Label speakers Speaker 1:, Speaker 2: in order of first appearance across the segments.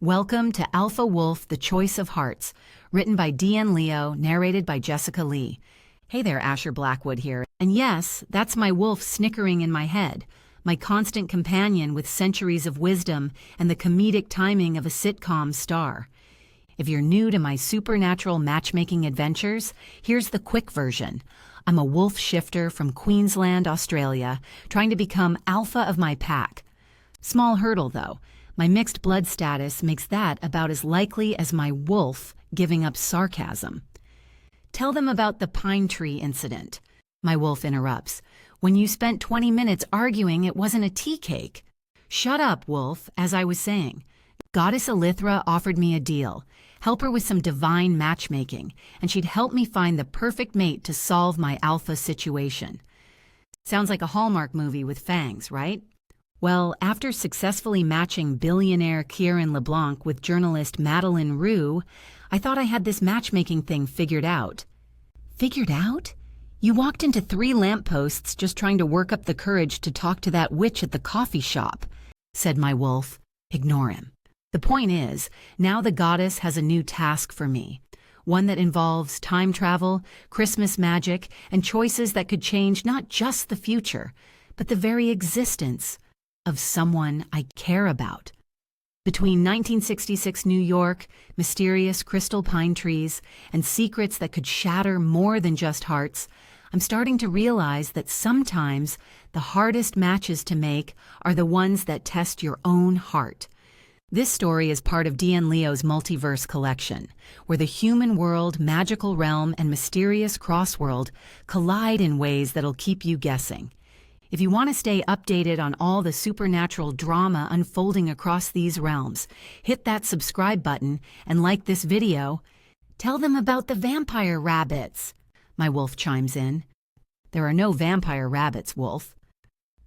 Speaker 1: Welcome to Alpha Wolf, The Choice of Hearts, written by D.N. Leo, narrated by Jessica Lee. Hey there, Asher Blackwood here. And yes, that's my wolf snickering in my head, my constant companion with centuries of wisdom and the comedic timing of a sitcom star. If you're new to my supernatural matchmaking adventures, here's the quick version. I'm a wolf shifter from Queensland, Australia, trying to become alpha of my pack. Small hurdle, though. My mixed blood status makes that about as likely as my wolf giving up sarcasm. Tell them about the pine tree incident. My wolf interrupts. When you spent 20 minutes arguing it wasn't a tea cake. Shut up, wolf, as I was saying. Goddess Elythra offered me a deal. Help her with some divine matchmaking, and she'd help me find the perfect mate to solve my alpha situation. Sounds like a Hallmark movie with fangs, right? Well, after successfully matching billionaire Kieran LeBlanc with journalist Madeleine Roux, I thought I had this matchmaking thing figured out. Figured out? You walked into 3 lampposts just trying to work up the courage to talk to that witch at the coffee shop, said my wolf. Ignore him. The point is, now the goddess has a new task for me, one that involves time travel, Christmas magic, and choices that could change not just the future, but the very existence of someone I care about. Between 1966 New York, mysterious crystal pine trees, and secrets that could shatter more than just hearts, I'm starting to realize that sometimes the hardest matches to make are the ones that test your own heart. This story is part of D.N. Leo's multiverse collection, where the human world, magical realm, and mysterious crossworld collide in ways that'll keep you guessing. If you want to stay updated on all the supernatural drama unfolding across these realms, hit that subscribe button and like this video. Tell them about the vampire rabbits, my wolf chimes in. There are no vampire rabbits, wolf.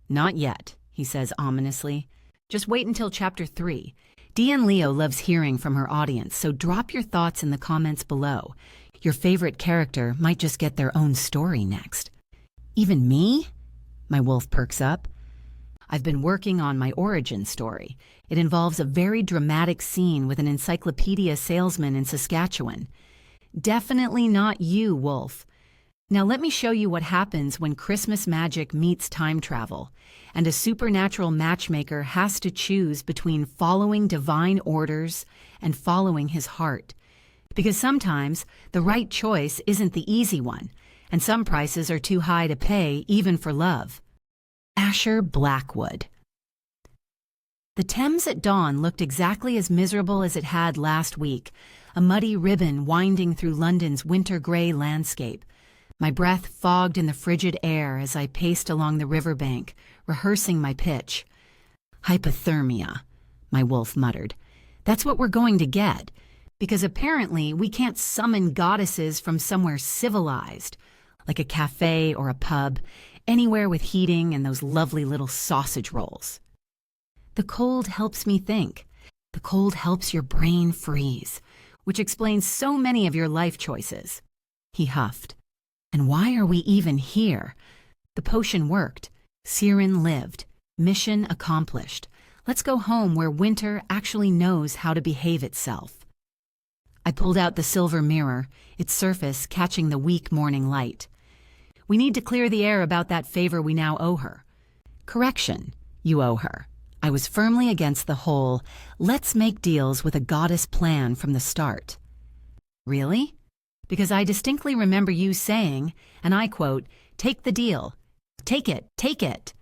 Speaker 1: Not yet, he says ominously. Just wait until chapter 3. D.N. Leo loves hearing from her audience, so drop your thoughts in the comments below. Your favorite character might just get their own story next. Even me? My wolf perks up. I've been working on my origin story. It involves a very dramatic scene with an encyclopedia salesman in Saskatchewan. Definitely not you, wolf. Now let me show you what happens when Christmas magic meets time travel, and a supernatural matchmaker has to choose between following divine orders and following his heart. Because sometimes the right choice isn't the easy one, and some prices are too high to pay even for love. Asher Blackwood. The Thames at dawn looked exactly as miserable as it had last week, a muddy ribbon winding through London's winter-gray landscape. My breath fogged in the frigid air as I paced along the riverbank, rehearsing my pitch. Hypothermia, my wolf muttered. That's what we're going to get, because apparently we can't summon goddesses from somewhere civilized, like a cafe or a pub, anywhere with heating and those lovely little sausage rolls. The cold helps me think. The cold helps your brain freeze, which explains so many of your life choices. He huffed. And why are we even here? The potion worked. Siren lived. Mission accomplished. Let's go home where winter actually knows how to behave itself. I pulled out the silver mirror, its surface catching the weak morning light. We need to clear the air about that favor we now owe her. Correction, you owe her. I was firmly against the whole, let's make deals with a goddess plan from the start. Really? Because I distinctly remember you saying, and I quote, take the deal. Take it, take it.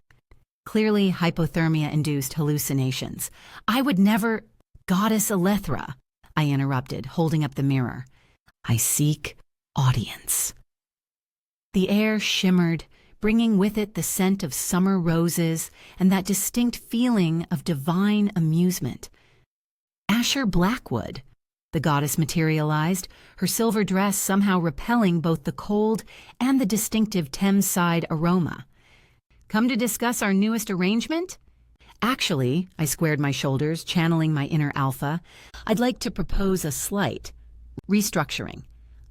Speaker 1: Clearly hypothermia-induced hallucinations. I would never... Goddess Elythra, I interrupted, holding up the mirror. I seek audience. The air shimmered, bringing with it the scent of summer roses and that distinct feeling of divine amusement. Asher Blackwood. The goddess materialized, her silver dress somehow repelling both the cold and the distinctive Thames-side aroma. Come to discuss our newest arrangement? Actually, I squared my shoulders, channeling my inner alpha, I'd like to propose a slight restructuring.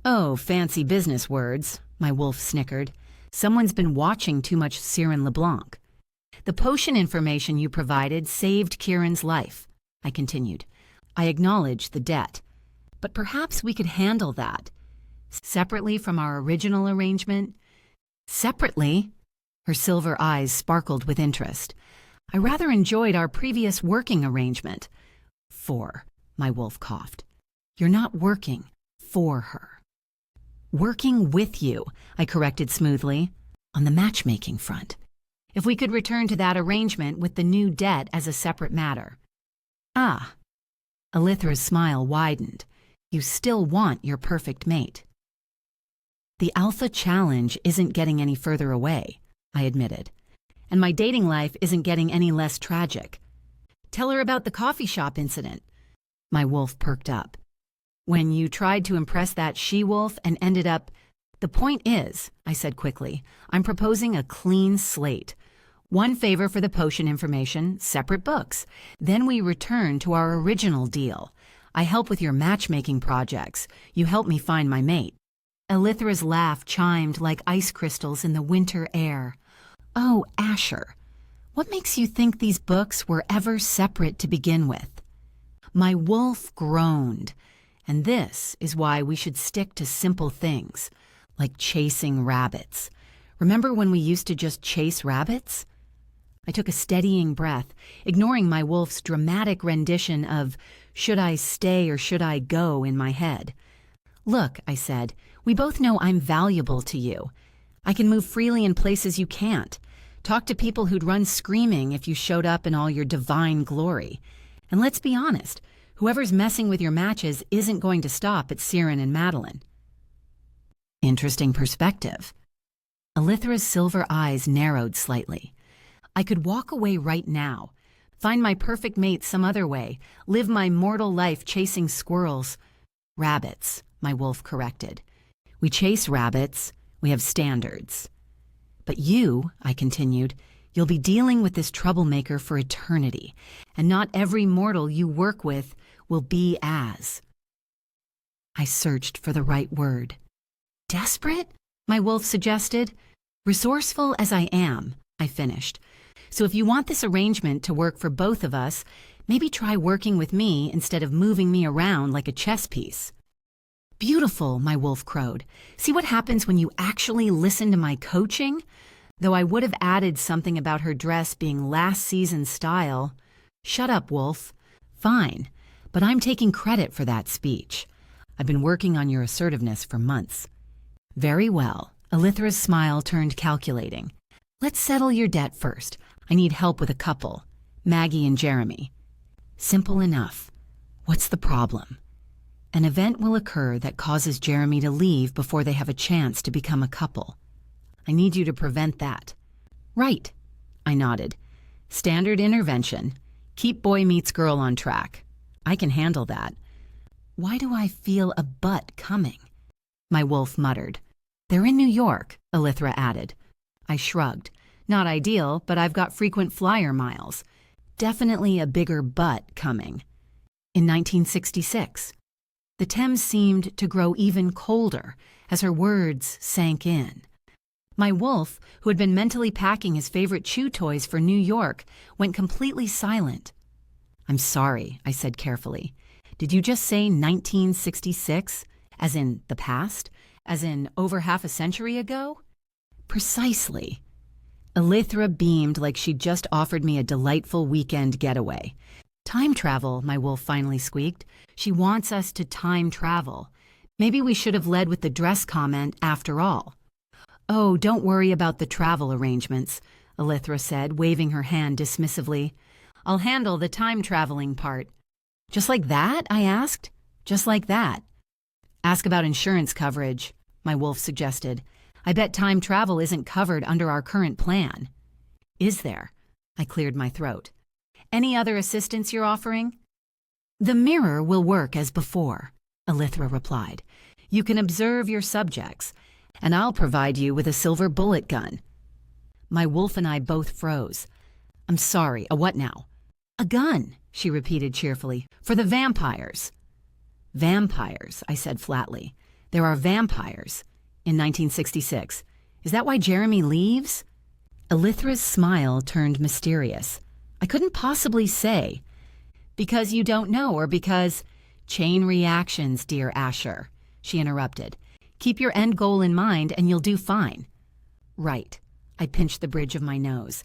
Speaker 1: Oh, fancy business words, my wolf snickered. Someone's been watching too much Siren LeBlanc. The potion information you provided saved Kieran's life, I continued. I acknowledge the debt. But perhaps we could handle that. Separately from our original arrangement? Separately? Her silver eyes sparkled with interest. I rather enjoyed our previous working arrangement. For, my wolf coughed. You're not working for her. Working with you, I corrected smoothly, on the matchmaking front. If we could return to that arrangement with the new debt as a separate matter. Ah. Elythra's smile widened. You still want your perfect mate. The alpha challenge isn't getting any further away, I admitted. And my dating life isn't getting any less tragic. Tell her about the coffee shop incident. My wolf perked up. When you tried to impress that she-wolf and ended up... The point is, I said quickly, I'm proposing a clean slate. One favor for the potion information, separate books. Then we return to our original deal. I help with your matchmaking projects. You help me find my mate. Elythra's laugh chimed like ice crystals in the winter air. Oh, Asher, what makes you think these books were ever separate to begin with? My wolf groaned. And this is why we should stick to simple things, like chasing rabbits. Remember when we used to just chase rabbits? I took a steadying breath, ignoring my wolf's dramatic rendition of should I stay or should I go in my head. Look, I said, we both know I'm valuable to you. I can move freely in places you can't. Talk to people who'd run screaming if you showed up in all your divine glory. And let's be honest, whoever's messing with your matches isn't going to stop at Siren and Madeline. Interesting perspective. Elythra's silver eyes narrowed slightly. I could walk away right now, find my perfect mate some other way, live my mortal life chasing squirrels. Rabbits, my wolf corrected. We chase rabbits, we have standards. But you, I continued, you'll be dealing with this troublemaker for eternity, and not every mortal you work with will be as. I searched for the right word. Desperate? My wolf suggested. Resourceful as I am, I finished. So if you want this arrangement to work for both of us, maybe try working with me instead of moving me around like a chess piece. Beautiful, my wolf crowed. See what happens when you actually listen to my coaching? Though I would have added something about her dress being last season's style. Shut up, wolf. Fine, but I'm taking credit for that speech. I've been working on your assertiveness for months. Very well. Elythra's smile turned calculating. Let's settle your debt first. I need help with a couple, Maggie and Jeremy. Simple enough. What's the problem? An event will occur that causes Jeremy to leave before they have a chance to become a couple. I need you to prevent that. Right, I nodded. Standard intervention. Keep boy meets girl on track. I can handle that. Why do I feel a but coming? My wolf muttered. They're in New York, Elythra added. I shrugged. Not ideal, but I've got frequent flyer miles. Definitely a bigger but coming. In 1966. The Thames seemed to grow even colder as her words sank in. My wolf, who had been mentally packing his favorite chew toys for New York, went completely silent. I'm sorry, I said carefully. Did you just say 1966? As in the past? As in over half a century ago? Precisely. Elythra beamed like she'd just offered me a delightful weekend getaway. Time travel, my wolf finally squeaked. She wants us to time travel. Maybe we should have led with the dress comment after all. Oh, don't worry about the travel arrangements, Elythra said, waving her hand dismissively. I'll handle the time traveling part. Just like that? I asked. Just like that. Ask about insurance coverage, my wolf suggested. I bet time travel isn't covered under our current plan. Is there? I cleared my throat. Any other assistance you're offering? The mirror will work as before, Elythra replied. You can observe your subjects, and I'll provide you with a silver bullet gun. My wolf and I both froze. I'm sorry, a what now? A gun, she repeated cheerfully, for the vampires. Vampires, I said flatly. There are vampires. In 1966. Is that why Jeremy leaves? Elythra's smile turned mysterious. I couldn't possibly say. Because you don't know, or because— Chain reactions, dear Asher, she interrupted. Keep your end goal in mind and you'll do fine. Right. I pinched the bridge of my nose.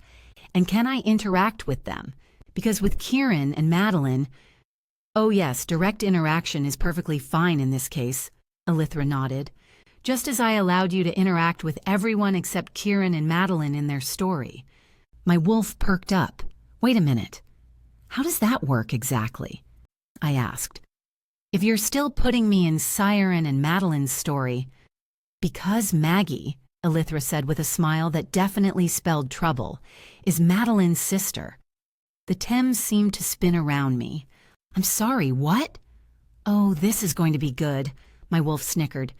Speaker 1: And can I interact with them? Because with Kieran and Madeline— Oh yes, direct interaction is perfectly fine in this case, Elythra nodded. Just as I allowed you to interact with everyone except Kieran and Madeline in their story. My wolf perked up. Wait a minute. How does that work exactly? I asked. If you're still putting me in Siren and Madeline's story— Because Maggie, Elythra said with a smile that definitely spelled trouble, is Madeline's sister. The Thames seemed to spin around me. I'm sorry, what? Oh, this is going to be good, my wolf snickered.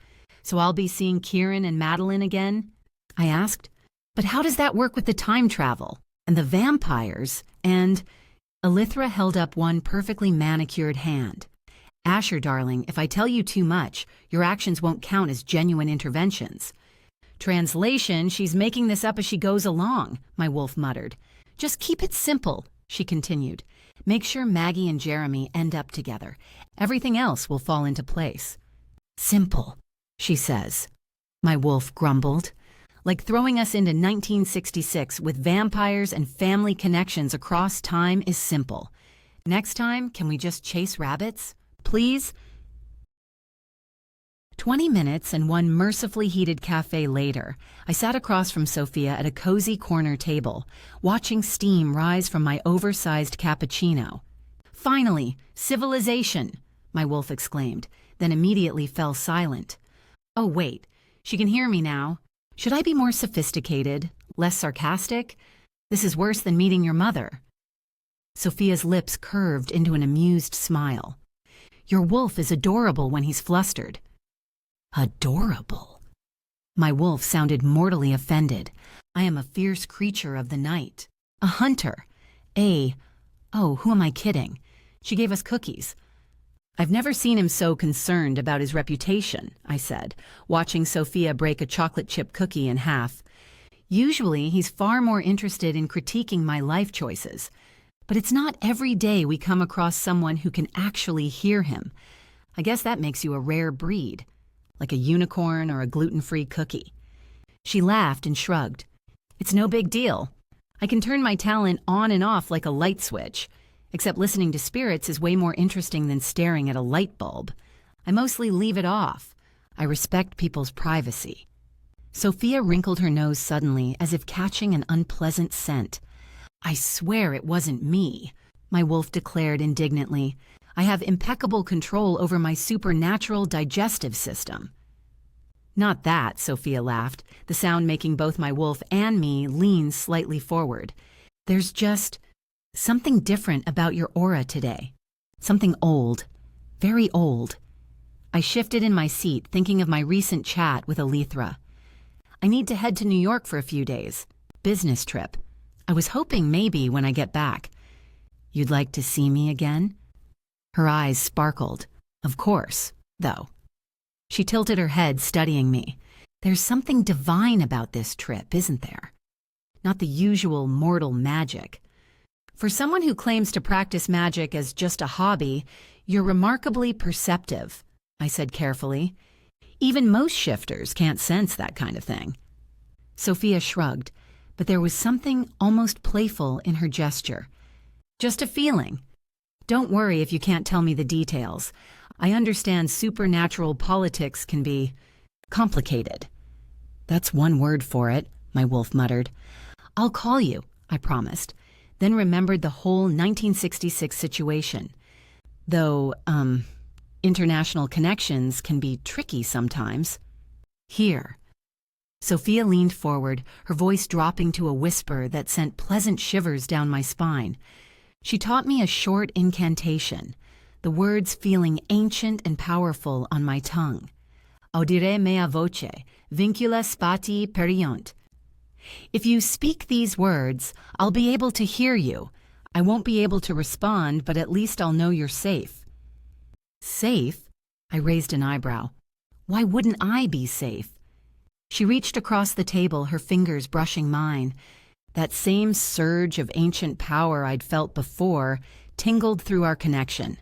Speaker 1: So I'll be seeing Kieran and Madeline again? I asked. But how does that work with the time travel? And the vampires? And— Elythra held up one perfectly manicured hand. Asher, darling, if I tell you too much, your actions won't count as genuine interventions. Translation, she's making this up as she goes along, my wolf muttered. Just keep it simple, she continued. Make sure Maggie and Jeremy end up together. Everything else will fall into place. Simple, she says. My wolf grumbled. Like throwing us into 1966 with vampires and family connections across time is simple. Next time, can we just chase rabbits? Please? 20 minutes and one mercifully heated cafe later, I sat across from Sophia at a cozy corner table, watching steam rise from my oversized cappuccino. Finally, civilization, my wolf exclaimed, then immediately fell silent. Oh, wait, she can hear me now. Should I be more sophisticated, less sarcastic? This is worse than meeting your mother. Sophia's lips curved into an amused smile. Your wolf is adorable when he's flustered. Adorable? My wolf sounded mortally offended. I am a fierce creature of the night. A hunter. Oh, who am I kidding? She gave us cookies. I've never seen him so concerned about his reputation, I said, watching Sophia break a chocolate chip cookie in half. Usually, he's far more interested in critiquing my life choices. But it's not every day we come across someone who can actually hear him. I guess that makes you a rare breed, like a unicorn or a gluten-free cookie. She laughed and shrugged. It's no big deal. I can turn my talent on and off like a light switch, except listening to spirits is way more interesting than staring at a light bulb. I mostly leave it off. I respect people's privacy. Sophia wrinkled her nose suddenly, as if catching an unpleasant scent. I swear it wasn't me, my wolf declared indignantly. I have impeccable control over my supernatural digestive system. Not that, Sophia laughed, the sound making both my wolf and me lean slightly forward. There's just something different about your aura today. Something old. Very old. I shifted in my seat, thinking of my recent chat with Elythra. I need to head to New York for a few days. Business trip. I was hoping maybe when I get back. You'd like to see me again? Her eyes sparkled. Of course, though. She tilted her head, studying me. There's something divine about this trip, isn't there? Not the usual mortal magic. For someone who claims to practice magic as just a hobby, you're remarkably perceptive, I said carefully. Even most shifters can't sense that kind of thing. Sophia shrugged, but there was something almost playful in her gesture. Just a feeling. Don't worry if you can't tell me the details. I understand supernatural politics can be complicated. That's one word for it, my wolf muttered. I'll call you, I promised, then remembered the whole 1966 situation. Though, international connections can be tricky sometimes. Here. Sophia leaned forward, her voice dropping to a whisper that sent pleasant shivers down my spine. She taught me a short incantation, the words feeling ancient and powerful on my tongue. Audire mea voce, vincula spati periunt. If you speak these words, I'll be able to hear you. I won't be able to respond, but at least I'll know you're safe. Safe? I raised an eyebrow. Why wouldn't I be safe? She reached across the table, her fingers brushing mine. That same surge of ancient power I'd felt before, tingled through our connection.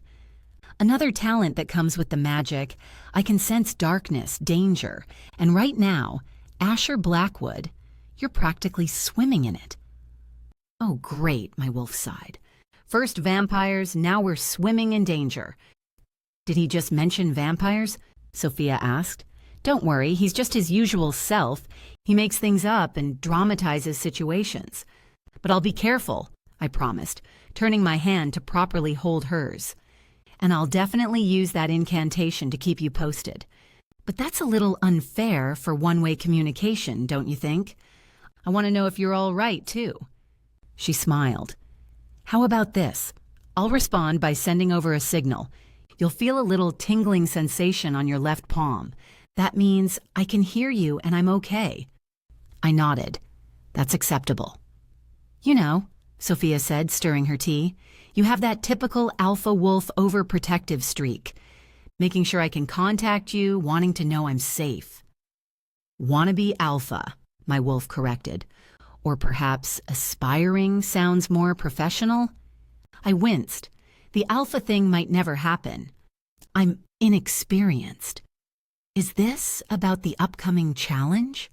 Speaker 1: Another talent that comes with the magic, I can sense darkness, danger, and right now, Asher Blackwood, you're practically swimming in it. Oh, great, my wolf sighed. First vampires, now we're swimming in danger. Did he just mention vampires? Sophia asked. Don't worry, he's just his usual self. He makes things up and dramatizes situations. But I'll be careful, I promised, turning my hand to properly hold hers. And I'll definitely use that incantation to keep you posted. But that's a little unfair for one-way communication, don't you think? I want to know if you're all right, too. She smiled. How about this? I'll respond by sending over a signal. You'll feel a little tingling sensation on your left palm. That means I can hear you and I'm okay. I nodded. That's acceptable. You know, Sophia said, stirring her tea, you have that typical alpha wolf overprotective streak, making sure I can contact you, wanting to know I'm safe. Wannabe alpha, my wolf corrected. Or perhaps aspiring sounds more professional? I winced. The alpha thing might never happen. I'm inexperienced. Is this about the upcoming challenge?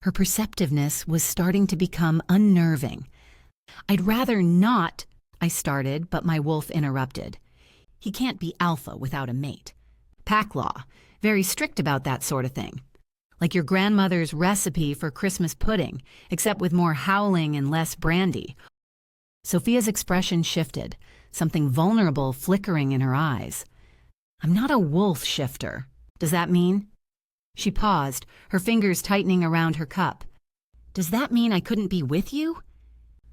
Speaker 1: Her perceptiveness was starting to become unnerving. I'd rather not, I started, but my wolf interrupted. He can't be alpha without a mate. Pack law, very strict about that sort of thing. Like your grandmother's recipe for Christmas pudding, except with more howling and less brandy. Sophia's expression shifted, something vulnerable flickering in her eyes. I'm not a wolf shifter. Does that mean? She paused, her fingers tightening around her cup. Does that mean I couldn't be with you?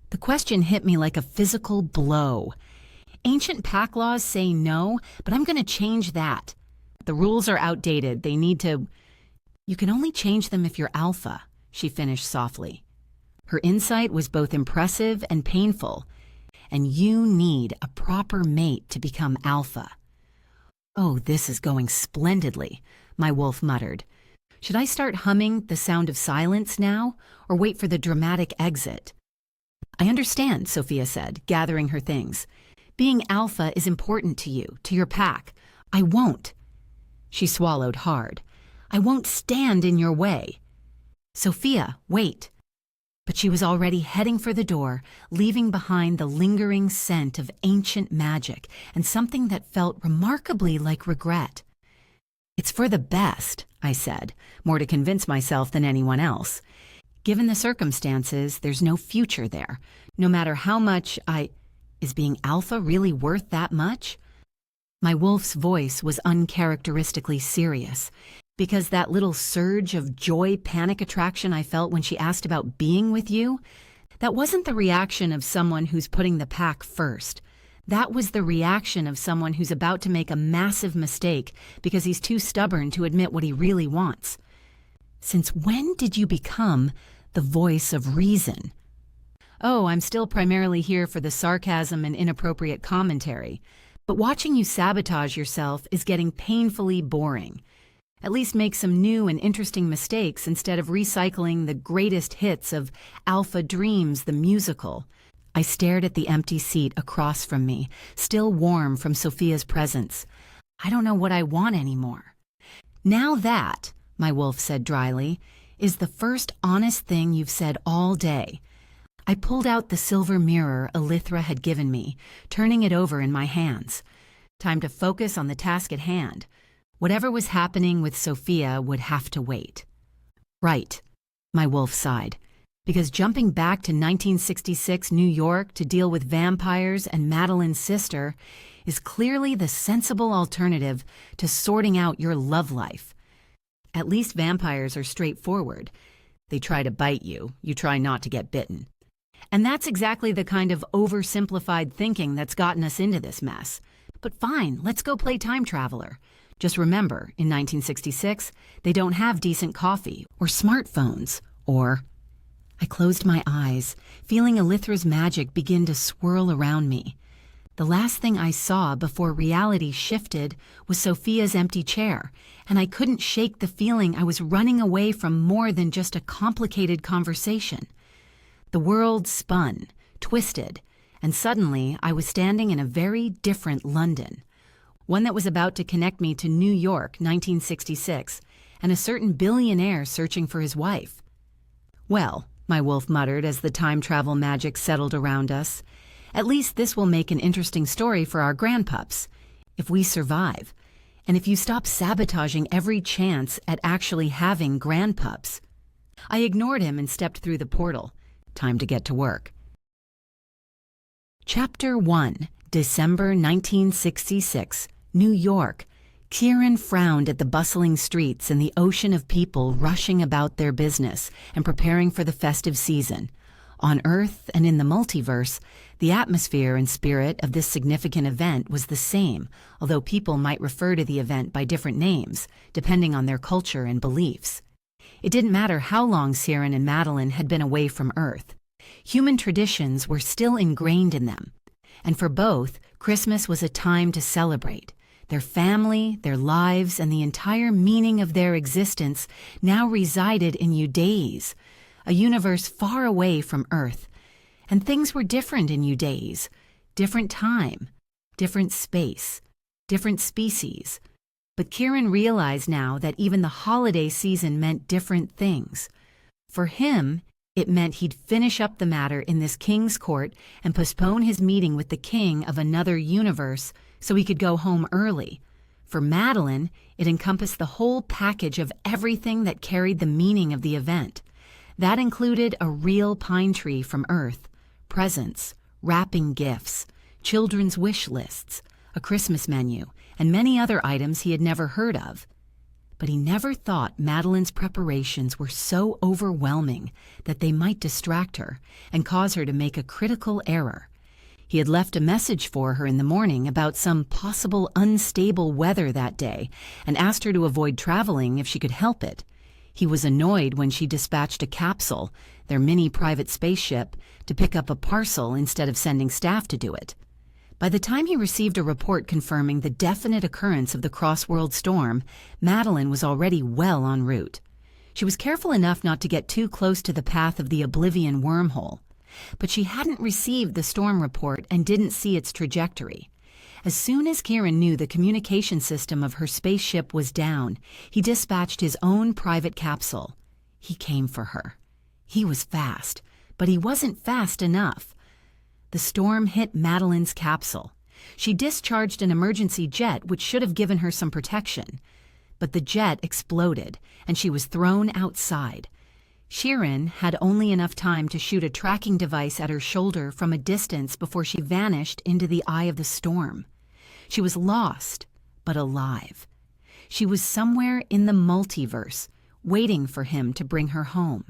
Speaker 1: The question hit me like a physical blow. Ancient pack laws say no, but I'm going to change that. The rules are outdated. They need to... You can only change them if you're alpha, she finished softly. Her insight was both impressive and painful. And you need a proper mate to become alpha. Oh, this is going splendidly, my wolf muttered. Should I start humming The Sound of Silence now, or wait for the dramatic exit? I understand, Sophia said, gathering her things. Being alpha is important to you, to your pack. I won't. She swallowed hard. I won't stand in your way. Sophia, wait. But she was already heading for the door, leaving behind the lingering scent of ancient magic and something that felt remarkably like regret. It's for the best, I said, more to convince myself than anyone else. Given the circumstances, there's no future there, no matter how much Is being alpha really worth that much? My wolf's voice was uncharacteristically serious, because that little surge of joy panic attraction I felt when she asked about being with you, that wasn't the reaction of someone who's putting the pack first. That was the reaction of someone who's about to make a massive mistake because he's too stubborn to admit what he really wants. Since when did you become the voice of reason? Oh, I'm still primarily here for the sarcasm and inappropriate commentary, but watching you sabotage yourself is getting painfully boring. At least make some new and interesting mistakes instead of recycling the greatest hits of Alpha Dreams, the musical. I stared at the empty seat across from me, still warm from Sophia's presence. I don't know what I want anymore. Now that, my wolf said dryly, is the first honest thing you've said all day. I pulled out the silver mirror Elythra had given me, turning it over in my hands. Time to focus on the task at hand. Whatever was happening with Sophia would have to wait. Right, my wolf sighed, because jumping back to 1966 New York to deal with vampires and Madeline's sister is clearly the sensible alternative to sorting out your love life. At least vampires are straightforward. They try to bite you, you try not to get bitten. And that's exactly the kind of oversimplified thinking that's gotten us into this mess. But fine, let's go play time traveler. Just remember, in 1966, they don't have decent coffee or smartphones or... I closed my eyes, feeling Elythra's magic begin to swirl around me. The last thing I saw before reality shifted was Sophia's empty chair, and I couldn't shake the feeling I was running away from more than just a complicated conversation. The world spun, twisted, and suddenly I was standing in a very different London, one that was about to connect me to New York, 1966, and a certain billionaire searching for his wife. "Well," my wolf muttered as the time travel magic settled around us, "at least this will make an interesting story for our grandpups, if we survive, and if you stop sabotaging every chance at actually having grandpups." I ignored him and stepped through the portal. Time to get to work. Chapter 1, December 1966, New York. Kieran frowned at the bustling streets and the ocean of people rushing about their business and preparing for the festive season. On Earth and in the multiverse, the atmosphere and spirit of this significant event was the same, although people might refer to the event by different names, depending on their culture and beliefs. It didn't matter how long Ciaran and Madeline had been away from Earth. Human traditions were still ingrained in them. And for both, Christmas was a time to celebrate. Their family, their lives, and the entire meaning of their existence now resided in Eudays, a universe far away from Earth. And things were different in Eudays. Different time, different space, different species. But Kieran realized now that even the holiday season meant different things. For him, it meant he'd finish up the matter in this king's court and postpone his meeting with the king of another universe so he could go home early. For Madeline, it encompassed the whole package of everything that carried the meaning of the event. That included a real pine tree from Earth, presents, wrapping gifts, children's wish lists, a Christmas menu, and many other items he had never heard of. But he never thought Madeline's preparations were so overwhelming that they might distract her and cause her to make a critical error. He had left a message for her in the morning about some possible unstable weather that day and asked her to avoid traveling if she could help it. He was annoyed when she dispatched a capsule, their mini private spaceship, to pick up a parcel instead of sending staff to do it. By the time he received a report confirming the definite occurrence of the cross-world storm, Madeline was already well en route. She was careful enough not to get too close to the path of the Oblivion wormhole. But she hadn't received the storm report and didn't see its trajectory. As soon as Kieran knew the communication system of her spaceship was down, he dispatched his own private capsule. He came for her. He was fast, but he wasn't fast enough. The storm hit Madeline's capsule. She discharged an emergency jet which should have given her some protection. But the jet exploded, and she was thrown outside. Ciaran had only enough time to shoot a tracking device at her shoulder from a distance before she vanished into the eye of the storm. She was lost, but alive. She was somewhere in the multiverse, waiting for him to bring her home.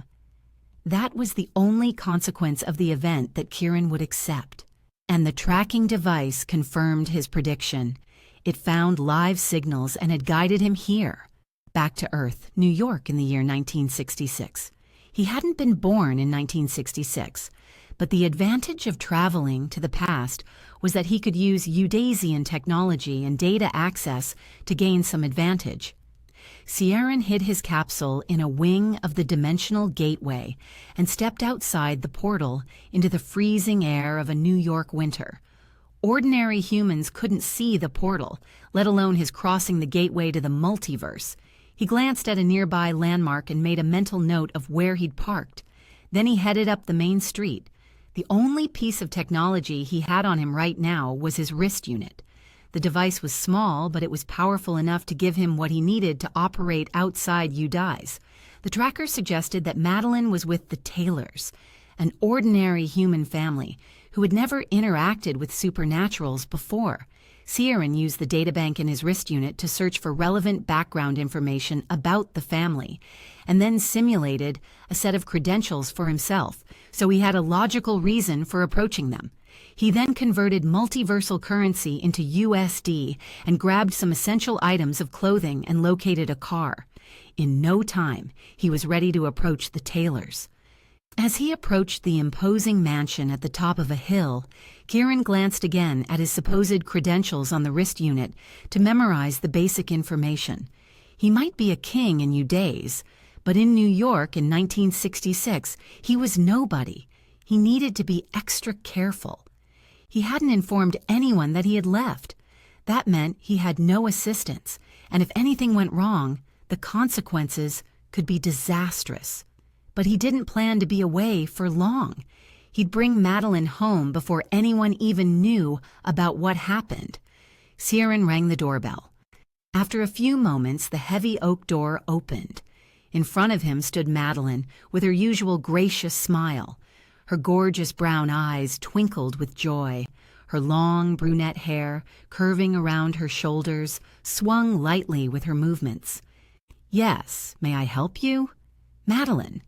Speaker 1: That was the only consequence of the event that Kieran would accept. And the tracking device confirmed his prediction. It found live signals and had guided him here, back to Earth, New York in the year 1966. He hadn't been born in 1966, but the advantage of traveling to the past was that he could use Eudasian technology and data access to gain some advantage. Ciaran hid his capsule in a wing of the dimensional gateway and stepped outside the portal into the freezing air of a New York winter. Ordinary humans couldn't see the portal, let alone his crossing the gateway to the multiverse. He glanced at a nearby landmark and made a mental note of where he'd parked. Then he headed up the main street. The only piece of technology he had on him right now was his wrist unit. The device was small, but it was powerful enough to give him what he needed to operate outside Eudays. The tracker suggested that Madeline was with the Taylors, an ordinary human family who had never interacted with supernaturals before. Ciaran used the databank in his wrist unit to search for relevant background information about the family, and then simulated a set of credentials for himself, so he had a logical reason for approaching them. He then converted multiversal currency into USD and grabbed some essential items of clothing and located a car. In no time, he was ready to approach the Taylors. As he approached the imposing mansion at the top of a hill, Kieran glanced again at his supposed credentials on the wrist unit to memorize the basic information. He might be a king in Eudays, but in New York in 1966, he was nobody. He needed to be extra careful. He hadn't informed anyone that he had left. That meant he had no assistance, and if anything went wrong, the consequences could be disastrous. But he didn't plan to be away for long. He'd bring Madeline home before anyone even knew about what happened. Ciaran rang the doorbell. After a few moments, the heavy oak door opened. In front of him stood Madeline with her usual gracious smile. Her gorgeous brown eyes twinkled with joy. Her long brunette hair, curving around her shoulders, swung lightly with her movements. "Yes, may I help you?" "Madeline."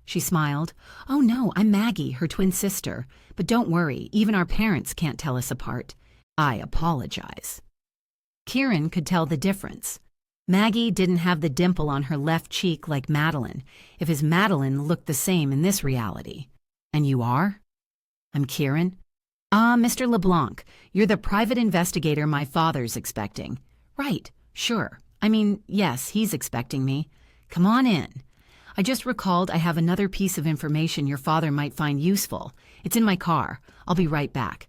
Speaker 1: She smiled. "Oh no, I'm Maggie, her twin sister. But don't worry, even our parents can't tell us apart. I apologize." Ciaran could tell the difference. Maggie didn't have the dimple on her left cheek like Madeline, if his Madeline looked the same in this reality. "And you are?" "I'm Ciaran." "Ah, Mr. LeBlanc, you're the private investigator my father's expecting." "Right, sure. I mean, yes, he's expecting me. Come on in. I just recalled I have another piece of information your father might find useful. It's in my car. I'll be right back."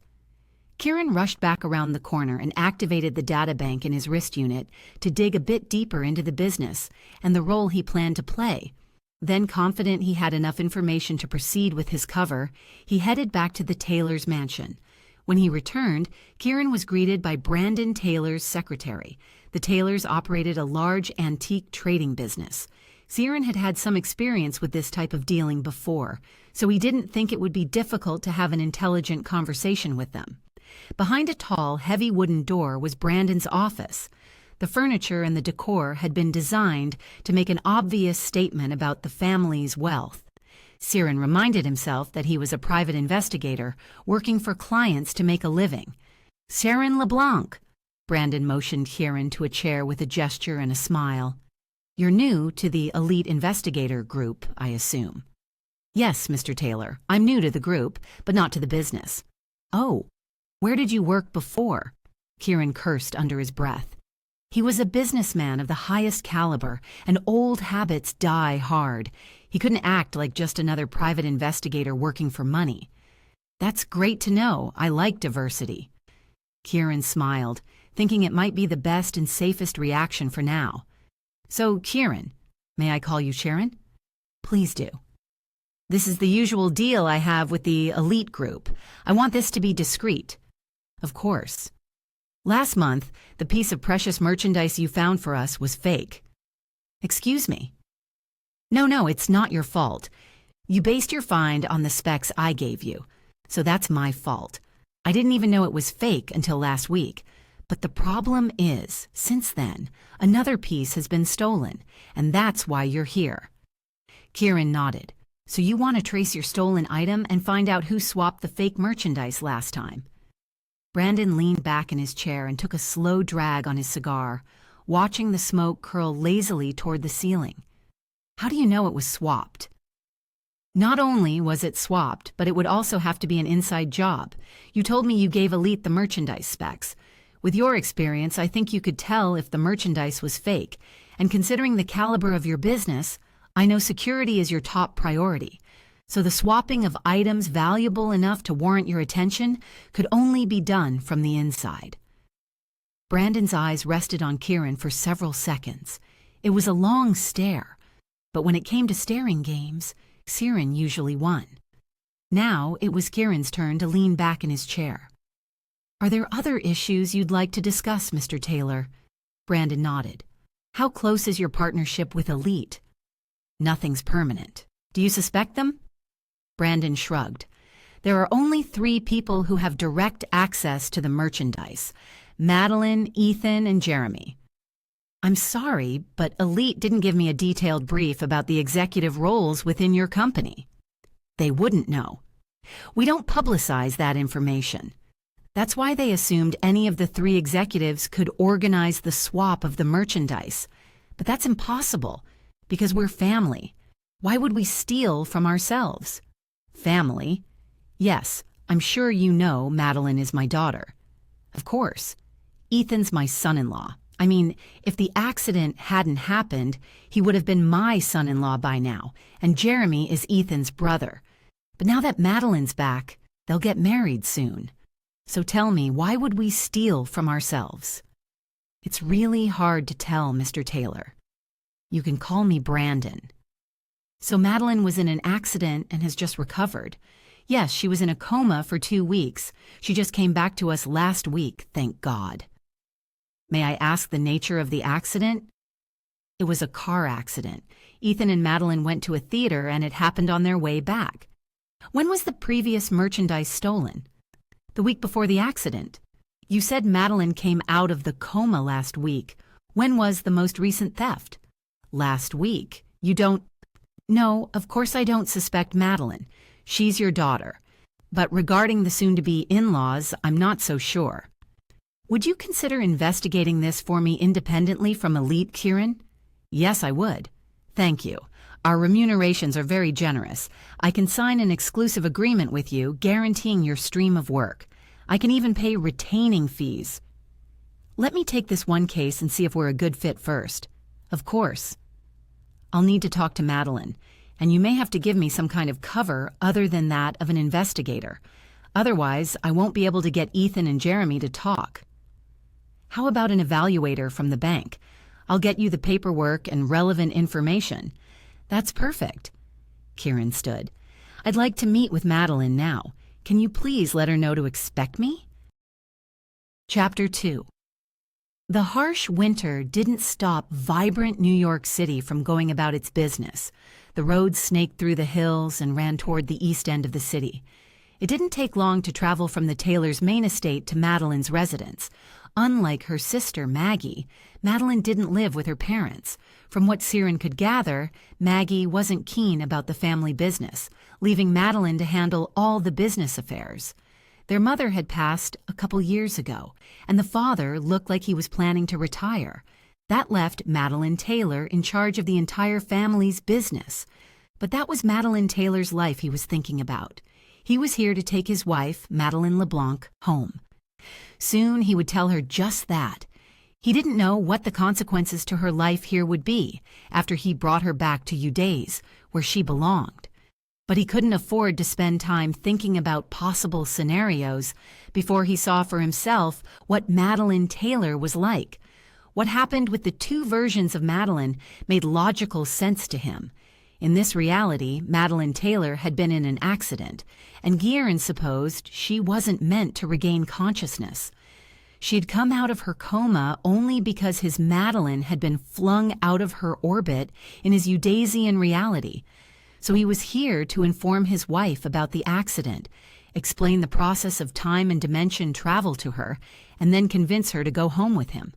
Speaker 1: Ciaran rushed back around the corner and activated the databank in his wrist unit to dig a bit deeper into the business and the role he planned to play. Then, confident he had enough information to proceed with his cover, he headed back to the Taylor's mansion. When he returned, Ciaran was greeted by Brandon Taylor's secretary. The Taylors operated a large antique trading business. Ciaran had had some experience with this type of dealing before, so he didn't think it would be difficult to have an intelligent conversation with them. Behind a tall, heavy wooden door was Brandon's office. The furniture and the decor had been designed to make an obvious statement about the family's wealth. Ciaran reminded himself that he was a private investigator working for clients to make a living. "Ciaran LeBlanc," Brandon motioned Ciaran to a chair with a gesture and a smile. "You're new to the elite investigator group, I assume." "Yes, Mr. Taylor. I'm new to the group, but not to the business." "Oh, where did you work before?" Ciaran cursed under his breath. He was a businessman of the highest caliber, and old habits die hard. He couldn't act like just another private investigator working for money. "That's great to know. I like diversity." Ciaran smiled, thinking it might be the best and safest reaction for now. "So, Ciaran, may I call you Sharon?" "Please do." "This is the usual deal I have with the elite group. I want this to be discreet." "Of course." "Last month, the piece of precious merchandise you found for us was fake." "Excuse me?" No, it's not your fault. You based your find on the specs I gave you, so that's my fault. I didn't even know it was fake until last week. But the problem is, since then, another piece has been stolen, and that's why you're here." Ciaran nodded. "So you want to trace your stolen item and find out who swapped the fake merchandise last time?" Brandon leaned back in his chair and took a slow drag on his cigar, watching the smoke curl lazily toward the ceiling. "How do you know it was swapped?" "Not only was it swapped, but it would also have to be an inside job. You told me you gave Elite the merchandise specs. With your experience, I think you could tell if the merchandise was fake, and considering the caliber of your business, I know security is your top priority. So the swapping of items valuable enough to warrant your attention could only be done from the inside." Brandon's eyes rested on Ciaran for several seconds. It was a long stare, but when it came to staring games, Ciaran usually won. Now it was Ciaran's turn to lean back in his chair. "Are there other issues you'd like to discuss, Mr. Taylor?" Brandon nodded. "How close is your partnership with Elite?" "Nothing's permanent. Do you suspect them?" Brandon shrugged. "There are only 3 people who have direct access to the merchandise: Madeline, Ethan, and Jeremy." "I'm sorry, but Elite didn't give me a detailed brief about the executive roles within your company." "They wouldn't know. We don't publicize that information. That's why they assumed any of the 3 executives could organize the swap of the merchandise. But that's impossible, because we're family. Why would we steal from ourselves?" "Family? Yes, I'm sure you know Madeline is my daughter." "Of course. Ethan's my son-in-law. I mean, if the accident hadn't happened, he would have been my son-in-law by now, and Jeremy is Ethan's brother. But now that Madeline's back, they'll get married soon." So tell me, why would we steal from ourselves? It's really hard to tell, Mr. Taylor. You can call me Brandon. So Madeline was in an accident and has just recovered. Yes, she was in a coma for 2 weeks. She just came back to us last week, thank God. May I ask the nature of the accident? It was a car accident. Ethan and Madeline went to a theater and it happened on their way back. When was the previous merchandise stolen? The week before the accident. You said Madeline came out of the coma last week. When was the most recent theft? Last week. You don't... No, of course I don't suspect Madeline. She's your daughter. But regarding the soon-to-be in-laws, I'm not so sure. Would you consider investigating this for me independently from Elite, Kieran? Yes, I would. Thank you. Our remunerations are very generous. I can sign an exclusive agreement with you, guaranteeing your stream of work. I can even pay retaining fees. Let me take this one case and see if we're a good fit first. Of course. I'll need to talk to Madeline, and you may have to give me some kind of cover other than that of an investigator. Otherwise, I won't be able to get Ethan and Jeremy to talk. How about an evaluator from the bank? I'll get you the paperwork and relevant information. That's perfect. Kieran stood. I'd like to meet with Madeline now. Can you please let her know to expect me? Chapter 2. The harsh winter didn't stop vibrant New York City from going about its business. The roads snaked through the hills and ran toward the east end of the city. It didn't take long to travel from the Taylors' main estate to Madeline's residence. Unlike her sister, Maggie, Madeline didn't live with her parents. From what Ciaran could gather, Maggie wasn't keen about the family business, leaving Madeline to handle all the business affairs. Their mother had passed a couple years ago, and the father looked like he was planning to retire. That left Madeline Taylor in charge of the entire family's business. But that was Madeline Taylor's life he was thinking about. He was here to take his wife, Madeline LeBlanc, home. Soon he would tell her just that. He didn't know what the consequences to her life here would be after he brought her back to Udays, where she belonged. But he couldn't afford to spend time thinking about possible scenarios before he saw for himself what Madeline Taylor was like. What happened with the two versions of Madeline made logical sense to him. In this reality, Madeline Taylor had been in an accident, and Ciaran supposed she wasn't meant to regain consciousness. She had come out of her coma only because his Madeline had been flung out of her orbit in his Udasian reality. So he was here to inform his wife about the accident, explain the process of time and dimension travel to her, and then convince her to go home with him.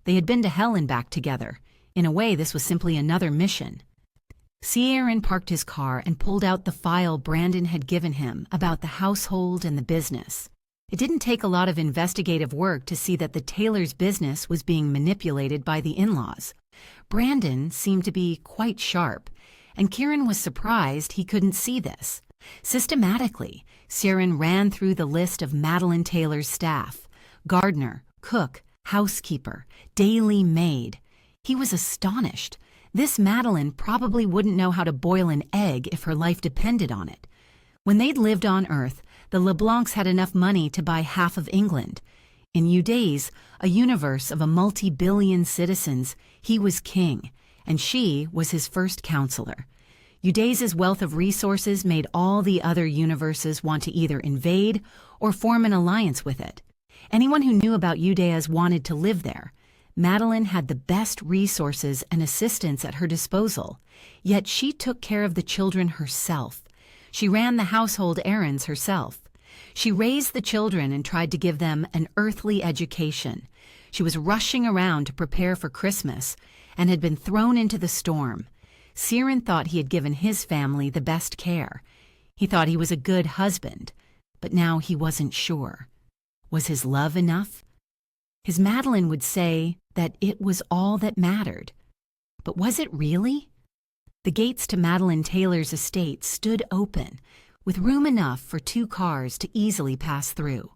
Speaker 1: They had been to hell and back together. In a way, this was simply another mission. Ciaran parked his car and pulled out the file Brandon had given him about the household and the business. It didn't take a lot of investigative work to see that the Taylors' business was being manipulated by the in-laws. Brandon seemed to be quite sharp, and Ciaran was surprised he couldn't see this. Systematically, Ciaran ran through the list of Madeline Taylor's staff: gardener, cook, housekeeper, daily maid. He was astonished. This Madeline probably wouldn't know how to boil an egg if her life depended on it. When they'd lived on Earth, the LeBlancs had enough money to buy half of England. In Udays, a universe of a multi-billion citizens, he was king, and she was his first counselor. Udays' wealth of resources made all the other universes want to either invade or form an alliance with it. Anyone who knew about Udays wanted to live there. Madeline had the best resources and assistance at her disposal, yet she took care of the children herself. She ran the household errands herself. She raised the children and tried to give them an earthly education. She was rushing around to prepare for Christmas and had been thrown into the storm. Ciaran thought he had given his family the best care. He thought he was a good husband, but now he wasn't sure. Was his love enough? His Madeline would say that it was all that mattered. But was it really? The gates to Madeline Taylor's estate stood open, with room enough for 2 cars to easily pass through.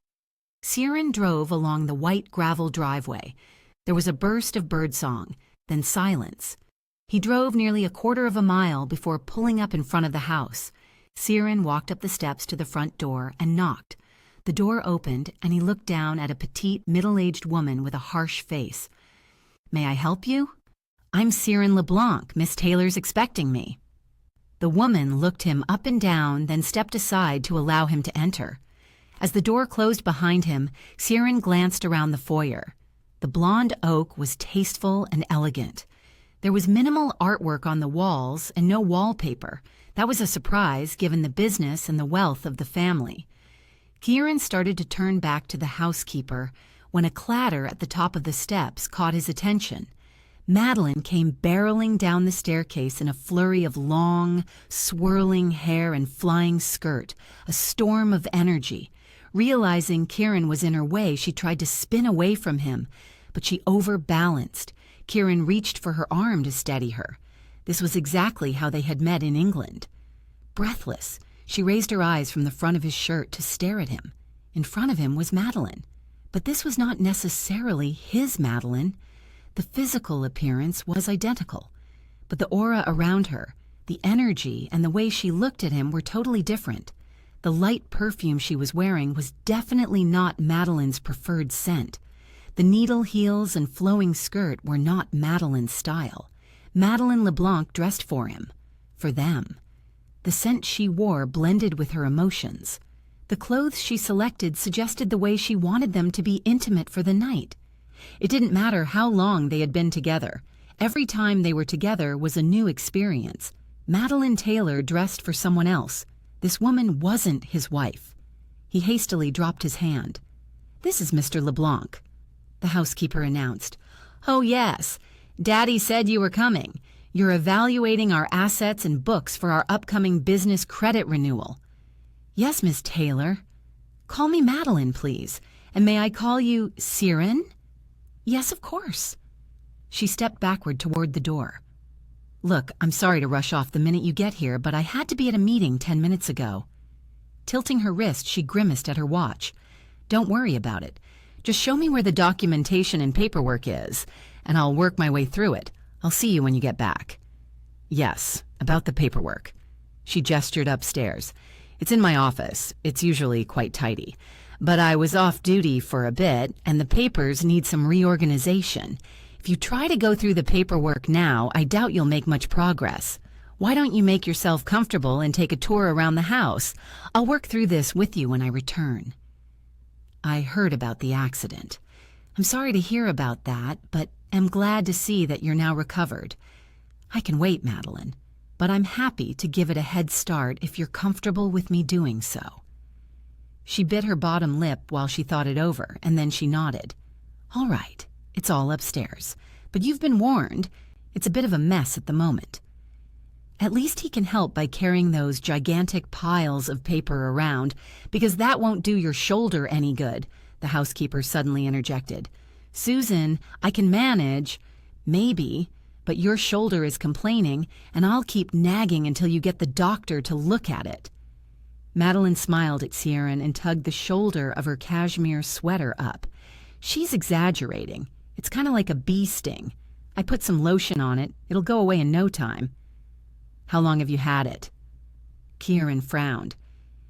Speaker 1: Ciaran drove along the white gravel driveway. There was a burst of birdsong, then silence. He drove nearly a quarter of a mile before pulling up in front of the house. Ciaran walked up the steps to the front door and knocked. The door opened, and he looked down at a petite, middle-aged woman with a harsh face. "May I help you?" "I'm Siren LeBlanc. Miss Taylor's expecting me." The woman looked him up and down, then stepped aside to allow him to enter. As the door closed behind him, Siren glanced around the foyer. The blonde oak was tasteful and elegant. There was minimal artwork on the walls and no wallpaper. That was a surprise, given the business and the wealth of the family. Kieran started to turn back to the housekeeper when a clatter at the top of the steps caught his attention. Madeline came barreling down the staircase in a flurry of long, swirling hair and flying skirt, a storm of energy. Realizing Kieran was in her way, she tried to spin away from him, but she overbalanced. Kieran reached for her arm to steady her. This was exactly how they had met in England. Breathless, she raised her eyes from the front of his shirt to stare at him. In front of him was Madeline. But this was not necessarily his Madeline. The physical appearance was identical, but the aura around her, the energy, and the way she looked at him were totally different. The light perfume she was wearing was definitely not Madeline's preferred scent. The needle heels and flowing skirt were not Madeline's style. Madeline LeBlanc dressed for him, for them. The scent she wore blended with her emotions. The clothes she selected suggested the way she wanted them to be intimate for the night. It didn't matter how long they had been together. Every time they were together was a new experience. Madeline Taylor dressed for someone else. This woman wasn't his wife. He hastily dropped his hand. "This is Mr. LeBlanc," the housekeeper announced. "Oh, yes. Daddy said you were coming. You're evaluating our assets and books for our upcoming business credit renewal." "Yes, Miss Taylor." "Call me Madeline, please. And may I call you Siren?" "Yes, of course." She stepped backward toward the door. "Look, I'm sorry to rush off the minute you get here, but I had to be at a meeting 10 minutes ago." Tilting her wrist, she grimaced at her watch. "Don't worry about it. Just show me where the documentation and paperwork is, and I'll work my way through it. I'll see you when you get back." "Yes, about the paperwork." She gestured upstairs. "It's in my office. It's usually quite tidy. But I was off duty for a bit, and the papers need some reorganization. If you try to go through the paperwork now, I doubt you'll make much progress. Why don't you make yourself comfortable and take a tour around the house? I'll work through this with you when I return." "I heard about the accident. I'm sorry to hear about that, but am glad to see that you're now recovered. I can wait, Madeline, but I'm happy to give it a head start if you're comfortable with me doing so." She bit her bottom lip while she thought it over, and then she nodded. "All right, it's all upstairs, but you've been warned. It's a bit of a mess at the moment." "At least he can help by carrying those gigantic piles of paper around, because that won't do your shoulder any good," the housekeeper suddenly interjected. "Susan, I can manage." "Maybe, but your shoulder is complaining, and I'll keep nagging until you get the doctor to look at it." Madeline smiled at Siren and tugged the shoulder of her cashmere sweater up. "She's exaggerating. It's kind of like a bee sting. I put some lotion on it. It'll go away in no time." "How long have you had it?" Kieran frowned.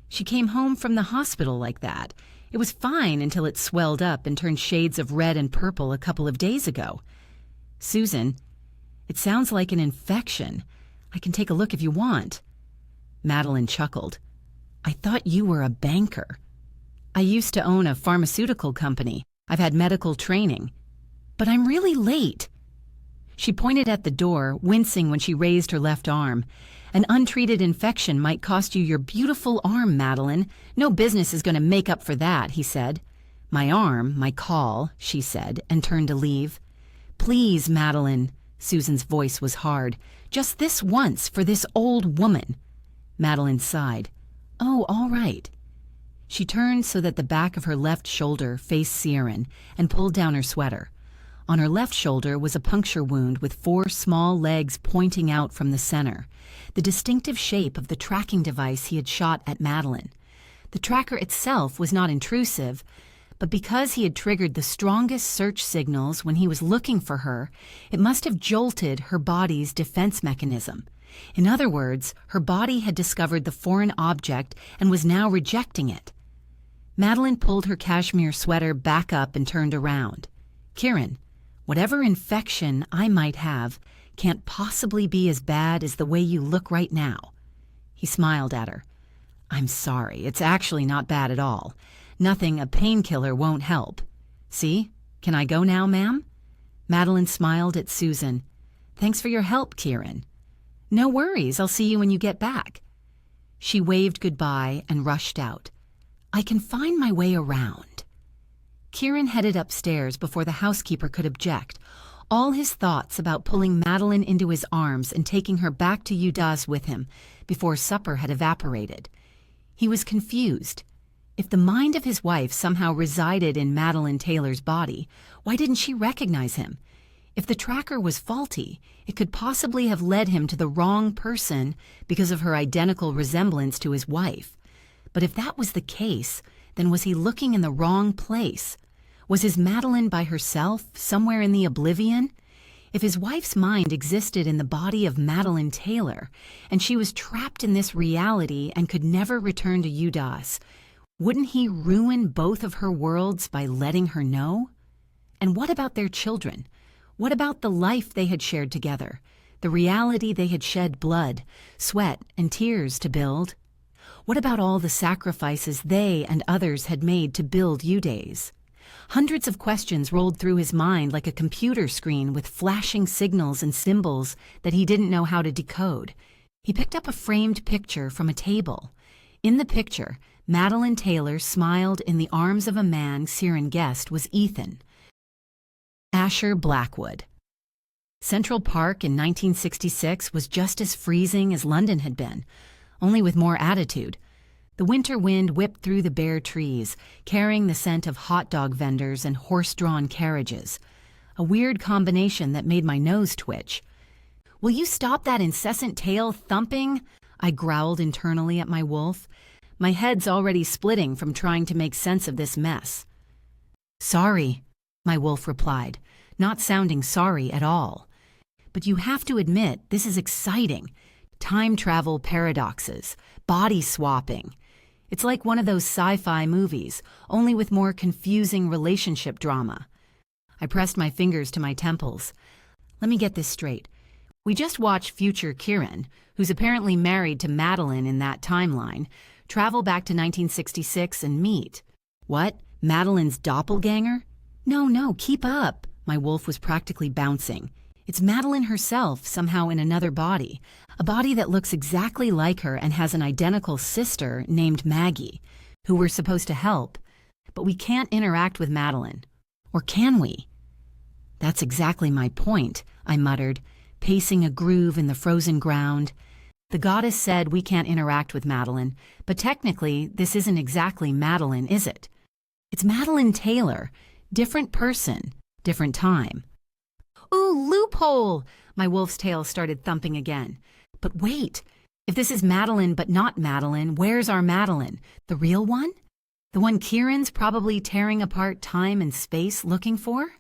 Speaker 1: "She came home from the hospital like that. It was fine until it swelled up and turned shades of red and purple a couple of days ago." "Susan, it sounds like an infection. I can take a look if you want." Madeline chuckled. "I thought you were a banker." "I used to own a pharmaceutical company. I've had medical training. But I'm really late." She pointed at the door, wincing when she raised her left arm. "An untreated infection might cost you your beautiful arm, Madeline. No business is going to make up for that," he said. "My arm, my call," she said, and turned to leave. "Please, Madeline." Susan's voice was hard. "Just this once for this old woman." Madeline sighed. "Oh, all right." She turned so that the back of her left shoulder faced Siren and pulled down her sweater. On her left shoulder was a puncture wound with 4 small legs pointing out from the center, the distinctive shape of the tracking device he had shot at Madeline. The tracker itself was not intrusive, but because he had triggered the strongest search signals when he was looking for her, it must have jolted her body's defense mechanism. In other words, her body had discovered the foreign object and was now rejecting it. Madeline pulled her cashmere sweater back up and turned around. Kieran, whatever infection I might have can't possibly be as bad as the way you look right now. He smiled at her. I'm sorry, it's actually not bad at all. Nothing a painkiller won't help. See? Can I go now, ma'am? Madeline smiled at Susan. Thanks for your help, Kieran. No worries, I'll see you when you get back. She waved goodbye and rushed out. I can find my way around. Kieran headed upstairs before the housekeeper could object, all his thoughts about pulling Madeline into his arms and taking her back to Udas with him before supper had evaporated. He was confused. If the mind of his wife somehow resided in Madeline Taylor's body, why didn't she recognize him? If the tracker was faulty, it could possibly have led him to the wrong person because of her identical resemblance to his wife. But if that was the case, then was he looking in the wrong place? Was his Madeline by herself, somewhere in the oblivion? If his wife's mind existed in the body of Madeline Taylor, and she was trapped in this reality and could never return to Udas, wouldn't he ruin both of her worlds by letting her know? And what about their children? What about the life they had shared together, the reality they had shed blood, sweat, and tears to build? What about all the sacrifices they and others had made to build Udays? Hundreds of questions rolled through his mind like a computer screen with flashing signals and symbols that he didn't know how to decode. He picked up a framed picture from a table. In the picture, Madeline Taylor smiled in the arms of a man Siren guessed was Ethan. Asher Blackwood. Central Park in 1966 was just as freezing as London had been, only with more attitude. The winter wind whipped through the bare trees, carrying the scent of hot dog vendors and horse-drawn carriages, a weird combination that made my nose twitch. Will you stop that incessant tail thumping? I growled internally at my wolf. My head's already splitting from trying to make sense of this mess. Sorry, my wolf replied, not sounding sorry at all. But you have to admit, this is exciting. Time travel paradoxes, body swapping. It's like one of those sci-fi movies, only with more confusing relationship drama. I pressed my fingers to my temples. Let me get this straight. We just watched future Kieran, who's apparently married to Madeline in that timeline, travel back to 1966 and meet. What? Madeline's doppelganger? No, keep up. My wolf was practically bouncing. It's Madeline herself, somehow in another body, a body that looks exactly like her and has an identical sister named Maggie, who we're supposed to help, but we can't interact with Madeline. Or can we? That's exactly my point, I muttered, pacing a groove in the frozen ground. The goddess said we can't interact with Madeline, but technically this isn't exactly Madeline, is it? It's Madeline Taylor, different person, different time. Ooh, loophole! My wolf's tail started thumping again. But wait, if this is Madeline but not Madeline, where's our Madeline? The real one? The one Kieran's probably tearing apart time and space looking for?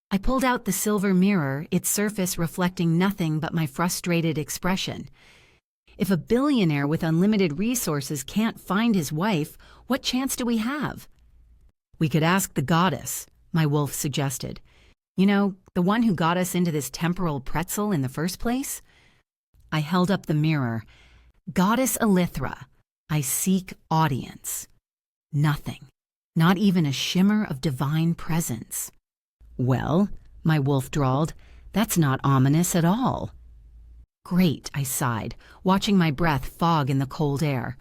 Speaker 1: I pulled out the silver mirror, its surface reflecting nothing but my frustrated expression. If a billionaire with unlimited resources can't find his wife, what chance do we have? We could ask the goddess, my wolf suggested. You know, the one who got us into this temporal pretzel in the first place? I held up the mirror. Goddess Elythra, I seek audience. Nothing. Not even a shimmer of divine presence. Well, my wolf drawled, that's not ominous at all. Great, I sighed, watching my breath fog in the cold air.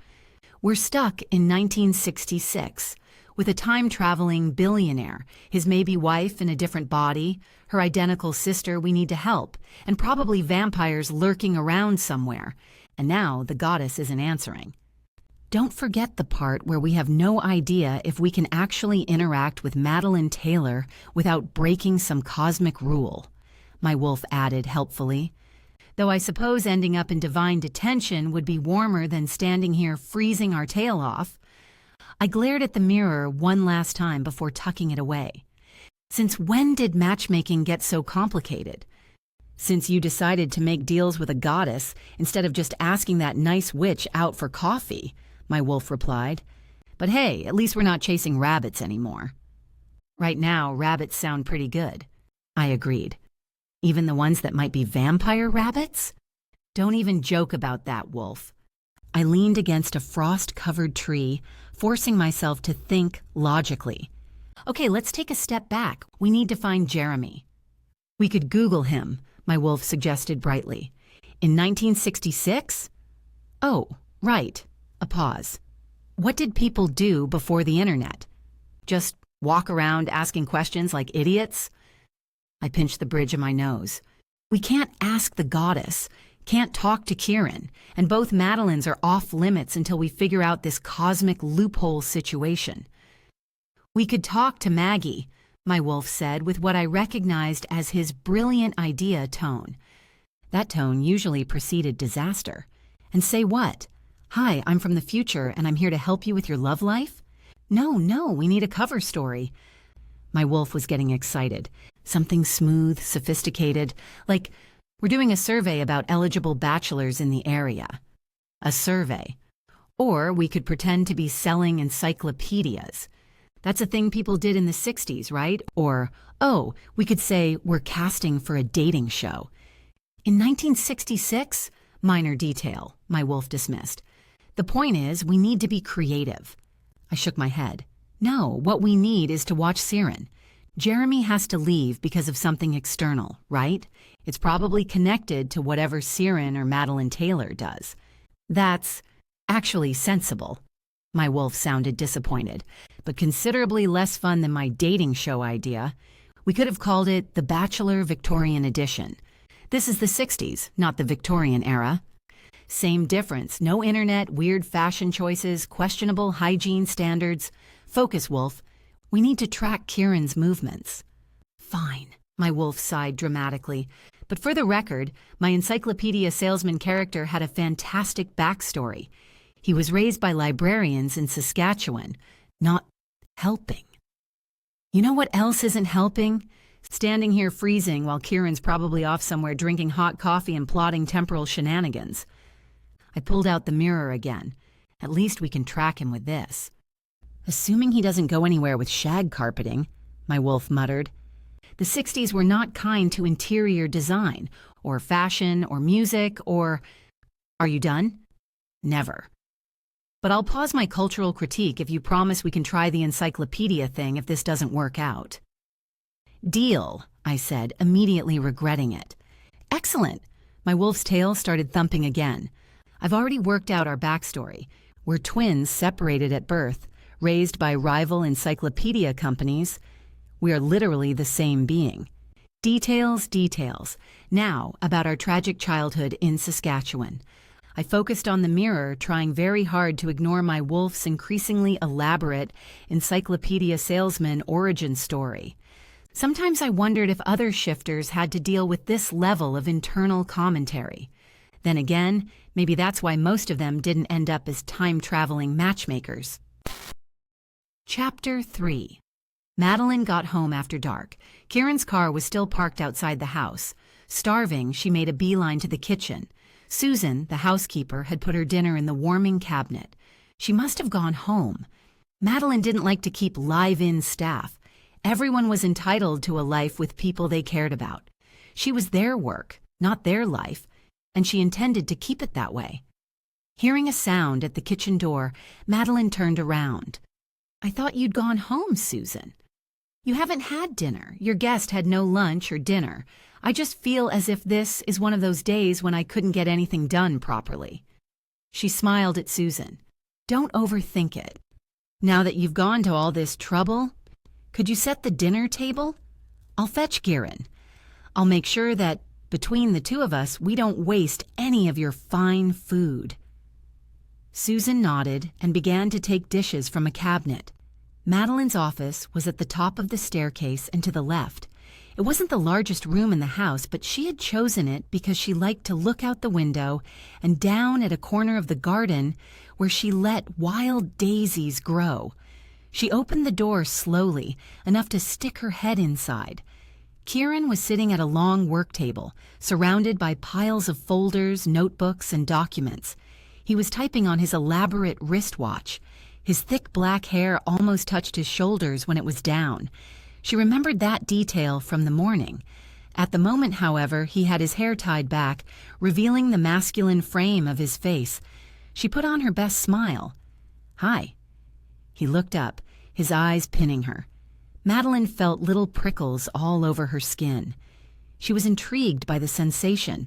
Speaker 1: We're stuck in 1966. With a time-traveling billionaire, his maybe wife in a different body, her identical sister we need to help, and probably vampires lurking around somewhere. And now the goddess isn't answering. Don't forget the part where we have no idea if we can actually interact with Madeline Taylor without breaking some cosmic rule, my wolf added helpfully. Though I suppose ending up in divine detention would be warmer than standing here freezing our tail off. I glared at the mirror one last time before tucking it away. Since when did matchmaking get so complicated? Since you decided to make deals with a goddess instead of just asking that nice witch out for coffee, my wolf replied. But hey, at least we're not chasing rabbits anymore. Right now, rabbits sound pretty good. I agreed. Even the ones that might be vampire rabbits? Don't even joke about that, Wolf. I leaned against a frost-covered tree, forcing myself to think logically. Okay, let's take a step back. We need to find Jeremy. We could Google him, my wolf suggested brightly. In 1966? Oh, right. A pause. What did people do before the internet? Just walk around asking questions like idiots? I pinched the bridge of my nose. We can't ask the goddess, can't talk to Kieran, and both Madeleines are off limits until we figure out this cosmic loophole situation. We could talk to Maggie, my wolf said with what I recognized as his brilliant idea tone. That tone usually preceded disaster. And say what? Hi, I'm from the future and I'm here to help you with your love life? No, we need a cover story. My wolf was getting excited. Something smooth, sophisticated, like we're doing a survey about eligible bachelors in the area. A survey. Or we could pretend to be selling encyclopedias. That's a thing people did in the 60s, right? Or, oh, we could say we're casting for a dating show. In 1966? Minor detail, my wolf dismissed. The point is, we need to be creative. I shook my head. No, what we need is to watch Siren. Jeremy has to leave because of something external, right? It's probably connected to whatever Siren or Madeline Taylor does. That's actually sensible. My wolf sounded disappointed, but considerably less fun than my dating show idea. We could have called it The Bachelor Victorian Edition. This is the 60s, not the Victorian era. Same difference, no internet, weird fashion choices, questionable hygiene standards. Focus, Wolf. We need to track Kieran's movements. Fine, my wolf sighed dramatically. But for the record, my encyclopedia salesman character had a fantastic backstory. He was raised by librarians in Saskatchewan, not helping. You know what else isn't helping? Standing here freezing while Kieran's probably off somewhere drinking hot coffee and plotting temporal shenanigans. I pulled out the mirror again. At least we can track him with this. Assuming he doesn't go anywhere with shag carpeting, my wolf muttered. The 60s were not kind to interior design, or fashion, or music, or... Are you done? Never. But I'll pause my cultural critique if you promise we can try the encyclopedia thing if this doesn't work out. Deal, I said, immediately regretting it. Excellent. My wolf's tail started thumping again. I've already worked out our backstory. We're twins separated at birth, raised by rival encyclopedia companies. We are literally the same being. Details. Now, about our tragic childhood in Saskatchewan. I focused on the mirror, trying very hard to ignore my wolf's increasingly elaborate encyclopedia salesman origin story. Sometimes I wondered if other shifters had to deal with this level of internal commentary. Then again, maybe that's why most of them didn't end up as time-traveling matchmakers. Chapter 3. Madeline got home after dark. Kieran's car was still parked outside the house. Starving, she made a beeline to the kitchen. Susan, the housekeeper, had put her dinner in the warming cabinet. She must have gone home. Madeline didn't like to keep live-in staff. Everyone was entitled to a life with people they cared about. She was their work, not their life, and she intended to keep it that way. Hearing a sound at the kitchen door, Madeline turned around. I thought you'd gone home, Susan. You haven't had dinner. Your guest had no lunch or dinner. I just feel as if this is one of those days when I couldn't get anything done properly. She smiled at Susan. Don't overthink it. Now that you've gone to all this trouble, could you set the dinner table? I'll fetch Kieran. I'll make sure that between the two of us, we don't waste any of your fine food. Susan nodded and began to take dishes from a cabinet. Madeline's office was at the top of the staircase and to the left. It wasn't the largest room in the house, but she had chosen it because she liked to look out the window and down at a corner of the garden where she let wild daisies grow. She opened the door slowly, enough to stick her head inside. Kieran was sitting at a long work table, surrounded by piles of folders, notebooks, and documents. He was typing on his elaborate wristwatch. His thick black hair almost touched his shoulders when it was down. She remembered that detail from the morning. At the moment, however, he had his hair tied back, revealing the masculine frame of his face. She put on her best smile. "Hi." He looked up, his eyes pinning her. Madeline felt little prickles all over her skin. She was intrigued by the sensation.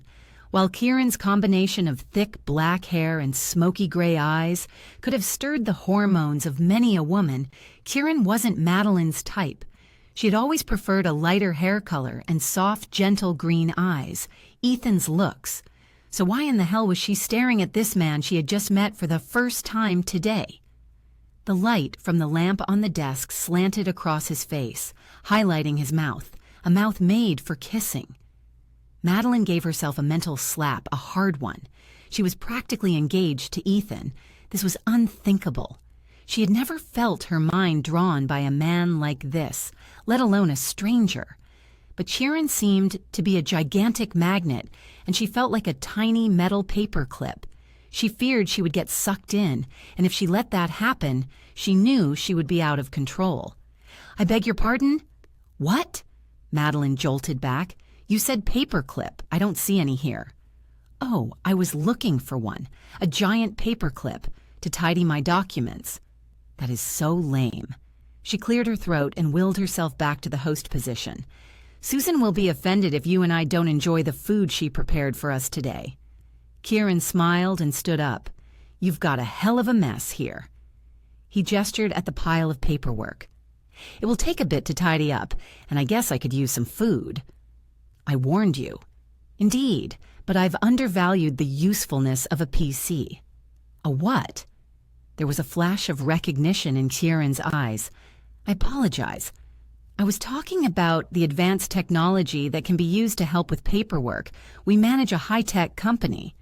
Speaker 1: While Kieran's combination of thick black hair and smoky gray eyes could have stirred the hormones of many a woman, Kieran wasn't Madeline's type. She had always preferred a lighter hair color and soft, gentle green eyes, Ethan's looks. So why in the hell was she staring at this man she had just met for the first time today? The light from the lamp on the desk slanted across his face, highlighting his mouth, a mouth made for kissing. Madeline gave herself a mental slap, a hard one. She was practically engaged to Ethan. This was unthinkable. She had never felt her mind drawn by a man like this, let alone a stranger. But Kieran seemed to be a gigantic magnet, and she felt like a tiny metal paperclip. She feared she would get sucked in, and if she let that happen, she knew she would be out of control. "I beg your pardon?" "What?" Madeline jolted back. "You said paperclip. I don't see any here." "Oh, I was looking for one. A giant paperclip to tidy my documents." "That is so lame." She cleared her throat and willed herself back to the host position. "Susan will be offended if you and I don't enjoy the food she prepared for us today." Kieran smiled and stood up. "You've got a hell of a mess here." He gestured at the pile of paperwork. "It will take a bit to tidy up, and I guess I could use some food." "I warned you." "Indeed, but I've undervalued the usefulness of a PC." "A what?" There was a flash of recognition in Kieran's eyes. "I apologize. I was talking about the advanced technology that can be used to help with paperwork. We manage a high-tech company."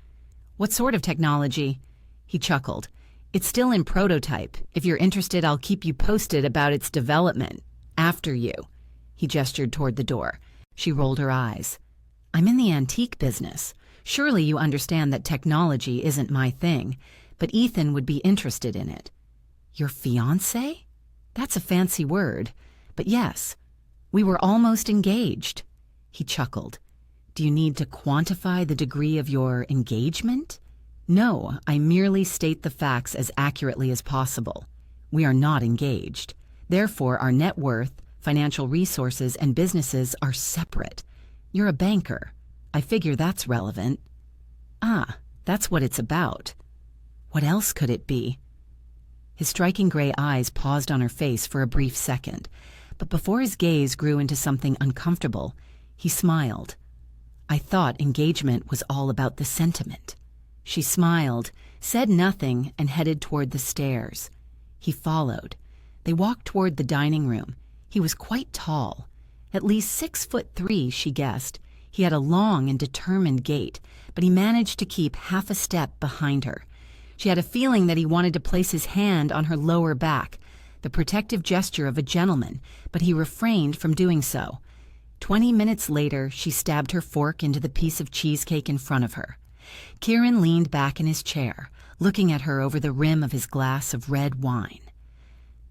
Speaker 1: "What sort of technology?" He chuckled. "It's still in prototype. If you're interested, I'll keep you posted about its development. After you." He gestured toward the door. She rolled her eyes. "I'm in the antique business. Surely you understand that technology isn't my thing, but Ethan would be interested in it." "Your fiancé?" "That's a fancy word. But yes, we were almost engaged." He chuckled. "Do you need to quantify the degree of your engagement?" "No, I merely state the facts as accurately as possible. We are not engaged. Therefore, our net worth, financial resources, and businesses are separate. You're a banker. I figure that's relevant." "Ah, that's what it's about." "What else could it be?" His striking gray eyes paused on her face for a brief second, but before his gaze grew into something uncomfortable, he smiled. "I thought engagement was all about the sentiment." She smiled, said nothing, and headed toward the stairs. He followed. They walked toward the dining room. He was quite tall, at least 6'3", she guessed. He had a long and determined gait, but he managed to keep half a step behind her. She had a feeling that he wanted to place his hand on her lower back, the protective gesture of a gentleman, but he refrained from doing so. 20 minutes later, she stabbed her fork into the piece of cheesecake in front of her. Kieran leaned back in his chair, looking at her over the rim of his glass of red wine.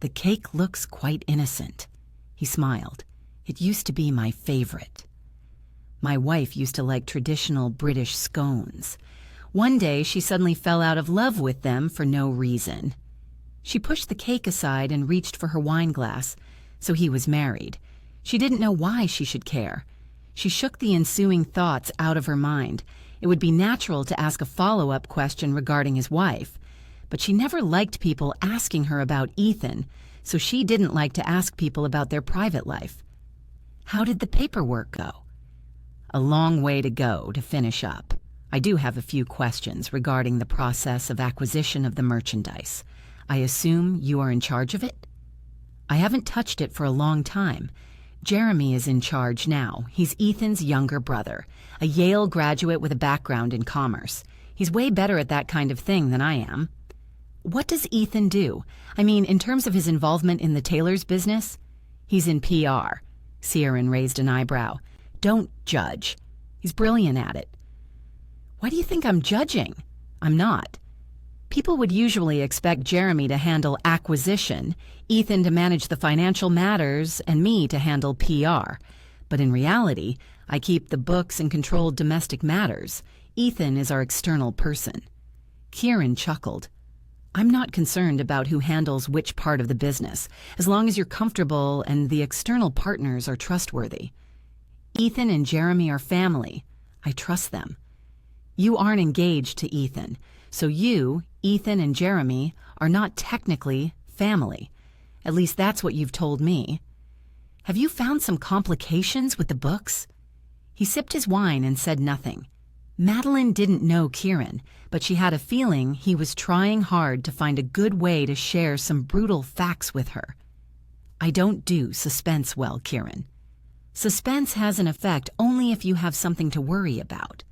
Speaker 1: "The cake looks quite innocent." He smiled. "It used to be my favorite. My wife used to like traditional British scones. One day she suddenly fell out of love with them for no reason." She pushed the cake aside and reached for her wine glass. So he was married. She didn't know why she should care. She shook the ensuing thoughts out of her mind. It would be natural to ask a follow-up question regarding his wife, but she never liked people asking her about Ethan, so she didn't like to ask people about their private life. "How did the paperwork go?" "A long way to go to finish up. I do have a few questions regarding the process of acquisition of the merchandise. I assume you are in charge of it?" "I haven't touched it for a long time. Jeremy is in charge now. He's Ethan's younger brother, a Yale graduate with a background in commerce. He's way better at that kind of thing than I am." "What does Ethan do? I mean, in terms of his involvement in the tailor's business?" "He's in PR." Ciaran raised an eyebrow. "Don't judge. He's brilliant at it." "Why do you think I'm judging?" "I'm not." People would usually expect Jeremy to handle acquisition, Ethan to manage the financial matters, and me to handle PR. But in reality, I keep the books and control domestic matters. Ethan is our external person. Kieran chuckled. I'm not concerned about who handles which part of the business, as long as you're comfortable and the external partners are trustworthy. Ethan and Jeremy are family. I trust them. You aren't engaged to Ethan, so you, Ethan and Jeremy, are not technically family. At least that's what you've told me. Have you found some complications with the books? He sipped his wine and said nothing. Madeline didn't know Kieran, but she had a feeling he was trying hard to find a good way to share some brutal facts with her. I don't do suspense well, Kieran. Suspense has an effect only if you have something to worry about.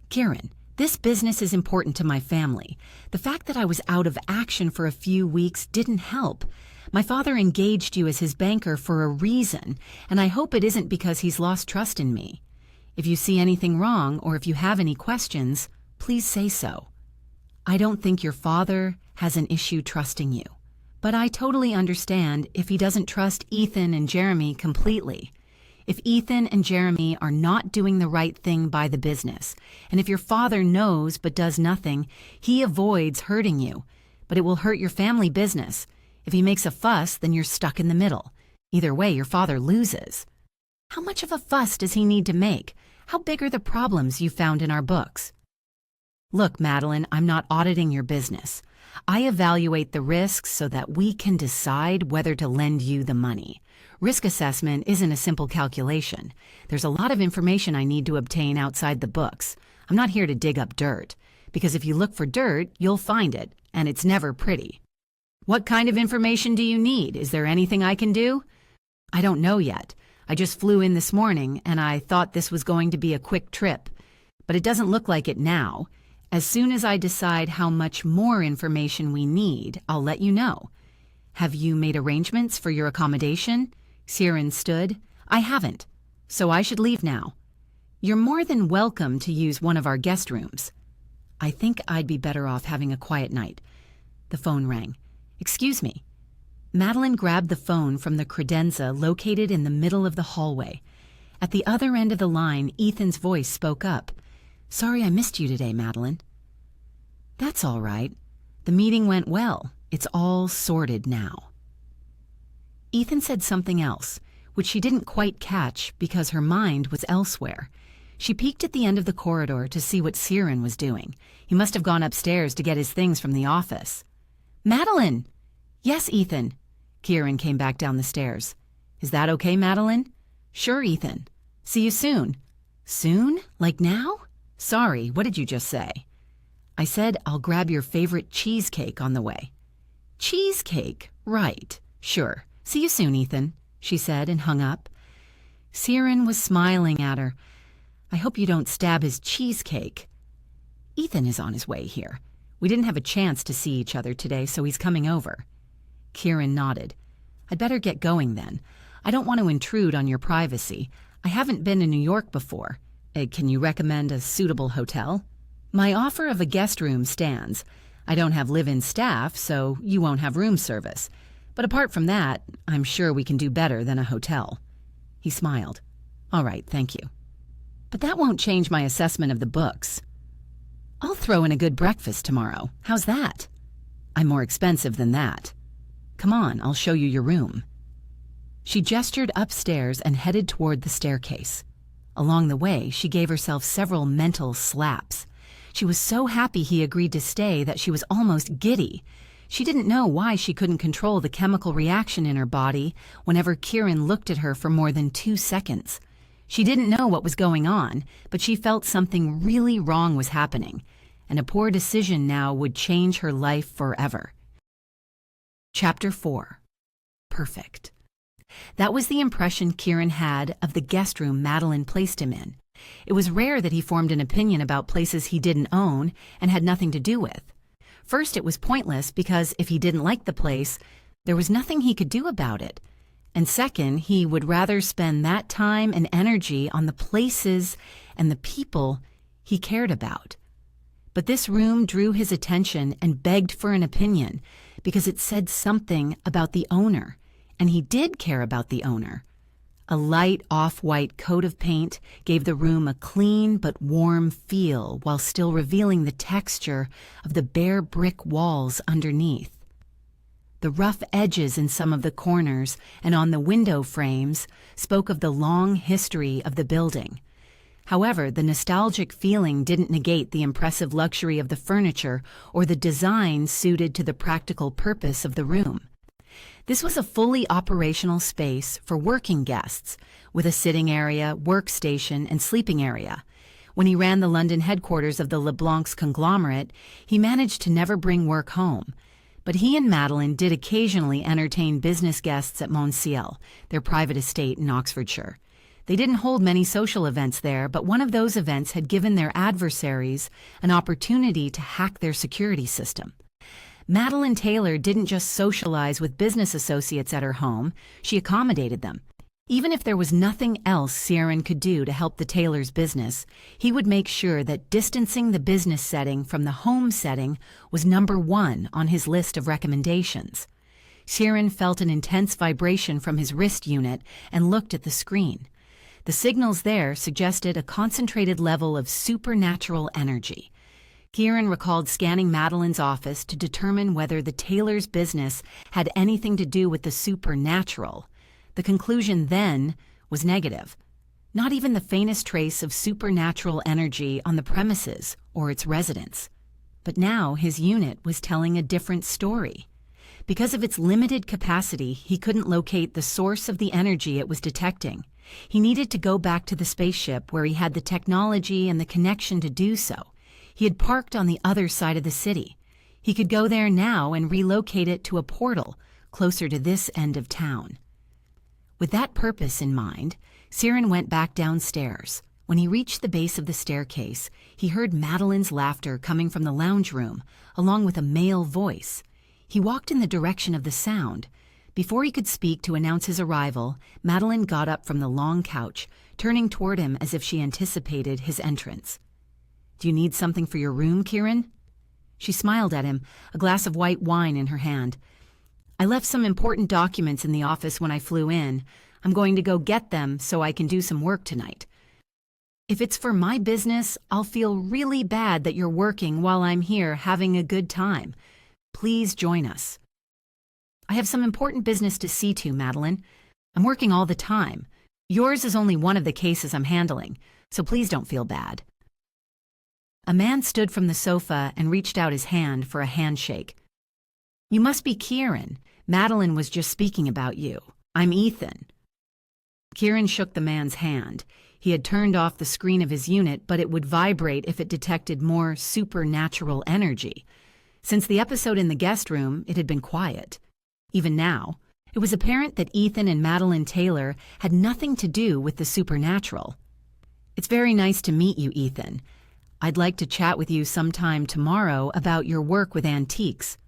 Speaker 1: Kieran, this business is important to my family. The fact that I was out of action for a few weeks didn't help. My father engaged you as his banker for a reason, and I hope it isn't because he's lost trust in me. If you see anything wrong or if you have any questions, please say so. I don't think your father has an issue trusting you, but I totally understand if he doesn't trust Ethan and Jeremy completely. If Ethan and Jeremy are not doing the right thing by the business, and if your father knows but does nothing, he avoids hurting you, but it will hurt your family business. If he makes a fuss, then you're stuck in the middle. Either way, your father loses. How much of a fuss does he need to make? How big are the problems you found in our books? Look, Madeline, I'm not auditing your business. I evaluate the risks so that we can decide whether to lend you the money. Risk assessment isn't a simple calculation. There's a lot of information I need to obtain outside the books. I'm not here to dig up dirt, because if you look for dirt, you'll find it, and it's never pretty. What kind of information do you need? Is there anything I can do? I don't know yet. I just flew in this morning, and I thought this was going to be a quick trip. But it doesn't look like it now. As soon as I decide how much more information we need, I'll let you know. Have you made arrangements for your accommodation? Kieran stood. I haven't, so I should leave now. You're more than welcome to use one of our guest rooms. I think I'd be better off having a quiet night. The phone rang. Excuse me. Madeline grabbed the phone from the credenza located in the middle of the hallway. At the other end of the line, Ethan's voice spoke up. Sorry I missed you today, Madeline. That's all right. The meeting went well. It's all sorted now. Ethan said something else, which she didn't quite catch because her mind was elsewhere. She peeked at the end of the corridor to see what Kieran was doing. He must have gone upstairs to get his things from the office. Madeline! Yes, Ethan. Kieran came back down the stairs. Is that okay, Madeline? Sure, Ethan. See you soon. Soon? Like now? Sorry, what did you just say? I said I'll grab your favorite cheesecake on the way. Cheesecake? Right. Sure. See you soon, Ethan, she said and hung up. Kieran was smiling at her. I hope you don't stab his cheesecake. Ethan is on his way here. We didn't have a chance to see each other today, so he's coming over. Kieran nodded. I'd better get going then. I don't want to intrude on your privacy. I haven't been to New York before. Can you recommend a suitable hotel? My offer of a guest room stands. I don't have live-in staff, so you won't have room service. But apart from that, I'm sure we can do better than a hotel. He smiled. All right, thank you. But that won't change my assessment of the books. I'll throw in a good breakfast tomorrow. How's that? I'm more expensive than that. Come on, I'll show you your room. She gestured upstairs and headed toward the staircase. Along the way, she gave herself several mental slaps. She was so happy he agreed to stay that she was almost giddy. She didn't know why she couldn't control the chemical reaction in her body whenever Kieran looked at her for more than 2 seconds. She didn't know what was going on, but she felt something really wrong was happening, and a poor decision now would change her life forever. Chapter 4. Perfect. That was the impression Kieran had of the guest room Madeline placed him in. It was rare that he formed an opinion about places he didn't own and had nothing to do with. First, it was pointless because if he didn't like the place, there was nothing he could do about it. And second, he would rather spend that time and energy on the places and the people he cared about. But this room drew his attention and begged for an opinion because it said something about the owner, and he did care about the owner. A light off-white coat of paint gave the room a clean but warm feel while still revealing the texture of the bare brick walls underneath. The rough edges in some of the corners and on the window frames spoke of the long history of the building. However, the nostalgic feeling didn't negate the impressive luxury of the furniture or the design suited to the practical purpose of the room. This was a fully operational space for working guests, with a sitting area, workstation, and sleeping area. When he ran the London headquarters of the LeBlanc's conglomerate, he managed to never bring work home. But he and Madeline did occasionally entertain business guests at Montiel, their private estate in Oxfordshire. They didn't hold many social events there, but one of those events had given their adversaries an opportunity to hack their security system. Madeline Taylor didn't just socialize with business associates at her home, she accommodated them. Even if there was nothing else Ciaran could do to help the Taylors' business, he would make sure that distancing the business setting from the home setting was number one on his list of recommendations. Ciaran felt an intense vibration from his wrist unit and looked at the screen. The signals there suggested a concentrated level of supernatural energy. Ciaran recalled scanning Madeline's office to determine whether the Taylors' business had anything to do with the supernatural. The conclusion then was negative. Not even the faintest trace of supernatural energy on the premises or its residents. But now his unit was telling a different story. Because of its limited capacity, he couldn't locate the source of the energy it was detecting. He needed to go back to the spaceship where he had the technology and the connection to do so. He had parked on the other side of the city. He could go there now and relocate it to a portal closer to this end of town. With that purpose in mind, Ciaran went back downstairs. When he reached the base of the staircase, he heard Madeline's laughter coming from the lounge room, along with a male voice. He walked in the direction of the sound. Before he could speak to announce his arrival, Madeline got up from the long couch, turning toward him as if she anticipated his entrance. "Do you need something for your room, Ciaran?" She smiled at him, a glass of white wine in her hand. "I left some important documents in the office when I flew in. I'm going to go get them so I can do some work tonight. If it's for my business, I'll feel really bad that you're working while I'm here having a good time. Please join us." "I have some important business to see to, Madeline. I'm working all the time. Yours is only one of the cases I'm handling, so please don't feel bad." A man stood from the sofa and reached out his hand for a handshake. "You must be Ciaran. Madeline was just speaking about you. I'm Ethan." Ciaran shook the man's hand. He had turned off the screen of his unit, but it would vibrate if it detected more supernatural energy. Since the episode in the guest room, it had been quiet. Even now, it was apparent that Ethan and Madeline Taylor had nothing to do with the supernatural. "It's very nice to meet you, Ethan. I'd like to chat with you sometime tomorrow about your work with antiques."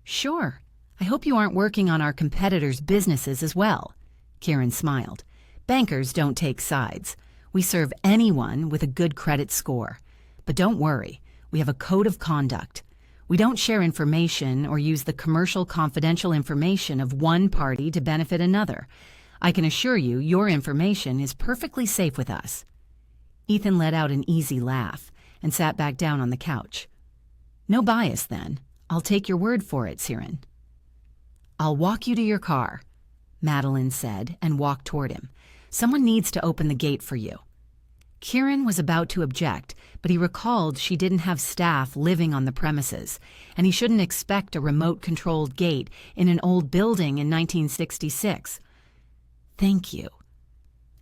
Speaker 1: "Sure. I hope you aren't working on our competitors' businesses as well." Ciaran smiled. "Bankers don't take sides. We serve anyone with a good credit score. But don't worry, we have a code of conduct. We don't share information or use the commercial confidential information of one party to benefit another. I can assure you your information is perfectly safe with us." Ethan let out an easy laugh and sat back down on the couch. "No bias, then. I'll take your word for it, Ciaran." "I'll walk you to your car," Madeline said and walked toward him. "Someone needs to open the gate for you." Ciaran was about to object, but he recalled she didn't have staff living on the premises, and he shouldn't expect a remote-controlled gate in an old building in 1966. "Thank you."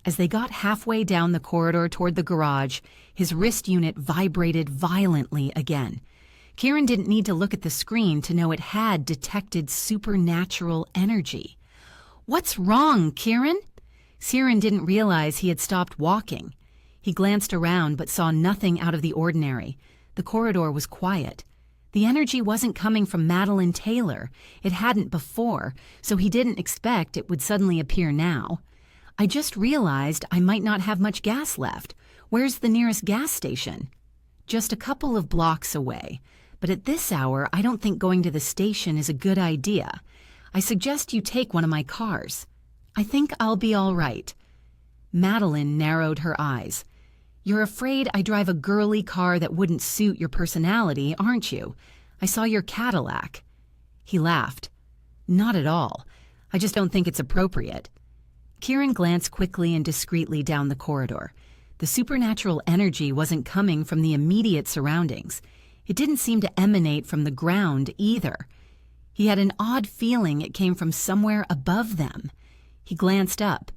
Speaker 1: As they got halfway down the corridor toward the garage, his wrist unit vibrated violently again. Ciaran didn't need to look at the screen to know it had detected supernatural energy. "What's wrong, Ciaran?" Ciaran didn't realize he had stopped walking. He glanced around but saw nothing out of the ordinary. The corridor was quiet. The energy wasn't coming from Madeline Taylor. It hadn't before, so he didn't expect it would suddenly appear now. "I just realized I might not have much gas left. Where's the nearest gas station?" just a couple of blocks away, but at this hour I don't think going to the station is a good idea. I suggest you take one of my cars. I think I'll be all right." Madeline narrowed her eyes. "You're afraid I drive a girly car that wouldn't suit your personality, aren't you? I saw your Cadillac." He laughed. "Not at all. I just don't think it's appropriate." Kieran glanced quickly and discreetly down the corridor. The supernatural energy wasn't coming from the immediate surroundings. It didn't seem to emanate from the ground either. He had an odd feeling it came from somewhere above them. He glanced up.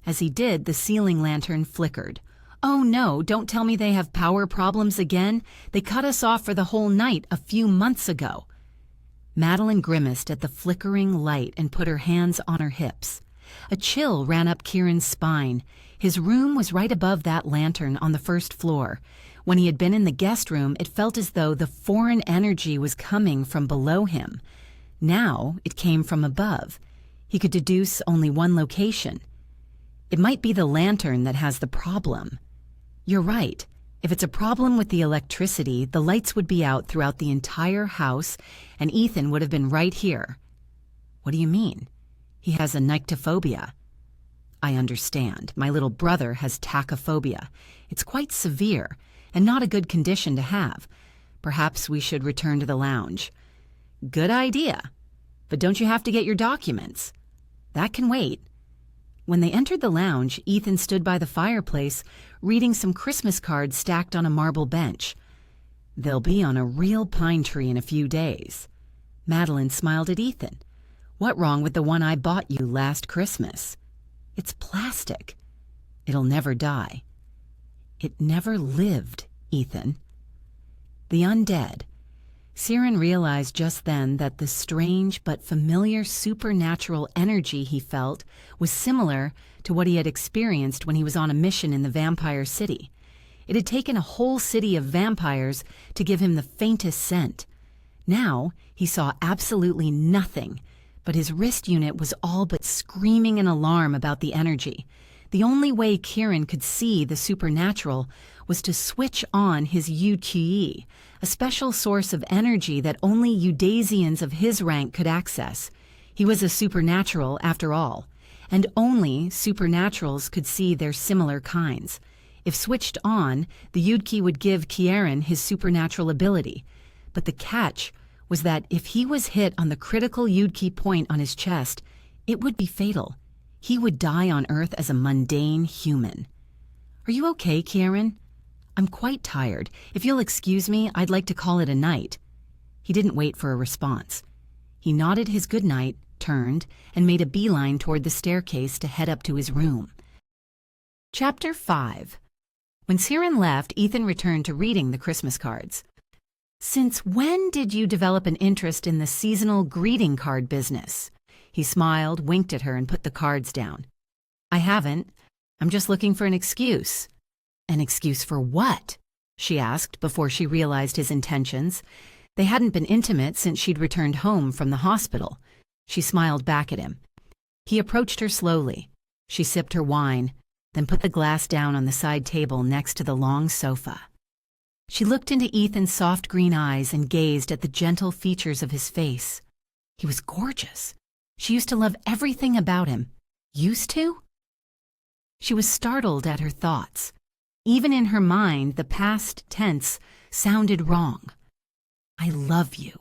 Speaker 1: As he did, the ceiling lantern flickered. "Oh no, don't tell me they have power problems again. They cut us off for the whole night a few months ago." Madeline grimaced at the flickering light and put her hands on her hips. A chill ran up Kieran's spine. His room was right above that lantern on the first floor. When he had been in the guest room, it felt as though the foreign energy was coming from below him. Now it came from above. He could deduce only one location. It might be the lantern that has the problem. You're right. If it's a problem with the electricity, the lights would be out throughout the entire house, and Ethan would have been right here. What do you mean? He has a nyctophobia. I understand. My little brother has tachyphobia. It's quite severe, and not a good condition to have. Perhaps we should return to the lounge. Good idea. But don't you have to get your documents? That can wait. When they entered the lounge, Ethan stood by the fireplace, reading some Christmas cards stacked on a marble bench. They'll be on a real pine tree in a few days. Madeline smiled at Ethan. What wrong with the one I bought you last Christmas? It's plastic. It'll never die. It never lived, Ethan. The undead. Ciaran realized just then that the strange but familiar supernatural energy he felt was similar to what he had experienced when he was on a mission in the vampire city. It had taken a whole city of vampires to give him the faintest scent. Now he saw absolutely nothing, but his wrist unit was all but screaming in alarm about the energy. The only way Ciaran could see the supernatural was to switch on his UQE, a special source of energy that only Udasians of his rank could access. He was a supernatural, after all, and only supernaturals could see their similar kinds. If switched on, the Udki would give Ciaran his supernatural ability. But the catch was that if he was hit on the critical Udki point on his chest, it would be fatal. He would die on Earth as a mundane human. Are you okay, Ciaran? I'm quite tired. If you'll excuse me, I'd like to call it a night. He didn't wait for a response. He nodded his good night, turned, and made a beeline toward the staircase to head up to his room. Chapter 5. When Ciaran left, Ethan returned to reading the Christmas cards. Since when did you develop an interest in the seasonal greeting card business? He smiled, winked at her, and put the cards down. I haven't. I'm just looking for an excuse. An excuse for what? She asked before she realized his intentions. They hadn't been intimate since she'd returned home from the hospital. She smiled back at him. He approached her slowly. She sipped her wine, then put the glass down on the side table next to the long sofa. She looked into Ethan's soft green eyes and gazed at the gentle features of his face. He was gorgeous. She used to love everything about him. Used to? She was startled at her thoughts. Even in her mind, the past tense sounded wrong. I love you.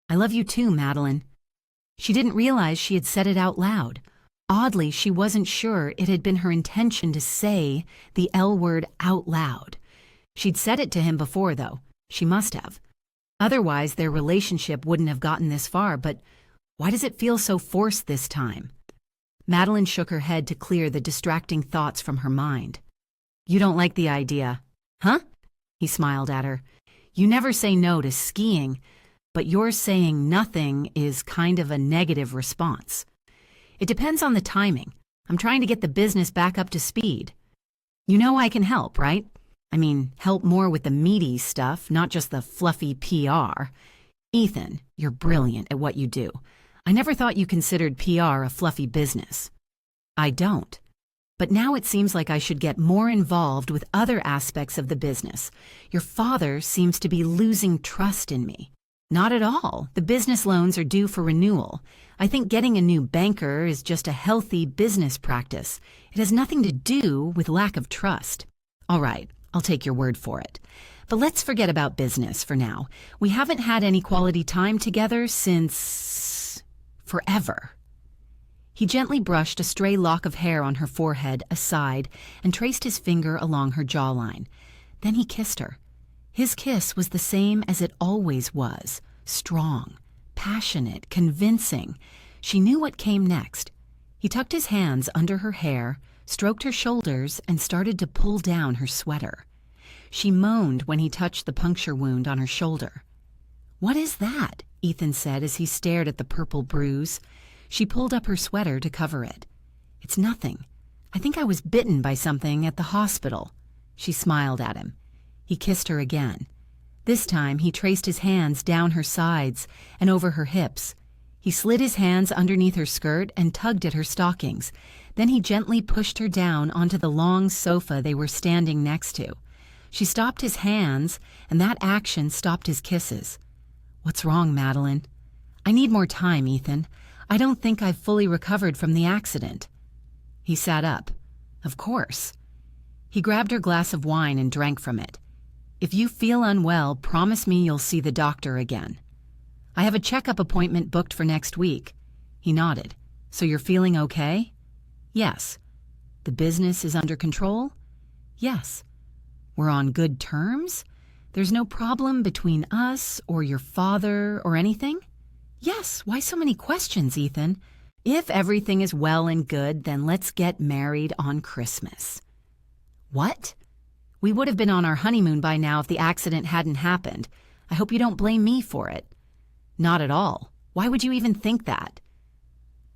Speaker 1: I love you too, Madeline. She didn't realize she had said it out loud. Oddly, she wasn't sure it had been her intention to say the L word out loud. She'd said it to him before, though. She must have. Otherwise, their relationship wouldn't have gotten this far, but why does it feel so forced this time? Madeline shook her head to clear the distracting thoughts from her mind. You don't like the idea, huh? He smiled at her. You never say no to skiing, but your saying nothing is kind of a negative response. It depends on the timing. I'm trying to get the business back up to speed. You know I can help, right? I mean, help more with the meaty stuff, not just the fluffy PR. Ethan, you're brilliant at what you do. I never thought you considered PR a fluffy business. I don't. But now it seems like I should get more involved with other aspects of the business. Your father seems to be losing trust in me. Not at all. The business loans are due for renewal. I think getting a new banker is just a healthy business practice. It has nothing to do with lack of trust. All right, I'll take your word for it. But let's forget about business for now. We haven't had any quality time together since forever. He gently brushed a stray lock of hair on her forehead aside and traced his finger along her jawline. Then he kissed her. His kiss was the same as it always was, strong, passionate, convincing. She knew what came next. He tucked his hands under her hair, stroked her shoulders, and started to pull down her sweater. She moaned when he touched the puncture wound on her shoulder. "What is that?" Ethan said as he stared at the purple bruise. She pulled up her sweater to cover it. "It's nothing. I think I was bitten by something at the hospital." She smiled at him. He kissed her again. This time he traced his hands down her sides and over her hips. He slid his hands underneath her skirt and tugged at her stockings. Then he gently pushed her down onto the long sofa they were standing next to. She stopped his hands, and that action stopped his kisses. "What's wrong, Madeline?" "I need more time, Ethan. I don't think I've fully recovered from the accident." He sat up. "Of course." He grabbed her glass of wine and drank from it. "If you feel unwell, promise me you'll see the doctor again." "I have a checkup appointment booked for next week." He nodded. "So you're feeling okay?" "Yes." "The business is under control?" "Yes." "We're on good terms? There's no problem between us or your father or anything?" "Yes. Why so many questions, Ethan?" "If everything is well and good, then let's get married on Christmas." "What?" "We would have been on our honeymoon by now if the accident hadn't happened. I hope you don't blame me for it." "Not at all. Why would you even think that?"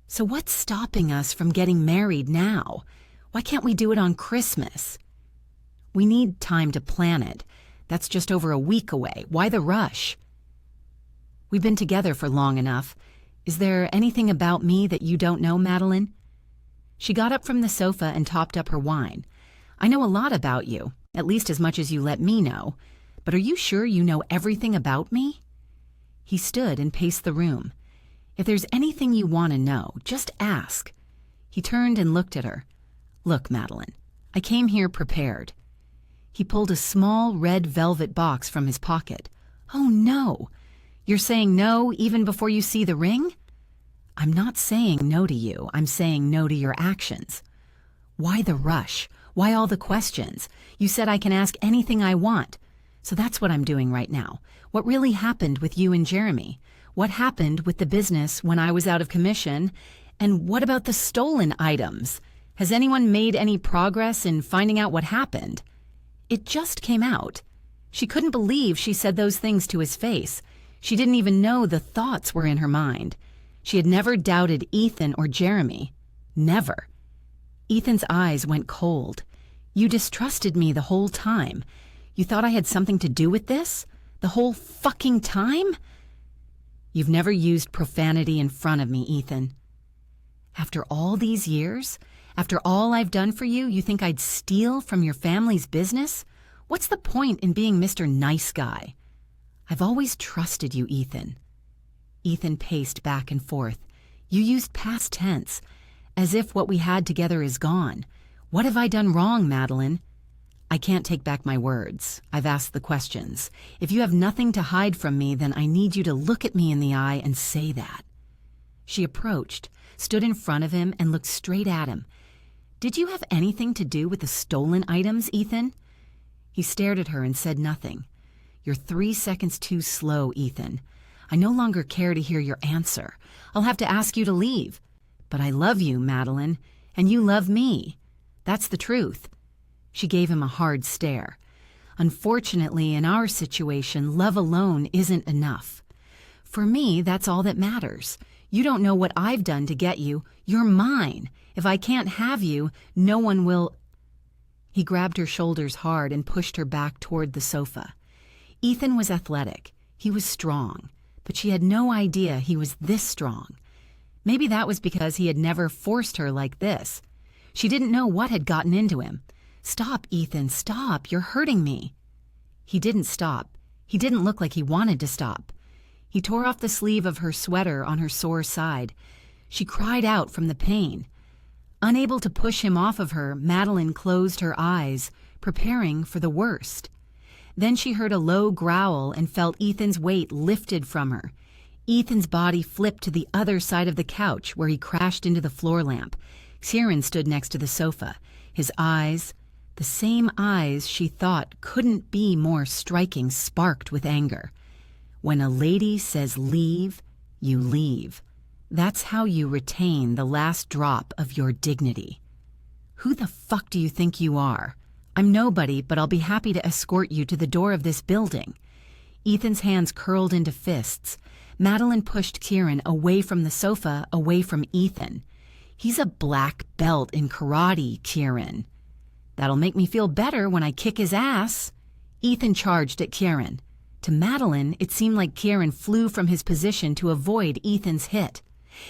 Speaker 1: "So what's stopping us from getting married now? Why can't we do it on Christmas?" "We need time to plan it. That's just over a week away. Why the rush?" "We've been together for long enough. Is there anything about me that you don't know, Madeline?" She got up from the sofa and topped up her wine. "I know a lot about you, at least as much as you let me know. But are you sure you know everything about me?" He stood and paced the room. "If there's anything you want to know, just ask." He turned and looked at her. "Look, Madeline, I came here prepared." He pulled a small red velvet box from his pocket. "Oh, no. You're saying no even before you see the ring?" "I'm not saying no to you. I'm saying no to your actions." "Why the rush? Why all the questions? You said I can ask anything I want. So that's what I'm doing right now. What really happened with you and Jeremy? What happened with the business when I was out of commission? And what about the stolen items? Has anyone made any progress in finding out what happened?" It just came out. She couldn't believe she said those things to his face. She didn't even know the thoughts were in her mind. She had never doubted Ethan or Jeremy. Never. Ethan's eyes went cold. "You distrusted me the whole time. You thought I had something to do with this? The whole fucking time?" "You've never used profanity in front of me, Ethan." "After all these years? After all I've done for you, you think I'd steal from your family's business? What's the point in being Mr. Nice Guy?" "I've always trusted you, Ethan." Ethan paced back and forth. "You used past tense, as if what we had together is gone. What have I done wrong, Madeline?" "I can't take back my words. I've asked the questions. If you have nothing to hide from me, then I need you to look at me in the eye and say that." She approached, stood in front of him, and looked straight at him. "Did you have anything to do with the stolen items, Ethan?" He stared at her and said nothing. "You're 3 seconds too slow, Ethan. I no longer care to hear your answer. I'll have to ask you to leave. But I love you, Madeline, and you love me. That's the truth." She gave him a hard stare. "Unfortunately, in our situation, love alone isn't enough. For me, that's all that matters. You don't know what I've done to get you. You're mine. If I can't have you, no one will." He grabbed her shoulders hard and pushed her back toward the sofa. Ethan was athletic. He was strong. But she had no idea he was this strong. Maybe that was because he had never forced her like this. She didn't know what had gotten into him. "Stop, Ethan, stop, you're hurting me." He didn't stop. He didn't look like he wanted to stop. He tore off the sleeve of her sweater on her sore side. She cried out from the pain. Unable to push him off of her, Madeline closed her eyes, preparing for the worst. Then she heard a low growl and felt Ethan's weight lifted from her. Ethan's body flipped to the other side of the couch, where he crashed into the floor lamp. Kieran stood next to the sofa. His eyes, the same eyes she thought couldn't be more striking, sparked with anger. When a lady says leave, you leave. That's how you retain the last drop of your dignity. Who the fuck do you think you are? I'm nobody, but I'll be happy to escort you to the door of this building. Ethan's hands curled into fists. Madeline pushed Kieran away from the sofa, away from Ethan. He's a black belt in karate, Kieran. That'll make me feel better when I kick his ass. Ethan charged at Kieran. To Madeline, it seemed like Kieran flew from his position to avoid Ethan's hit.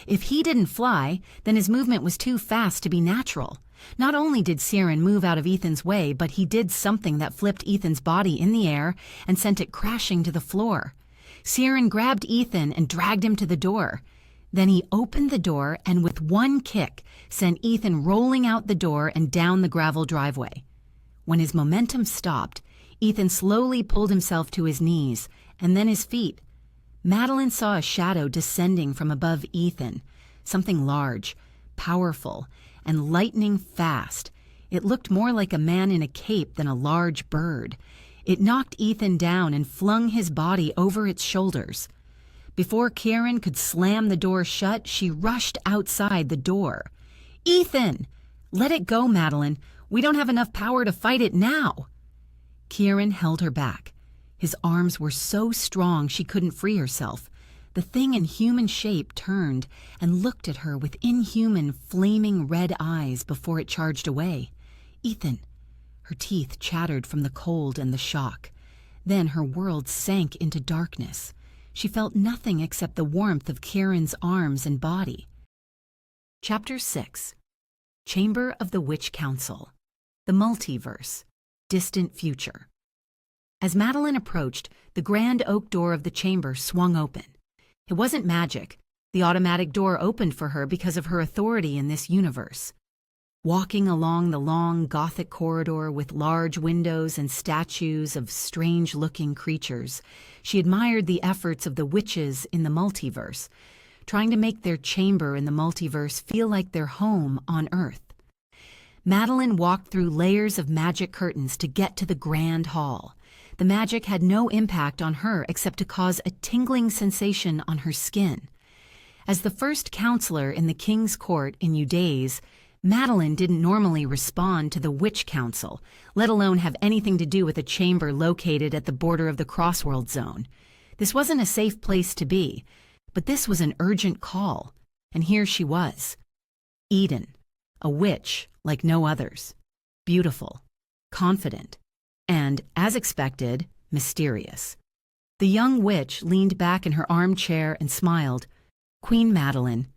Speaker 1: If he didn't fly, then his movement was too fast to be natural. Not only did Kieran move out of Ethan's way, but he did something that flipped Ethan's body in the air and sent it crashing to the floor. Kieran grabbed Ethan and dragged him to the door. Then he opened the door and with one kick sent Ethan rolling out the door and down the gravel driveway. When his momentum stopped, Ethan slowly pulled himself to his knees and then his feet. Madeline saw a shadow descending from above Ethan, something large, powerful, and lightning fast. It looked more like a man in a cape than a large bird. It knocked Ethan down and flung his body over its shoulders. Before Kieran could slam the door shut, she rushed outside the door. "Ethan! Let it go, Madeline. We don't have enough power to fight it now." Kieran held her back. His arms were so strong she couldn't free herself. The thing in human shape turned and looked at her with inhuman, flaming red eyes before it charged away. "Ethan!" Her teeth chattered from the cold and the shock. Then her world sank into darkness. She felt nothing except the warmth of Kieran's arms and body. Chapter 6. Chamber of the Witch Council. The Multiverse. Distant Future. As Madeline approached, the grand oak door of the chamber swung open. It wasn't magic. The automatic door opened for her because of her authority in this universe. Walking along the long Gothic corridor with large windows and statues of strange-looking creatures, she admired the efforts of the witches in the multiverse, trying to make their chamber in the multiverse feel like their home on Earth. Madeline walked through layers of magic curtains to get to the grand hall. The magic had no impact on her except to cause a tingling sensation on her skin. As the first counselor in the king's court in Eudays, Madeline didn't normally respond to the witch council, let alone have anything to do with a chamber located at the border of the Crossworld Zone. This wasn't a safe place to be, but this was an urgent call, and here she was. Eden, a witch like no others, beautiful, confident, and, as expected, mysterious. The young witch leaned back in her armchair and smiled. "Queen Madeline,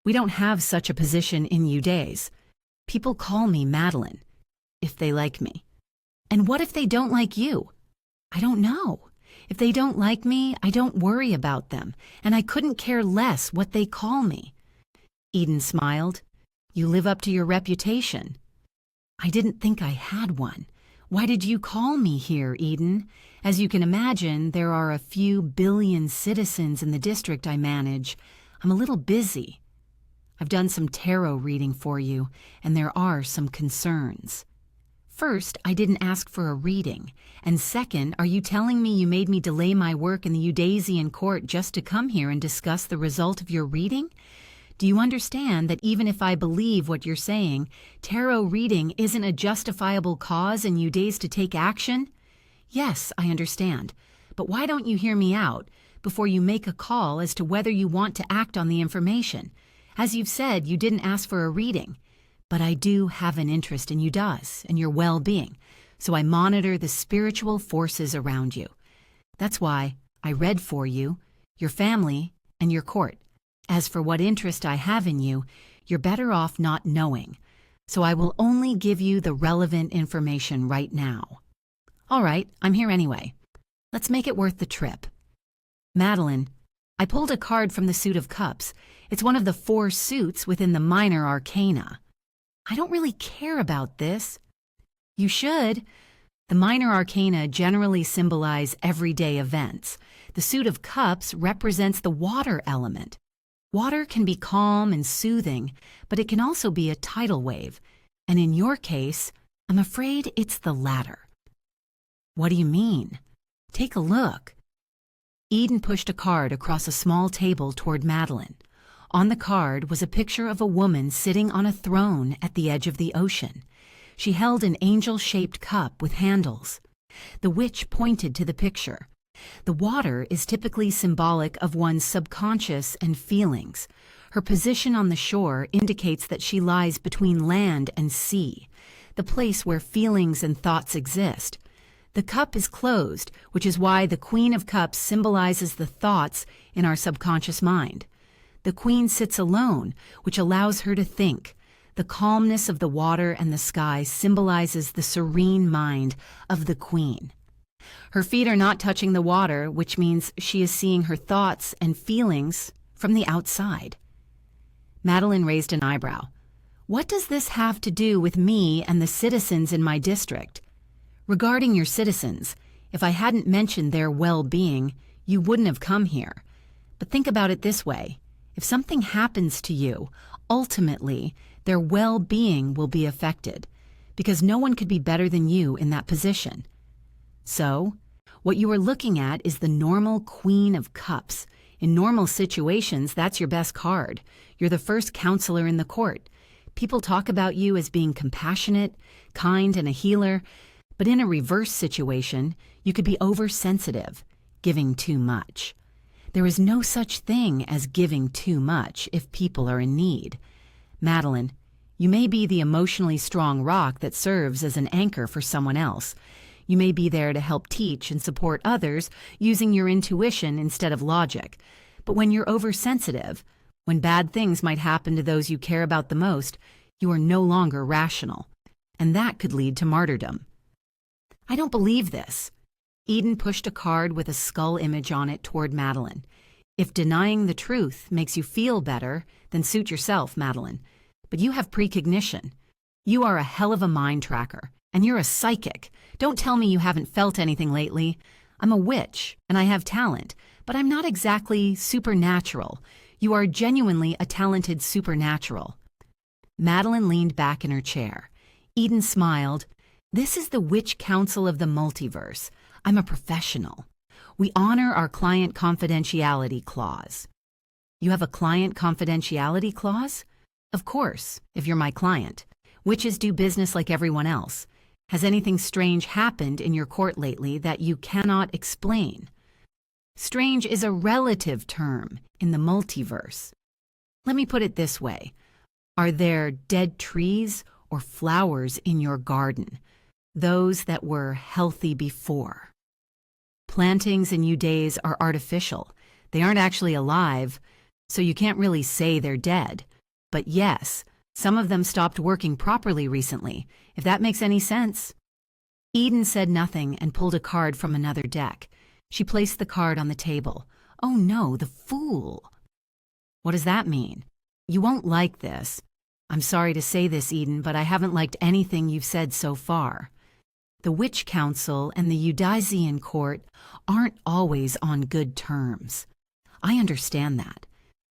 Speaker 1: we don't have such a position in Eudays. People call me Madeline, if they like me. And what if they don't like you? I don't know. If they don't like me, I don't worry about them, and I couldn't care less what they call me." Eden smiled. "You live up to your reputation." "I didn't think I had one. Why did you call me here, Eden? As you can imagine, there are a few billion citizens in the district I manage. I'm a little busy. I've done some tarot reading for you, and there are some concerns. First, I didn't ask for a reading. And second, are you telling me you made me delay my work in the Eudasian court just to come here and discuss the result of your reading? Do you understand that even if I believe what you're saying, tarot reading isn't a justifiable cause in Eudays to take action? Yes, I understand. But why don't you hear me out before you make a call as to whether you want to act on the information? As you've said, you didn't ask for a reading. But I do have an interest in Eudays and your well-being, so I monitor the spiritual forces around you. That's why I read for you, your family, and your court. As for what interest I have in you, you're better off not knowing. so I will only give you the relevant information right now. All right, I'm here anyway. Let's make it worth the trip. Madeline, I pulled a card from the Suit of Cups. It's one of the 4 suits within the minor arcana. I don't really care about this. You should. The minor arcana generally symbolize everyday events. The Suit of Cups represents the water element. Water can be calm and soothing, but it can also be a tidal wave. And in your case, I'm afraid it's the latter. What do you mean? Take a look. Eden pushed a card across a small table toward Madeline. On the card was a picture of a woman sitting on a throne at the edge of the ocean. She held an angel-shaped cup with handles. The witch pointed to the picture. The water is typically symbolic of one's subconscious and feelings. Her position on the shore indicates that she lies between land and sea, the place where feelings and thoughts exist. The cup is closed, which is why the Queen of Cups symbolizes the thoughts in our subconscious mind. The Queen sits alone, which allows her to think. The calmness of the water and the sky symbolizes the serene mind of the Queen. Her feet are not touching the water, which means she is seeing her thoughts and feelings from the outside. Madeline raised an eyebrow. What does this have to do with me and the citizens in my district? Regarding your citizens, if I hadn't mentioned their well-being, you wouldn't have come here. But think about it this way. If something happens to you, ultimately, their well-being will be affected, because no one could be better than you in that position. So, what you are looking at is the normal Queen of Cups. In normal situations, that's your best card. You're the first counselor in the court. People talk about you as being compassionate, kind, and a healer. But in a reverse situation, you could be oversensitive, giving too much. There is no such thing as giving too much if people are in need. Madeline, you may be the emotionally strong rock that serves as an anchor for someone else. You may be there to help teach and support others using your intuition instead of logic. But when you're oversensitive, when bad things might happen to those you care about the most, you are no longer rational. And that could lead to martyrdom. I don't believe this. Eden pushed a card with a skull image on it toward Madeline. If denying the truth makes you feel better, then suit yourself, Madeline. But you have precognition. You are a hell of a mind tracker, and you're a psychic. Don't tell me you haven't felt anything lately. I'm a witch, and I have talent, but I'm not exactly supernatural. You are genuinely a talented supernatural. Madeline leaned back in her chair. Eden smiled. This is the Witch Council of the Multiverse. I'm a professional. We honor our client confidentiality clause. You have a client confidentiality clause? Of course, if you're my client. Witches do business like everyone else. Has anything strange happened in your court lately that you cannot explain? Strange is a relative term in the multiverse. Let me put it this way. Are there dead trees or flowers in your garden? Those that were healthy before. Plantings in you days are artificial. They aren't actually alive, so you can't really say they're dead. But yes, some of them stopped working properly recently, if that makes any sense. Eden said nothing and pulled a card from another deck. She placed the card on the table. Oh no, the Fool. What does that mean? You won't like this. I'm sorry to say this, Eden, but I haven't liked anything you've said so far. The Witch Council and the Eudysian Court aren't always on good terms. I understand that.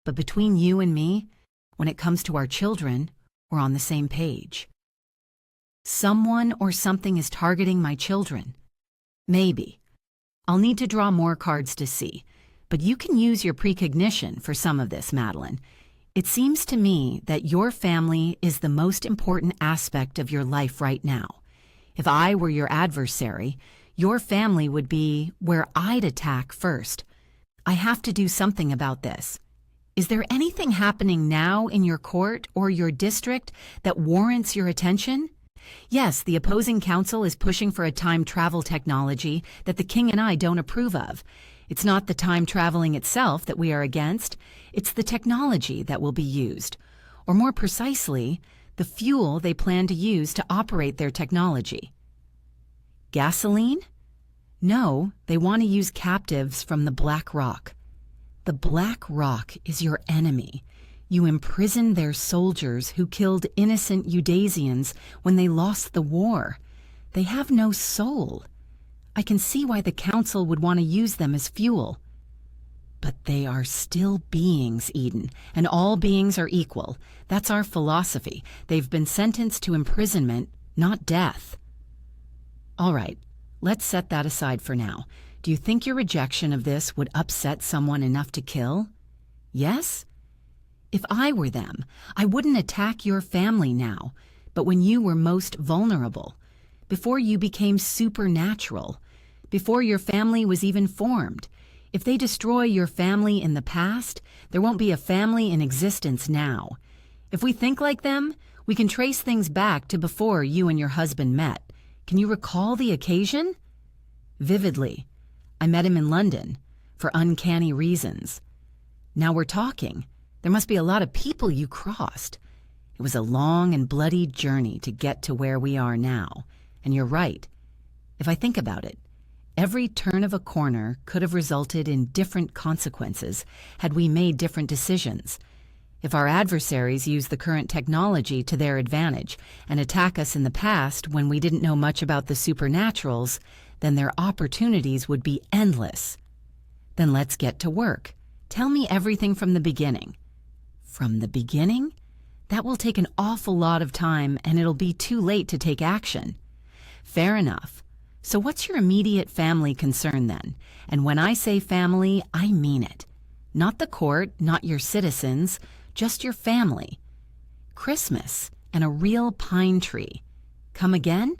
Speaker 1: But between you and me, when it comes to our children, we're on the same page. Someone or something is targeting my children. Maybe. I'll need to draw more cards to see. But you can use your precognition for some of this, Madeline. It seems to me that your family is the most important aspect of your life right now. If I were your adversary, your family would be where I'd attack first. I have to do something about this. Is there anything happening now in your court or your district that warrants your attention? Yes, the opposing counsel is pushing for a time travel technology that the king and I don't approve of. It's not the time traveling itself that we are against. It's the technology that will be used. Or more precisely, the fuel they plan to use to operate their technology. Gasoline? No, they want to use captives from the Black Rock. The Black Rock is your enemy. You imprisoned their soldiers who killed innocent Udasians when they lost the war. They have no soul. I can see why the Council would want to use them as fuel. But they are still beings, Eden, and all beings are equal. That's our philosophy. They've been sentenced to imprisonment, not death. All right, let's set that aside for now. Do you think your rejection of this would upset someone enough to kill? Yes? If I were them, I wouldn't attack your family now, but when you were most vulnerable, before you became supernatural, before your family was even formed. If they destroy your family in the past, there won't be a family in existence now. If we think like them, we can trace things back to before you and your husband met. Can you recall the occasion? Vividly. I met him in London, for uncanny reasons. Now we're talking. There must be a lot of people you crossed. It was a long and bloody journey to get to where we are now. And you're right. If I think about it, every turn of a corner could have resulted in different consequences had we made different decisions. If our adversaries use the current technology to their advantage and attack us in the past when we didn't know much about the supernaturals, then their opportunities would be endless. Then let's get to work. Tell me everything from the beginning. From the beginning? That will take an awful lot of time and it'll be too late to take action. Fair enough. So what's your immediate family concern then? And when I say family, I mean it. Not the court, not your citizens, just your family. Christmas and a real pine tree. Come again?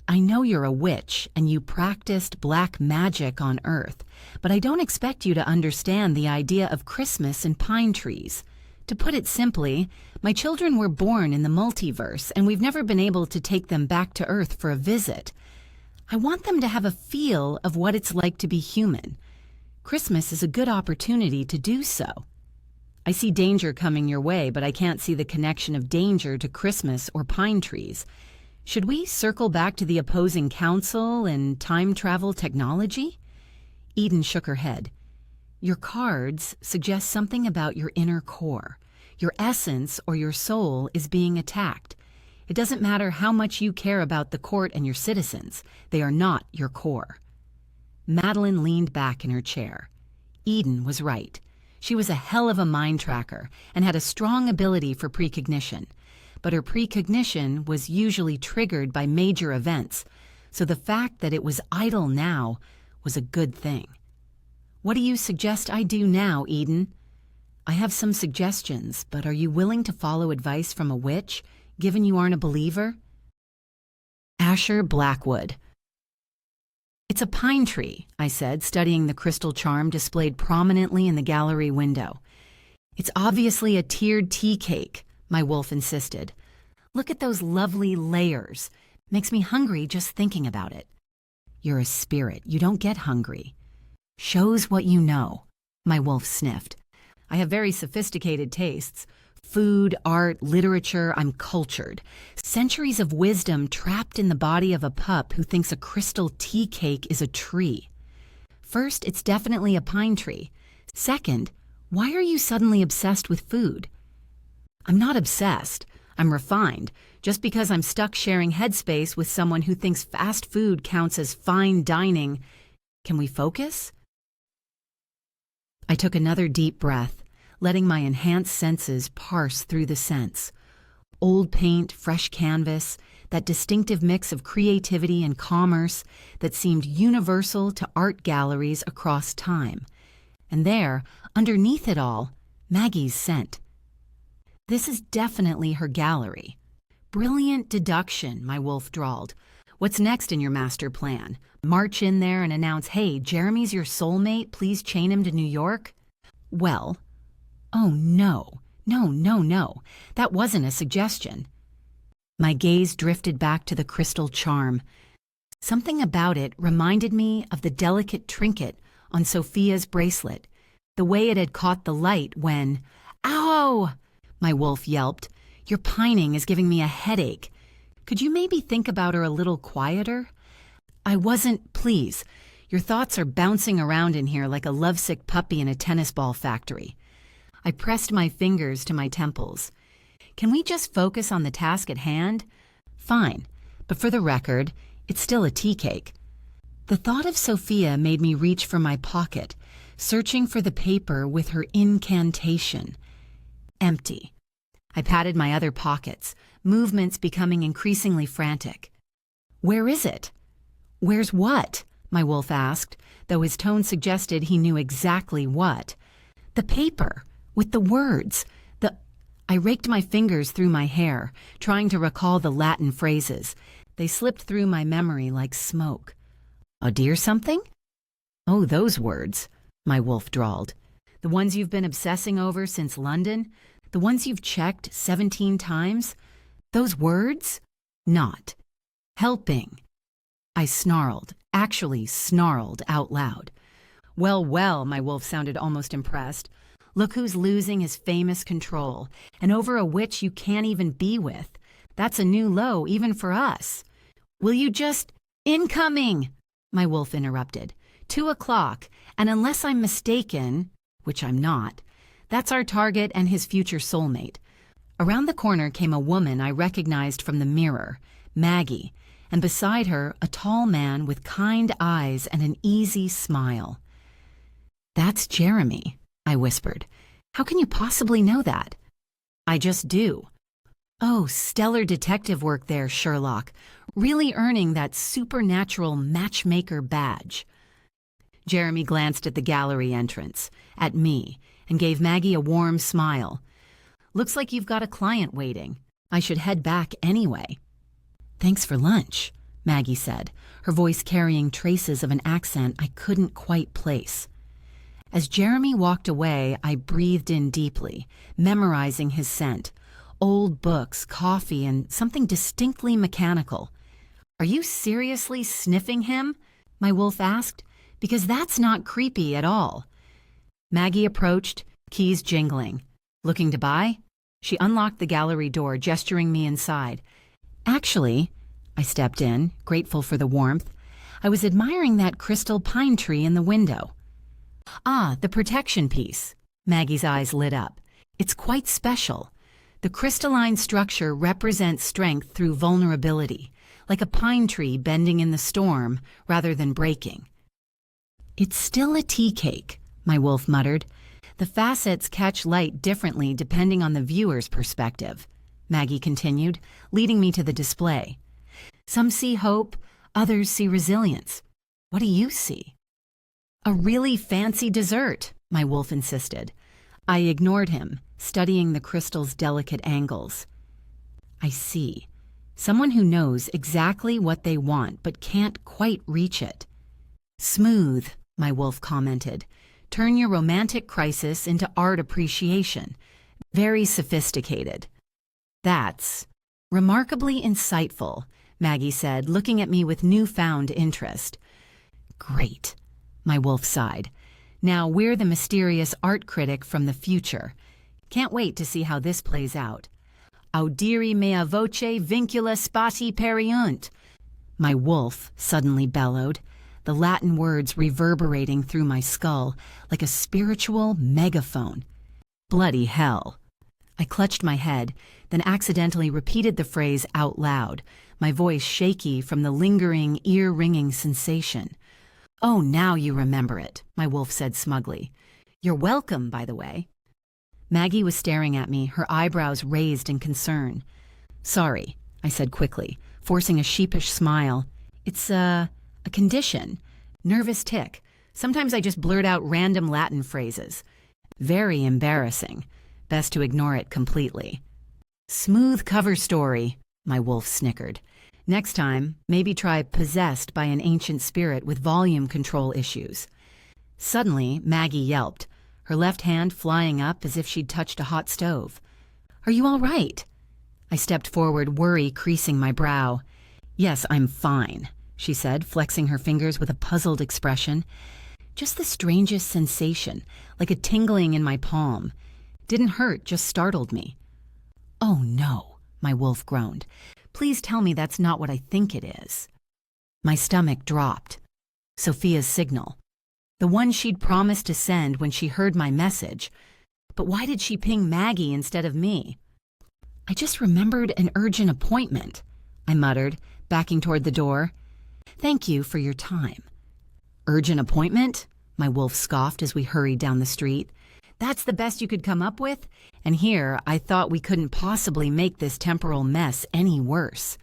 Speaker 1: I know you're a witch and you practiced black magic on Earth, but I don't expect you to understand the idea of Christmas and pine trees. To put it simply, my children were born in the multiverse and we've never been able to take them back to Earth for a visit. I want them to have a feel of what it's like to be human. Christmas is a good opportunity to do so. I see danger coming your way, but I can't see the connection of danger to Christmas or pine trees. Should we circle back to the opposing council and time travel technology? Eden shook her head. Your cards suggest something about your inner core. Your essence or your soul is being attacked. It doesn't matter how much you care about the court and your citizens. They are not your core. Madeline leaned back in her chair. Eden was right. She was a hell of a mind tracker and had a strong ability for precognition. But her precognition was usually triggered by major events, so the fact that it was idle now was a good thing. What do you suggest I do now, Eden? I have some suggestions, but are you willing to follow advice from a witch, given you aren't a believer? Asher Blackwood. It's a pine tree, I said, studying the crystal charm displayed prominently in the gallery window. It's obviously a tiered tea cake, my wolf insisted. Look at those lovely layers. Makes me hungry just thinking about it. You're a spirit. You don't get hungry. Shows what you know, my wolf sniffed. I have very sophisticated tastes. Food, art, literature, I'm cultured. Centuries of wisdom trapped in the body of a pup who thinks a crystal tea cake is a tree. First, it's definitely a pine tree. Second, why are you suddenly obsessed with food? I'm not obsessed. I'm refined. Just because I'm stuck sharing headspace with someone who thinks fast food counts as fine dining. Can we focus? I took another deep breath, letting my enhanced senses parse through the scents. Old paint, fresh canvas, that distinctive mix of creativity and commerce that seemed universal to art galleries across time. And there, underneath it all, Maggie's scent. This is definitely her gallery. Brilliant deduction, my wolf drawled. What's next in your master plan? March in there and announce, hey, Jeremy's your soulmate, please chain him to New York? Well, oh no, no. That wasn't a suggestion. My gaze drifted back to the crystal charm. Something about it reminded me of the delicate trinket on Sophia's bracelet, the way it had caught the light when, ow! My wolf yelped. Your pining is giving me a headache. Could you maybe think about her a little quieter? I wasn't, please. Your thoughts are bouncing around in here like a lovesick puppy in a tennis ball factory. I pressed my fingers to my temples. Can we just focus on the task at hand? Fine, but for the record, it's still a tea cake. The thought of Sophia made me reach for my pocket, searching for the paper with her incantation. Empty. I patted my other pockets, movements becoming increasingly frantic. Where is it? Where's what? My wolf asked, though his tone suggested he knew exactly what. The paper, with the words. I raked my fingers through my hair, trying to recall the Latin phrases. They slipped through my memory like smoke. A dear something? Oh, those words, my wolf drawled. The ones you've been obsessing over since London? The ones you've checked 17 times? Those words? Not. Helping. I snarled, actually snarled out loud. Well, well, my wolf sounded almost impressed. Look who's losing his famous control, and over a witch you can't even be with. That's a new low even for us. Will you just— Incoming! My wolf interrupted. 2 o'clock, and unless I'm mistaken, which I'm not, that's our target and his future soulmate. Around the corner came a woman I recognized from the mirror, Maggie, and beside her a tall man with kind eyes and an easy smile. That's Jeremy, I whispered. How can you possibly know that? I just do. Oh, stellar detective work there, Sherlock. Really earning that supernatural matchmaker badge. Jeremy glanced at the gallery entrance, at me, and gave Maggie a warm smile. Looks like you've got a client waiting. I should head back anyway. Thanks for lunch, Maggie said, her voice carrying traces of an accent I couldn't quite place. As Jeremy walked away, I breathed in deeply, memorizing his scent. Old books, coffee, and something distinctly mechanical. Are you seriously sniffing him? My wolf asked. Because that's not creepy at all. Maggie approached, keys jingling. Looking to buy? She unlocked the gallery door, gesturing me inside. Actually, I stepped in, grateful for the warmth. I was admiring that crystal pine tree in the window. Ah, the protection piece. Maggie's eyes lit up. It's quite special. The crystalline structure represents strength through vulnerability, like a pine tree bending in the storm rather than breaking. It's still a tea cake, my wolf muttered. The facets catch light differently depending on the viewer's perspective, Maggie continued, leading me to the display. Some see hope, others see resilience. What do you see? A really fancy dessert, my wolf insisted. I ignored him, studying the crystal's delicate angles. I see. Someone who knows exactly what they want but can't quite reach it. Smooth, my wolf commented. Turn your romantic crisis into art appreciation. Very sophisticated. That's remarkably insightful, Maggie said, looking at me with newfound interest. Great, my wolf sighed. Now we're the mysterious art critic from the future. Can't wait to see how this plays out. Audiri mea voce vincula spati periunt, my wolf suddenly bellowed, the Latin words reverberating through my skull like a spiritual megaphone. Bloody hell. I clutched my head, then accidentally repeated the phrase out loud, my voice shaky from the lingering, ear-ringing sensation. Oh, now you remember it, my wolf said smugly. You're welcome, by the way. Maggie was staring at me, her eyebrows raised in concern. Sorry, I said quickly, forcing a sheepish smile. It's a condition. Nervous tic. Sometimes I just blurt out random Latin phrases. Very embarrassing. Best to ignore it completely. Smooth cover story, my wolf snickered. Next time, maybe try possessed by an ancient spirit with volume control issues. Suddenly, Maggie yelped, her left hand flying up as if she'd touched a hot stove. Are you all right? I stepped forward, worry creasing my brow. Yes, I'm fine, she said, flexing her fingers with a puzzled expression. Just the strangest sensation, like a tingling in my palm. Didn't hurt, just startled me. "Oh no," my wolf groaned. "Please tell me that's not what I think it is." My stomach dropped. Sophia's signal. The one she'd promised to send when she heard my message. But why did she ping Maggie instead of me? "I just remembered an urgent appointment," I muttered, backing toward the door. "Thank you for your time." "Urgent appointment?" my wolf scoffed as we hurried down the street. "That's the best you could come up with? And here, I thought we couldn't possibly make this temporal mess any worse.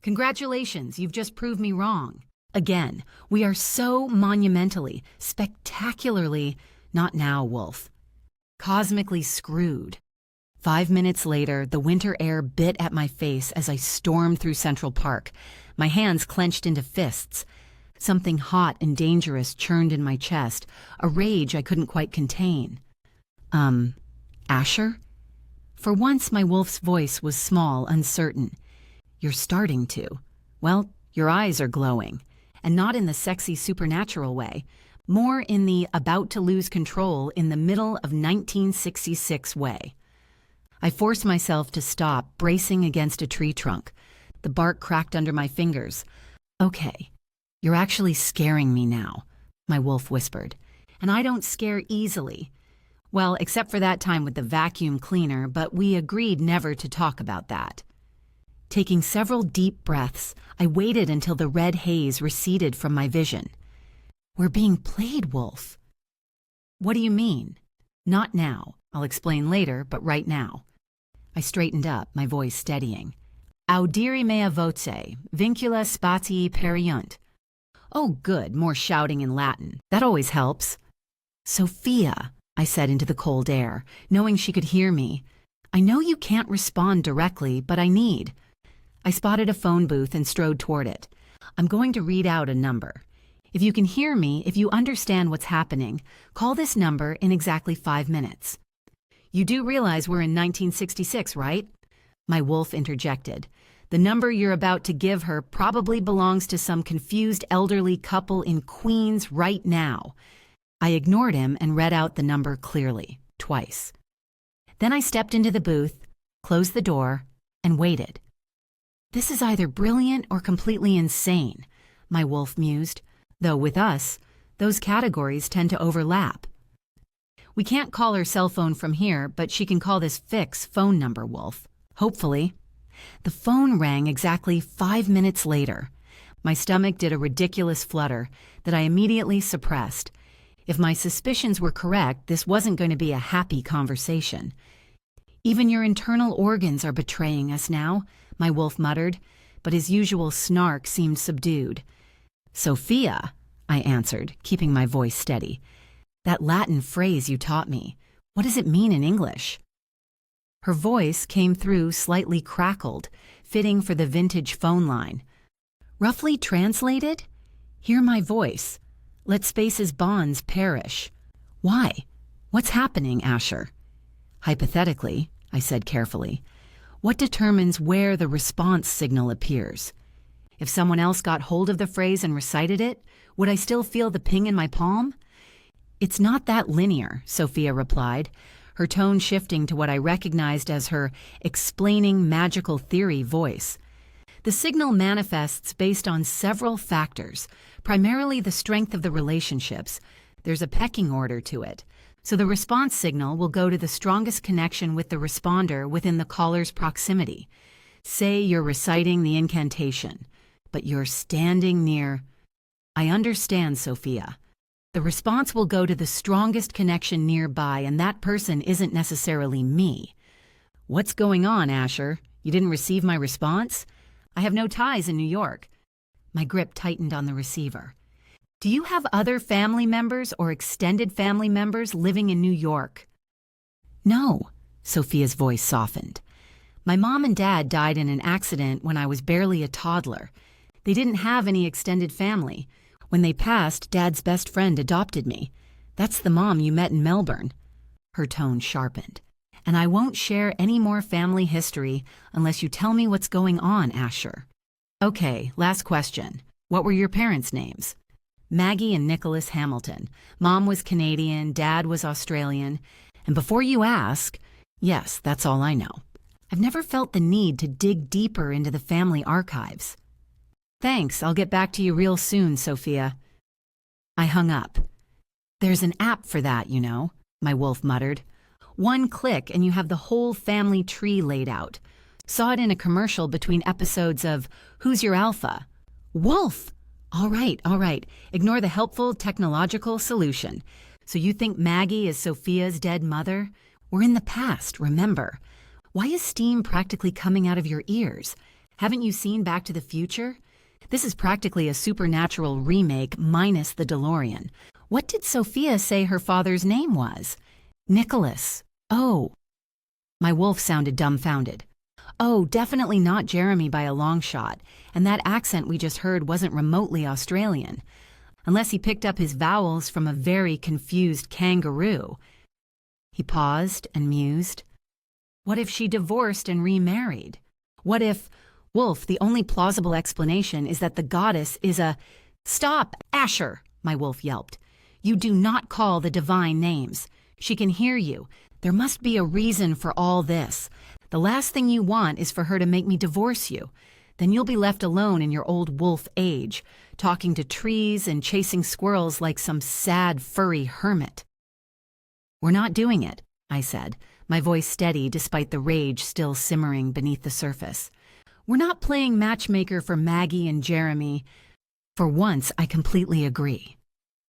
Speaker 1: Congratulations, you've just proved me wrong. Again, we are so monumentally, spectacularly, not now, wolf, cosmically screwed." 5 minutes later, the winter air bit at my face as I stormed through Central Park, my hands clenched into fists. Something hot and dangerous churned in my chest, a rage I couldn't quite contain. Asher?" For once, my wolf's voice was small, uncertain. "You're starting to. Well, your eyes are glowing. And not in the sexy supernatural way, more in the about to lose control in the middle of 1966 way." I forced myself to stop, bracing against a tree trunk. The bark cracked under my fingers. "Okay, you're actually scaring me now," my wolf whispered. "And I don't scare easily. Well, except for that time with the vacuum cleaner, but we agreed never to talk about that." Taking several deep breaths, I waited until the red haze receded from my vision. "We're being played, Wolf." "What do you mean?" "Not now. I'll explain later, but right now." I straightened up, my voice steadying. "Audire mea voce, vincula spatii periunt." "Oh, good, more shouting in Latin. That always helps." "Sophia," I said into the cold air, knowing she could hear me. "I know you can't respond directly, but I need." I spotted a phone booth and strode toward it. "I'm going to read out a number. If you can hear me, if you understand what's happening, call this number in exactly 5 minutes." "You do realize we're in 1966, right?" My wolf interjected. "The number you're about to give her probably belongs to some confused elderly couple in Queens right now." I ignored him and read out the number clearly, twice. Then I stepped into the booth, closed the door, and waited. "This is either brilliant or completely insane," my wolf mused, though with us, those categories tend to overlap. "We can't call her cell phone from here, but she can call this fixed phone number, Wolf. Hopefully." The phone rang exactly 5 minutes later. My stomach did a ridiculous flutter that I immediately suppressed. If my suspicions were correct, this wasn't going to be a happy conversation. "Even your internal organs are betraying us now," my wolf muttered, but his usual snark seemed subdued. "Sophia," I answered, keeping my voice steady. "That Latin phrase you taught me, what does it mean in English?" Her voice came through slightly crackled, fitting for the vintage phone line. "Roughly translated? Hear my voice. Let space's bonds perish." "Why? What's happening, Asher?" "Hypothetically," I said carefully, "what determines where the response signal appears? If someone else got hold of the phrase and recited it, would I still feel the ping in my palm?" "It's not that linear," Sophia replied, her tone shifting to what I recognized as her explaining magical theory voice. "The signal manifests based on several factors, primarily the strength of the relationships. There's a pecking order to it. So the response signal will go to the strongest connection with the responder within the caller's proximity. Say you're reciting the incantation, but you're standing near." "I understand, Sophia. The response will go to the strongest connection nearby, and that person isn't necessarily me." "What's going on, Asher? You didn't receive my response?" "I have no ties in New York." My grip tightened on the receiver. "Do you have other family members or extended family members living in New York?" "No," Sophia's voice softened. "My mom and dad died in an accident when I was barely a toddler. They didn't have any extended family. When they passed, Dad's best friend adopted me. That's the mom you met in Melbourne." Her tone sharpened. "And I won't share any more family history unless you tell me what's going on, Asher." "Okay, last question. What were your parents' names?" "Maggie and Nicholas Hamilton. Mom was Canadian, Dad was Australian. And before you ask, yes, that's all I know." I've never felt the need to dig deeper into the family archives. Thanks, I'll get back to you real soon, Sophia. I hung up. There's an app for that, you know, my wolf muttered. One click and you have the whole family tree laid out. Saw it in a commercial between episodes of Who's Your Alpha? Wolf! All right. Ignore the helpful technological solution. So you think Maggie is Sophia's dead mother? We're in the past, remember. Why is steam practically coming out of your ears? Haven't you seen Back to the Future? This is practically a supernatural remake minus the DeLorean. What did Sophia say her father's name was? Nicholas. Oh. My wolf sounded dumbfounded. Oh, definitely not Jeremy by a long shot, and that accent we just heard wasn't remotely Australian. Unless he picked up his vowels from a very confused kangaroo. He paused and mused. What if she divorced and remarried? What if, Wolf, the only plausible explanation is that the goddess is a— Stop, Asher, my wolf yelped. You do not call the divine names. She can hear you. There must be a reason for all this. The last thing you want is for her to make me divorce you. Then you'll be left alone in your old wolf age, talking to trees and chasing squirrels like some sad, furry hermit. We're not doing it, I said, my voice steady despite the rage still simmering beneath the surface. We're not playing matchmaker for Maggie and Jeremy. For once, I completely agree,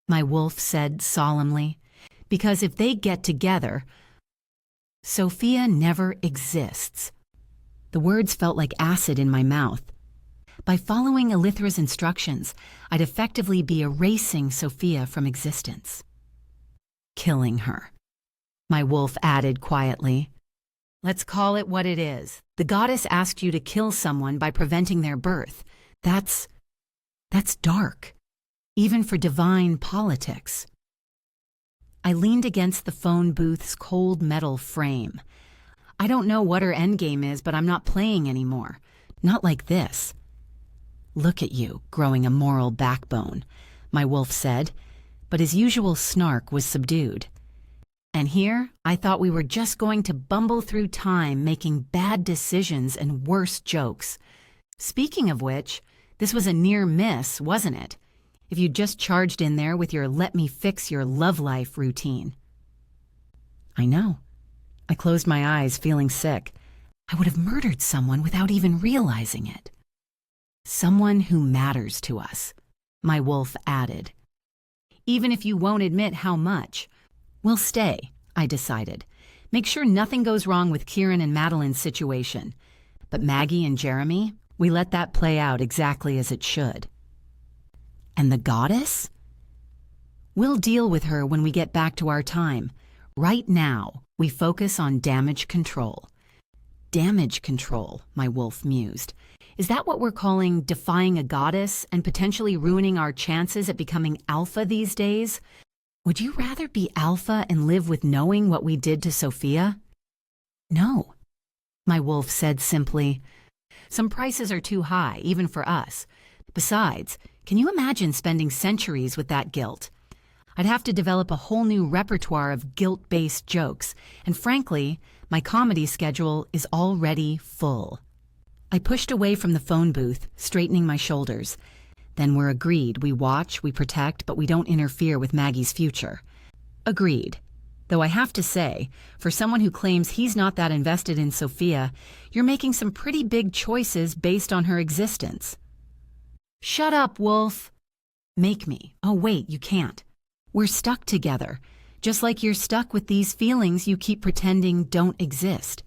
Speaker 1: my wolf said solemnly, because if they get together, Sophia never exists. The words felt like acid in my mouth. By following Elythra's instructions, I'd effectively be erasing Sophia from existence. Killing her, my wolf added quietly. Let's call it what it is. The goddess asked you to kill someone by preventing their birth. That's dark, even for divine politics. I leaned against the phone booth's cold metal frame. I don't know what her endgame is, but I'm not playing anymore. Not like this. Look at you, growing a moral backbone, my wolf said, but his usual snark was subdued. And here, I thought we were just going to bumble through time making bad decisions and worse jokes. Speaking of which, this was a near miss, wasn't it? If you'd just charged in there with your let me fix your love life routine. I know. I closed my eyes, feeling sick. I would have murdered someone without even realizing it. Someone who matters to us, my wolf added. Even if you won't admit how much. We'll stay, I decided. Make sure nothing goes wrong with Kieran and Madeline's situation. But Maggie and Jeremy, we let that play out exactly as it should. And the goddess? We'll deal with her when we get back to our time. Right now, we focus on damage control. Damage control, my wolf mused. Is that what we're calling defying a goddess and potentially ruining our chances at becoming alpha these days? Would you rather be alpha and live with knowing what we did to Sophia? No, my wolf said simply. Some prices are too high, even for us. Besides, can you imagine spending centuries with that guilt? I'd have to develop a whole new repertoire of guilt-based jokes, and frankly, my comedy schedule is already full. I pushed away from the phone booth, straightening my shoulders. Then we're agreed. We watch, we protect, but we don't interfere with Maggie's future. Agreed. Though I have to say, for someone who claims he's not that invested in Sophia, you're making some pretty big choices based on her existence. Shut up, Wolf. Make me. Oh, wait, you can't. We're stuck together, just like you're stuck with these feelings you keep pretending don't exist.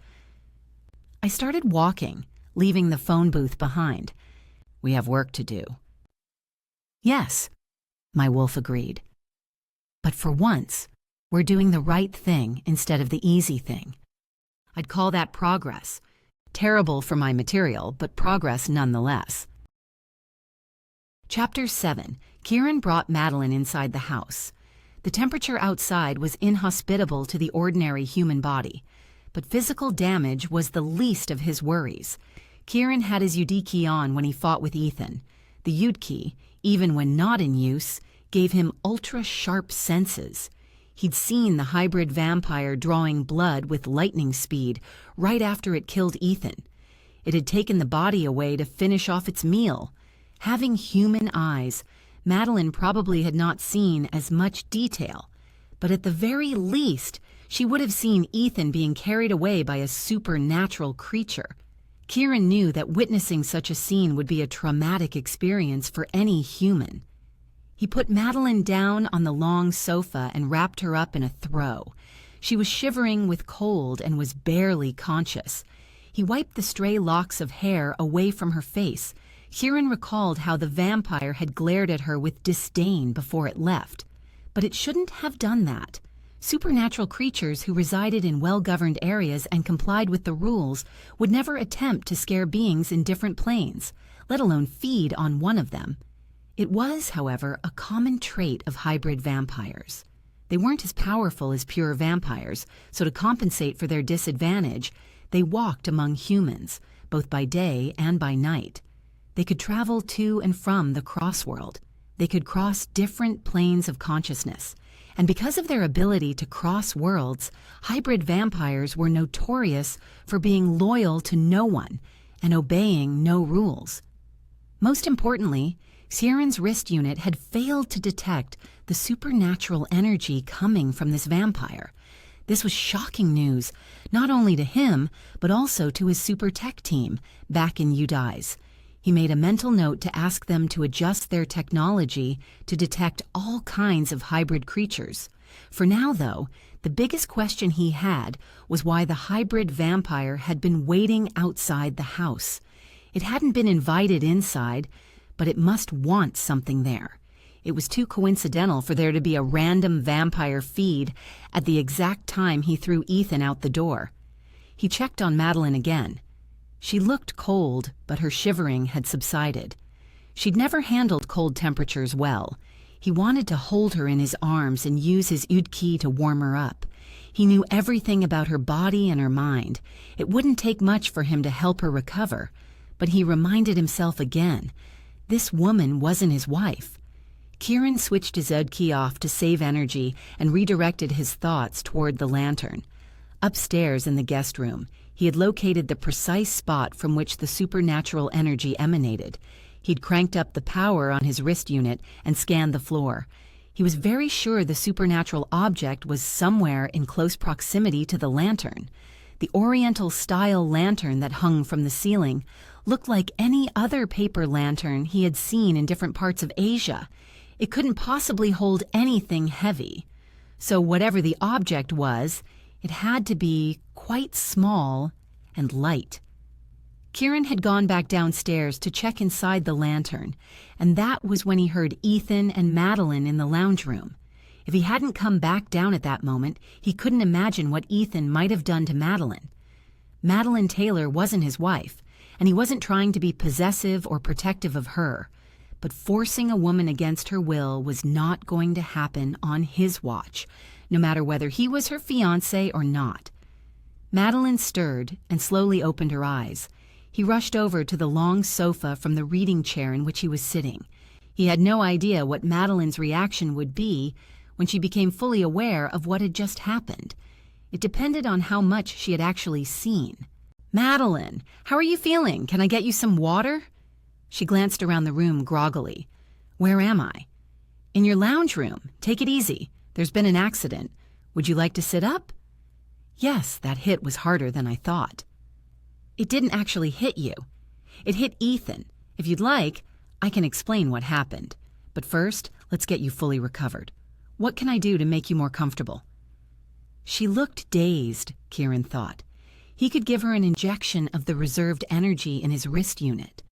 Speaker 1: I started walking, leaving the phone booth behind. We have work to do. Yes, my wolf agreed. But for once, we're doing the right thing instead of the easy thing. I'd call that progress. Terrible for my material, but progress nonetheless. Chapter 7. Kieran brought Madeline inside the house. The temperature outside was inhospitable to the ordinary human body, but physical damage was the least of his worries. Kieran had his UD key on when he fought with Ethan. The UD key, even when not in use, gave him ultra-sharp senses. He'd seen the hybrid vampire drawing blood with lightning speed right after it killed Ethan. It had taken the body away to finish off its meal. Having human eyes, Madeline probably had not seen as much detail, but at the very least, she would have seen Ethan being carried away by a supernatural creature. Kieran knew that witnessing such a scene would be a traumatic experience for any human. He put Madeline down on the long sofa and wrapped her up in a throw. She was shivering with cold and was barely conscious. He wiped the stray locks of hair away from her face. Kieran recalled how the vampire had glared at her with disdain before it left. But it shouldn't have done that. Supernatural creatures who resided in well-governed areas and complied with the rules would never attempt to scare beings in different planes, let alone feed on one of them. It was, however, a common trait of hybrid vampires. They weren't as powerful as pure vampires, so to compensate for their disadvantage, they walked among humans, both by day and by night. They could travel to and from the crossworld. They could cross different planes of consciousness. And because of their ability to cross worlds, hybrid vampires were notorious for being loyal to no one and obeying no rules. Most importantly, Kieran's wrist unit had failed to detect the supernatural energy coming from this vampire. This was shocking news, not only to him, but also to his super tech team back in Udice. He made a mental note to ask them to adjust their technology to detect all kinds of hybrid creatures. For now, though, the biggest question he had was why the hybrid vampire had been waiting outside the house. It hadn't been invited inside, but it must want something there. It was too coincidental for there to be a random vampire feed at the exact time he threw Ethan out the door. He checked on Madeline again. She looked cold, but her shivering had subsided. She'd never handled cold temperatures well. He wanted to hold her in his arms and use his Udki to warm her up. He knew everything about her body and her mind. It wouldn't take much for him to help her recover, but he reminded himself again, this woman wasn't his wife. Kieran switched his Udki off to save energy and redirected his thoughts toward the lantern. Upstairs in the guest room, he had located the precise spot from which the supernatural energy emanated. He'd cranked up the power on his wrist unit and scanned the floor. He was very sure the supernatural object was somewhere in close proximity to the lantern. The Oriental-style lantern that hung from the ceiling looked like any other paper lantern he had seen in different parts of Asia. It couldn't possibly hold anything heavy. So whatever the object was, it had to be quite small and light. Kieran had gone back downstairs to check inside the lantern, and that was when he heard Ethan and Madeline in the lounge room. If he hadn't come back down at that moment, he couldn't imagine what Ethan might have done to Madeline. Madeline Taylor wasn't his wife, and he wasn't trying to be possessive or protective of her. But forcing a woman against her will was not going to happen on his watch, no matter whether he was her fiancé or not. Madeline stirred and slowly opened her eyes. He rushed over to the long sofa from the reading chair in which he was sitting. He had no idea what Madeline's reaction would be when she became fully aware of what had just happened. It depended on how much she had actually seen. "Madeline, how are you feeling? Can I get you some water?" She glanced around the room groggily. "Where am I?" "In your lounge room. Take it easy. There's been an accident. Would you like to sit up?" "Yes, that hit was harder than I thought." "It didn't actually hit you. It hit Ethan. If you'd like, I can explain what happened. But first, let's get you fully recovered. What can I do to make you more comfortable?" She looked dazed, Kieran thought. He could give her an injection of the reserved energy in his wrist unit,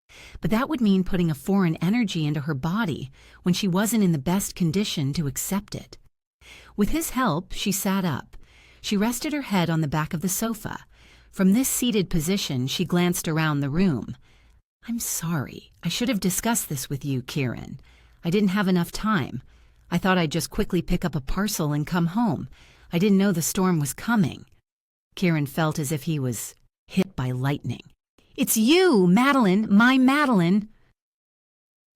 Speaker 1: but that would mean putting a foreign energy into her body when she wasn't in the best condition to accept it. With his help, she sat up. She rested her head on the back of the sofa. From this seated position, she glanced around the room. "I'm sorry. I should have discussed this with you, Kieran. I didn't have enough time. I thought I'd just quickly pick up a parcel and come home. I didn't know the storm was coming." Kieran felt as if he was hit by lightning. "It's you, Madeline, my Madeline!"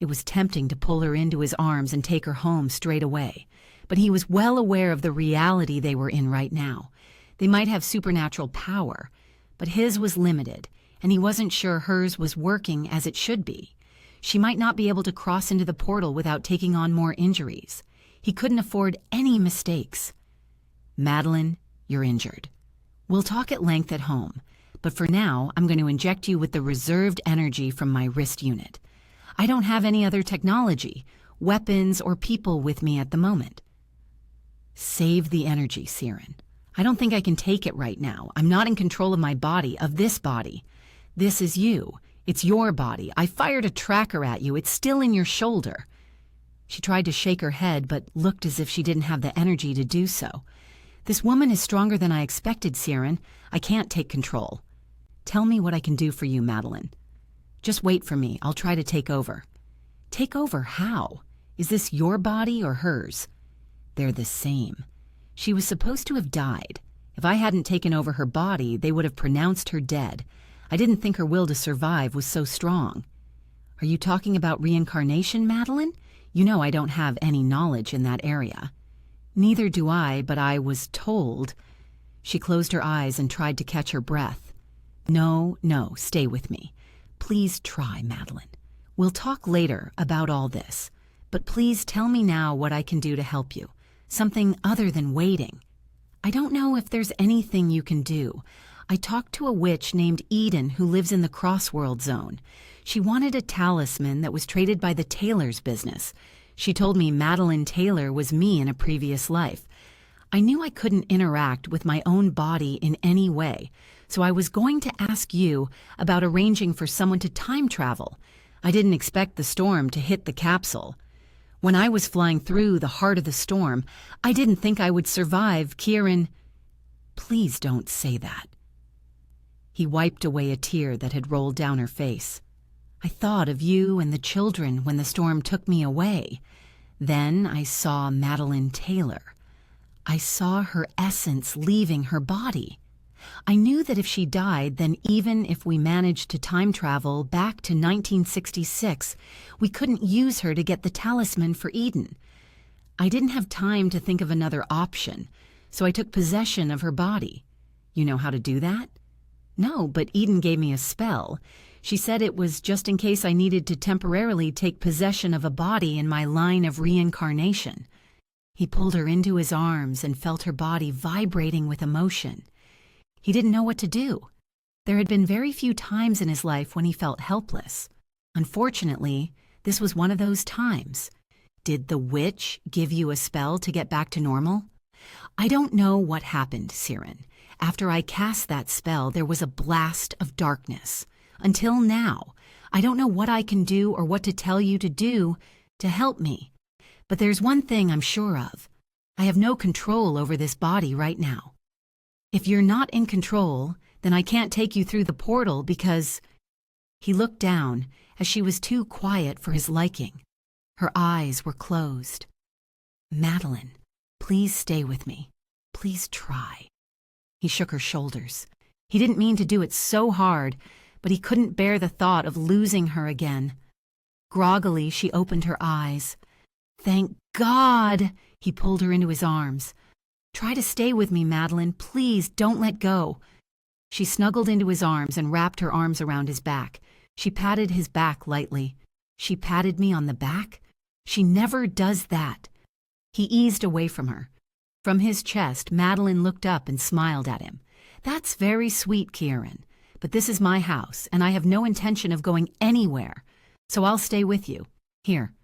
Speaker 1: It was tempting to pull her into his arms and take her home straight away, but he was well aware of the reality they were in right now. They might have supernatural power, but his was limited, and he wasn't sure hers was working as it should be. She might not be able to cross into the portal without taking on more injuries. He couldn't afford any mistakes. Madeline, you're injured. We'll talk at length at home, but for now, I'm going to inject you with the reserved energy from my wrist unit. I don't have any other technology, weapons, or people with me at the moment. Save the energy, Siren. I don't think I can take it right now. I'm not in control of my body, of this body. This is you. It's your body. I fired a tracker at you. It's still in your shoulder. She tried to shake her head, but looked as if she didn't have the energy to do so. This woman is stronger than I expected, Siren. I can't take control. Tell me what I can do for you, Madeline. Just wait for me. I'll try to take over. Take over how? Is this your body or hers? They're the same. She was supposed to have died. If I hadn't taken over her body, they would have pronounced her dead. I didn't think her will to survive was so strong. Are you talking about reincarnation, Madeline? You know I don't have any knowledge in that area. Neither do I, but I was told. She closed her eyes and tried to catch her breath. No, stay with me. Please try, Madeline. We'll talk later about all this, but please tell me now what I can do to help you. Something other than waiting. I don't know if there's anything you can do. I talked to a witch named Eden who lives in the Crossworld Zone. She wanted a talisman that was traded by the Taylor's business. She told me Madeline Taylor was me in a previous life. I knew I couldn't interact with my own body in any way, so I was going to ask you about arranging for someone to time travel. I didn't expect the storm to hit the capsule. When I was flying through the heart of the storm, I didn't think I would survive, Kieran. Please don't say that. He wiped away a tear that had rolled down her face. I thought of you and the children when the storm took me away. Then I saw Madeline Taylor. I saw her essence leaving her body. I knew that if she died, then even if we managed to time travel back to 1966, we couldn't use her to get the talisman for Eden. I didn't have time to think of another option, so I took possession of her body. You know how to do that? No, but Eden gave me a spell. She said it was just in case I needed to temporarily take possession of a body in my line of reincarnation. He pulled her into his arms and felt her body vibrating with emotion. He didn't know what to do. There had been very few times in his life when he felt helpless. Unfortunately, this was one of those times. Did the witch give you a spell to get back to normal? I don't know what happened, Siren. After I cast that spell, there was a blast of darkness. Until now, I don't know what I can do or what to tell you to do to help me. But there's one thing I'm sure of. I have no control over this body right now. If you're not in control, then I can't take you through the portal because... He looked down as she was too quiet for his liking. Her eyes were closed. Madeline, please stay with me. Please try. He shook her shoulders. He didn't mean to do it so hard, but he couldn't bear the thought of losing her again. Groggily, she opened her eyes. Thank God! He pulled her into his arms. Try to stay with me, Madeline. Please don't let go. She snuggled into his arms and wrapped her arms around his back. She patted his back lightly. She patted me on the back? She never does that. He eased away from her. From his chest, Madeline looked up and smiled at him. That's very sweet, Kieran. But this is my house, and I have no intention of going anywhere. So I'll stay with you. Here.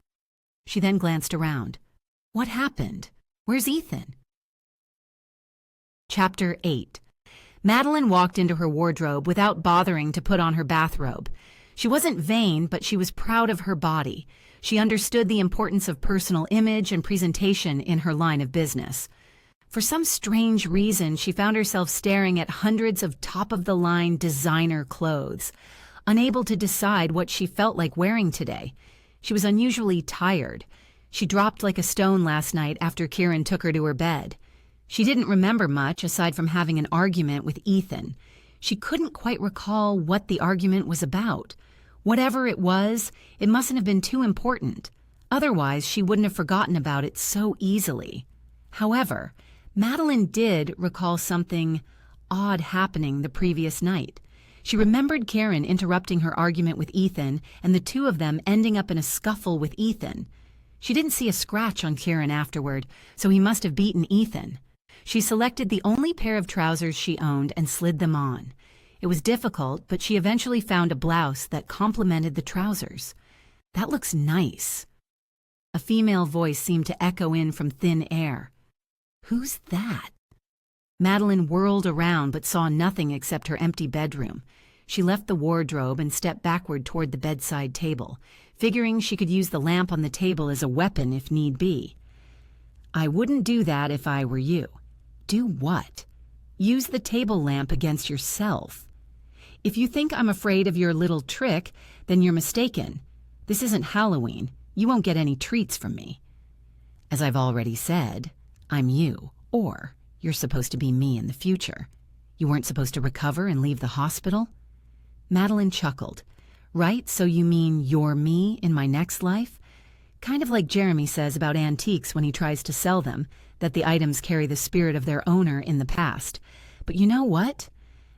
Speaker 1: She then glanced around. What happened? Where's Ethan? Chapter 8. Madeline walked into her wardrobe without bothering to put on her bathrobe. She wasn't vain, but she was proud of her body. She understood the importance of personal image and presentation in her line of business. For some strange reason, she found herself staring at hundreds of top-of-the-line designer clothes, unable to decide what she felt like wearing today. She was unusually tired. She dropped like a stone last night after Kieran took her to her bed. She didn't remember much aside from having an argument with Ethan. She couldn't quite recall what the argument was about. Whatever it was, it mustn't have been too important. Otherwise, she wouldn't have forgotten about it so easily. However, Madeline did recall something odd happening the previous night. She remembered Karen interrupting her argument with Ethan and the two of them ending up in a scuffle with Ethan. She didn't see a scratch on Karen afterward, so he must have beaten Ethan. She selected the only pair of trousers she owned and slid them on. It was difficult, but she eventually found a blouse that complemented the trousers. "That looks nice." A female voice seemed to echo in from thin air. "Who's that?" Madeline whirled around but saw nothing except her empty bedroom. She left the wardrobe and stepped backward toward the bedside table, figuring she could use the lamp on the table as a weapon if need be. "I wouldn't do that if I were you." "Do what?" "Use the table lamp against yourself." "If you think I'm afraid of your little trick, then you're mistaken. This isn't Halloween. You won't get any treats from me." "As I've already said, I'm you, or you're supposed to be me in the future. You weren't supposed to recover and leave the hospital?" Madeline chuckled. "Right, so you mean you're me in my next life?" Kind of like Jeremy says about antiques when he tries to sell them, that the items carry the spirit of their owner in the past. But you know what?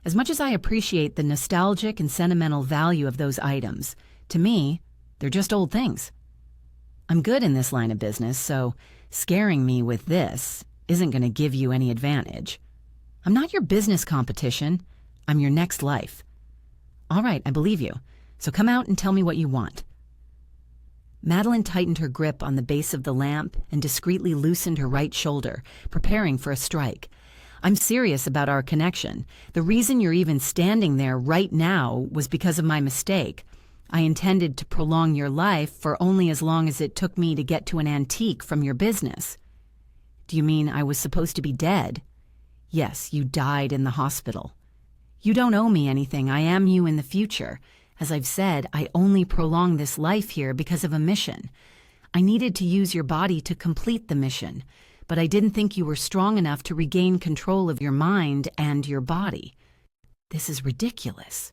Speaker 1: As much as I appreciate the nostalgic and sentimental value of those items, to me, they're just old things. I'm good in this line of business, so scaring me with this isn't going to give you any advantage. I'm not your business competition. I'm your next life. All right, I believe you. So come out and tell me what you want. Madeline tightened her grip on the base of the lamp and discreetly loosened her right shoulder, preparing for a strike. "I'm serious about our connection. The reason you're even standing there right now was because of my mistake. I intended to prolong your life for only as long as it took me to get to an antique from your business." "Do you mean I was supposed to be dead?" "Yes, you died in the hospital." "You don't owe me anything. I am you in the future. As I've said, I only prolonged this life here because of a mission. I needed to use your body to complete the mission, but I didn't think you were strong enough to regain control of your mind and your body." "This is ridiculous."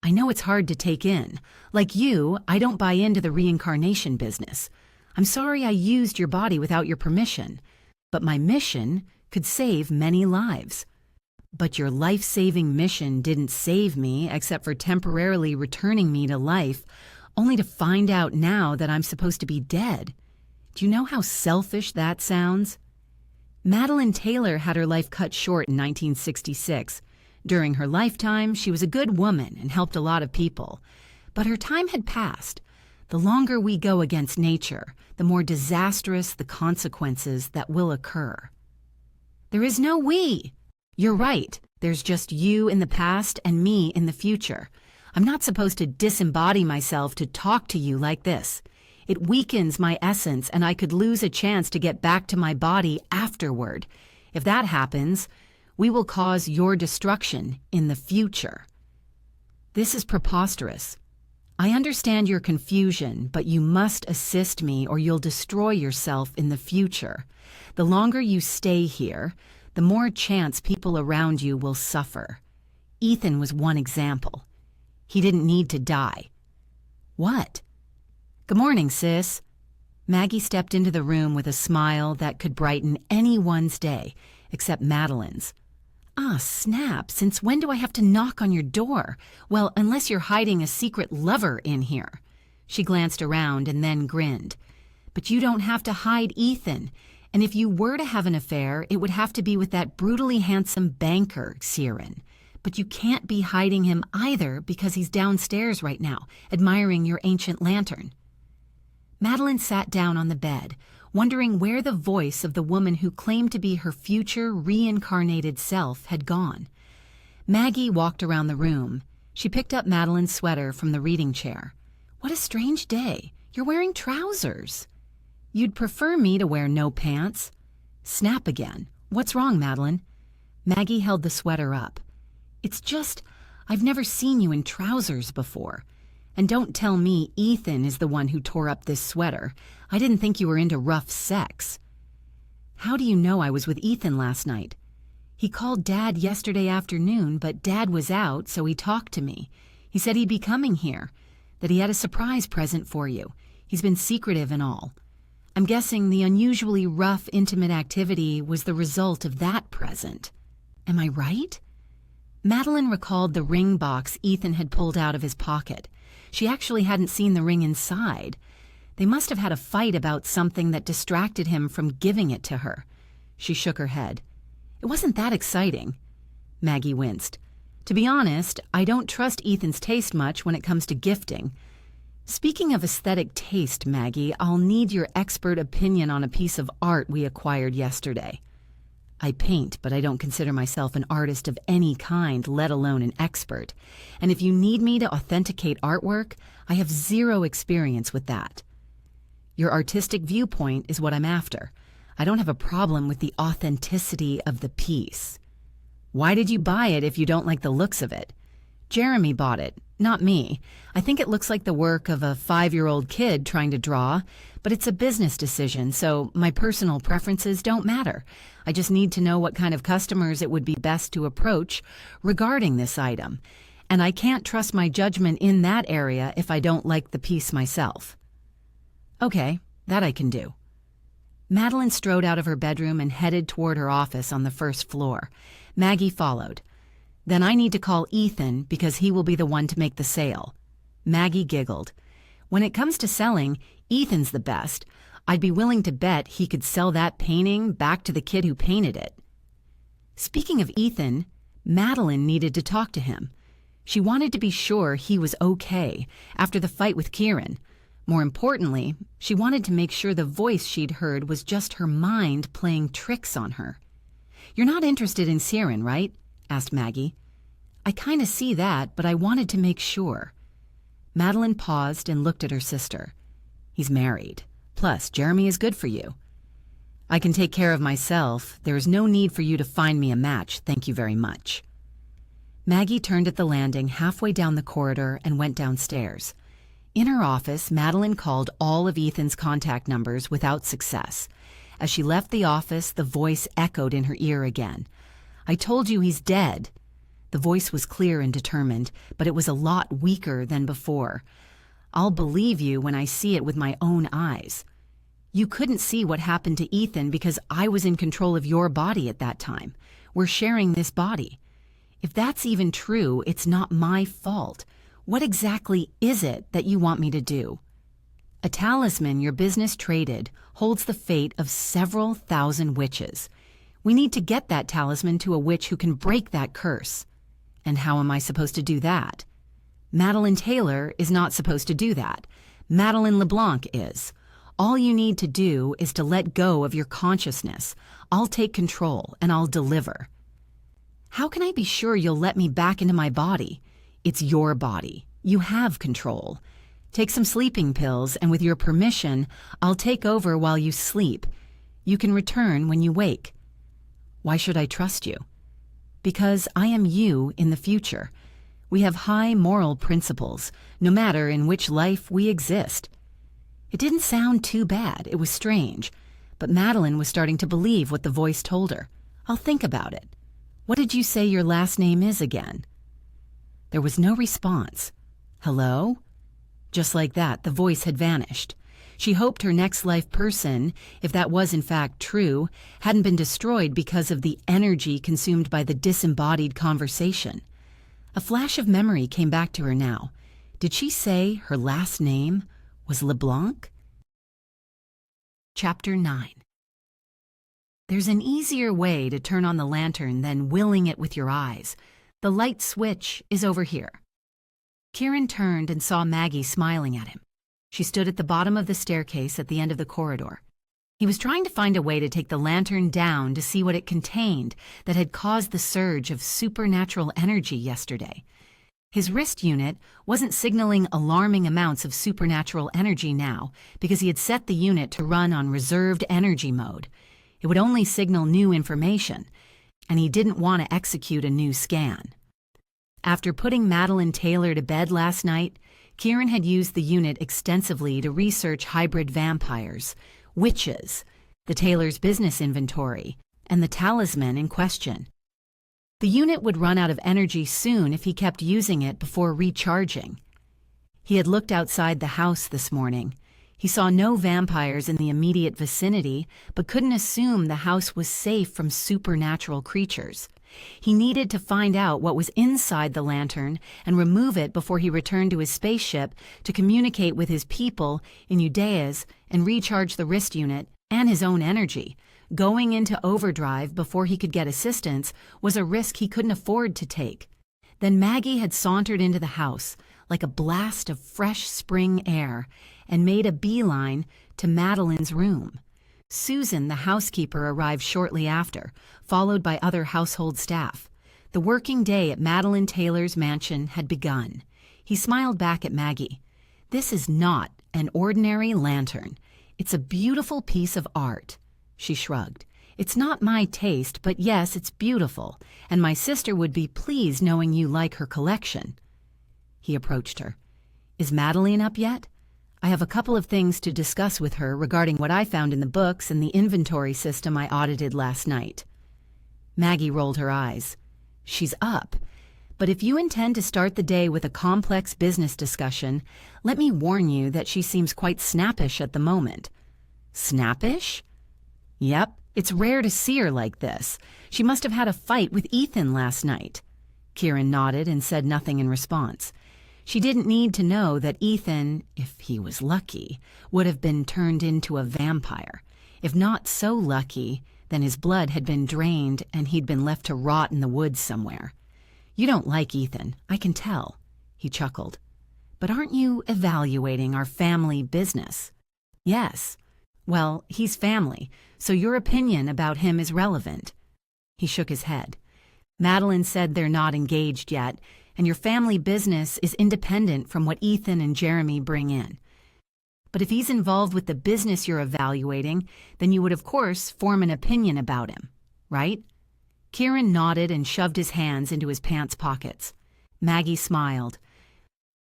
Speaker 1: "I know it's hard to take in. Like you, I don't buy into the reincarnation business. I'm sorry I used your body without your permission, but my mission could save many lives." "But your life-saving mission didn't save me except for temporarily returning me to life, only to find out now that I'm supposed to be dead. Do you know how selfish that sounds?" Madeline Taylor had her life cut short in 1966. During her lifetime, she was a good woman and helped a lot of people. But her time had passed. The longer we go against nature, the more disastrous the consequences that will occur. "There is no we." "You're right. There's just you in the past and me in the future. I'm not supposed to disembody myself to talk to you like this. It weakens my essence and I could lose a chance to get back to my body afterward. If that happens, we will cause your destruction in the future." "This is preposterous. I understand your confusion, but you must assist me or you'll destroy yourself in the future. The longer you stay here, the more chance people around you will suffer. Ethan was one example. He didn't need to die." "What?" "Good morning, sis." Maggie stepped into the room with a smile that could brighten anyone's day, except Madeline's. "Ah, snap, since when do I have to knock on your door? Well, unless you're hiding a secret lover in here." She glanced around and then grinned. "But you don't have to hide Ethan. And if you were to have an affair, it would have to be with that brutally handsome banker, Siren. But you can't be hiding him either because he's downstairs right now, admiring your ancient lantern." Madeline sat down on the bed, wondering where the voice of the woman who claimed to be her future reincarnated self had gone. Maggie walked around the room. She picked up Madeline's sweater from the reading chair. "What a strange day. You're wearing trousers." "You'd prefer me to wear no pants?" "Snap again. What's wrong, Madeline?" Maggie held the sweater up. "It's just, I've never seen you in trousers before. And don't tell me Ethan is the one who tore up this sweater. I didn't think you were into rough sex." "How do you know I was with Ethan last night?" "He called Dad yesterday afternoon, but Dad was out, so he talked to me. He said he'd be coming here, that he had a surprise present for you. He's been secretive and all. I'm guessing the unusually rough, intimate activity was the result of that present. Am I right? Madeline recalled the ring box Ethan had pulled out of his pocket. She actually hadn't seen the ring inside. They must have had a fight about something that distracted him from giving it to her. She shook her head. It wasn't that exciting. Maggie winced. To be honest, I don't trust Ethan's taste much when it comes to gifting. Speaking of aesthetic taste, Maggie, I'll need your expert opinion on a piece of art we acquired yesterday. I paint, but I don't consider myself an artist of any kind, let alone an expert. And if you need me to authenticate artwork, I have zero experience with that. Your artistic viewpoint is what I'm after. I don't have a problem with the authenticity of the piece. Why did you buy it if you don't like the looks of it? Jeremy bought it, not me. I think it looks like the work of a 5-year-old kid trying to draw, but it's a business decision, so my personal preferences don't matter. I just need to know what kind of customers it would be best to approach regarding this item, and I can't trust my judgment in that area if I don't like the piece myself. Okay, that I can do. Madeline strode out of her bedroom and headed toward her office on the first floor. Maggie followed. Then I need to call Ethan because he will be the one to make the sale. Maggie giggled. When it comes to selling, Ethan's the best. I'd be willing to bet he could sell that painting back to the kid who painted it. Speaking of Ethan, Madeline needed to talk to him. She wanted to be sure he was okay after the fight with Kieran. More importantly, she wanted to make sure the voice she'd heard was just her mind playing tricks on her. You're not interested in Kieran, right? Asked Maggie. I kind of see that, but I wanted to make sure. Madeline paused and looked at her sister. He's married. Plus, Jeremy is good for you. I can take care of myself. There is no need for you to find me a match, thank you very much. Maggie turned at the landing halfway down the corridor and went downstairs. In her office, Madeline called all of Ethan's contact numbers without success. As she left the office, the voice echoed in her ear again. I told you he's dead. The voice was clear and determined, but it was a lot weaker than before. I'll believe you when I see it with my own eyes. You couldn't see what happened to Ethan because I was in control of your body at that time. We're sharing this body. If that's even true, it's not my fault. What exactly is it that you want me to do? A talisman your business traded holds the fate of several thousand witches. We need to get that talisman to a witch who can break that curse. And how am I supposed to do that? Madeline Taylor is not supposed to do that. Madeline LeBlanc is. All you need to do is to let go of your consciousness. I'll take control and I'll deliver. How can I be sure you'll let me back into my body? It's your body. You have control. Take some sleeping pills, and with your permission, I'll take over while you sleep. You can return when you wake. Why should I trust you? Because I am you in the future. We have high moral principles, no matter in which life we exist. It didn't sound too bad. It was strange. But Madeline was starting to believe what the voice told her. I'll think about it. What did you say your last name is again? There was no response. Hello? Just like that, the voice had vanished. She hoped her next life person, if that was in fact true, hadn't been destroyed because of the energy consumed by the disembodied conversation. A flash of memory came back to her now. Did she say her last name was LeBlanc? Chapter 9. There's an easier way to turn on the lantern than willing it with your eyes. The light switch is over here. Kieran turned and saw Maggie smiling at him. She stood at the bottom of the staircase at the end of the corridor. He was trying to find a way to take the lantern down to see what it contained that had caused the surge of supernatural energy yesterday. His wrist unit wasn't signaling alarming amounts of supernatural energy now because he had set the unit to run on reserved energy mode. It would only signal new information, and he didn't want to execute a new scan. After putting Madeline Taylor to bed last night, Kieran had used the unit extensively to research hybrid vampires, witches, the Taylor's business inventory, and the talisman in question. The unit would run out of energy soon if he kept using it before recharging. He had looked outside the house this morning. He saw no vampires in the immediate vicinity, but couldn't assume the house was safe from supernatural creatures. He needed to find out what was inside the lantern and remove it before he returned to his spaceship to communicate with his people in Eudaeus and recharge the wrist unit and his own energy. Going into overdrive before he could get assistance was a risk he couldn't afford to take. Then Maggie had sauntered into the house like a blast of fresh spring air and made a beeline to Madeline's room. Susan, the housekeeper, arrived shortly after, followed by other household staff. The working day at Madeline Taylor's mansion had begun. He smiled back at Maggie. "This is not an ordinary lantern. It's a beautiful piece of art." She shrugged. "It's not my taste, but yes, it's beautiful, and my sister would be pleased knowing you like her collection." He approached her. "Is Madeline up yet? I have a couple of things to discuss with her regarding what I found in the books and the inventory system I audited last night." Maggie rolled her eyes. "She's up. But if you intend to start the day with a complex business discussion, let me warn you that she seems quite snappish at the moment." "Snappish?" "Yep, it's rare to see her like this. She must have had a fight with Ethan last night." Kieran nodded and said nothing in response. She didn't need to know that Ethan, if he was lucky, would have been turned into a vampire. If not so lucky, then his blood had been drained and he'd been left to rot in the woods somewhere. "You don't like Ethan, I can tell," he chuckled. "But aren't you evaluating our family business?" "Yes." "Well, he's family, so your opinion about him is relevant." He shook his head. "Madeline said they're not engaged yet, and your family business is independent from what Ethan and Jeremy bring in. But if he's involved with the business you're evaluating, then you would of course form an opinion about him, right?" Kieran nodded and shoved his hands into his pants pockets. Maggie smiled.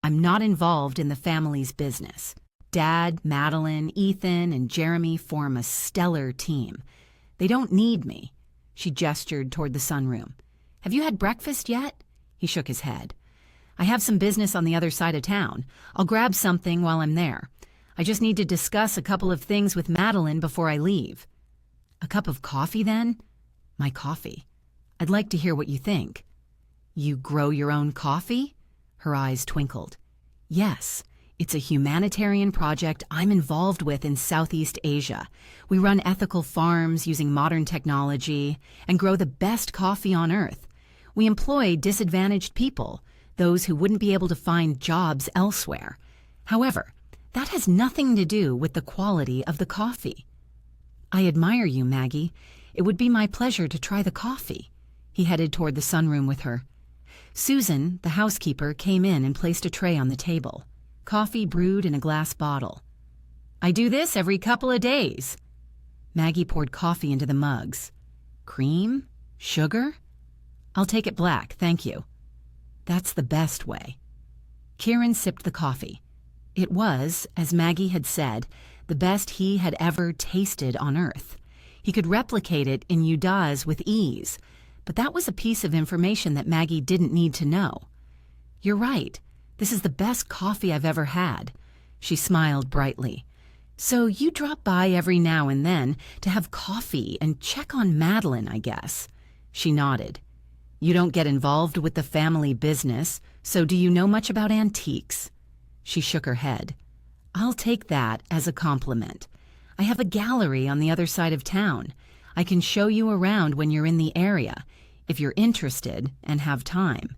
Speaker 1: "I'm not involved in the family's business. Dad, Madeline, Ethan, and Jeremy form a stellar team. They don't need me." She gestured toward the sunroom. "Have you had breakfast yet?" He shook his head. "I have some business on the other side of town. I'll grab something while I'm there. I just need to discuss a couple of things with Madeline before I leave." "A cup of coffee, then?" "My coffee. I'd like to hear what you think." "You grow your own coffee?" Her eyes twinkled. "Yes. It's a humanitarian project I'm involved with in Southeast Asia. We run ethical farms using modern technology and grow the best coffee on earth. We employ disadvantaged people, those who wouldn't be able to find jobs elsewhere. However, that has nothing to do with the quality of the coffee." "I admire you, Maggie. It would be my pleasure to try the coffee." He headed toward the sunroom with her. Susan, the housekeeper, came in and placed a tray on the table. Coffee brewed in a glass bottle. "I do this every couple of days." Maggie poured coffee into the mugs. "Cream? Sugar?" "I'll take it black, thank you." "That's the best way." Kieran sipped the coffee. It was, as Maggie had said, the best he had ever tasted on Earth. He could replicate it in Eudaeus with ease, but that was a piece of information that Maggie didn't need to know. "You're right. This is the best coffee I've ever had." She smiled brightly. "So you drop by every now and then to have coffee and check on Madeline, I guess." She nodded. "You don't get involved with the family business, so do you know much about antiques?" She shook her head. "I'll take that as a compliment. I have a gallery on the other side of town. I can show you around when you're in the area, if you're interested and have time."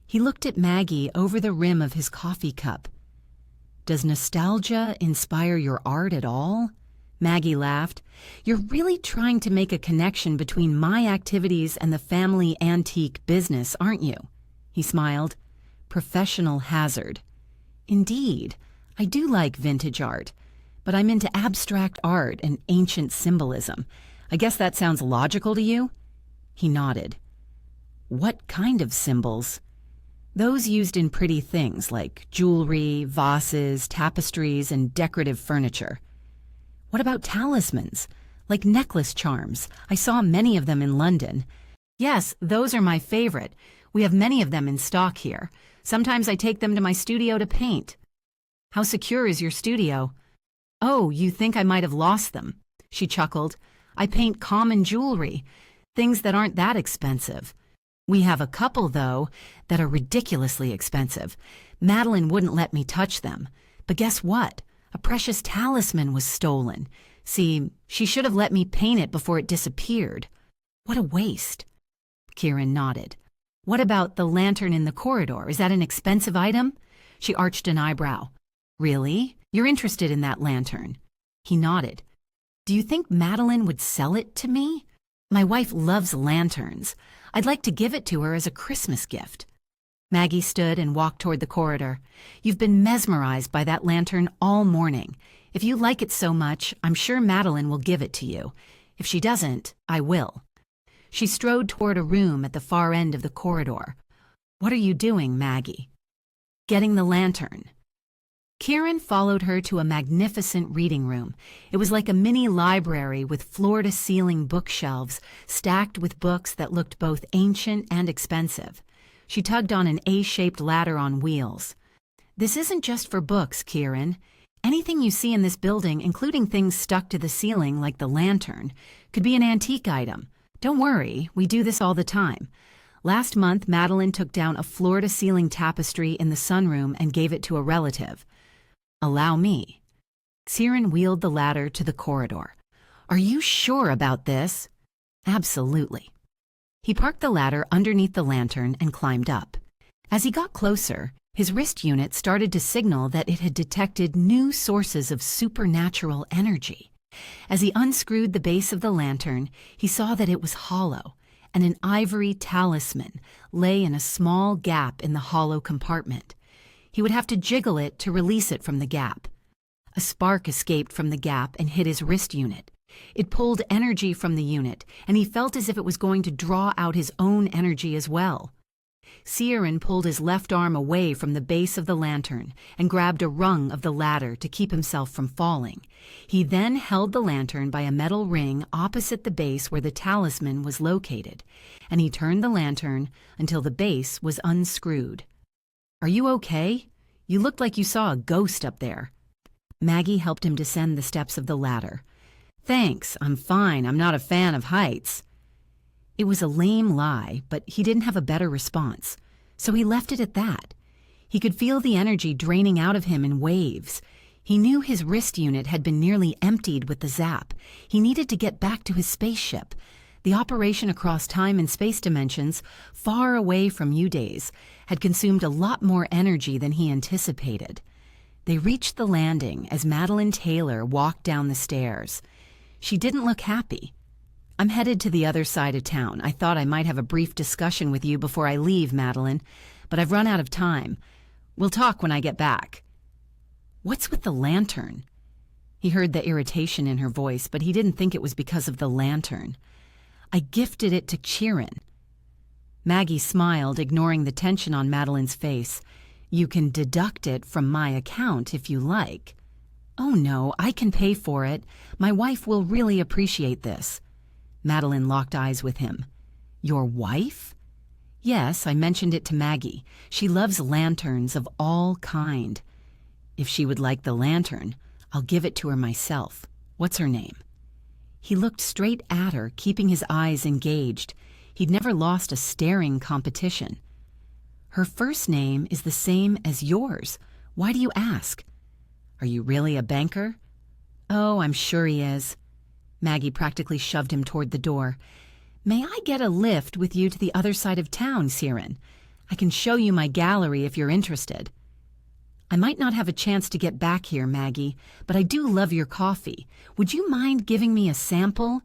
Speaker 1: He looked at Maggie over the rim of his coffee cup. "Does nostalgia inspire your art at all?" Maggie laughed. "You're really trying to make a connection between my activities and the family antique business, aren't you?" He smiled. "Professional hazard." "Indeed, I do like vintage art, but I'm into abstract art and ancient symbolism. I guess that sounds logical to you?" He nodded. "What kind of symbols?" "Those used in pretty things like jewelry, vases, tapestries, and decorative furniture." "What about talismans? Like necklace charms? I saw many of them in London." "Yes, those are my favorite. We have many of them in stock here. Sometimes I take them to my studio to paint." "How secure is your studio?" Oh, you think I might have lost them? She chuckled. I paint common jewelry, things that aren't that expensive. We have a couple, though, that are ridiculously expensive. Madeline wouldn't let me touch them. But guess what? A precious talisman was stolen. See, she should have let me paint it before it disappeared. What a waste. Kieran nodded. What about the lantern in the corridor? Is that an expensive item? She arched an eyebrow. Really? You're interested in that lantern? He nodded. Do you think Madeline would sell it to me? My wife loves lanterns. I'd like to give it to her as a Christmas gift. Maggie stood and walked toward the corridor. You've been mesmerized by that lantern all morning. If you like it so much, I'm sure Madeline will give it to you. If she doesn't, I will. She strode toward a room at the far end of the corridor. What are you doing, Maggie? Getting the lantern. Kieran followed her to a magnificent reading room. It was like a mini library with floor-to-ceiling bookshelves stacked with books that looked both ancient and expensive. She tugged on an A-shaped ladder on wheels. This isn't just for books, Kieran. Anything you see in this building, including things stuck to the ceiling like the lantern, could be an antique item. Don't worry, we do this all the time. Last month, Madeline took down a floor-to-ceiling tapestry in the sunroom and gave it to a relative. Allow me. Kieran wheeled the ladder to the corridor. Are you sure about this? Absolutely. He parked the ladder underneath the lantern and climbed up. As he got closer, his wrist unit started to signal that it had detected new sources of supernatural energy. As he unscrewed the base of the lantern, he saw that it was hollow, and an ivory talisman lay in a small gap in the hollow compartment. He would have to jiggle it to release it from the gap. A spark escaped from the gap and hit his wrist unit. It pulled energy from the unit, and he felt as if it was going to draw out his own energy as well. Kieran pulled his left arm away from the base of the lantern and grabbed a rung of the ladder to keep himself from falling. He then held the lantern by a metal ring opposite the base where the talisman was located, and he turned the lantern until the base was unscrewed. Are you okay? You looked like you saw a ghost up there. Maggie helped him descend the steps of the ladder. Thanks, I'm fine. I'm not a fan of heights. It was a lame lie, but he didn't have a better response, so he left it at that. He could feel the energy draining out of him in waves. He knew his wrist unit had been nearly emptied with the zap. He needed to get back to his spaceship. The operation across time and space dimensions, far away from Udays, had consumed a lot more energy than he anticipated. They reached the landing as Madeline Taylor walked down the stairs. She didn't look happy. I'm headed to the other side of town. I thought I might have a brief discussion with you before I leave, Madeline, but I've run out of time. We'll talk when I get back. What's with the lantern? He heard the irritation in her voice, but he didn't think it was because of the lantern. I gifted it to Kieran. Maggie smiled, ignoring the tension on Madeline's face. You can deduct it from my account if you like. Oh no, I can pay for it. My wife will really appreciate this. Madeline locked eyes with him. Your wife? Yes, I mentioned it to Maggie. She loves lanterns of all kind. If she would like the lantern, I'll give it to her myself. What's her name? He looked straight at her, keeping his eyes engaged. He'd never lost a staring competition. Her first name is the same as yours. Why do you ask? Are you really a banker? Oh, I'm sure he is. Maggie practically shoved him toward the door. May I get a lift with you to the other side of town, Kieran? I can show you my gallery if you're interested. I might not have a chance to get back here, Maggie, but I do love your coffee. Would you mind giving me a sample?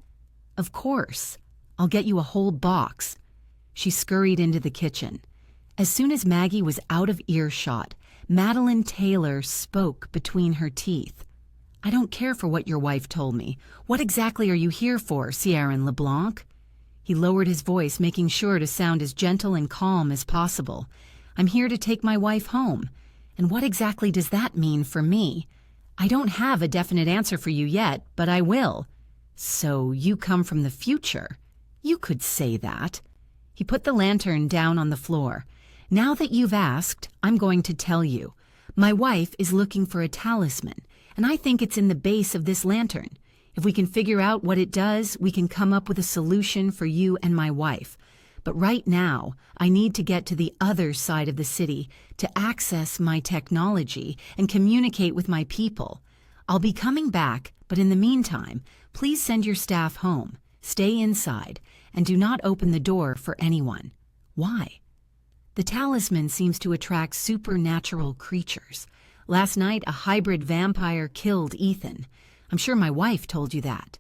Speaker 1: Of course. I'll get you a whole box. She scurried into the kitchen. As soon as Maggie was out of earshot, Madeline Taylor spoke between her teeth. I don't care for what your wife told me. What exactly are you here for, Kieran LeBlanc? He lowered his voice, making sure to sound as gentle and calm as possible. I'm here to take my wife home. And what exactly does that mean for me? I don't have a definite answer for you yet, but I will. So you come from the future? You could say that. He put the lantern down on the floor. Now that you've asked, I'm going to tell you. My wife is looking for a talisman, and I think it's in the base of this lantern. If we can figure out what it does, we can come up with a solution for you and my wife. But right now, I need to get to the other side of the city to access my technology and communicate with my people. I'll be coming back, but in the meantime, please send your staff home, stay inside, and do not open the door for anyone. Why? The talisman seems to attract supernatural creatures. Last night, a hybrid vampire killed Ethan. I'm sure my wife told you that.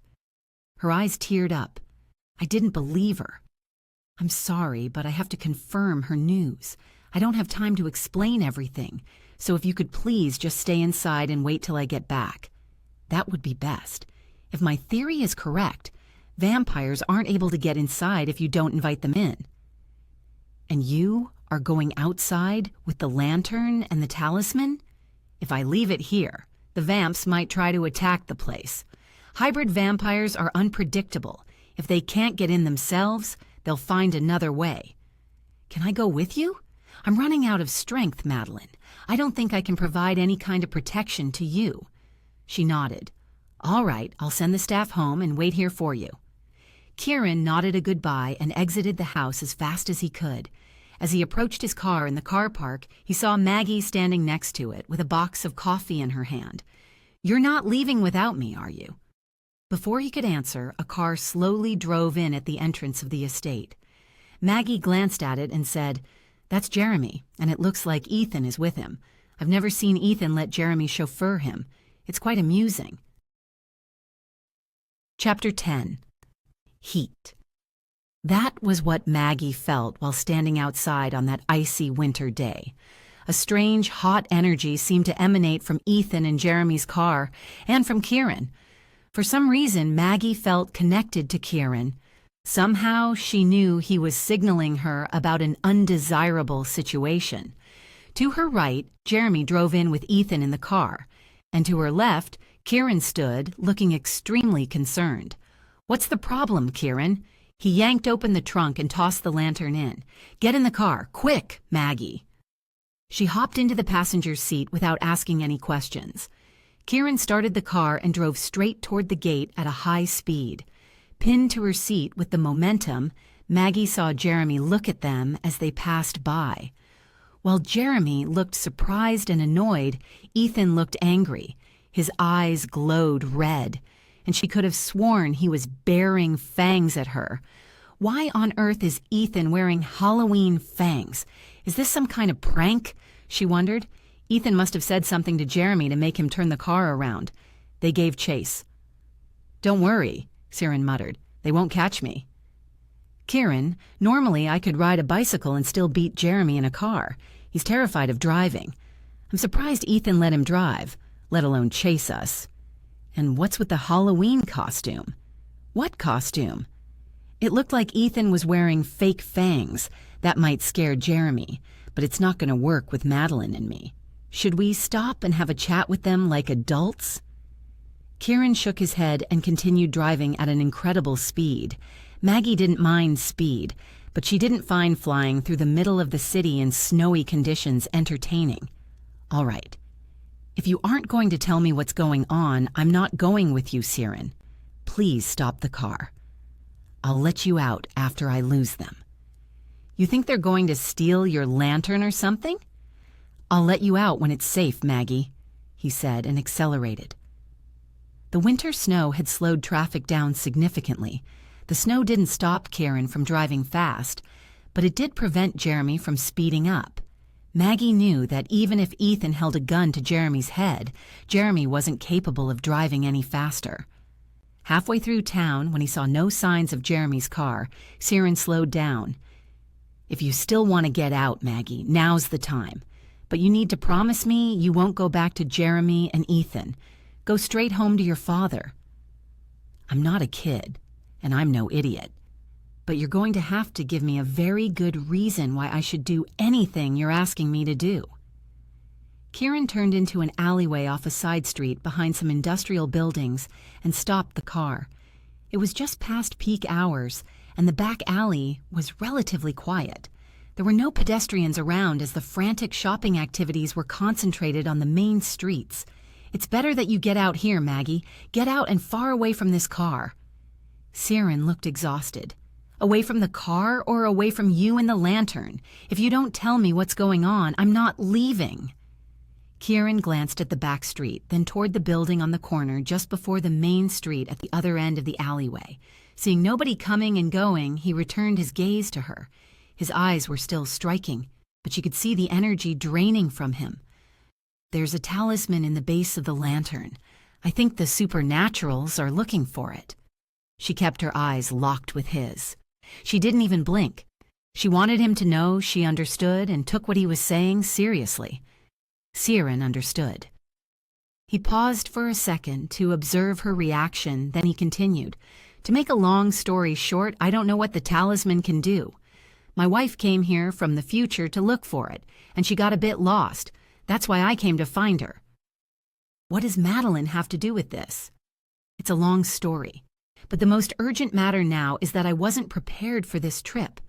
Speaker 1: Her eyes teared up. I didn't believe her. I'm sorry, but I have to confirm her news. I don't have time to explain everything, so if you could please just stay inside and wait till I get back. That would be best. If my theory is correct, vampires aren't able to get inside if you don't invite them in. And you are going outside with the lantern and the talisman? If I leave it here, the vamps might try to attack the place. Hybrid vampires are unpredictable. If they can't get in themselves, they'll find another way. Can I go with you? I'm running out of strength, Madeline. I don't think I can provide any kind of protection to you. She nodded. All right, I'll send the staff home and wait here for you. Kieran nodded a goodbye and exited the house as fast as he could. As he approached his car in the car park, he saw Maggie standing next to it with a box of coffee in her hand. You're not leaving without me, are you? Before he could answer, a car slowly drove in at the entrance of the estate. Maggie glanced at it and said, That's Jeremy, and it looks like Ethan is with him. I've never seen Ethan let Jeremy chauffeur him. It's quite amusing. Chapter 10. Heat. That was what Maggie felt while standing outside on that icy winter day. A strange, hot energy seemed to emanate from Ethan and Jeremy's car, and from Kieran. For some reason, Maggie felt connected to Kieran. Somehow, she knew he was signaling her about an undesirable situation. To her right, Jeremy drove in with Ethan in the car, and to her left, Kieran stood, looking extremely concerned. What's the problem, Kieran? He yanked open the trunk and tossed the lantern in. Get in the car, quick, Maggie. She hopped into the passenger's seat without asking any questions. Kieran started the car and drove straight toward the gate at a high speed. Pinned to her seat with the momentum, Maggie saw Jeremy look at them as they passed by. While Jeremy looked surprised and annoyed, Ethan looked angry. His eyes glowed red, and she could have sworn he was baring fangs at her. Why on earth is Ethan wearing Halloween fangs? Is this some kind of prank? She wondered. Ethan must have said something to Jeremy to make him turn the car around. They gave chase. Don't worry, Siren muttered. They won't catch me. Kieran, normally I could ride a bicycle and still beat Jeremy in a car. He's terrified of driving. I'm surprised Ethan let him drive, let alone chase us. And what's with the Halloween costume? What costume? It looked like Ethan was wearing fake fangs. That might scare Jeremy, but it's not going to work with Madeline and me. Should we stop and have a chat with them like adults? Kieran shook his head and continued driving at an incredible speed. Maggie didn't mind speed, but she didn't find flying through the middle of the city in snowy conditions entertaining. All right. If you aren't going to tell me what's going on, I'm not going with you, Siren. Please stop the car. I'll let you out after I lose them. You think they're going to steal your lantern or something? I'll let you out when it's safe, Maggie, he said and accelerated. The winter snow had slowed traffic down significantly. The snow didn't stop Kieran from driving fast, but it did prevent Jeremy from speeding up. Maggie knew that even if Ethan held a gun to Jeremy's head, Jeremy wasn't capable of driving any faster. Halfway through town, when he saw no signs of Jeremy's car, Siren slowed down. If you still want to get out, Maggie, now's the time. But you need to promise me you won't go back to Jeremy and Ethan. Go straight home to your father. I'm not a kid, and I'm no idiot. But you're going to have to give me a very good reason why I should do anything you're asking me to do. Kieran turned into an alleyway off a side street behind some industrial buildings and stopped the car. It was just past peak hours, and the back alley was relatively quiet. There were no pedestrians around as the frantic shopping activities were concentrated on the main streets. It's better that you get out here, Maggie. Get out and far away from this car. Siren looked exhausted. Away from the car or away from you and the lantern? If you don't tell me what's going on, I'm not leaving. Kieran glanced at the back street, then toward the building on the corner just before the main street at the other end of the alleyway. Seeing nobody coming and going, he returned his gaze to her. His eyes were still striking, but she could see the energy draining from him. There's a talisman in the base of the lantern. I think the supernaturals are looking for it. She kept her eyes locked with his. She didn't even blink. She wanted him to know she understood and took what he was saying seriously. Siren understood. He paused for a second to observe her reaction, then he continued. To make a long story short, I don't know what the talisman can do. My wife came here from the future to look for it, and she got a bit lost. That's why I came to find her. What does Madeline have to do with this? It's a long story, but the most urgent matter now is that I wasn't prepared for this trip.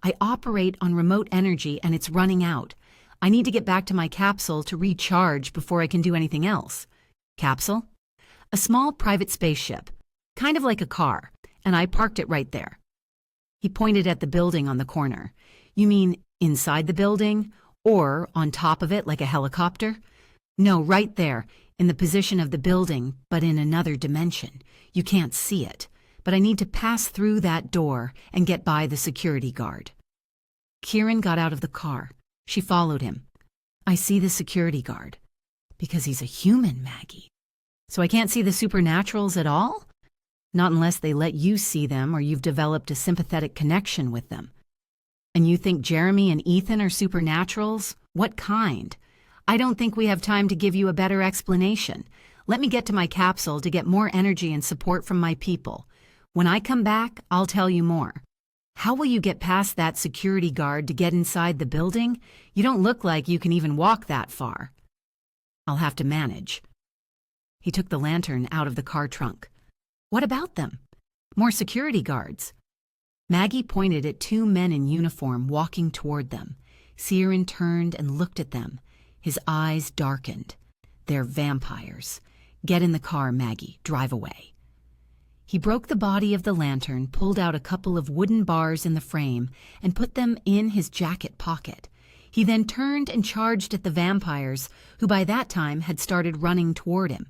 Speaker 1: I operate on remote energy and it's running out. I need to get back to my capsule to recharge before I can do anything else. Capsule? A small private spaceship, kind of like a car, and I parked it right there. He pointed at the building on the corner. You mean inside the building? Or on top of it like a helicopter? No, right there, in the position of the building, but in another dimension. You can't see it, but I need to pass through that door and get by the security guard. Kieran got out of the car. She followed him. I see the security guard. Because he's a human, Maggie. So I can't see the supernaturals at all? Not unless they let you see them or you've developed a sympathetic connection with them. And you think Jeremy and Ethan are supernaturals? What kind? I don't think we have time to give you a better explanation. Let me get to my capsule to get more energy and support from my people. When I come back, I'll tell you more. How will you get past that security guard to get inside the building? You don't look like you can even walk that far. I'll have to manage. He took the lantern out of the car trunk. What about them? More security guards. Maggie pointed at two men in uniform walking toward them. Siren turned and looked at them. His eyes darkened. They're vampires. Get in the car, Maggie. Drive away. He broke the body of the lantern, pulled out a couple of wooden bars in the frame, and put them in his jacket pocket. He then turned and charged at the vampires, who by that time had started running toward him.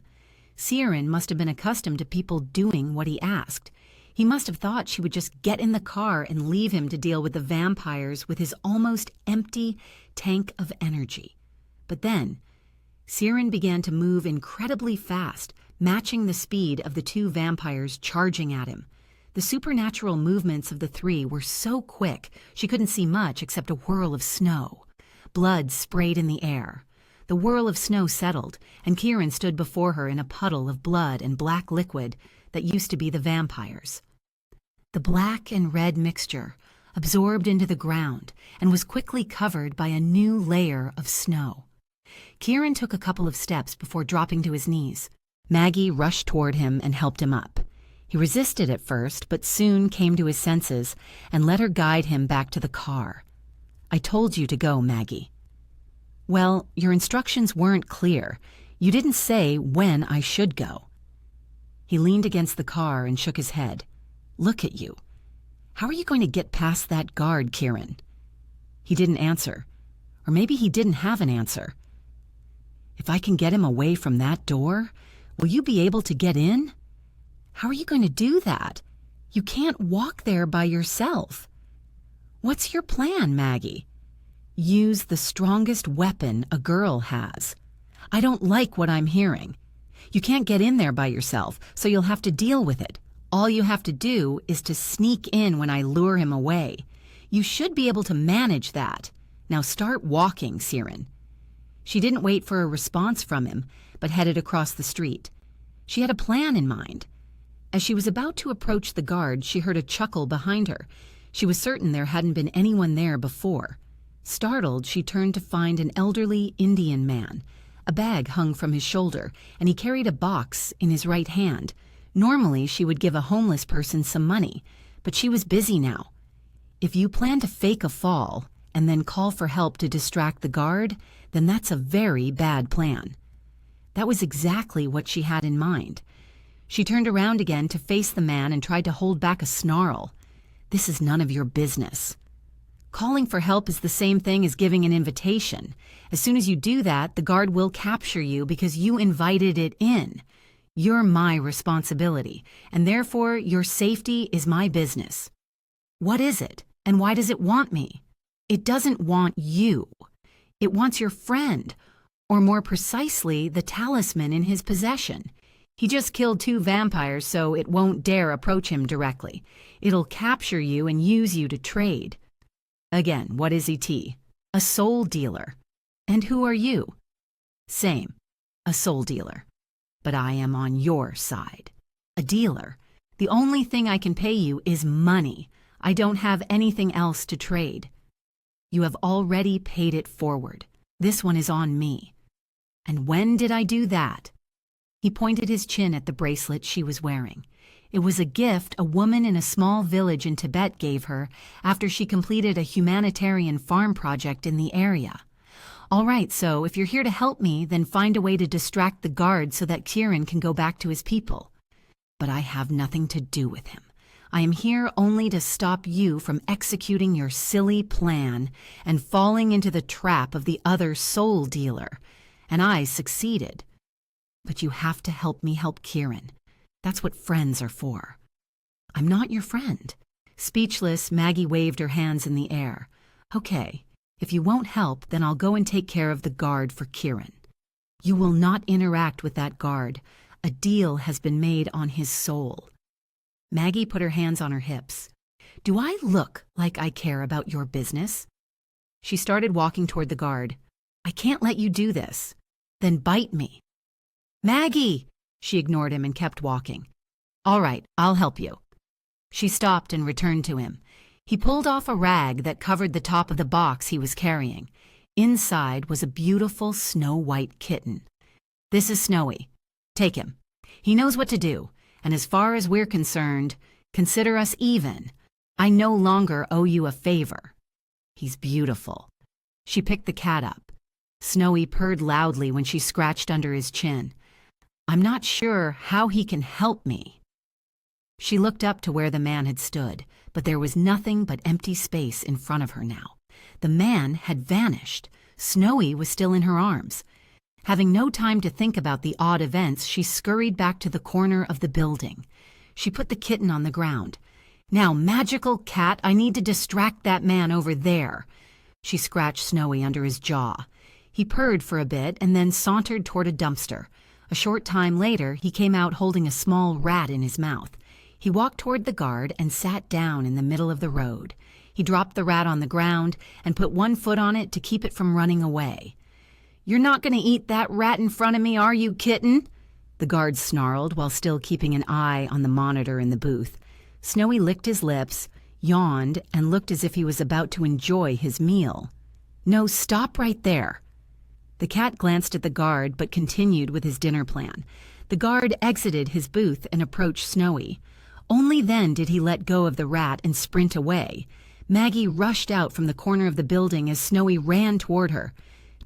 Speaker 1: Siren must have been accustomed to people doing what he asked. He must have thought she would just get in the car and leave him to deal with the vampires with his almost empty tank of energy. But then, Siren began to move incredibly fast, matching the speed of the two vampires charging at him. The supernatural movements of the three were so quick she couldn't see much except a whirl of snow. Blood sprayed in the air. The whirl of snow settled, and Kieran stood before her in a puddle of blood and black liquid that used to be the vampires. The black and red mixture absorbed into the ground and was quickly covered by a new layer of snow. Kieran took a couple of steps before dropping to his knees. Maggie rushed toward him and helped him up. He resisted at first, but soon came to his senses and let her guide him back to the car. I told you to go, Maggie. Well, your instructions weren't clear. You didn't say when I should go. He leaned against the car and shook his head. Look at you. How are you going to get past that guard, Kieran? He didn't answer. Or maybe he didn't have an answer. If I can get him away from that door, will you be able to get in? How are you going to do that? You can't walk there by yourself. What's your plan, Maggie? Use the strongest weapon a girl has. I don't like what I'm hearing. You can't get in there by yourself, so you'll have to deal with it. All you have to do is to sneak in when I lure him away. You should be able to manage that. Now start walking, Siren. She didn't wait for a response from him, but headed across the street. She had a plan in mind. As she was about to approach the guard, she heard a chuckle behind her. She was certain there hadn't been anyone there before. Startled, she turned to find an elderly Indian man. A bag hung from his shoulder, and he carried a box in his right hand. Normally, she would give a homeless person some money, but she was busy now. If you plan to fake a fall and then call for help to distract the guard, then that's a very bad plan. That was exactly what she had in mind. She turned around again to face the man and tried to hold back a snarl. "This is none of your business." Calling for help is the same thing as giving an invitation. As soon as you do that, the guard will capture you because you invited it in. You're my responsibility, and therefore your safety is my business. What is it, and why does it want me? It doesn't want you. It wants your friend, or more precisely, the talisman in his possession. He just killed 2 vampires, so it won't dare approach him directly. It'll capture you and use you to trade. Again, what is ET? A soul dealer. And who are you? Same, a soul dealer. But I am on your side. A dealer. The only thing I can pay you is money. I don't have anything else to trade. You have already paid it forward. This one is on me. And when did I do that? He pointed his chin at the bracelet she was wearing. It was a gift a woman in a small village in Tibet gave her after she completed a humanitarian farm project in the area. All right, so if you're here to help me, then find a way to distract the guard so that Kieran can go back to his people. But I have nothing to do with him. I am here only to stop you from executing your silly plan and falling into the trap of the other soul dealer. And I succeeded. But you have to help me help Kieran. That's what friends are for. I'm not your friend. Speechless, Maggie waved her hands in the air. Okay, if you won't help, then I'll go and take care of the guard for Kieran. You will not interact with that guard. A deal has been made on his soul. Maggie put her hands on her hips. Do I look like I care about your business? She started walking toward the guard. I can't let you do this. Then bite me. Maggie! She ignored him and kept walking. All right, I'll help you. She stopped and returned to him. He pulled off a rag that covered the top of the box he was carrying. Inside was a beautiful snow-white kitten. This is Snowy. Take him. He knows what to do, and as far as we're concerned, consider us even. I no longer owe you a favor. He's beautiful. She picked the cat up. Snowy purred loudly when she scratched under his chin. I'm not sure how he can help me. She looked up to where the man had stood, but there was nothing but empty space in front of her now. The man had vanished. Snowy was still in her arms. Having no time to think about the odd events, she scurried back to the corner of the building. She put the kitten on the ground. Now, magical cat, I need to distract that man over there. She scratched Snowy under his jaw. He purred for a bit and then sauntered toward a dumpster. A short time later, he came out holding a small rat in his mouth. He walked toward the guard and sat down in the middle of the road. He dropped the rat on the ground and put one foot on it to keep it from running away. You're not going to eat that rat in front of me, are you, kitten? The guard snarled while still keeping an eye on the monitor in the booth. Snowy licked his lips, yawned, and looked as if he was about to enjoy his meal. No, stop right there. The cat glanced at the guard but continued with his dinner plan. The guard exited his booth and approached Snowy. Only then did he let go of the rat and sprint away. Maggie rushed out from the corner of the building as Snowy ran toward her.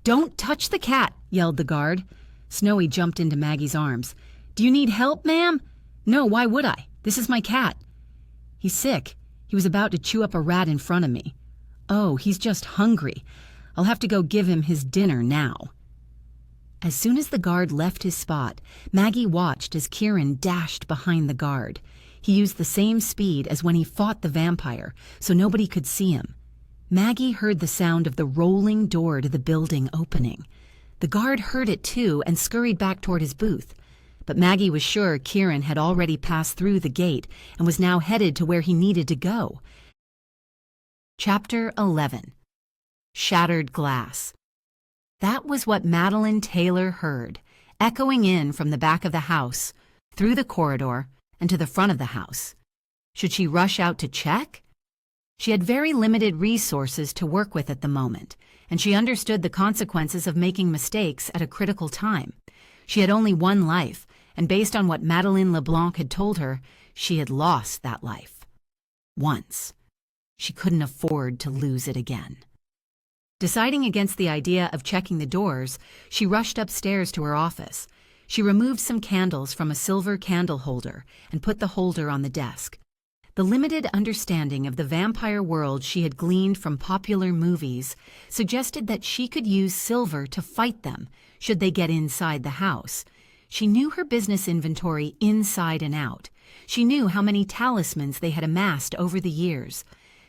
Speaker 1: Don't touch the cat, yelled the guard. Snowy jumped into Maggie's arms. Do you need help, ma'am? No, why would I? This is my cat. He's sick. He was about to chew up a rat in front of me. Oh, he's just hungry. I'll have to go give him his dinner now. As soon as the guard left his spot, Maggie watched as Kieran dashed behind the guard. He used the same speed as when he fought the vampire, so nobody could see him. Maggie heard the sound of the rolling door to the building opening. The guard heard it too and scurried back toward his booth. But Maggie was sure Kieran had already passed through the gate and was now headed to where he needed to go. Chapter 11. Shattered Glass. That was what Madeline Taylor heard, echoing in from the back of the house, through the corridor, and to the front of the house. Should she rush out to check? She had very limited resources to work with at the moment, and she understood the consequences of making mistakes at a critical time. She had only one life, and based on what Madeleine LeBlanc had told her, she had lost that life. Once. She couldn't afford to lose it again. Deciding against the idea of checking the doors, she rushed upstairs to her office. She removed some candles from a silver candle holder and put the holder on the desk. The limited understanding of the vampire world she had gleaned from popular movies suggested that she could use silver to fight them should they get inside the house. She knew her business inventory inside and out. She knew how many talismans they had amassed over the years.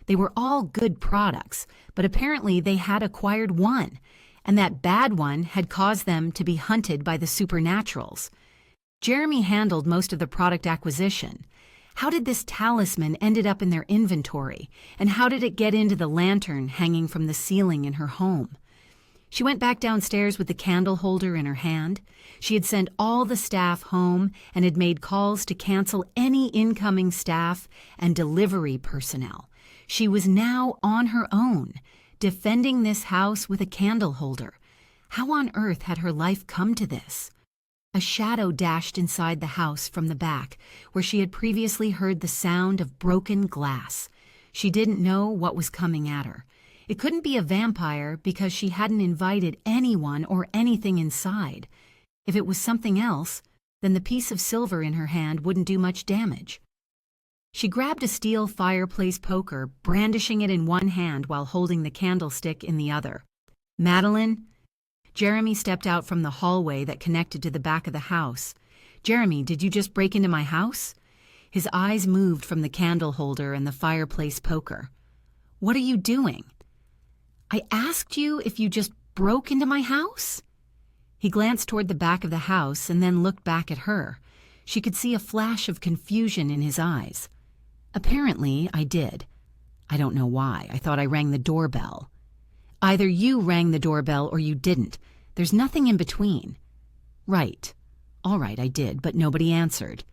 Speaker 1: They were all good products, but apparently they had acquired one, and that bad one had caused them to be hunted by the supernaturals. Jeremy handled most of the product acquisition. How did this talisman ended up in their inventory, and how did it get into the lantern hanging from the ceiling in her home? She went back downstairs with the candle holder in her hand. She had sent all the staff home and had made calls to cancel any incoming staff and delivery personnel. She was now on her own, defending this house with a candle holder. How on earth had her life come to this? A shadow dashed inside the house from the back, where she had previously heard the sound of broken glass. She didn't know what was coming at her. It couldn't be a vampire because she hadn't invited anyone or anything inside. If it was something else, then the piece of silver in her hand wouldn't do much damage. She grabbed a steel fireplace poker, brandishing it in one hand while holding the candlestick in the other. "Madeline?" Jeremy stepped out from the hallway that connected to the back of the house. "Jeremy, did you just break into my house?" His eyes moved from the candle holder and the fireplace poker. "What are you doing?" "I asked you if you just broke into my house?" He glanced toward the back of the house and then looked back at her. She could see a flash of confusion in his eyes. "Apparently, I did. I don't know why. I thought I rang the doorbell." "Either you rang the doorbell or you didn't. There's nothing in between." "Right. All right, I did, but nobody answered."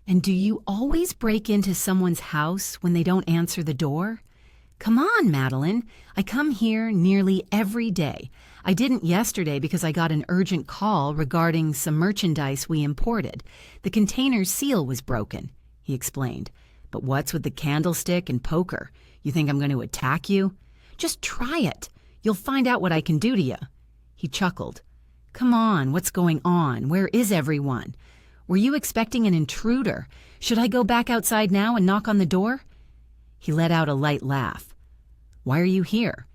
Speaker 1: "And do you always break into someone's house when they don't answer the door?" "Come on, Madeline. I come here nearly every day. I didn't yesterday because I got an urgent call regarding some merchandise we imported. The container's seal was broken," he explained. "But what's with the candlestick and poker? You think I'm going to attack you?" "Just try it. You'll find out what I can do to you." He chuckled. "Come on, what's going on? Where is everyone? Were you expecting an intruder? Should I go back outside now and knock on the door?" He let out a light laugh. "Why are you here?"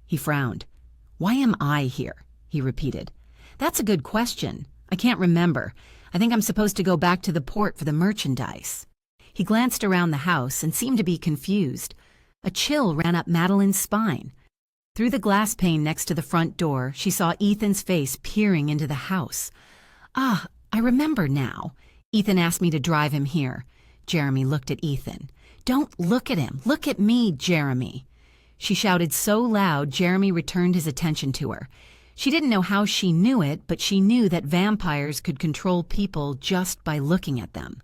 Speaker 1: He frowned. "Why am I here?" he repeated. "That's a good question. I can't remember. I think I'm supposed to go back to the port for the merchandise." He glanced around the house and seemed to be confused. A chill ran up Madeline's spine. Through the glass pane next to the front door, she saw Ethan's face peering into the house. "Ah, I remember now. Ethan asked me to drive him here." Jeremy looked at Ethan. "Don't look at him. Look at me, Jeremy." She shouted so loud, Jeremy returned his attention to her. She didn't know how she knew it, but she knew that vampires could control people just by looking at them.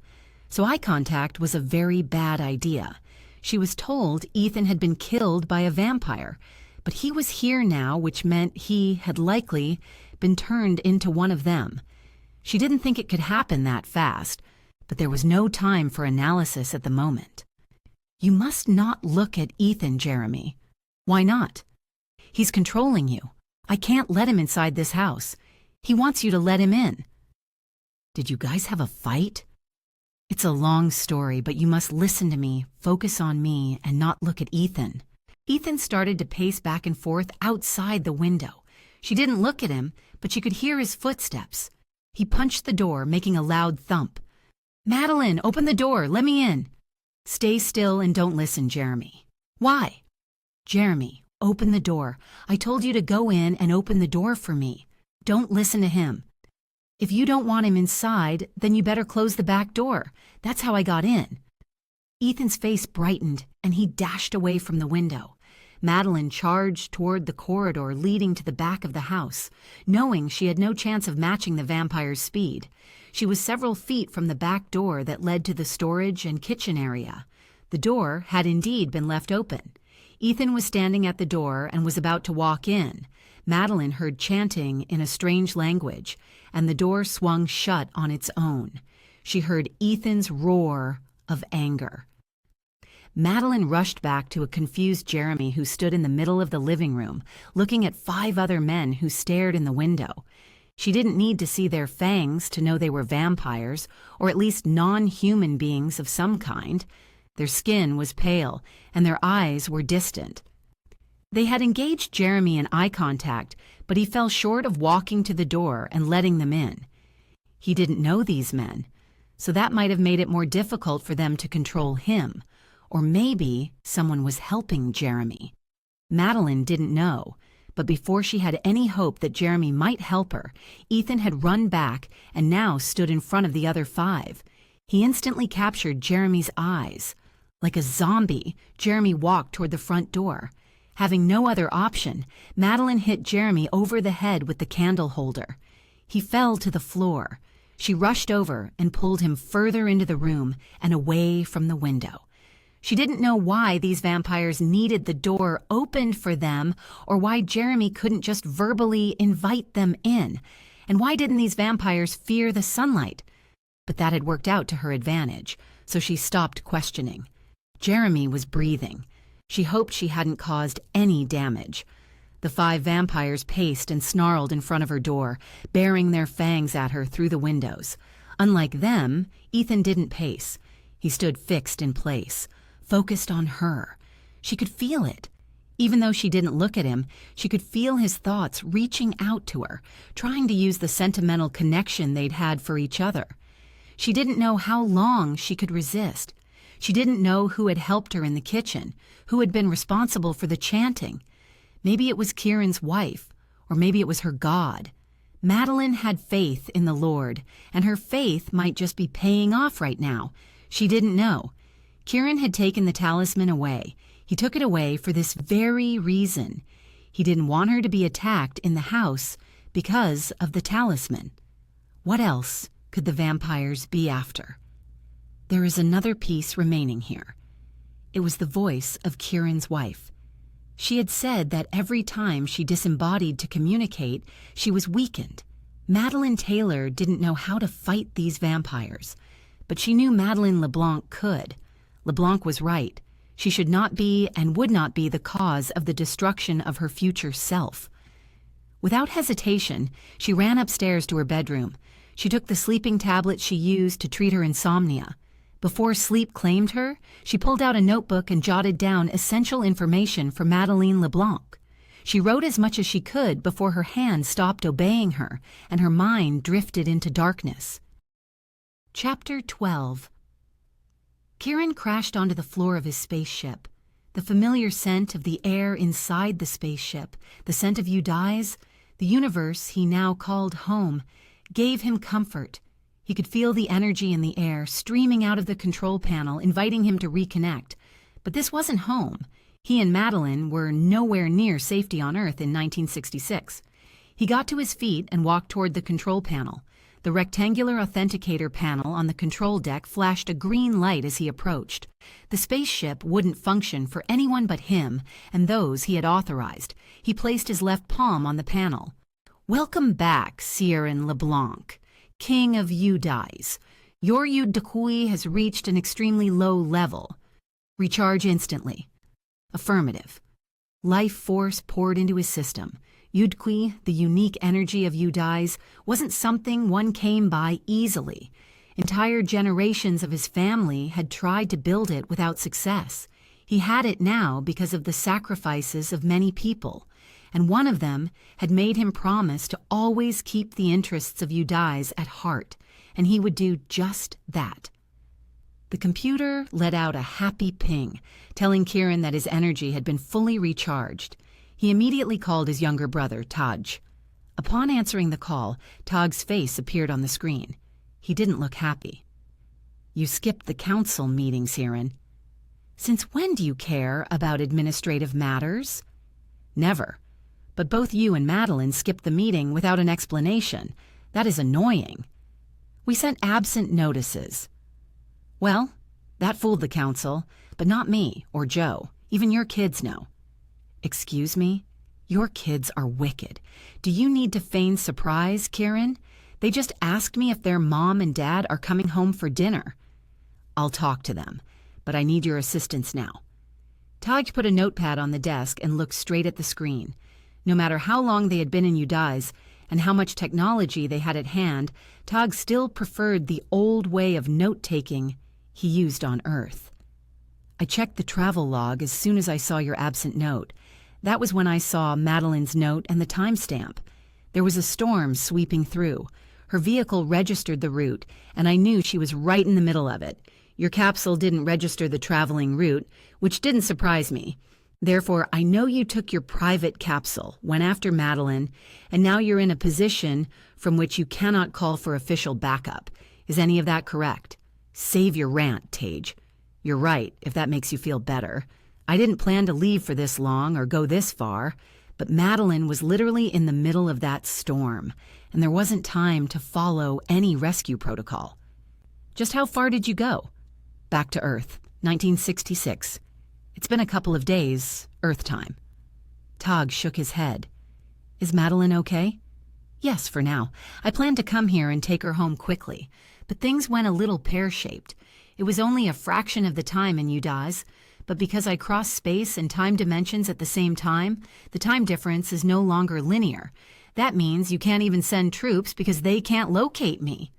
Speaker 1: So eye contact was a very bad idea. She was told Ethan had been killed by a vampire, but he was here now, which meant he had likely been turned into one of them. She didn't think it could happen that fast, but there was no time for analysis at the moment. "You must not look at Ethan, Jeremy." "Why not?" "He's controlling you. I can't let him inside this house. He wants you to let him in." "Did you guys have a fight?" "It's a long story, but you must listen to me, focus on me, and not look at Ethan." Ethan started to pace back and forth outside the window. She didn't look at him, but she could hear his footsteps. He punched the door, making a loud thump. "Madeline, open the door. Let me in." "Stay still and don't listen, Jeremy." "Why?" "Jeremy, open the door. I told you to go in and open the door for me. Don't listen to him. If you don't want him inside, then you better close the back door. That's how I got in." Ethan's face brightened, and he dashed away from the window. Madeline charged toward the corridor leading to the back of the house, knowing she had no chance of matching the vampire's speed. She was several feet from the back door that led to the storage and kitchen area. The door had indeed been left open. Ethan was standing at the door and was about to walk in. Madeline heard chanting in a strange language, and the door swung shut on its own. She heard Ethan's roar of anger. Madeline rushed back to a confused Jeremy who stood in the middle of the living room, looking at 5 other men who stared in the window. She didn't need to see their fangs to know they were vampires, or at least non-human beings of some kind. Their skin was pale, and their eyes were distant. They had engaged Jeremy in eye contact, but he fell short of walking to the door and letting them in. He didn't know these men, so that might have made it more difficult for them to control him. Or maybe someone was helping Jeremy. Madeline didn't know, but before she had any hope that Jeremy might help her, Ethan had run back and now stood in front of the other 5. He instantly captured Jeremy's eyes. Like a zombie, Jeremy walked toward the front door. Having no other option, Madeline hit Jeremy over the head with the candle holder. He fell to the floor. She rushed over and pulled him further into the room and away from the window. She didn't know why these vampires needed the door opened for them, or why Jeremy couldn't just verbally invite them in, and why didn't these vampires fear the sunlight? But that had worked out to her advantage, so she stopped questioning. Jeremy was breathing. She hoped she hadn't caused any damage. The 5 vampires paced and snarled in front of her door, baring their fangs at her through the windows. Unlike them, Ethan didn't pace. He stood fixed in place, focused on her. She could feel it. Even though she didn't look at him, she could feel his thoughts reaching out to her, trying to use the sentimental connection they'd had for each other. She didn't know how long she could resist. She didn't know who had helped her in the kitchen, who had been responsible for the chanting. Maybe it was Kieran's wife, or maybe it was her God. Madeline had faith in the Lord, and her faith might just be paying off right now. She didn't know. Kieran had taken the talisman away. He took it away for this very reason. He didn't want her to be attacked in the house because of the talisman. What else could the vampires be after? There is another piece remaining here. It was the voice of Kieran's wife. She had said that every time she disembodied to communicate, she was weakened. Madeline Taylor didn't know how to fight these vampires, but she knew Madeline LeBlanc could. LeBlanc was right. She should not be and would not be the cause of the destruction of her future self. Without hesitation, she ran upstairs to her bedroom. She took the sleeping tablet she used to treat her insomnia. Before sleep claimed her, she pulled out a notebook and jotted down essential information for Madeleine LeBlanc. She wrote as much as she could before her hand stopped obeying her and her mind drifted into darkness. Chapter 12. Kieran crashed onto the floor of his spaceship. The familiar scent of the air inside the spaceship, the scent of Eudice, the universe he now called home, gave him comfort. He could feel the energy in the air streaming out of the control panel, inviting him to reconnect. But this wasn't home. He and Madeline were nowhere near safety on Earth in 1966. He got to his feet and walked toward the control panel. The rectangular authenticator panel on the control deck flashed a green light as he approached. The spaceship wouldn't function for anyone but him and those he had authorized. He placed his left palm on the panel. "Welcome back, Kieran LeBlanc, King of Eudice. Your Eudice has reached an extremely low level. Recharge instantly." Affirmative. Life force poured into his system. Eudice, the unique energy of Eudice, wasn't something one came by easily. Entire generations of his family had tried to build it without success. He had it now because of the sacrifices of many people, and one of them had made him promise to always keep the interests of Eudice at heart, and he would do just that. The computer let out a happy ping, telling Kieran that his energy had been fully recharged. He immediately called his younger brother, Taj. Upon answering the call, Taj's face appeared on the screen. He didn't look happy. "You skipped the council meetings, Kieran." "Since when do you care about administrative matters?" "Never. But both you and Madeline skipped the meeting without an explanation. That is annoying." "We sent absent notices." "Well, that fooled the council, but not me or Joe. Even your kids know." "Excuse me? Your kids are wicked. Do you need to feign surprise, Kieran? They just asked me if their mom and dad are coming home for dinner." "I'll talk to them. but I need your assistance now." Tag put a notepad on the desk and looked straight at the screen. No matter how long they had been in Udize and how much technology they had at hand, Tag still preferred the old way of note-taking he used on Earth. "I checked the travel log as soon as I saw your absent note. That was when I saw Madeline's note and the timestamp. There was a storm sweeping through. Her vehicle registered the route, and I knew she was right in the middle of it. Your capsule didn't register the traveling route, which didn't surprise me. Therefore, I know you took your private capsule, went after Madeline, and now you're in a position from which you cannot call for official backup. Is any of that correct? Save your rant, Tage. You're right, if that makes you feel better. I didn't plan to leave for this long or go this far, but Madeline was literally in the middle of that storm, and there wasn't time to follow any rescue protocol. Just how far did you go?" "Back to Earth, 1966. It's been a couple of days, Earth time." Tag shook his head. "Is Madeline okay?" "Yes, for now. I planned to come here and take her home quickly, but things went a little pear-shaped. It was only a fraction of the time in Udize, but because I crossed space and time dimensions at the same time, the time difference is no longer linear. That means you can't even send troops because they can't locate me."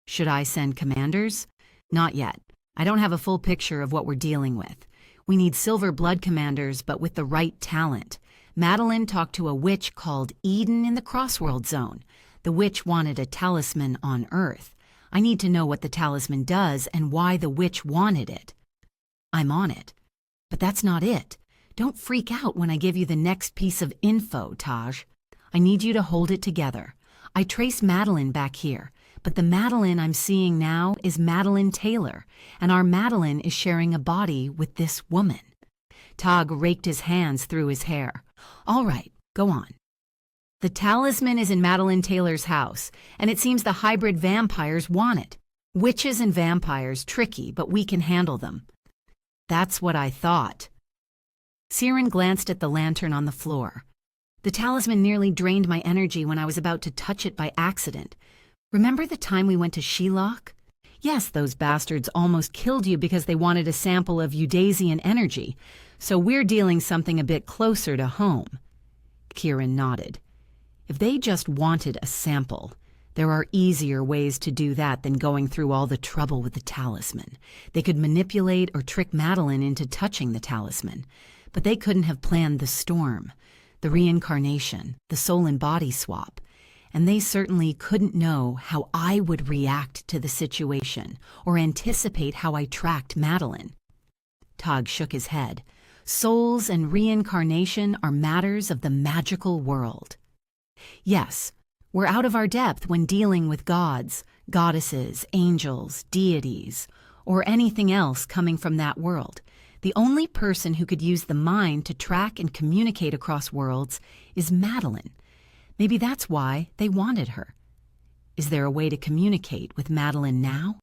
Speaker 1: "Should I send commanders?" "Not yet. I don't have a full picture of what we're dealing with. We need silver blood commanders, but with the right talent. Madeline talked to a witch called Eden in the Crossworld Zone. The witch wanted a talisman on Earth. I need to know what the talisman does and why the witch wanted it." "I'm on it. But that's not it. Don't freak out when I give you the next piece of info, Taj. I need you to hold it together. I trace Madeline back here, but the Madeline I'm seeing now is Madeline Taylor, and our Madeline is sharing a body with this woman." Tag raked his hands through his hair. "All right, go on." "The talisman is in Madeline Taylor's house, and it seems the hybrid vampires want it. Witches and vampires, tricky, but we can handle them." "That's what I thought." Siren glanced at the lantern on the floor. "The talisman nearly drained my energy when I was about to touch it by accident. Remember the time we went to Shelock? Yes, those bastards almost killed you because they wanted a sample of Udazian energy, so we're dealing something a bit closer to home." Kieran nodded. "If they just wanted a sample, there are easier ways to do that than going through all the trouble with the talisman. They could manipulate or trick Madeline into touching the talisman, but they couldn't have planned the storm, the reincarnation, the soul and body swap, and they certainly couldn't know how I would react to the situation or anticipate how I tracked Madeline." Tag shook his head. "Souls and reincarnation are matters of the magical world. Yes, we're out of our depth when dealing with gods, goddesses, angels, deities, or anything else coming from that world. The only person who could use the mind to track and communicate across worlds is Madeline. Maybe that's why they wanted her. Is there a way to communicate with Madeline now?"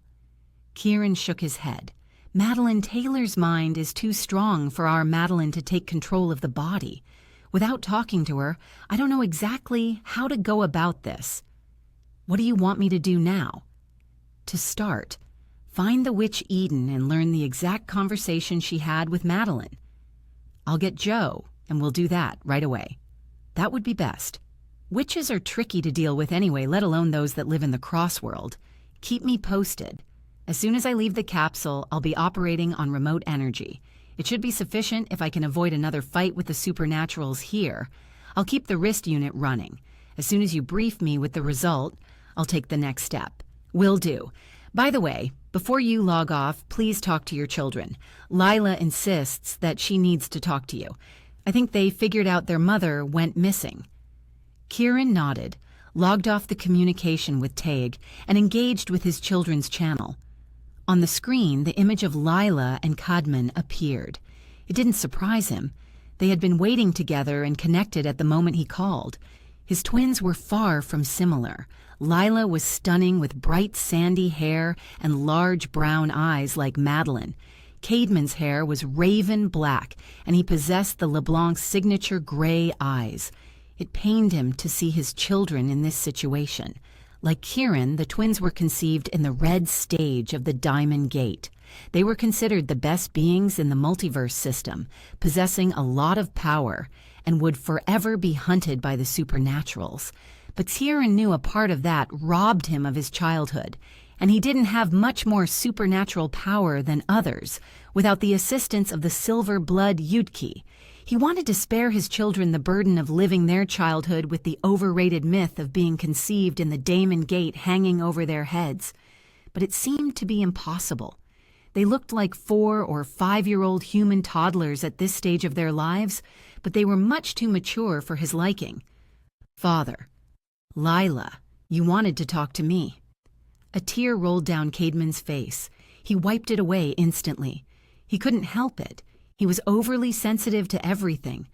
Speaker 1: Kieran shook his head. "Madeline Taylor's mind is too strong for our Madeline to take control of the body. Without talking to her, I don't know exactly how to go about this. What do you want me to do now?" "To start, find the witch Eden and learn the exact conversation she had with Madeline." "I'll get Joe, and we'll do that right away." "That would be best. Witches are tricky to deal with anyway, let alone those that live in the Crossworld. Keep me posted. As soon as I leave the capsule, I'll be operating on remote energy. It should be sufficient if I can avoid another fight with the supernaturals here. I'll keep the wrist unit running. As soon as you brief me with the result, I'll take the next step." "Will do. By the way, before you log off, please talk to your children. Lila insists that she needs to talk to you. I think they figured out their mother went missing." Kieran nodded, logged off the communication with Taig, and engaged with his children's channel. On the screen, the image of Lila and Cadman appeared. It didn't surprise him. They had been waiting together and connected at the moment he called. His twins were far from similar. Lila was stunning with bright sandy hair and large brown eyes like Madeline. Cadman's hair was raven black, and he possessed the LeBlanc's signature gray eyes. It pained him to see his children in this situation. Like Kieran, the twins were conceived in the red stage of the Diamond Gate. They were considered the best beings in the multiverse system, possessing a lot of power, and would forever be hunted by the supernaturals. But Ciaran knew a part of that robbed him of his childhood, and he didn't have much more supernatural power than others without the assistance of the silver blood Yudki. He wanted to spare his children the burden of living their childhood with the overrated myth of being conceived in the Daemon Gate hanging over their heads. But it seemed to be impossible. They looked like 4- or 5-year-old human toddlers at this stage of their lives, but they were much too mature for his liking. "Father, Lila, you wanted to talk to me." A tear rolled down Caedmon's face. He wiped it away instantly. He couldn't help it. He was overly sensitive to everything.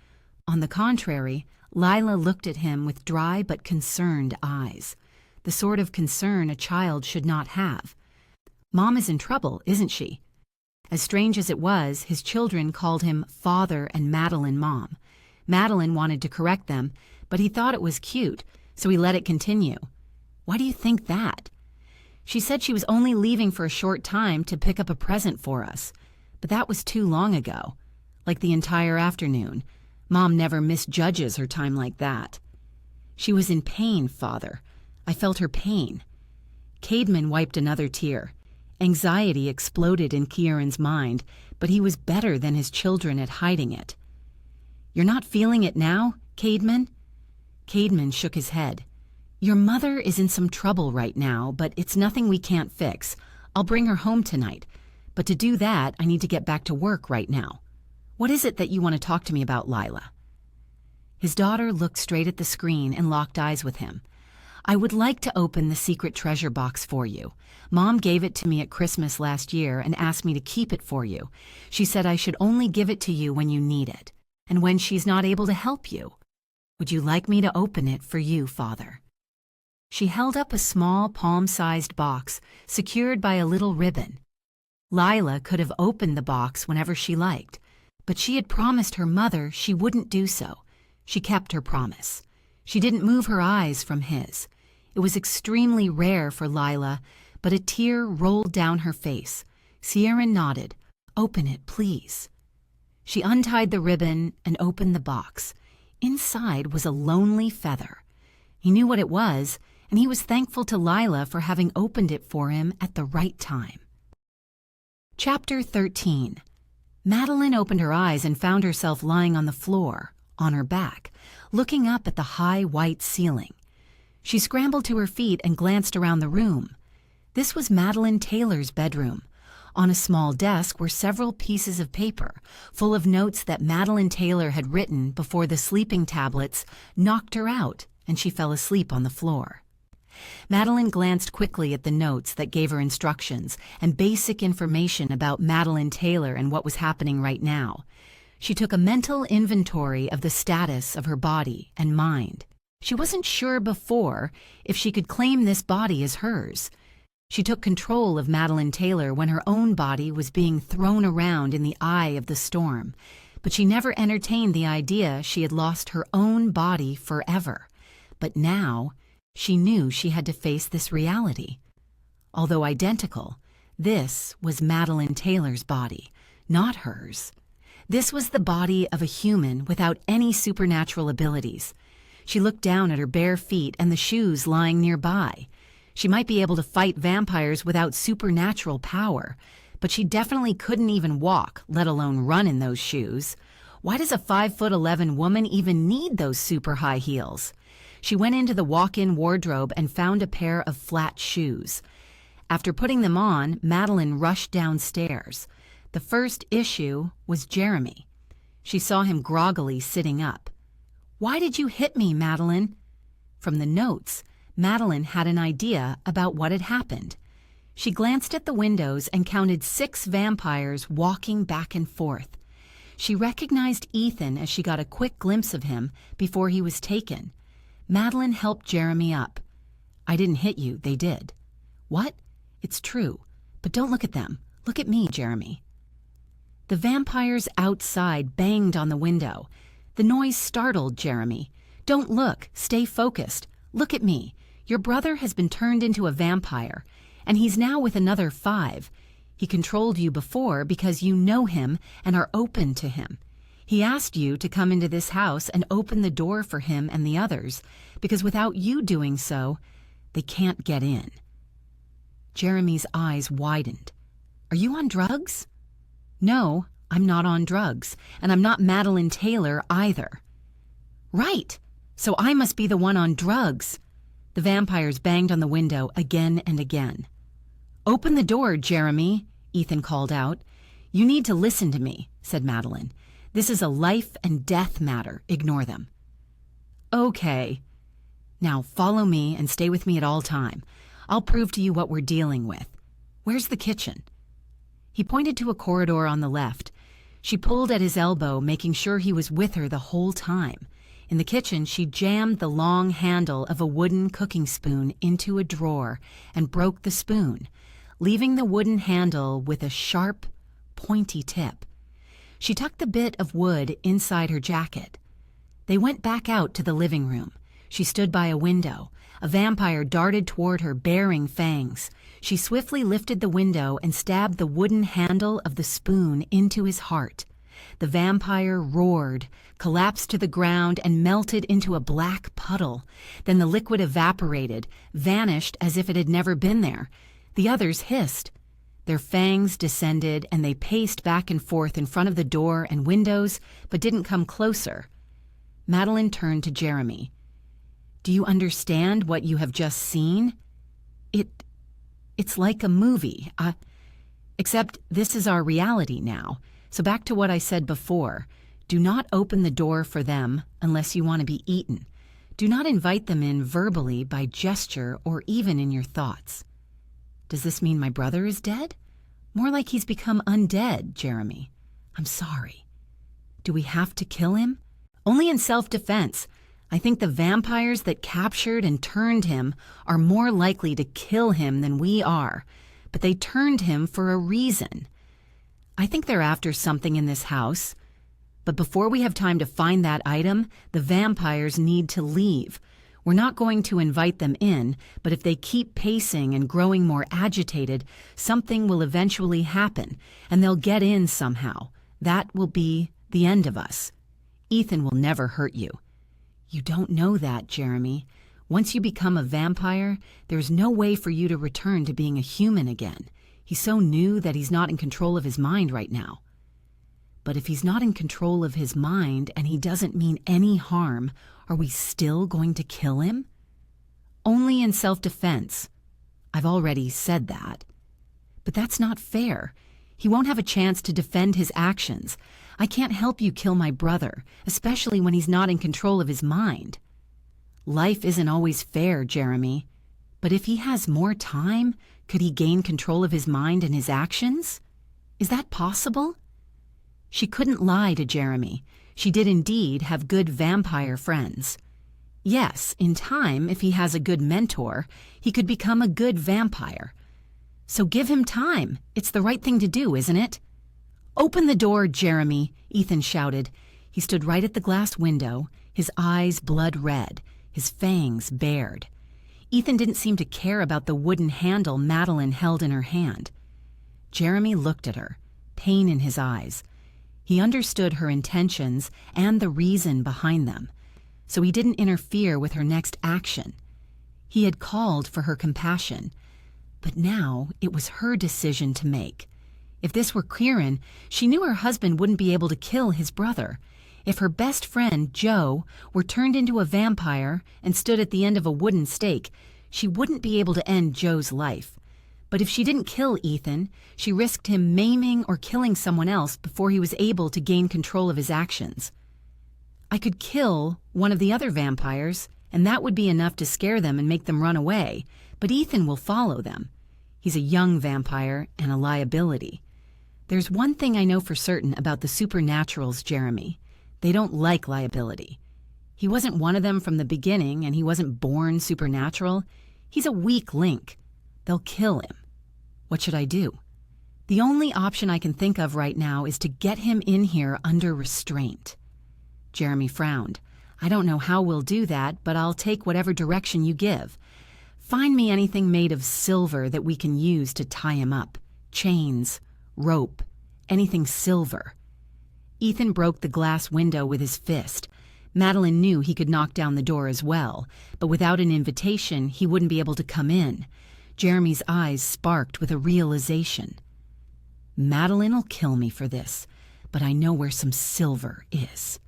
Speaker 1: On the contrary, Lila looked at him with dry but concerned eyes, the sort of concern a child should not have. "Mom is in trouble, isn't she?" As strange as it was, his children called him Father and Madeline Mom. Madeline wanted to correct them, but he thought it was cute, so he let it continue. "Why do you think that?" "She said she was only leaving for a short time to pick up a present for us. But that was too long ago. Like the entire afternoon. Mom never misjudges her time like that." "She was in pain, Father. I felt her pain." Caedmon wiped another tear. Anxiety exploded in Ciaran's mind, but he was better than his children at hiding it. "You're not feeling it now, Caedmon?" Caedmon shook his head. "Your mother is in some trouble right now, but it's nothing we can't fix. I'll bring her home tonight. But to do that, I need to get back to work right now. What is it that you want to talk to me about, Lila?" His daughter looked straight at the screen and locked eyes with him. "I would like to open the secret treasure box for you. Mom gave it to me at Christmas last year and asked me to keep it for you. She said I should only give it to you when you need it, and when she's not able to help you. Would you like me to open it for you, Father?" She held up a small palm-sized box, secured by a little ribbon. Lila could have opened the box whenever she liked, but she had promised her mother she wouldn't do so. She kept her promise. She didn't move her eyes from his. It was extremely rare for Lila, but a tear rolled down her face. Ciaran nodded. "Open it, please." She untied the ribbon and opened the box. Inside was a lonely feather. He knew what it was, and he was thankful to Lila for having opened it for him at the right time. Chapter 13. Madeline opened her eyes and found herself lying on the floor, on her back, looking up at the high white ceiling. She scrambled to her feet and glanced around the room. This was Madeline Taylor's bedroom. On a small desk were several pieces of paper, full of notes that Madeline Taylor had written before the sleeping tablets knocked her out and she fell asleep on the floor. Madeline glanced quickly at the notes that gave her instructions and basic information about Madeline Taylor and what was happening right now. She took a mental inventory of the status of her body and mind. She wasn't sure before if she could claim this body as hers. She took control of Madeline Taylor when her own body was being thrown around in the eye of the storm, but she never entertained the idea she had lost her own body forever. But now, she knew she had to face this reality. Although identical, this was Madeline Taylor's body, not hers. This was the body of a human without any supernatural abilities. She looked down at her bare feet and the shoes lying nearby. She might be able to fight vampires without supernatural power, but she definitely couldn't even walk, let alone run in those shoes. Why does a 5'11" woman even need those super high heels? She went into the walk-in wardrobe and found a pair of flat shoes. After putting them on, Madeline rushed downstairs. The first issue was Jeremy. She saw him groggily sitting up. "Why did you hit me, Madeline?" From the notes, Madeline had an idea about what had happened. She glanced at the windows and counted 6 vampires walking back and forth. She recognized Ethan as she got a quick glimpse of him before he was taken. Madeline helped Jeremy up. "I didn't hit you, they did." "What? It's true. But don't look at them. Look at me, Jeremy." The vampires outside banged on the window. The noise startled Jeremy. "Don't look. Stay focused. Look at me. Your brother has been turned into a vampire, and he's now with another 5. He controlled you before because you know him and are open to him. He asked you to come into this house and open the door for him and the others, because without you doing so, they can't get in. Jeremy's eyes widened. Are you on drugs? No, I'm not on drugs, and I'm not Madeline Taylor either. Right, so I must be the one on drugs. The vampires banged on the window again and again. Open the door, Jeremy, Ethan called out. You need to listen to me, said Madeline. This is a life and death matter. Ignore them. Okay. Now follow me and stay with me at all time. I'll prove to you what we're dealing with. Where's the kitchen? He pointed to a corridor on the left. She pulled at his elbow, making sure he was with her the whole time. In the kitchen, she jammed the long handle of a wooden cooking spoon into a drawer and broke the spoon, leaving the wooden handle with a sharp, pointy tip. She tucked the bit of wood inside her jacket. They went back out to the living room. She stood by a window. A vampire darted toward her, baring fangs. She swiftly lifted the window and stabbed the wooden handle of the spoon into his heart. The vampire roared, collapsed to the ground, and melted into a black puddle. Then the liquid evaporated, vanished as if it had never been there. The others hissed. Their fangs descended, and they paced back and forth in front of the door and windows, but didn't come closer. Madeline turned to Jeremy. Do you understand what you have just seen? It's like a movie, except this is our reality now. So back to what I said before. Do not open the door for them unless you want to be eaten. Do not invite them in verbally, by gesture, or even in your thoughts. Does this mean my brother is dead? More like he's become undead, Jeremy. I'm sorry. Do we have to kill him? Only in self-defense. I think the vampires that captured and turned him are more likely to kill him than we are, but they turned him for a reason. I think they're after something in this house, but before we have time to find that item, the vampires need to leave. We're not going to invite them in, but if they keep pacing and growing more agitated, something will eventually happen, and they'll get in somehow. That will be the end of us. Ethan will never hurt you. You don't know that, Jeremy. Once you become a vampire, there's no way for you to return to being a human again. He's so new that he's not in control of his mind right now. But if he's not in control of his mind and he doesn't mean any harm, are we still going to kill him? Only in self-defense. I've already said that. But that's not fair. He won't have a chance to defend his actions. I can't help you kill my brother, especially when he's not in control of his mind. Life isn't always fair, Jeremy. But if he has more time, could he gain control of his mind and his actions? Is that possible? She couldn't lie to Jeremy. She did indeed have good vampire friends. Yes, in time, if he has a good mentor, he could become a good vampire. So give him time. It's the right thing to do, isn't it? Open the door, Jeremy, Ethan shouted. He stood right at the glass window, his eyes blood red, his fangs bared. Ethan didn't seem to care about the wooden handle Madeline held in her hand. Jeremy looked at her, pain in his eyes. He understood her intentions and the reason behind them, so he didn't interfere with her next action. He had called for her compassion, but now it was her decision to make. If this were Kieran, she knew her husband wouldn't be able to kill his brother. If her best friend, Joe, were turned into a vampire and stood at the end of a wooden stake, she wouldn't be able to end Joe's life. But if she didn't kill Ethan, she risked him maiming or killing someone else before he was able to gain control of his actions. I could kill one of the other vampires, and that would be enough to scare them and make them run away, but Ethan will follow them. He's a young vampire and a liability. There's one thing I know for certain about the supernaturals, Jeremy. They don't like liability. He wasn't one of them from the beginning, and he wasn't born supernatural. He's a weak link. They'll kill him. What should I do? The only option I can think of right now is to get him in here under restraint. Jeremy frowned. I don't know how we'll do that, but I'll take whatever direction you give. Find me anything made of silver that we can use to tie him up. chains, rope, anything silver. Ethan broke the glass window with his fist. Madeline knew he could knock down the door as well, but without an invitation, he wouldn't be able to come in. Jeremy's eyes sparked with a realization. Madeline'll kill me for this, but I know where some silver is.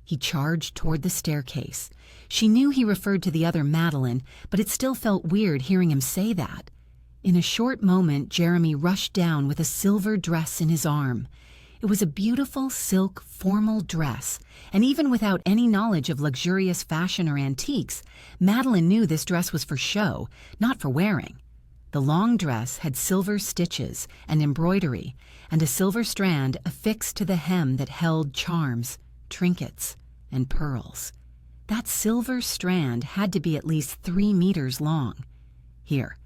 Speaker 1: He charged toward the staircase. She knew he referred to the other Madeline, but it still felt weird hearing him say that. In a short moment, Jeremy rushed down with a silver dress in his arm. It was a beautiful silk formal dress, and even without any knowledge of luxurious fashion or antiques, Madeline knew this dress was for show, not for wearing. The long dress had silver stitches and embroidery, and a silver strand affixed to the hem that held charms, trinkets, and pearls. That silver strand had to be at least 3 meters long. Here.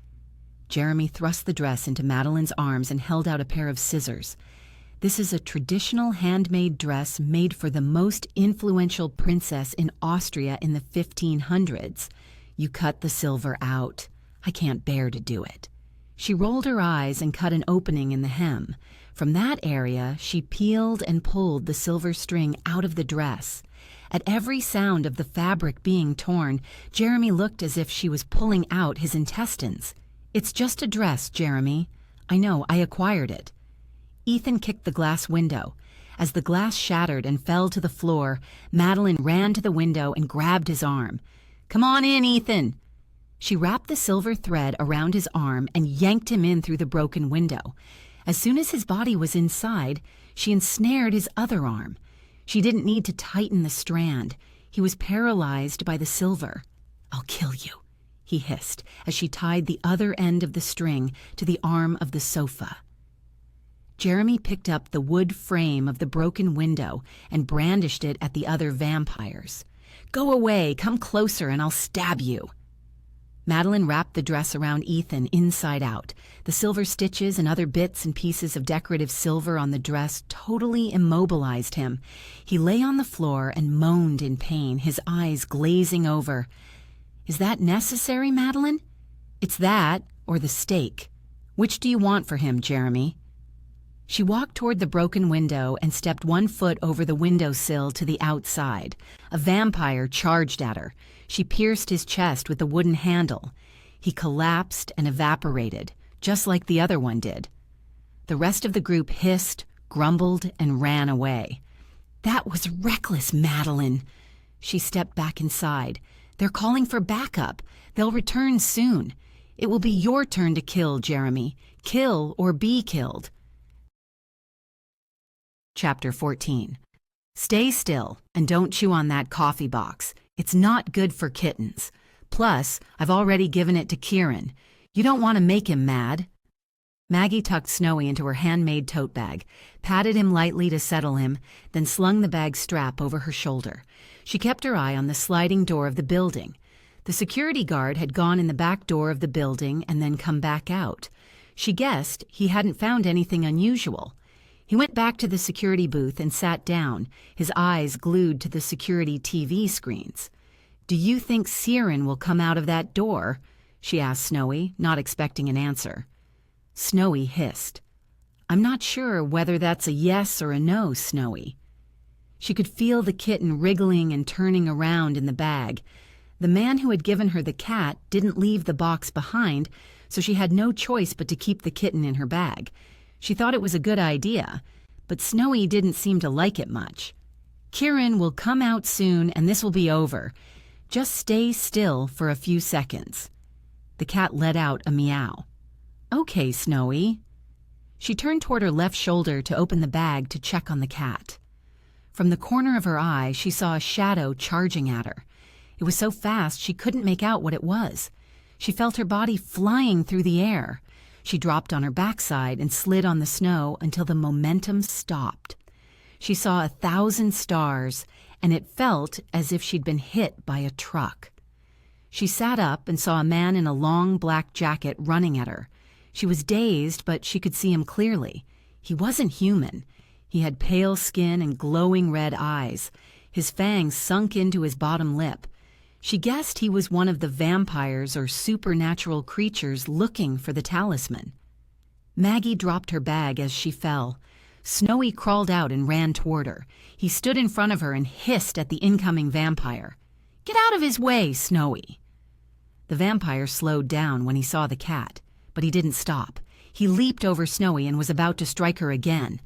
Speaker 1: Jeremy thrust the dress into Madeline's arms and held out a pair of scissors. This is a traditional handmade dress made for the most influential princess in Austria in the 1500s. You cut the silver out. I can't bear to do it. She rolled her eyes and cut an opening in the hem. From that area, she peeled and pulled the silver string out of the dress. At every sound of the fabric being torn, Jeremy looked as if she was pulling out his intestines. It's just a dress, Jeremy. I know, I acquired it. Ethan kicked the glass window. As the glass shattered and fell to the floor, Madeline ran to the window and grabbed his arm. Come on in, Ethan. She wrapped the silver thread around his arm and yanked him in through the broken window. As soon as his body was inside, she ensnared his other arm. She didn't need to tighten the strand. He was paralyzed by the silver. I'll kill you, he hissed as she tied the other end of the string to the arm of the sofa. Jeremy picked up the wood frame of the broken window and brandished it at the other vampires. Go away, come closer, and I'll stab you. Madeline wrapped the dress around Ethan inside out. The silver stitches and other bits and pieces of decorative silver on the dress totally immobilized him. He lay on the floor and moaned in pain, his eyes glazing over. Is that necessary, Madeline? It's that, or the stake. Which do you want for him, Jeremy? She walked toward the broken window and stepped 1 foot over the windowsill to the outside. A vampire charged at her. She pierced his chest with the wooden handle. He collapsed and evaporated, just like the other one did. The rest of the group hissed, grumbled, and ran away. That was reckless, Madeline. She stepped back inside. They're calling for backup. They'll return soon. It will be your turn to kill, Jeremy. Kill or be killed. Chapter 14. Stay still and don't chew on that coffee box. It's not good for kittens. Plus, I've already given it to Kieran. You don't want to make him mad. Maggie tucked Snowy into her handmade tote bag, patted him lightly to settle him, then slung the bag strap over her shoulder. She kept her eye on the sliding door of the building. The security guard had gone in the back door of the building and then come back out. She guessed he hadn't found anything unusual. He went back to the security booth and sat down, his eyes glued to the security TV screens. Do you think Siren will come out of that door? She asked Snowy, not expecting an answer. Snowy hissed. I'm not sure whether that's a yes or a no, Snowy. She could feel the kitten wriggling and turning around in the bag. The man who had given her the cat didn't leave the box behind, so she had no choice but to keep the kitten in her bag. She thought it was a good idea, but Snowy didn't seem to like it much. Kieran will come out soon and this will be over. Just stay still for a few seconds. The cat let out a meow. Okay, Snowy. She turned toward her left shoulder to open the bag to check on the cat. From the corner of her eye, she saw a shadow charging at her. It was so fast she couldn't make out what it was. She felt her body flying through the air. She dropped on her backside and slid on the snow until the momentum stopped. She saw 1,000 stars, and it felt as if she'd been hit by a truck. She sat up and saw a man in a long black jacket running at her. She was dazed, but she could see him clearly. He wasn't human. He had pale skin and glowing red eyes. His fangs sunk into his bottom lip. She guessed he was one of the vampires or supernatural creatures looking for the talisman. Maggie dropped her bag as she fell. Snowy crawled out and ran toward her. He stood in front of her and hissed at the incoming vampire. "Get out of his way, Snowy!" The vampire slowed down when he saw the cat, but he didn't stop. He leaped over Snowy and was about to strike her again.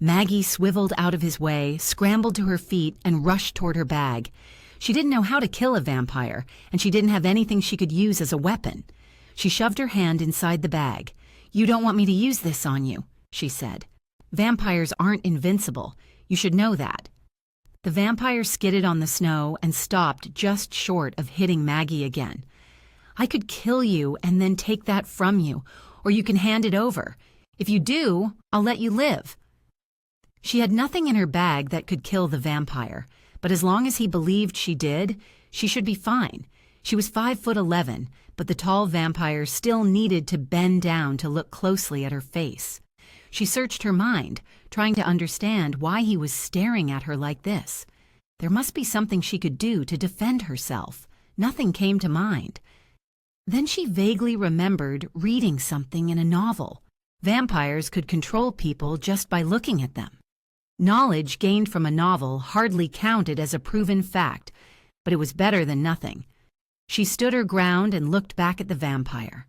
Speaker 1: Maggie swiveled out of his way, scrambled to her feet, and rushed toward her bag. She didn't know how to kill a vampire, and she didn't have anything she could use as a weapon. She shoved her hand inside the bag. "You don't want me to use this on you," she said. "Vampires aren't invincible. You should know that." The vampire skidded on the snow and stopped just short of hitting Maggie again. "I could kill you and then take that from you, or you can hand it over. If you do, I'll let you live." She had nothing in her bag that could kill the vampire, but as long as he believed she did, she should be fine. She was 5'11", but the tall vampire still needed to bend down to look closely at her face. She searched her mind, trying to understand why he was staring at her like this. There must be something she could do to defend herself. Nothing came to mind. Then she vaguely remembered reading something in a novel. Vampires could control people just by looking at them. Knowledge gained from a novel hardly counted as a proven fact, but it was better than nothing. She stood her ground and looked back at the vampire.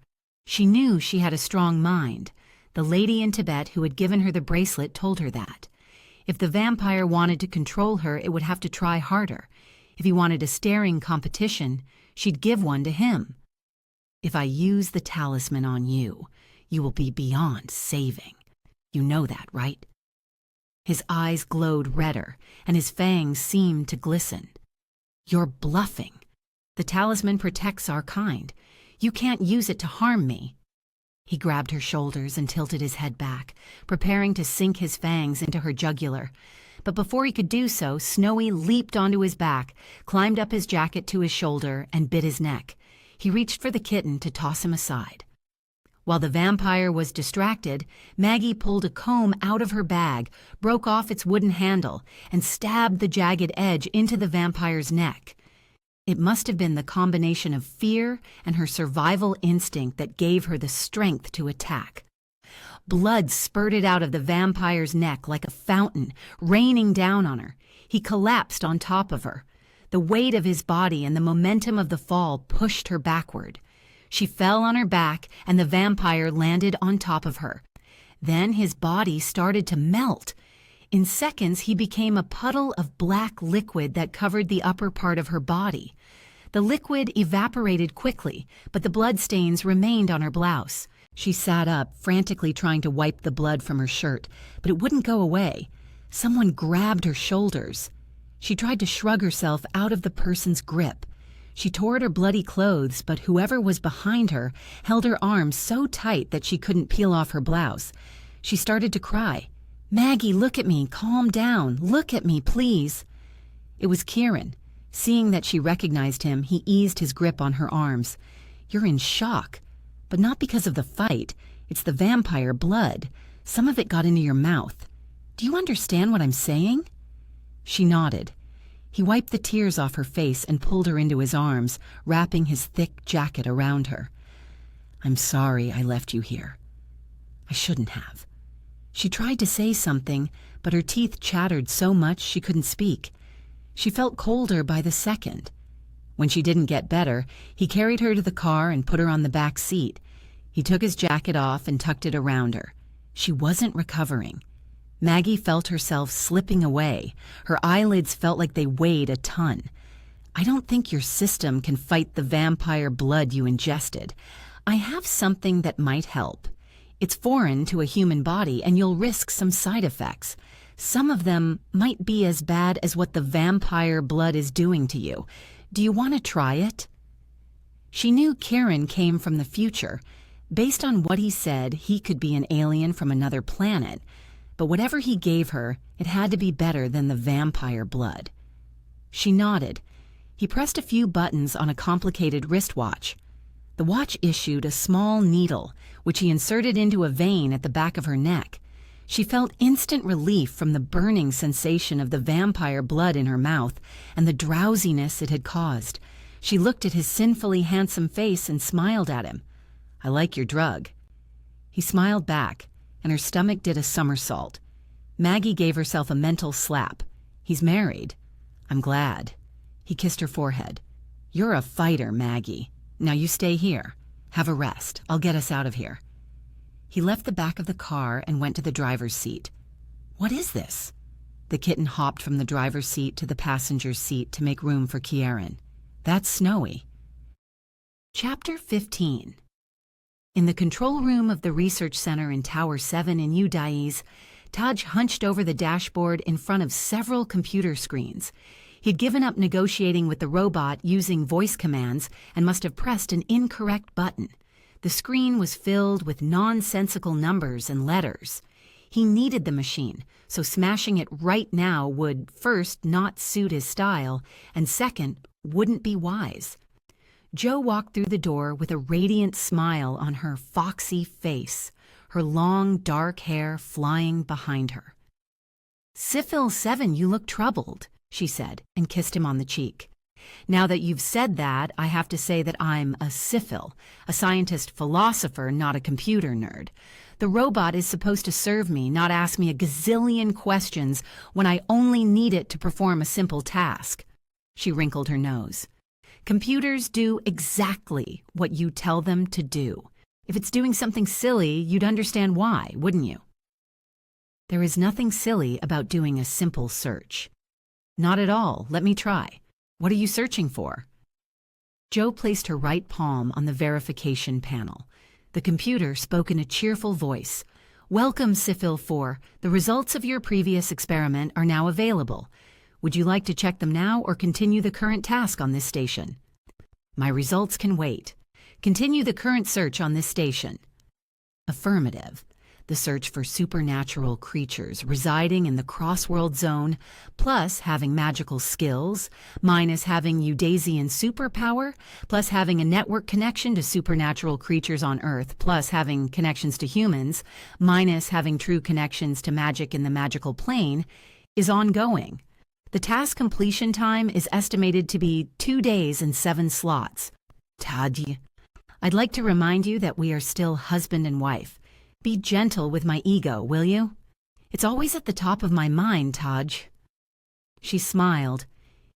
Speaker 1: She knew she had a strong mind. The lady in Tibet who had given her the bracelet told her that. If the vampire wanted to control her, it would have to try harder. If he wanted a staring competition, she'd give one to him. "If I use the talisman on you, you will be beyond saving. You know that, right?" His eyes glowed redder, and his fangs seemed to glisten. "You're bluffing. The talisman protects our kind. You can't use it to harm me." He grabbed her shoulders and tilted his head back, preparing to sink his fangs into her jugular. But before he could do so, Snowy leaped onto his back, climbed up his jacket to his shoulder, and bit his neck. He reached for the kitten to toss him aside. While the vampire was distracted, Maggie pulled a comb out of her bag, broke off its wooden handle, and stabbed the jagged edge into the vampire's neck. It must have been the combination of fear and her survival instinct that gave her the strength to attack. Blood spurted out of the vampire's neck like a fountain, raining down on her. He collapsed on top of her. The weight of his body and the momentum of the fall pushed her backward. She fell on her back, and the vampire landed on top of her. Then his body started to melt. In seconds, he became a puddle of black liquid that covered the upper part of her body. The liquid evaporated quickly, but the bloodstains remained on her blouse. She sat up, frantically trying to wipe the blood from her shirt, but it wouldn't go away. Someone grabbed her shoulders. She tried to shrug herself out of the person's grip. She tore at her bloody clothes, but whoever was behind her held her arms so tight that she couldn't peel off her blouse. She started to cry. "Maggie, look at me. Calm down. Look at me, please." It was Kieran. Seeing that she recognized him, he eased his grip on her arms. "You're in shock, but not because of the fight. It's the vampire blood. Some of it got into your mouth. Do you understand what I'm saying?" She nodded. He wiped the tears off her face and pulled her into his arms, wrapping his thick jacket around her. "I'm sorry I left you here. I shouldn't have." She tried to say something, but her teeth chattered so much she couldn't speak. She felt colder by the second. When she didn't get better, he carried her to the car and put her on the back seat. He took his jacket off and tucked it around her. She wasn't recovering. Maggie felt herself slipping away. Her eyelids felt like they weighed a ton. "I don't think your system can fight the vampire blood you ingested. I have something that might help. It's foreign to a human body, and you'll risk some side effects. Some of them might be as bad as what the vampire blood is doing to you. Do you want to try it?" She knew Kieran came from the future. Based on what he said, he could be an alien from another planet. But whatever he gave her, it had to be better than the vampire blood. She nodded. He pressed a few buttons on a complicated wristwatch. The watch issued a small needle, which he inserted into a vein at the back of her neck. She felt instant relief from the burning sensation of the vampire blood in her mouth and the drowsiness it had caused. She looked at his sinfully handsome face and smiled at him. "I like your drug." He smiled back, and her stomach did a somersault. Maggie gave herself a mental slap. He's married. I'm glad. He kissed her forehead. You're a fighter, Maggie. Now you stay here. Have a rest. I'll get us out of here. He left the back of the car and went to the driver's seat. What is this? The kitten hopped from the driver's seat to the passenger's seat to make room for Kieran. That's Snowy. Chapter 15. In the control room of the research center in Tower 7 in Udais, Taj hunched over the dashboard in front of several computer screens. He'd given up negotiating with the robot using voice commands and must have pressed an incorrect button. The screen was filled with nonsensical numbers and letters. He needed the machine, so smashing it right now would, first, not suit his style, and second, wouldn't be wise. Jo walked through the door with a radiant smile on her foxy face, her long, dark hair flying behind her. Syphil 7, you look troubled, she said, and kissed him on the cheek. Now that you've said that, I have to say that I'm a Syphil, a scientist philosopher, not a computer nerd. The robot is supposed to serve me, not ask me a gazillion questions when I only need it to perform a simple task. She wrinkled her nose. Computers do exactly what you tell them to do. If it's doing something silly, you'd understand why, wouldn't you? There is nothing silly about doing a simple search. Not at all. Let me try. What are you searching for? Jo placed her right palm on the verification panel. The computer spoke in a cheerful voice. Welcome, Syphil 4. The results of your previous experiment are now available. Would you like to check them now or continue the current task on this station? My results can wait. Continue the current search on this station. Affirmative. The search for supernatural creatures residing in the crossworld zone, plus having magical skills, minus having Udasian superpower, plus having a network connection to supernatural creatures on Earth, plus having connections to humans, minus having true connections to magic in the magical plane, is ongoing. The task completion time is estimated to be 2 days and 7 slots. Taj, I'd like to remind you that we are still husband and wife. Be gentle with my ego, will you? It's always at the top of my mind, Taj. She smiled.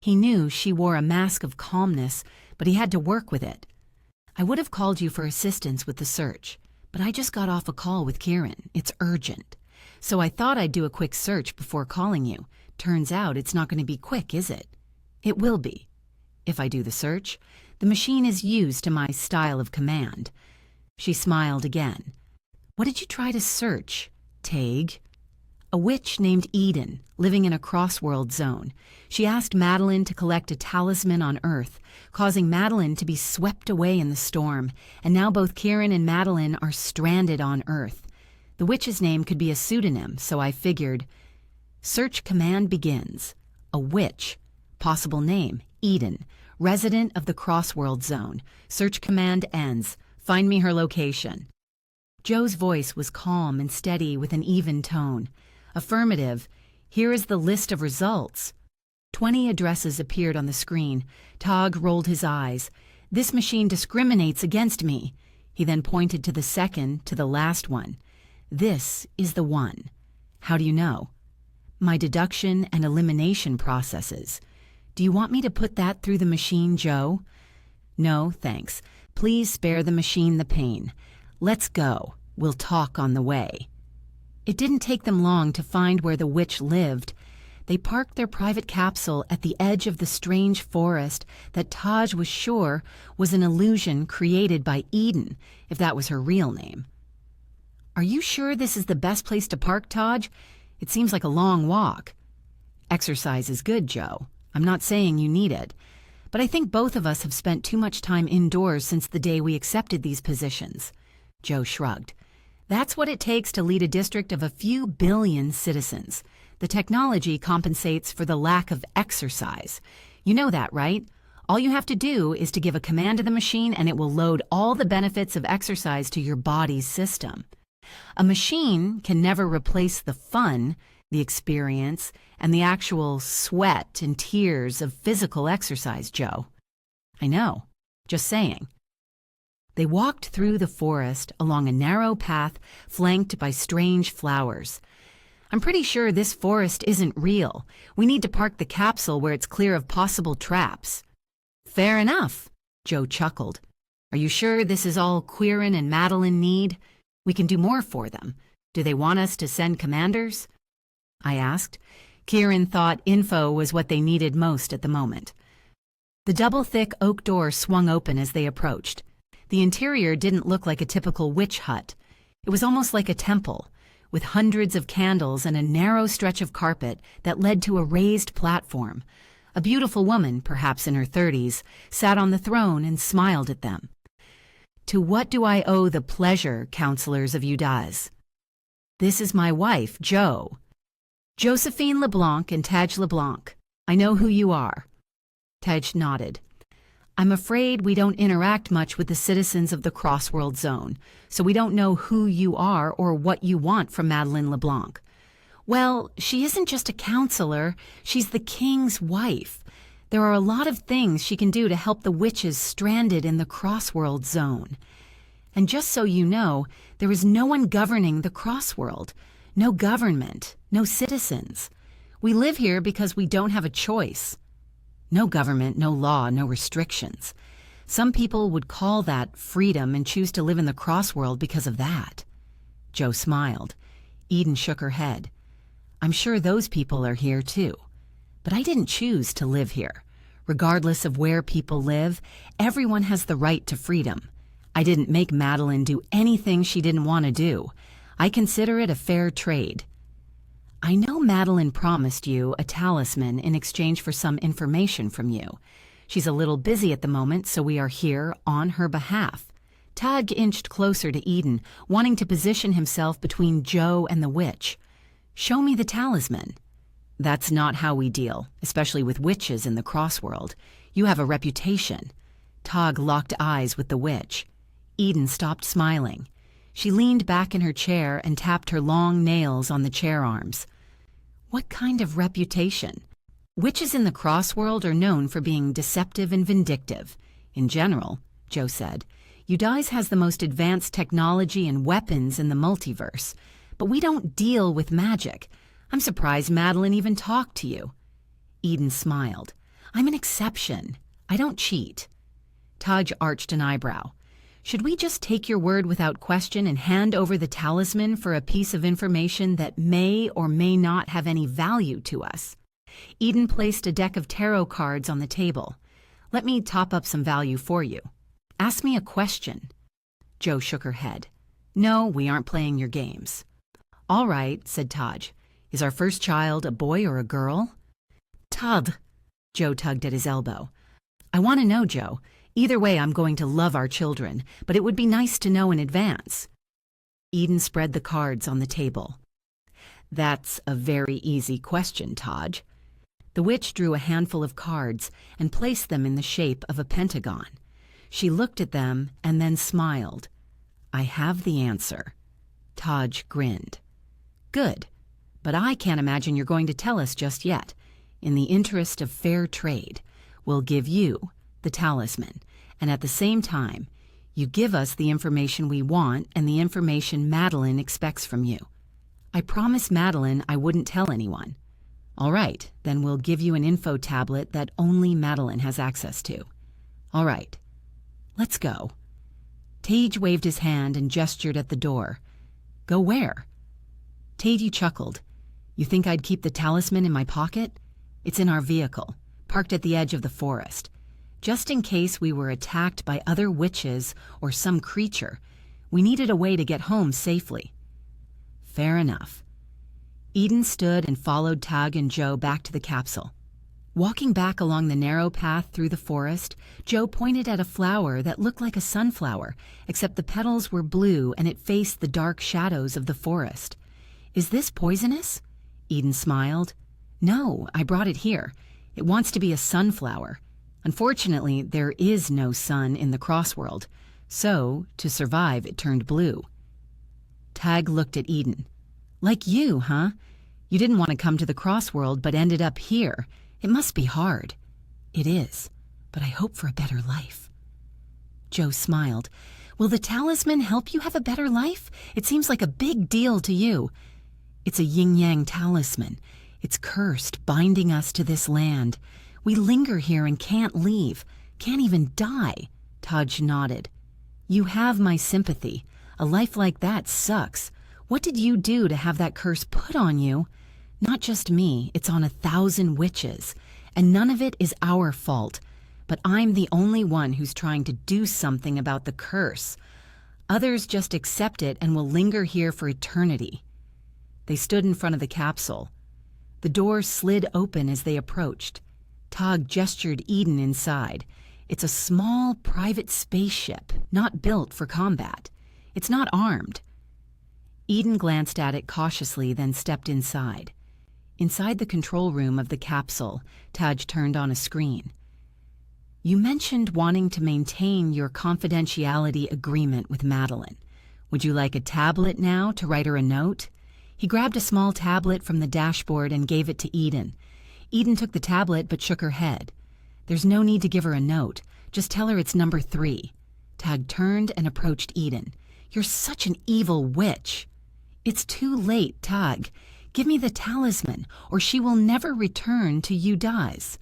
Speaker 1: He knew she wore a mask of calmness, but he had to work with it. I would have called you for assistance with the search, but I just got off a call with Kieran. It's urgent. So I thought I'd do a quick search before calling you. Turns out it's not going to be quick, is it? It will be. If I do the search, the machine is used to my style of command. She smiled again. What did you try to search, Tague? A witch named Eden, living in a crossworld zone. She asked Madeline to collect a talisman on Earth, causing Madeline to be swept away in the storm, and now both Kieran and Madeline are stranded on Earth. The witch's name could be a pseudonym, so I figured, search command begins. A witch. Possible name, Eden, resident of the crossworld zone. Search command ends. Find me her location. Jo's voice was calm and steady with an even tone. Affirmative. Here is the list of results. 20 addresses appeared on the screen. Tog rolled his eyes. This machine discriminates against me. He then pointed to the second, to the last one. This is the one. How do you know? My deduction and elimination processes. Do you want me to put that through the machine, Jo? No, thanks. Please spare the machine the pain. Let's go. We'll talk on the way. It didn't take them long to find where the witch lived. They parked their private capsule at the edge of the strange forest that Taj was sure was an illusion created by Eden, if that was her real name. Are you sure this is the best place to park, Taj? It seems like a long walk. Exercise is good, Jo. I'm not saying you need it. But I think both of us have spent too much time indoors since the day we accepted these positions. Jo shrugged. That's what it takes to lead a district of a few billion citizens. The technology compensates for the lack of exercise. You know that, right? All you have to do is to give a command to the machine and it will load all the benefits of exercise to your body's system. A machine can never replace the fun, the experience, and the actual sweat and tears of physical exercise, Jo. I know. Just saying. They walked through the forest along a narrow path flanked by strange flowers. I'm pretty sure this forest isn't real. We need to park the capsule where it's clear of possible traps. Fair enough, Joe chuckled. Are you sure this is all Quirin and Madeline need? We can do more for them. Do they want us to send commanders? I asked. Kieran thought info was what they needed most at the moment. The double-thick oak door swung open as they approached. The interior didn't look like a typical witch hut. It was almost like a temple, with hundreds of candles and a narrow stretch of carpet that led to a raised platform. A beautiful woman, perhaps in her 30s, sat on the throne and smiled at them. To what do I owe the pleasure, counselors of Udaz? This is my wife, Jo. Josephine LeBlanc and Taj LeBlanc. I know who you are. Taj nodded. I'm afraid we don't interact much with the citizens of the Crossworld Zone, so we don't know who you are or what you want from Madeline LeBlanc. Well, she isn't just a counselor, she's the king's wife. There are a lot of things she can do to help the witches stranded in the Crossworld Zone. And just so you know, there is no one governing the Crossworld. No government, no citizens. We live here because we don't have a choice. No government, no law, no restrictions. Some people would call that freedom and choose to live in the Crossworld because of that. Jo smiled. Eden shook her head. I'm sure those people are here too. But I didn't choose to live here. Regardless of where people live, everyone has the right to freedom. I didn't make Madeline do anything she didn't want to do. I consider it a fair trade. I know Madeline promised you a talisman in exchange for some information from you. She's a little busy at the moment, so we are here on her behalf. Tag inched closer to Eden, wanting to position himself between Jo and the witch. Show me the talisman. That's not how we deal, especially with witches in the Crossworld. You have a reputation. Tag locked eyes with the witch. Eden stopped smiling. She leaned back in her chair and tapped her long nails on the chair arms. What kind of reputation? Witches in the Crossworld are known for being deceptive and vindictive. In general, Jo said, Udaz has the most advanced technology and weapons in the multiverse. But we don't deal with magic. I'm surprised Madeline even talked to you. Eden smiled. I'm an exception. I don't cheat. Taj arched an eyebrow. Should we just take your word without question and hand over the talisman for a piece of information that may or may not have any value to us? Eden placed a deck of tarot cards on the table. Let me top up some value for you. Ask me a question. Jo shook her head. No, we aren't playing your games. All right, said Taj. Is our first child a boy or a girl? Tad. Jo tugged at his elbow. I want to know, Jo. Either way, I'm going to love our children, but it would be nice to know in advance. Eden spread the cards on the table. That's a very easy question, Taj. The witch drew a handful of cards and placed them in the shape of a pentagon. She looked at them and then smiled. I have the answer. Taj grinned. Good, but I can't imagine you're going to tell us just yet. In the interest of fair trade, we'll give you the talisman, and at the same time, you give us the information we want and the information Madeline expects from you. I promised Madeline I wouldn't tell anyone. All right, then we'll give you an info tablet that only Madeline has access to. All right, let's go. Tage waved his hand and gestured at the door. Go where? Tage chuckled. You think I'd keep the talisman in my pocket? It's in our vehicle, parked at the edge of the forest. Just in case we were attacked by other witches or some creature, we needed a way to get home safely. Fair enough. Eden stood and followed Tag and Jo back to the capsule. Walking back along the narrow path through the forest, Jo pointed at a flower that looked like a sunflower, except the petals were blue and it faced the dark shadows of the forest. Is this poisonous? Eden smiled. No, I brought it here. It wants to be a sunflower. Unfortunately, there is no sun in the Crossworld, so, to survive, it turned blue. Tag looked at Eden. Like you, huh? You didn't want to come to the Crossworld but ended up here. It must be hard. It is, but I hope for a better life. Jo smiled. Will the talisman help you have a better life? It seems like a big deal to you. It's a yin-yang talisman. It's cursed, binding us to this land. We linger here and can't leave, can't even die. Taj nodded. You have my sympathy. A life like that sucks. What did you do to have that curse put on you? Not just me, it's on 1,000 witches. And none of it is our fault. But I'm the only one who's trying to do something about the curse. Others just accept it and will linger here for eternity. They stood in front of the capsule. The door slid open as they approached. Tog gestured Eden inside. It's a small, private spaceship, not built for combat. It's not armed. Eden glanced at it cautiously, then stepped inside. Inside the control room of the capsule, Taj turned on a screen. You mentioned wanting to maintain your confidentiality agreement with Madeline. Would you like a tablet now to write her a note? He grabbed a small tablet from the dashboard and gave it to Eden. Eden took the tablet but shook her head. There's no need to give her a note. Just tell her it's number 3. Tag turned and approached Eden. You're such an evil witch. It's too late, Tag. Give me the talisman, or she will never return till you dies.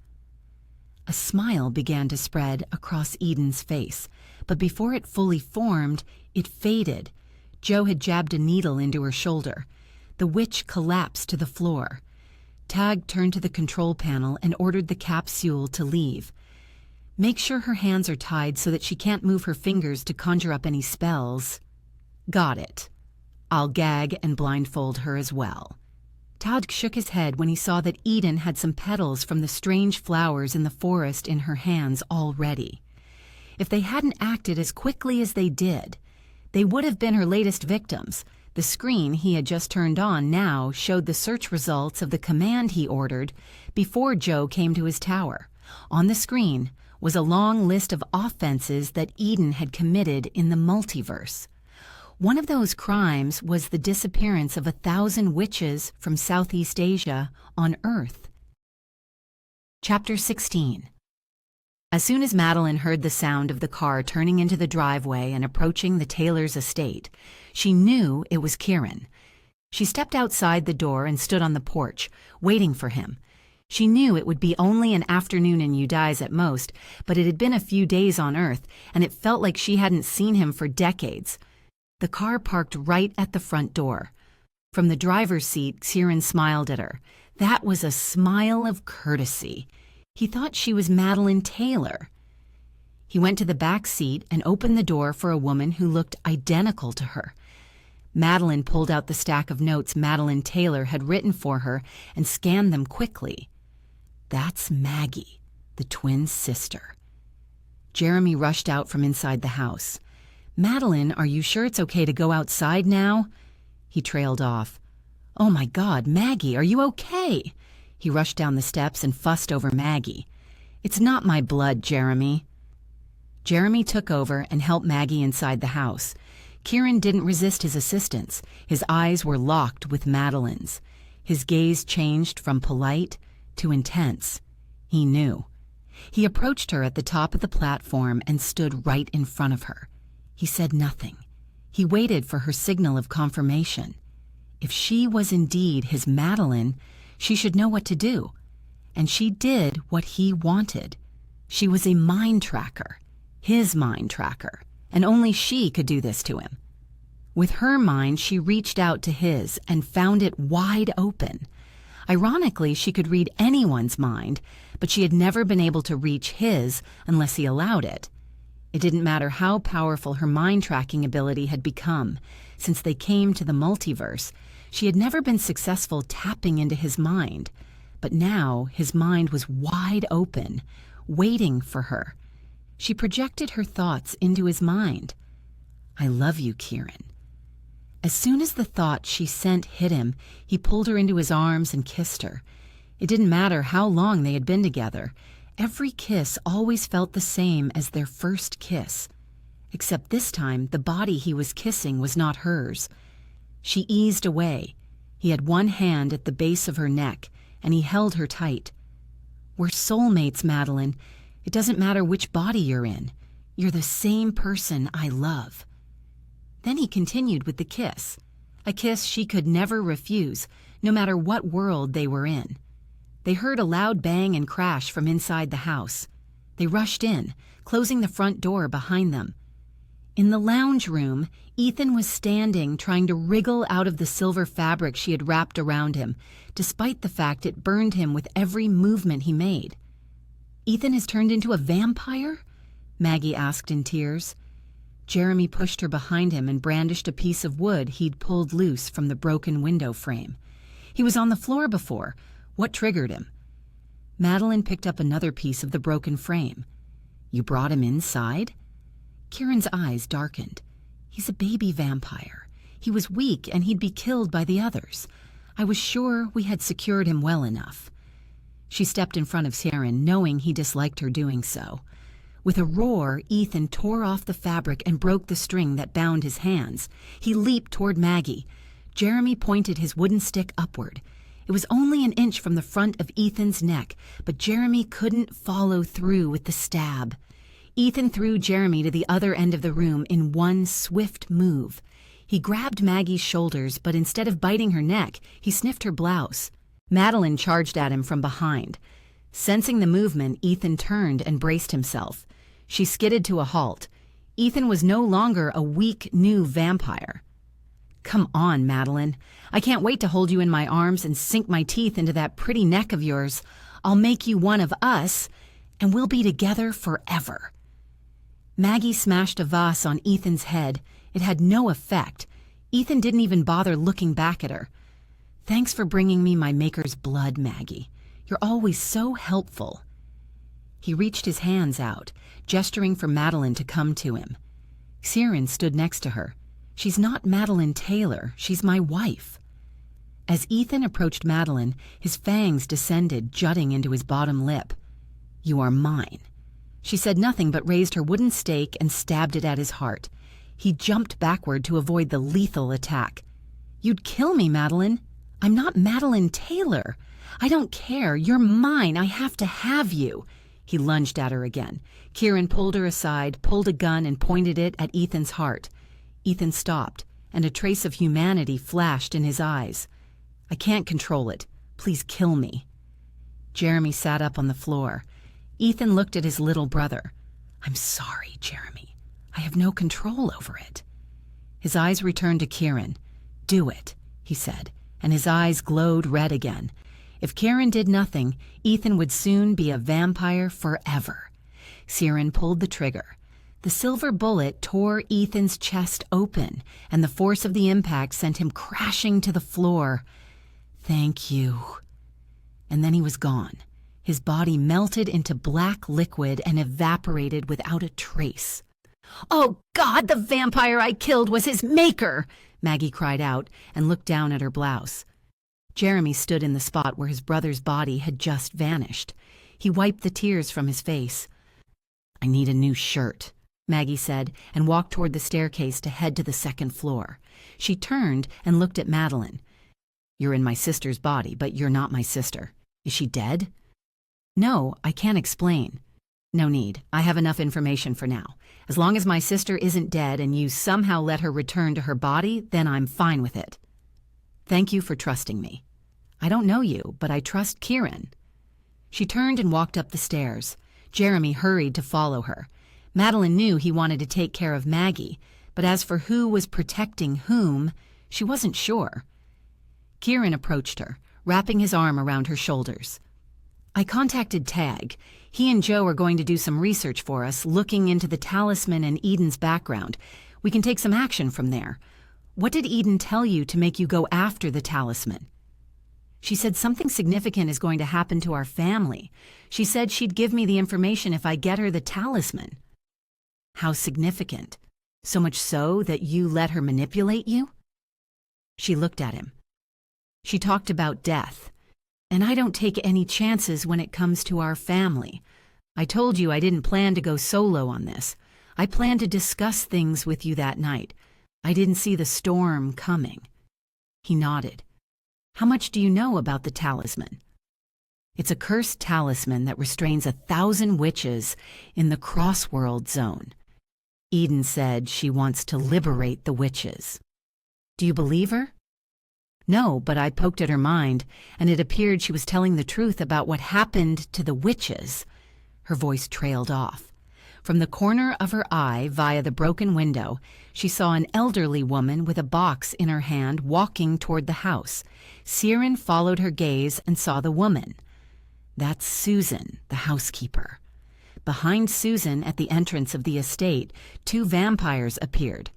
Speaker 1: A smile began to spread across Eden's face, but before it fully formed, it faded. Joe had jabbed a needle into her shoulder. The witch collapsed to the floor. Tag turned to the control panel and ordered the capsule to leave. Make sure her hands are tied so that she can't move her fingers to conjure up any spells. Got it. I'll gag and blindfold her as well. Todd shook his head when he saw that Eden had some petals from the strange flowers in the forest in her hands already. If they hadn't acted as quickly as they did, they would have been her latest victims. The screen he had just turned on now showed the search results of the command he ordered before Joe came to his tower. On the screen was a long list of offenses that Eden had committed in the multiverse. One of those crimes was the disappearance of 1,000 witches from Southeast Asia on Earth. Chapter 16. As soon as Madeline heard the sound of the car turning into the driveway and approaching the Taylor's estate, she knew it was Kieran. She stepped outside the door and stood on the porch, waiting for him. She knew it would be only an afternoon in Udice at most, but it had been a few days on Earth, and it felt like she hadn't seen him for decades. The car parked right at the front door. From the driver's seat, Kieran smiled at her. That was a smile of courtesy. He thought she was Madeline Taylor. He went to the back seat and opened the door for a woman who looked identical to her. Madeline pulled out the stack of notes Madeline Taylor had written for her and scanned them quickly. That's Maggie, the twin sister. Jeremy rushed out from inside the house. Madeline, are you sure it's okay to go outside now? He trailed off. Oh my God, Maggie, are you okay? He rushed down the steps and fussed over Maggie. It's not my blood, Jeremy. Jeremy took over and helped Maggie inside the house. Kieran didn't resist his assistance. His eyes were locked with Madeline's. His gaze changed from polite to intense. He knew. He approached her at the top of the platform and stood right in front of her. He said nothing. He waited for her signal of confirmation. If she was indeed his Madeline, she should know what to do. And she did what he wanted. She was a mind tracker, his mind tracker, and only she could do this to him. With her mind, she reached out to his and found it wide open. Ironically, she could read anyone's mind, but she had never been able to reach his unless he allowed it. It didn't matter how powerful her mind-tracking ability had become. Since they came to the multiverse, she had never been successful tapping into his mind. But now his mind was wide open, waiting for her. She projected her thoughts into his mind. I love you, Kieran. As soon as the thought she sent hit him, he pulled her into his arms and kissed her. It didn't matter how long they had been together. Every kiss always felt the same as their first kiss. Except this time, the body he was kissing was not hers. She eased away. He had one hand at the base of her neck, and he held her tight. We're soulmates, Madeline. It doesn't matter which body you're in. You're the same person I love. Then he continued with the kiss, a kiss she could never refuse, no matter what world they were in. They heard a loud bang and crash from inside the house. They rushed in, closing the front door behind them. In the lounge room, Ethan was standing trying to wriggle out of the silver fabric she had wrapped around him, despite the fact it burned him with every movement he made. "Ethan has turned into a vampire?" Maggie asked in tears. Jeremy pushed her behind him and brandished a piece of wood he'd pulled loose from the broken window frame. He was on the floor before. What triggered him? Madeline picked up another piece of the broken frame. "You brought him inside?" Kieran's eyes darkened. "He's a baby vampire. He was weak and he'd be killed by the others. I was sure we had secured him well enough." She stepped in front of Kieran, knowing he disliked her doing so. With a roar, Ethan tore off the fabric and broke the string that bound his hands. He leaped toward Maggie. Jeremy pointed his wooden stick upward. It was only an inch from the front of Ethan's neck, but Jeremy couldn't follow through with the stab. Ethan threw Jeremy to the other end of the room in one swift move. He grabbed Maggie's shoulders, but instead of biting her neck, he sniffed her blouse. Madeline charged at him from behind. Sensing the movement, Ethan turned and braced himself. She skidded to a halt. Ethan was no longer a weak, new vampire. "Come on, Madeline. I can't wait to hold you in my arms and sink my teeth into that pretty neck of yours. I'll make you one of us, and we'll be together forever." Maggie smashed a vase on Ethan's head. It had no effect. Ethan didn't even bother looking back at her. "Thanks for bringing me my maker's blood, Maggie. You're always so helpful." He reached his hands out, gesturing for Madeline to come to him. Kieran stood next to her. "She's not Madeline Taylor. She's my wife." As Ethan approached Madeline, his fangs descended, jutting into his bottom lip. "You are mine." She said nothing but raised her wooden stake and stabbed it at his heart. He jumped backward to avoid the lethal attack. "You'd kill me, Madeline. I'm not Madeline Taylor. I don't care. You're mine. I have to have you." He lunged at her again. Kieran pulled her aside, pulled a gun, and pointed it at Ethan's heart. Ethan stopped, and a trace of humanity flashed in his eyes. "I can't control it. Please kill me." Jeremy sat up on the floor. Ethan looked at his little brother. "I'm sorry, Jeremy. I have no control over it." His eyes returned to Kieran. "Do it," he said, and his eyes glowed red again. If Kieran did nothing, Ethan would soon be a vampire forever. Kieran pulled the trigger. The silver bullet tore Ethan's chest open, and the force of the impact sent him crashing to the floor. "Thank you." And then he was gone. His body melted into black liquid and evaporated without a trace. "Oh, God, the vampire I killed was his maker!" Maggie cried out and looked down at her blouse. Jeremy stood in the spot where his brother's body had just vanished. He wiped the tears from his face. "I need a new shirt," Maggie said, and walked toward the staircase to head to the second floor. She turned and looked at Madeline. "You're in my sister's body, but you're not my sister. Is she dead?" "No, I can't explain." "No need. I have enough information for now. As long as my sister isn't dead and you somehow let her return to her body, then I'm fine with it. Thank you for trusting me. I don't know you, but I trust Kieran." She turned and walked up the stairs. Jeremy hurried to follow her. Madeline knew he wanted to take care of Maggie, but as for who was protecting whom, she wasn't sure. Kieran approached her, wrapping his arm around her shoulders. "I contacted Tag. He and Joe are going to do some research for us, looking into the talisman and Eden's background. We can take some action from there. What did Eden tell you to make you go after the talisman?" "She said something significant is going to happen to our family. She said she'd give me the information if I get her the talisman." "How significant? So much so that you let her manipulate you?" She looked at him. "She talked about death. And I don't take any chances when it comes to our family. I told you I didn't plan to go solo on this. I planned to discuss things with you that night. I didn't see the storm coming." He nodded. "How much do you know about the talisman?" "It's a cursed talisman that restrains 1,000 witches in the Crossworld Zone. Eden said she wants to liberate the witches. Do you believe her? No, but I poked at her mind, and it appeared she was telling the truth about what happened to the witches. Her voice trailed off. From the corner of her eye, via the broken window, she saw an elderly woman with a box in her hand walking toward the house. Siren followed her gaze and saw the woman. That's Susan, the housekeeper. Behind Susan, at the entrance of the estate, 2 vampires appeared.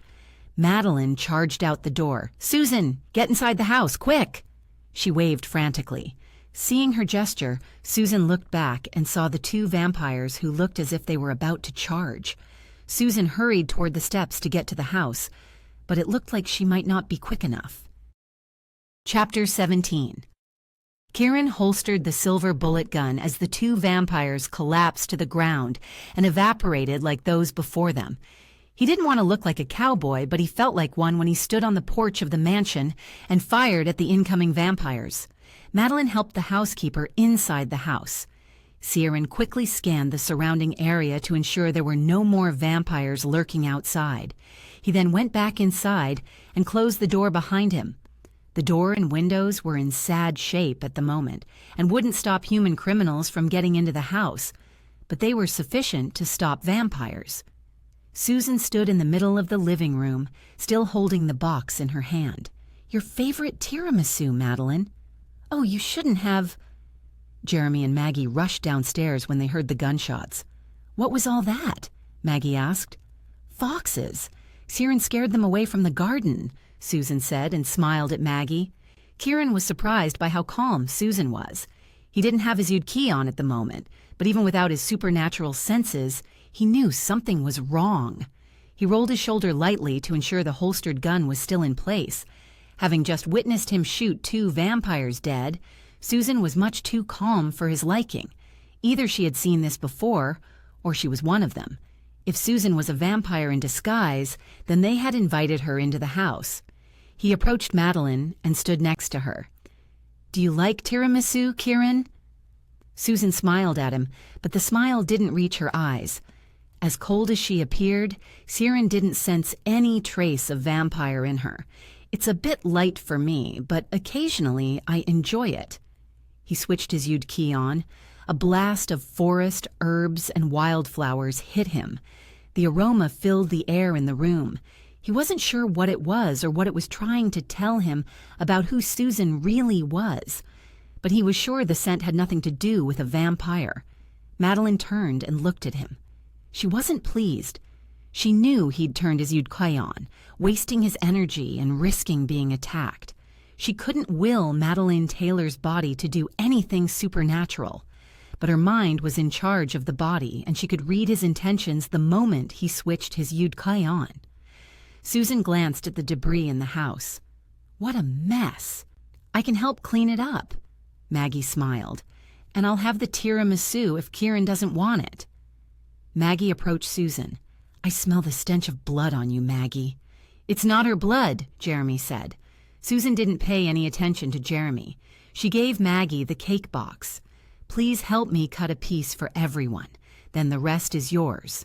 Speaker 1: Madeline charged out the door. "Susan, get inside the house, quick!" She waved frantically. Seeing her gesture, Susan looked back and saw the 2 vampires who looked as if they were about to charge. Susan hurried toward the steps to get to the house, but it looked like she might not be quick enough. Chapter 17. Kieran holstered the silver bullet gun as the 2 vampires collapsed to the ground and evaporated like those before them. He didn't want to look like a cowboy, but he felt like one when he stood on the porch of the mansion and fired at the incoming vampires. Madeline helped the housekeeper inside the house. Siren quickly scanned the surrounding area to ensure there were no more vampires lurking outside. He then went back inside and closed the door behind him. The door and windows were in sad shape at the moment and wouldn't stop human criminals from getting into the house, but they were sufficient to stop vampires. Susan stood in the middle of the living room, still holding the box in her hand. "Your favorite tiramisu, Madeline." "Oh, you shouldn't have." Jeremy and Maggie rushed downstairs when they heard the gunshots. "What was all that?" Maggie asked. "Foxes. Siren scared them away from the garden," Susan said and smiled at Maggie. Kieran was surprised by how calm Susan was. He didn't have his Yud-Key on at the moment, but even without his supernatural senses, he knew something was wrong. He rolled his shoulder lightly to ensure the holstered gun was still in place. Having just witnessed him shoot 2 vampires dead, Susan was much too calm for his liking. Either she had seen this before, or she was one of them. If Susan was a vampire in disguise, then they had invited her into the house. He approached Madeline and stood next to her. "Do you like tiramisu, Kieran?" Susan smiled at him, but the smile didn't reach her eyes. As cold as she appeared, Siren didn't sense any trace of vampire in her. "It's a bit light for me, but occasionally I enjoy it." He switched his Yud-Key on. A blast of forest, herbs, and wildflowers hit him. The aroma filled the air in the room. He wasn't sure what it was or what it was trying to tell him about who Susan really was, but he was sure the scent had nothing to do with a vampire. Madeline turned and looked at him. She wasn't pleased. She knew he'd turned his Yud-Key on, wasting his energy and risking being attacked. She couldn't will Madeline Taylor's body to do anything supernatural, but her mind was in charge of the body, and she could read his intentions the moment he switched his Yud-Key on. Susan glanced at the debris in the house. "What a mess. I can help clean it up." Maggie smiled. "And I'll have the tiramisu if Kieran doesn't want it." Maggie approached Susan. "I smell the stench of blood on you, Maggie." "It's not her blood," Jeremy said. Susan didn't pay any attention to Jeremy. She gave Maggie the cake box. "Please help me cut a piece for everyone. Then the rest is yours."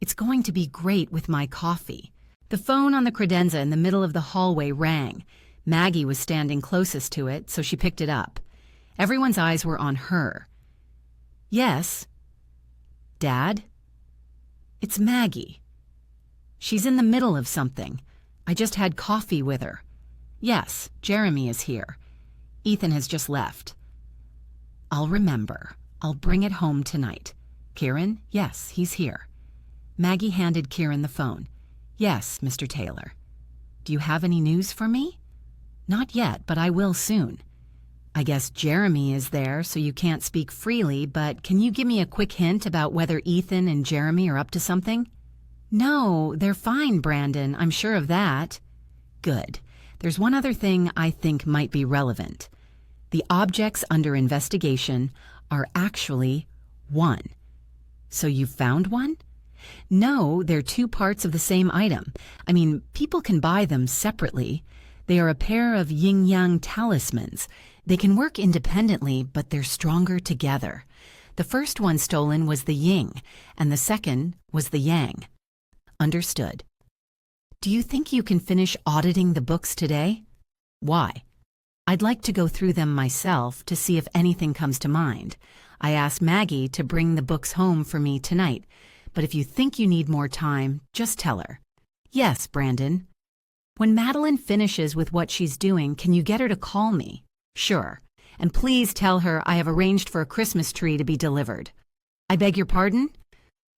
Speaker 1: "It's going to be great with my coffee." The phone on the credenza in the middle of the hallway rang. Maggie was standing closest to it, so she picked it up. Everyone's eyes were on her. "Yes." "Dad?" "It's Maggie." "She's in the middle of something. I just had coffee with her." "Yes, Jeremy is here. Ethan has just left." "I'll remember. I'll bring it home tonight." "Kieran?" "Yes, he's here." Maggie handed Kieran the phone. "Yes, Mr. Taylor." "Do you have any news for me?" "Not yet, but I will soon." "I guess Jeremy is there, so you can't speak freely, but can you give me a quick hint about whether Ethan and Jeremy are up to something?" "No, they're fine, Brandon. I'm sure of that." "Good. There's one other thing I think might be relevant. The objects under investigation are actually one." "So you found one?" "No, they're 2 parts of the same item. I mean, people can buy them separately. They are a pair of yin-yang talismans. They can work independently, but they're stronger together. The first one stolen was the yin, and the second was the yang." Understood. Do you think you can finish auditing the books today? Why? I'd like to go through them myself to see if anything comes to mind. I asked Maggie to bring the books home for me tonight, but if you think you need more time, just tell her. Yes, Brandon. When Madeline finishes with what she's doing, can you get her to call me? Sure. And please tell her I have arranged for a Christmas tree to be delivered. I beg your pardon?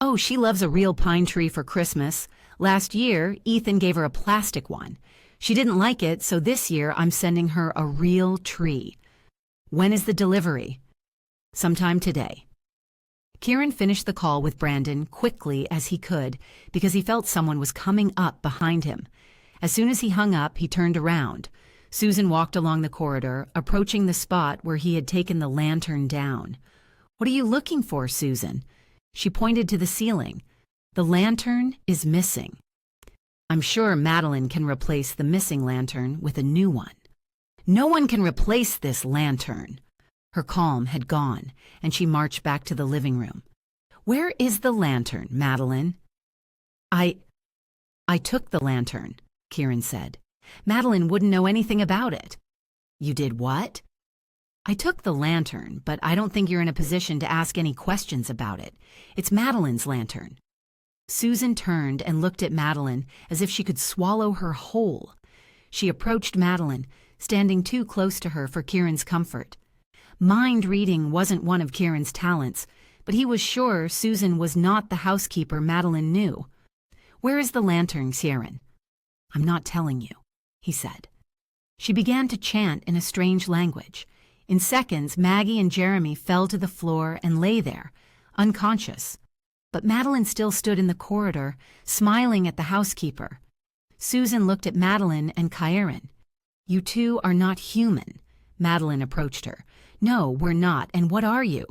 Speaker 1: Oh, she loves a real pine tree for Christmas. Last year, Ethan gave her a plastic one. She didn't like it, so this year I'm sending her a real tree. When is the delivery? Sometime today. Kieran finished the call with Brandon quickly as he could because he felt someone was coming up behind him. As soon as he hung up, he turned around. Susan walked along the corridor, approaching the spot where he had taken the lantern down. What are you looking for, Susan? She pointed to the ceiling. The lantern is missing. I'm sure Madeline can replace the missing lantern with a new one. No one can replace this lantern. Her calm had gone, and she marched back to the living room. Where is the lantern, Madeline? I took the lantern, Kieran said. Madeline wouldn't know anything about it. You did what? I took the lantern, but I don't think you're in a position to ask any questions about it. It's Madeline's lantern. Susan turned and looked at Madeline as if she could swallow her whole. She approached Madeline, standing too close to her for Kieran's comfort. Mind reading wasn't one of Kieran's talents, but he was sure Susan was not the housekeeper Madeline knew. Where is the lantern, Kieran? I'm not telling you, he said. She began to chant in a strange language. In seconds, Maggie and Jeremy fell to the floor and lay there, unconscious. But Madeline still stood in the corridor, smiling at the housekeeper. Susan looked at Madeline and Kieran. You two are not human. Madeline approached her. No, we're not, and what are you?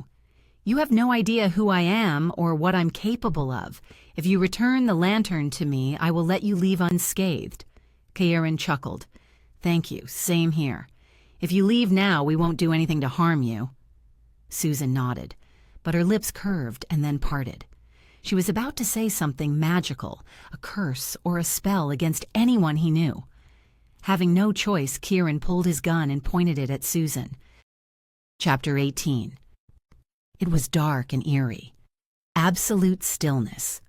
Speaker 1: You have no idea who I am or what I'm capable of. If you return the lantern to me, I will let you leave unscathed. Kieran chuckled. Thank you, same here. If you leave now, we won't do anything to harm you. Susan nodded, but her lips curved and then parted. She was about to say something magical, a curse or a spell against anyone he knew. Having no choice, Kieran pulled his gun and pointed it at Susan. Chapter 18. It was dark and eerie. Absolute stillness.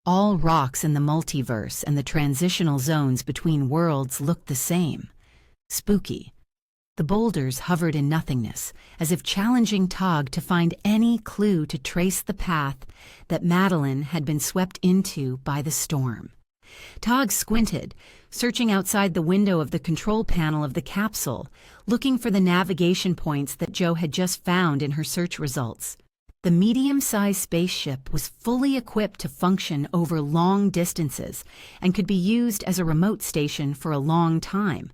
Speaker 1: All rocks in the multiverse and the transitional zones between worlds looked the same. Spooky. The boulders hovered in nothingness, as if challenging Tog to find any clue to trace the path that Madeline had been swept into by the storm. Tog squinted, searching outside the window of the control panel of the capsule, looking for the navigation points that Jo had just found in her search results. The medium-sized spaceship was fully equipped to function over long distances and could be used as a remote station for a long time.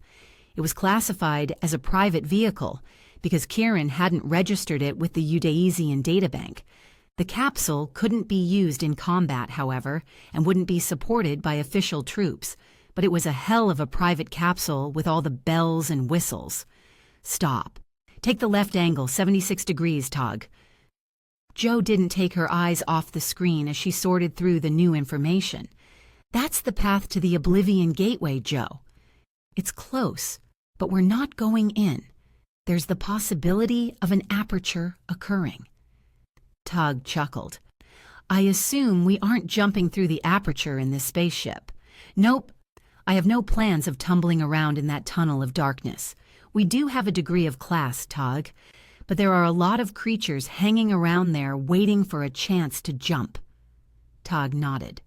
Speaker 1: It was classified as a private vehicle because Kieran hadn't registered it with the Udaisian databank. The capsule couldn't be used in combat, however, and wouldn't be supported by official troops, but it was a hell of a private capsule with all the bells and whistles. Stop. Take the left angle, 76 degrees, Tog. Jo didn't take her eyes off the screen as she sorted through the new information. That's the path to the Oblivion Gateway, Jo. It's close, but we're not going in. There's the possibility of an aperture occurring. Tog chuckled. I assume we aren't jumping through the aperture in this spaceship. Nope. I have no plans of tumbling around in that tunnel of darkness. We do have a degree of class, Tog, but there are a lot of creatures hanging around there waiting for a chance to jump. Tog nodded.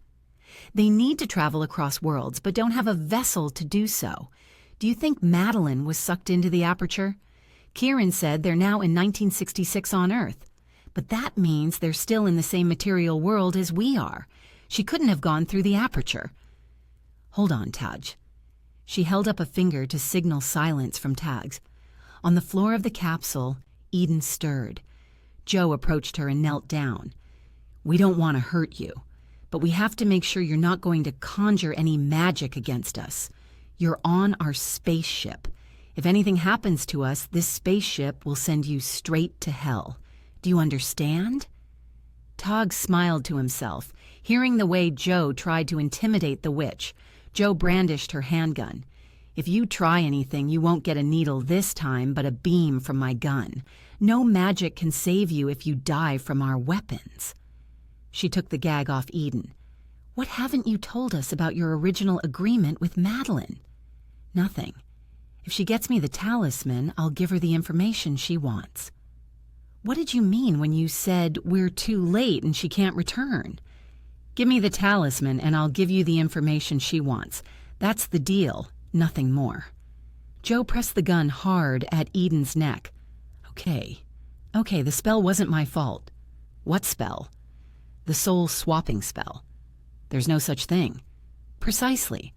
Speaker 1: They need to travel across worlds, but don't have a vessel to do so. Do you think Madeline was sucked into the aperture? Kieran said they're now in 1966 on Earth. But that means they're still in the same material world as we are. She couldn't have gone through the aperture. Hold on, Taj. She held up a finger to signal silence from Tags. On the floor of the capsule, Eden stirred. Jo approached her and knelt down. We don't want to hurt you, but we have to make sure you're not going to conjure any magic against us. You're on our spaceship. If anything happens to us, this spaceship will send you straight to hell. Do you understand? Tog smiled to himself. Hearing the way Joe tried to intimidate the witch, Joe brandished her handgun. "If you try anything, you won't get a needle this time, but a beam from my gun. No magic can save you if you die from our weapons." She took the gag off Eden. "What haven't you told us about your original agreement with Madeline?" "Nothing. If she gets me the talisman, I'll give her the information she wants." "What did you mean when you said we're too late and she can't return?" "Give me the talisman and I'll give you the information she wants. That's the deal, nothing more." Joe pressed the gun hard at Eden's neck. Okay, the spell wasn't my fault." "What spell?" "The soul swapping spell." "There's no such thing." "Precisely.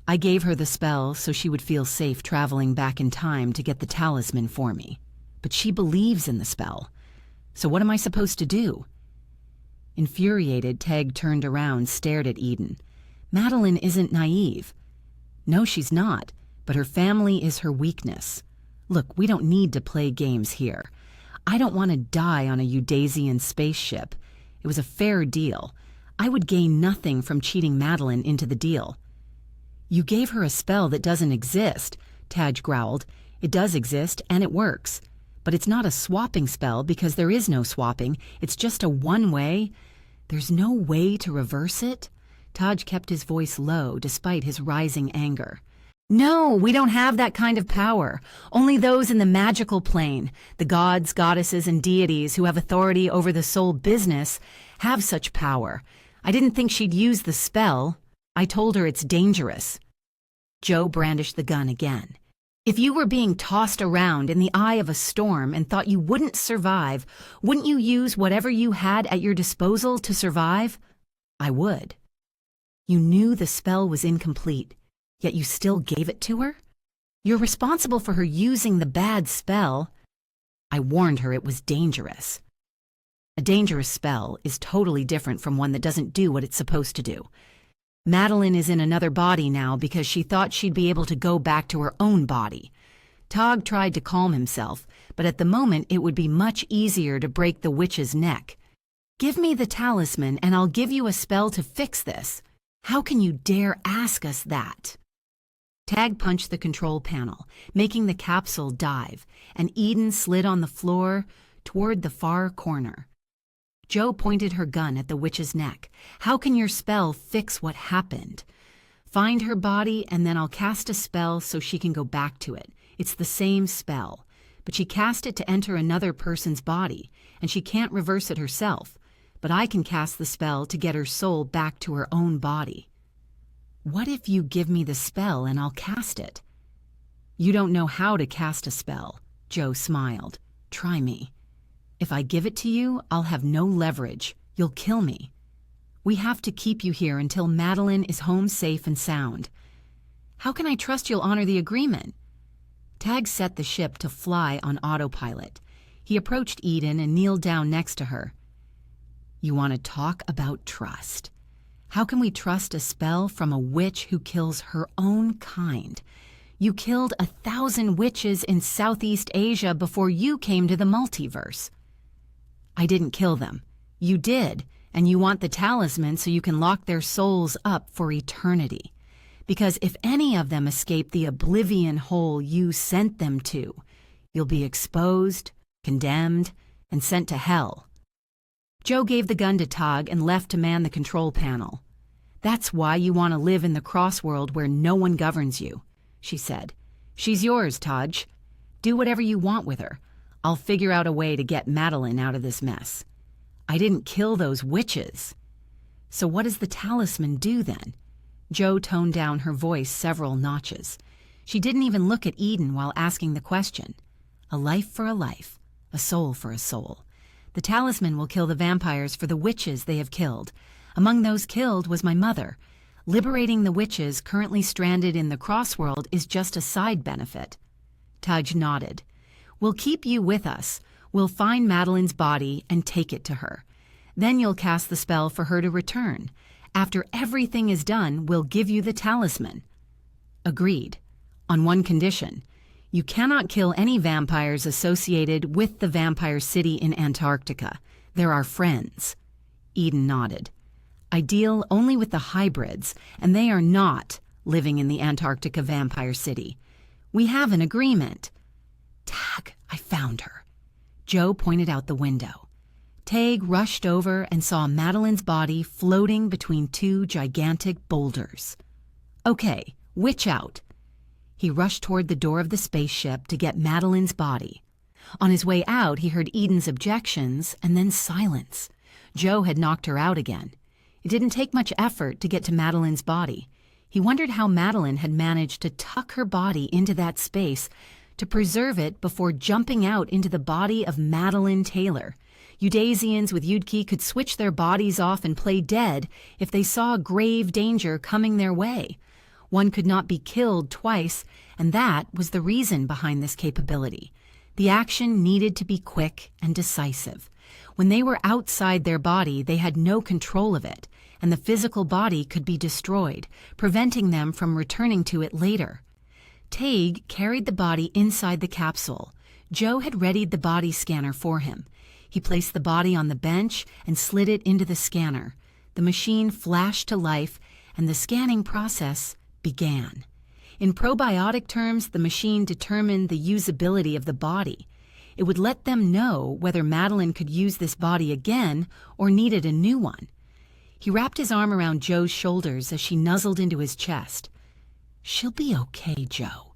Speaker 1: I gave her the spell so she would feel safe traveling back in time to get the talisman for me. But she believes in the spell. So what am I supposed to do?" Infuriated, Teg turned around, stared at Eden. "Madeline isn't naive." "No, she's not, but her family is her weakness. Look, we don't need to play games here. I don't want to die on a Eudasian spaceship. It was a fair deal. I would gain nothing from cheating Madeline into the deal." "You gave her a spell that doesn't exist," Taj growled. "It does exist, and it works. But it's not a swapping spell because there is no swapping. It's just a one-way. There's no way to reverse it?" Taj kept his voice low despite his rising anger. "No, we don't have that kind of power. Only those in the magical plane, the gods, goddesses, and deities who have authority over the soul business, have such power. I didn't think she'd use the spell. I told her it's dangerous." Joe brandished the gun again. "If you were being tossed around in the eye of a storm and thought you wouldn't survive, wouldn't you use whatever you had at your disposal to survive?" "I would." "You knew the spell was incomplete, yet you still gave it to her? You're responsible for her using the bad spell." "I warned her it was dangerous." "A dangerous spell is totally different from one that doesn't do what it's supposed to do. Madeline is in another body now because she thought she'd be able to go back to her own body." Tog tried to calm himself, but at the moment it would be much easier to break the witch's neck. "Give me the talisman and I'll give you a spell to fix this. How can you dare ask us that?" Tag punched the control panel, making the capsule dive, and Eden slid on the floor toward the far corner. Joe pointed her gun at the witch's neck. "How can your spell fix what happened?" "Find her body and then I'll cast a spell so she can go back to it. It's the same spell, but she cast it to enter another person's body, and she can't reverse it herself. But I can cast the spell to get her soul back to her own body." "What if you give me the spell and I'll cast it?" "You don't know how to cast a spell." Joe smiled. "Try me. If I give it to you, I'll have no leverage. You'll kill me. We have to keep you here until Madeline is home safe and sound." "How can I trust you'll honor the agreement?" Tag set the ship to fly on autopilot. He approached Eden and kneeled down next to her. "You want to talk about trust? How can we trust a spell from a witch who kills her own kind? You killed 1,000 witches in Southeast Asia before you came to the multiverse." "I didn't kill them. You did, and you want the talisman so you can lock their souls up for eternity. Because if any of them escape the oblivion hole you sent them to, you'll be exposed, condemned, and sent to hell." Joe gave the gun to Tog and left to man the control panel. "That's why you want to live in the crossworld where no one governs you," she said. "She's yours, Tog. Do whatever you want with her. I'll figure out a way to get Madeline out of this mess." "I didn't kill those witches." "So what does the talisman do then?" Joe toned down her voice several notches. She didn't even look at Eden while asking the question. "A life for a life, a soul for a soul. The talisman will kill the vampires for the witches they have killed. Among those killed was my mother. Liberating the witches currently stranded in the crossworld is just a side benefit." Taj nodded. "We'll keep you with us. We'll find Madeline's body and take it to her. Then you'll cast the spell for her to return. After everything is done, we'll give you the talisman." "Agreed. On one condition. You cannot kill any vampires associated with the vampire city in Antarctica. They're our friends." Eden nodded. I deal only with the hybrids, and they are not living in the Antarctica vampire city. We have an agreement. Tag, I found her. Joe pointed out the window. Tag rushed over and saw Madeline's body floating between two gigantic boulders. Okay, witch out. He rushed toward the door of the spaceship to get Madeline's body. On his way out, he heard Eden's objections and then silence. Joe had knocked her out again. It didn't take much effort to get to Madeline's body. He wondered how Madeline had managed to tuck her body into that space to preserve it before jumping out into the body of Madeline Taylor. Udasians with Yudki could switch their bodies off and play dead if they saw grave danger coming their way. One could not be killed twice, and that was the reason behind this capability. The action needed to be quick and decisive. When they were outside their body, they had no control of it, and the physical body could be destroyed, preventing them from returning to it later. Tague carried the body inside the capsule. Joe had readied the body scanner for him. He placed the body on the bench and slid it into the scanner. The machine flashed to life, and the scanning process began. In probiotic terms, the machine determined the usability of the body. It would let them know whether Madeline could use this body again or needed a new one. He wrapped his arm around Joe's shoulders as she nuzzled into his chest. She'll be okay, Joe.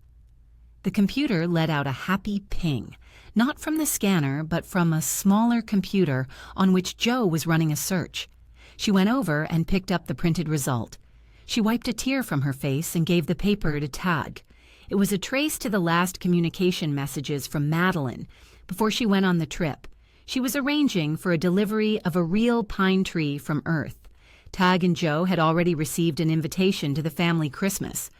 Speaker 1: The computer let out a happy ping, not from the scanner, but from a smaller computer on which Joe was running a search. She went over and picked up the printed result. She wiped a tear from her face and gave the paper to Tag. It was a trace to the last communication messages from Madeline before she went on the trip. She was arranging for a delivery of a real pine tree from Earth. Tag and Joe had already received an invitation to the family Christmas.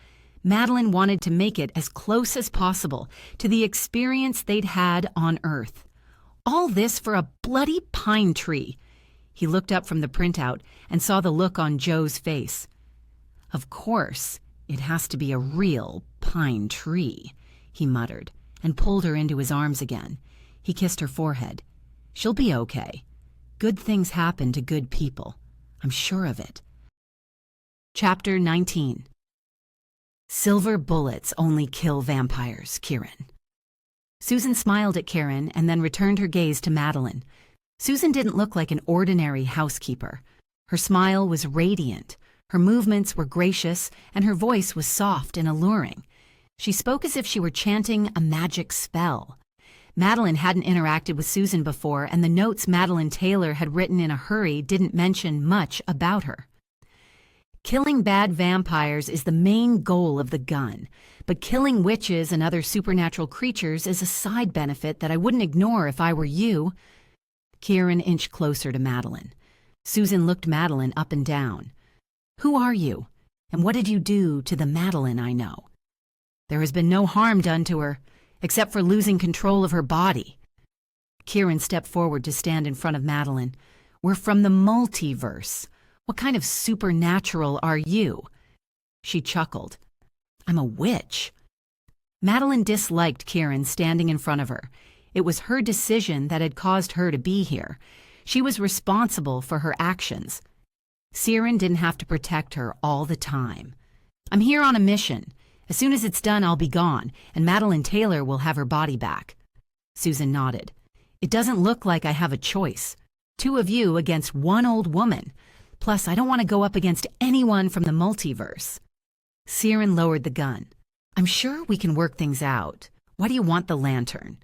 Speaker 1: Madeline wanted to make it as close as possible to the experience they'd had on Earth. All this for a bloody pine tree. He looked up from the printout and saw the look on Joe's face. Of course, it has to be a real pine tree, he muttered, and pulled her into his arms again. He kissed her forehead. She'll be okay. Good things happen to good people. I'm sure of it. Chapter 19. Silver bullets only kill vampires, Kieran. Susan smiled at Kieran and then returned her gaze to Madeline. Susan didn't look like an ordinary housekeeper. Her smile was radiant. Her movements were gracious, and her voice was soft and alluring. She spoke as if she were chanting a magic spell. Madeline hadn't interacted with Susan before, and the notes Madeline Taylor had written in a hurry didn't mention much about her. Killing bad vampires is the main goal of the gun, but killing witches and other supernatural creatures is a side benefit that I wouldn't ignore if I were you. Kieran inched closer to Madeline. Susan looked Madeline up and down. Who are you, and what did you do to the Madeline I know? There has been no harm done to her, except for losing control of her body. Kieran stepped forward to stand in front of Madeline. We're from the multiverse. What kind of supernatural are you? She chuckled. I'm a witch. Madeline disliked Kieran standing in front of her. It was her decision that had caused her to be here. She was responsible for her actions. Siren didn't have to protect her all the time. I'm here on a mission. As soon as it's done, I'll be gone, and Madeline Taylor will have her body back. Susan nodded. It doesn't look like I have a choice. 2 of you against 1 old woman. Plus, I don't want to go up against anyone from the multiverse. Siren lowered the gun. I'm sure we can work things out. Why do you want the lantern?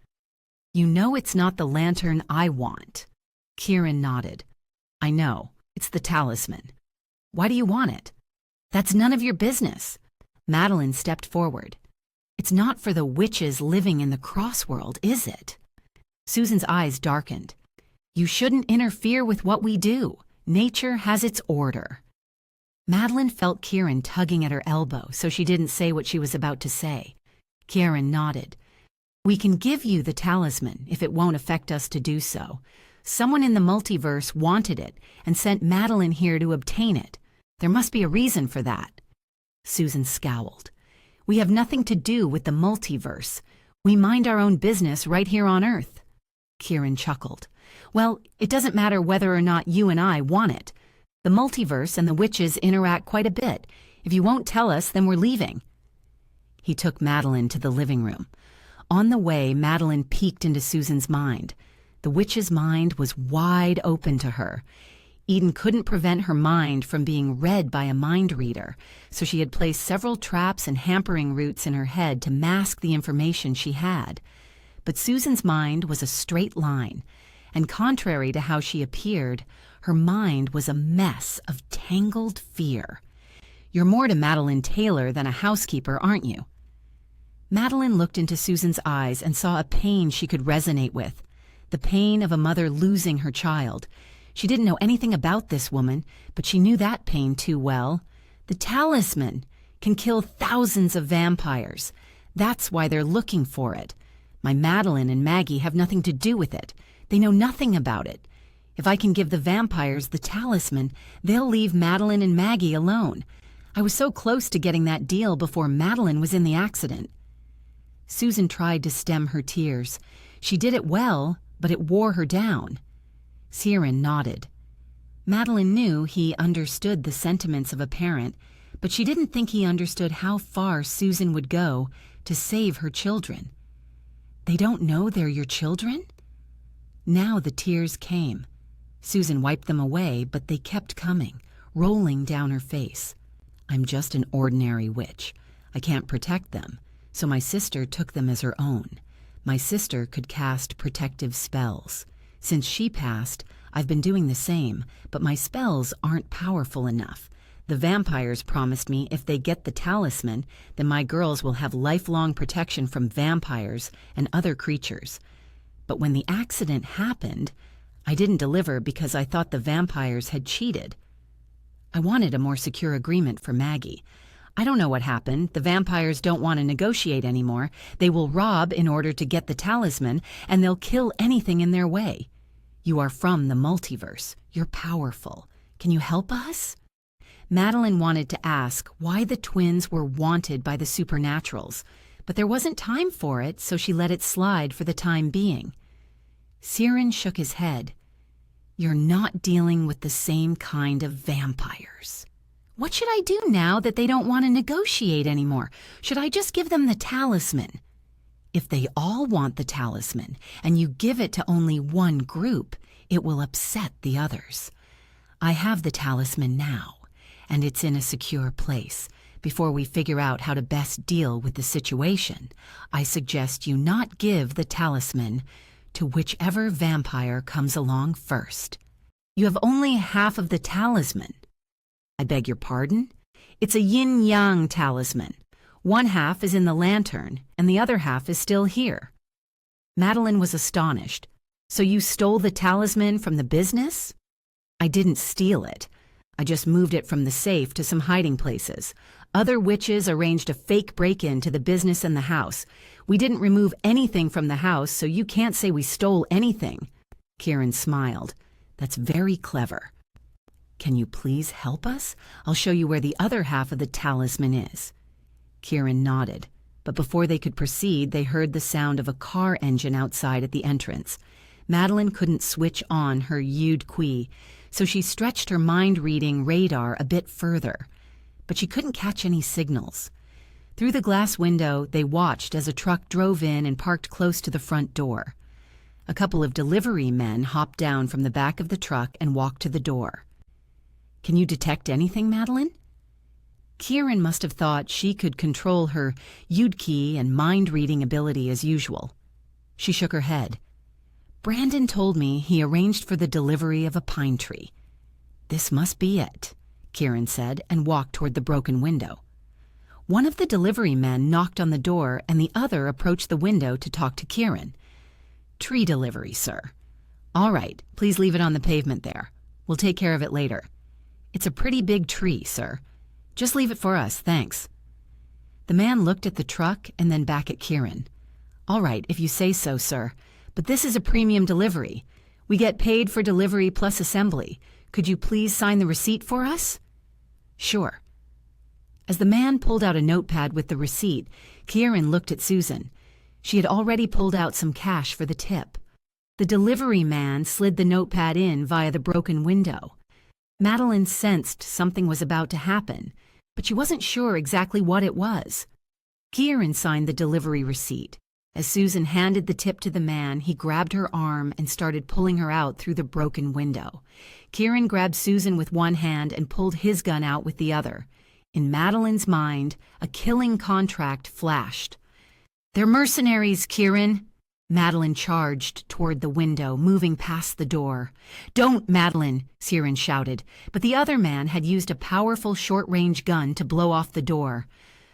Speaker 1: You know it's not the lantern I want. Kieran nodded. I know. It's the talisman. Why do you want it? That's none of your business. Madeline stepped forward. It's not for the witches living in the crossworld, is it? Susan's eyes darkened. You shouldn't interfere with what we do. Nature has its order. Madeline felt Kieran tugging at her elbow, so she didn't say what she was about to say. Kieran nodded. We can give you the talisman if it won't affect us to do so. Someone in the multiverse wanted it and sent Madeline here to obtain it. There must be a reason for that. Susan scowled. We have nothing to do with the multiverse. We mind our own business right here on Earth. Kieran chuckled. Well, it doesn't matter whether or not you and I want it. The multiverse and the witches interact quite a bit. If you won't tell us, then we're leaving." He took Madeline to the living room. On the way, Madeline peeked into Susan's mind. The witch's mind was wide open to her. Eden couldn't prevent her mind from being read by a mind reader, so she had placed several traps and hampering routes in her head to mask the information she had. But Susan's mind was a straight line, and contrary to how she appeared, her mind was a mess of tangled fear. "You're more to Madeline Taylor than a housekeeper, aren't you?" Madeline looked into Susan's eyes and saw a pain she could resonate with, the pain of a mother losing her child. She didn't know anything about this woman, but she knew that pain too well. The talisman can kill thousands of vampires. That's why they're looking for it. My Madeline and Maggie have nothing to do with it. They know nothing about it. If I can give the vampires the talisman, they'll leave Madeline and Maggie alone. I was so close to getting that deal before Madeline was in the accident." Susan tried to stem her tears. She did it well, but it wore her down. Ciaran nodded. Madeline knew he understood the sentiments of a parent, but she didn't think he understood how far Susan would go to save her children. "They don't know they're your children?" Now the tears came. Susan wiped them away, but they kept coming, rolling down her face. "I'm just an ordinary witch. I can't protect them, so my sister took them as her own. My sister could cast protective spells. Since she passed, I've been doing the same, but my spells aren't powerful enough. The vampires promised me if they get the talisman, then my girls will have lifelong protection from vampires and other creatures. But when the accident happened, I didn't deliver because I thought the vampires had cheated. I wanted a more secure agreement for Maggie. I don't know what happened. The vampires don't want to negotiate anymore. They will rob in order to get the talisman, and they'll kill anything in their way. You are from the multiverse. You're powerful. Can you help us?" Madeline wanted to ask why the twins were wanted by the supernaturals, but there wasn't time for it, so she let it slide for the time being. Ciaran shook his head. "You're not dealing with the same kind of vampires." "What should I do now that they don't want to negotiate anymore? Should I just give them the talisman?" "If they all want the talisman and you give it to only one group, it will upset the others. I have the talisman now, and it's in a secure place. Before we figure out how to best deal with the situation, I suggest you not give the talisman to whichever vampire comes along first. You have only half of the talisman." "I beg your pardon?" "It's a yin-yang talisman. One half is in the lantern, and the other half is still here." Madeline was astonished. "So you stole the talisman from the business?" "I didn't steal it. I just moved it from the safe to some hiding places. Other witches arranged a fake break-in to the business and the house. We didn't remove anything from the house, so you can't say we stole anything." Ciaran smiled. "That's very clever. Can you please help us? I'll show you where the other half of the talisman is." Ciaran nodded, but before they could proceed, they heard the sound of a car engine outside at the entrance. Madeline couldn't switch on her Yud Qui, so she stretched her mind-reading radar a bit further, but she couldn't catch any signals. Through the glass window, they watched as a truck drove in and parked close to the front door. A couple of delivery men hopped down from the back of the truck and walked to the door. "Can you detect anything, Madeline?" Ciaran must have thought she could control her Yudki and mind-reading ability as usual. She shook her head. "Brandon told me he arranged for the delivery of a pine tree." "This must be it," Ciaran said, and walked toward the broken window. One of the delivery men knocked on the door, and the other approached the window to talk to Ciaran. "Tree delivery, sir." "All right, please leave it on the pavement there. We'll take care of it later." "It's a pretty big tree, sir. Just leave it for us, thanks." The man looked at the truck and then back at Ciaran. "All right, if you say so, sir. But this is a premium delivery. We get paid for delivery plus assembly. Could you please sign the receipt for us?" "Sure." As the man pulled out a notepad with the receipt, Ciaran looked at Susan. She had already pulled out some cash for the tip. The delivery man slid the notepad in via the broken window. Madeline sensed something was about to happen, but she wasn't sure exactly what it was. Kieran signed the delivery receipt. As Susan handed the tip to the man, he grabbed her arm and started pulling her out through the broken window. Kieran grabbed Susan with one hand and pulled his gun out with the other. In Madeline's mind, a killing contract flashed. "They're mercenaries, Kieran!" Madeline charged toward the window, moving past the door. "Don't, Madeline!" Kieran shouted, but the other man had used a powerful short-range gun to blow off the door.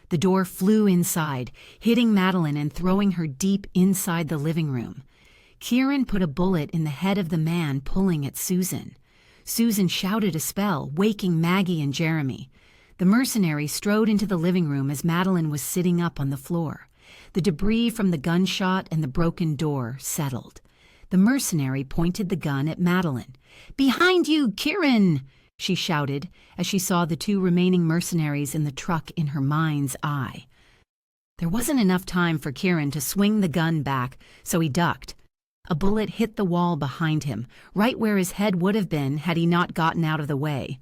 Speaker 1: The door flew inside, hitting Madeline and throwing her deep inside the living room. Kieran put a bullet in the head of the man pulling at Susan. Susan shouted a spell, waking Maggie and Jeremy. The mercenary strode into the living room as Madeline was sitting up on the floor. The debris from the gunshot and the broken door settled. The mercenary pointed the gun at Madeline. "Behind you, Kieran!" she shouted as she saw the two remaining mercenaries in the truck in her mind's eye. There wasn't enough time for Kieran to swing the gun back, so he ducked. A bullet hit the wall behind him, right where his head would have been had he not gotten out of the way.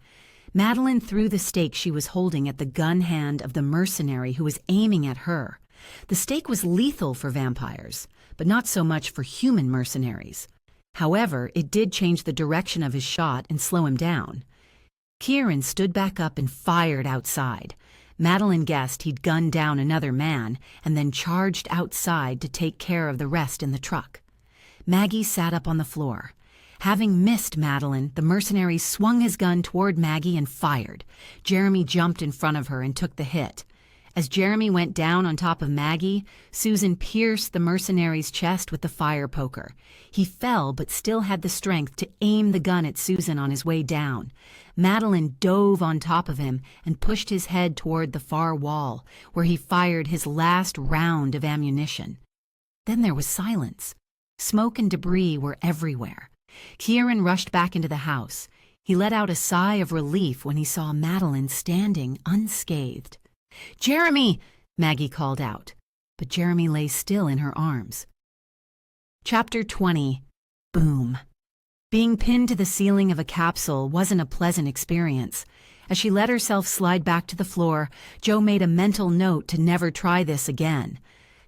Speaker 1: Madeline threw the stake she was holding at the gun hand of the mercenary who was aiming at her. The stake was lethal for vampires, but not so much for human mercenaries. However, it did change the direction of his shot and slow him down. Kieran stood back up and fired outside. Madeline guessed he'd gunned down another man and then charged outside to take care of the rest in the truck. Maggie sat up on the floor. Having missed Madeline, the mercenary swung his gun toward Maggie and fired. Jeremy jumped in front of her and took the hit. As Jeremy went down on top of Maggie, Susan pierced the mercenary's chest with the fire poker. He fell but still had the strength to aim the gun at Susan on his way down. Madeline dove on top of him and pushed his head toward the far wall, where he fired his last round of ammunition. Then there was silence. Smoke and debris were everywhere. Kieran rushed back into the house. He let out a sigh of relief when he saw Madeline standing unscathed. "Jeremy!" Maggie called out, but Jeremy lay still in her arms. Chapter 20. Boom. Being pinned to the ceiling of a capsule wasn't a pleasant experience. As she let herself slide back to the floor, Jo made a mental note to never try this again.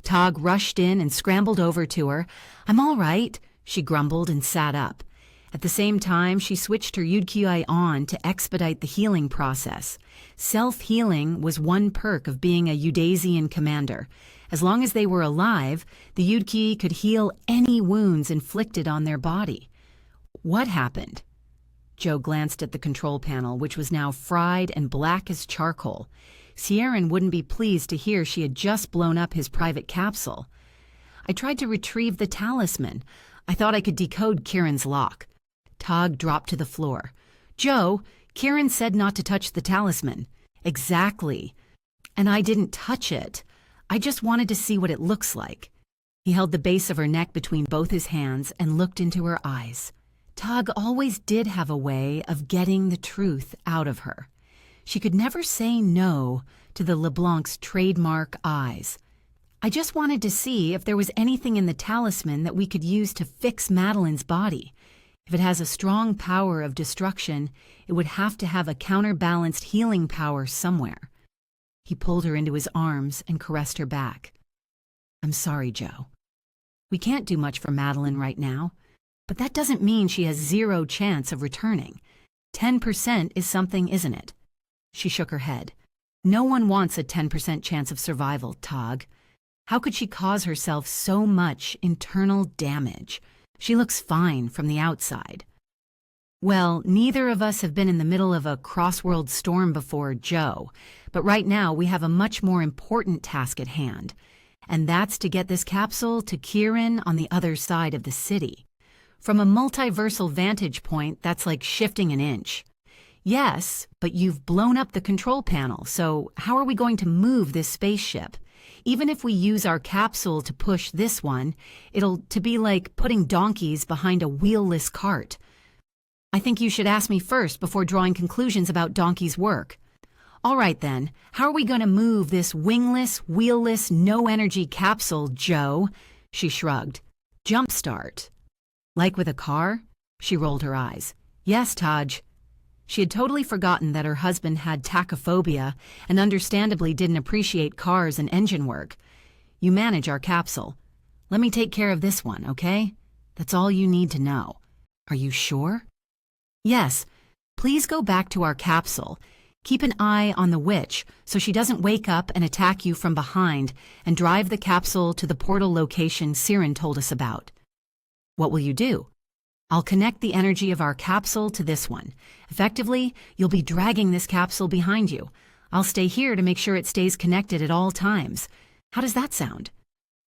Speaker 1: Tog rushed in and scrambled over to her. "I'm all right," she grumbled and sat up. At the same time, she switched her Yudki on to expedite the healing process. Self-healing was one perk of being a Udasian commander. As long as they were alive, the Yudki could heal any wounds inflicted on their body. What happened? Jo glanced at the control panel, which was now fried and black as charcoal. Sieran wouldn't be pleased to hear she had just blown up his private capsule. "I tried to retrieve the talisman. I thought I could decode Kieran's lock." Tog dropped to the floor. "Jo, Kieran said not to touch the talisman." "Exactly. And I didn't touch it. I just wanted to see what it looks like." He held the base of her neck between both his hands and looked into her eyes. Tog always did have a way of getting the truth out of her. She could never say no to the LeBlanc's trademark eyes. "I just wanted to see if there was anything in the talisman that we could use to fix Madeline's body. If it has a strong power of destruction, it would have to have a counterbalanced healing power somewhere." He pulled her into his arms and caressed her back. "I'm sorry, Jo. We can't do much for Madeline right now, but that doesn't mean she has zero chance of returning. 10% is something, isn't it?" She shook her head. "No one wants a 10% chance of survival, Tog. How could she cause herself so much internal damage? She looks fine from the outside." "Well, neither of us have been in the middle of a cross-world storm before, Jo, but right now we have a much more important task at hand, and that's to get this capsule to Kieran on the other side of the city. From a multiversal vantage point, that's like shifting an inch." "Yes, but you've blown up the control panel, so how are we going to move this spaceship? Even if we use our capsule to push this one, it'll be like putting donkeys behind a wheelless cart." "I think you should ask me first before drawing conclusions about donkeys' work." "All right then, how are we going to move this wingless, wheelless, no-energy capsule, Jo?" She shrugged. "Jumpstart." "Like with a car?" She rolled her eyes. "Yes, Taj." She had totally forgotten that her husband had tachophobia and understandably didn't appreciate cars and engine work. "You manage our capsule. Let me take care of this one, okay? That's all you need to know." "Are you sure?" "Yes. Please go back to our capsule. Keep an eye on the witch so she doesn't wake up and attack you from behind, and drive the capsule to the portal location Siren told us about." "What will you do?" "I'll connect the energy of our capsule to this one. Effectively, you'll be dragging this capsule behind you. I'll stay here to make sure it stays connected at all times. How does that sound?"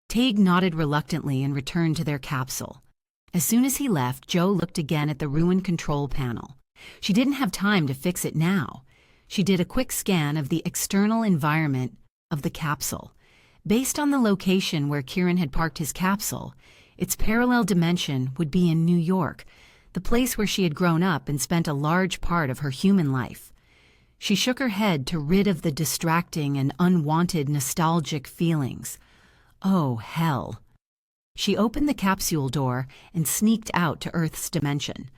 Speaker 1: Teague nodded reluctantly and returned to their capsule. As soon as he left, Jo looked again at the ruined control panel. She didn't have time to fix it now. She did a quick scan of the external environment of the capsule. Based on the location where Kieran had parked his capsule, its parallel dimension would be in New York, the place where she had grown up and spent a large part of her human life. She shook her head to rid of the distracting and unwanted nostalgic feelings. Oh, hell. She opened the capsule door and sneaked out to Earth's dimension.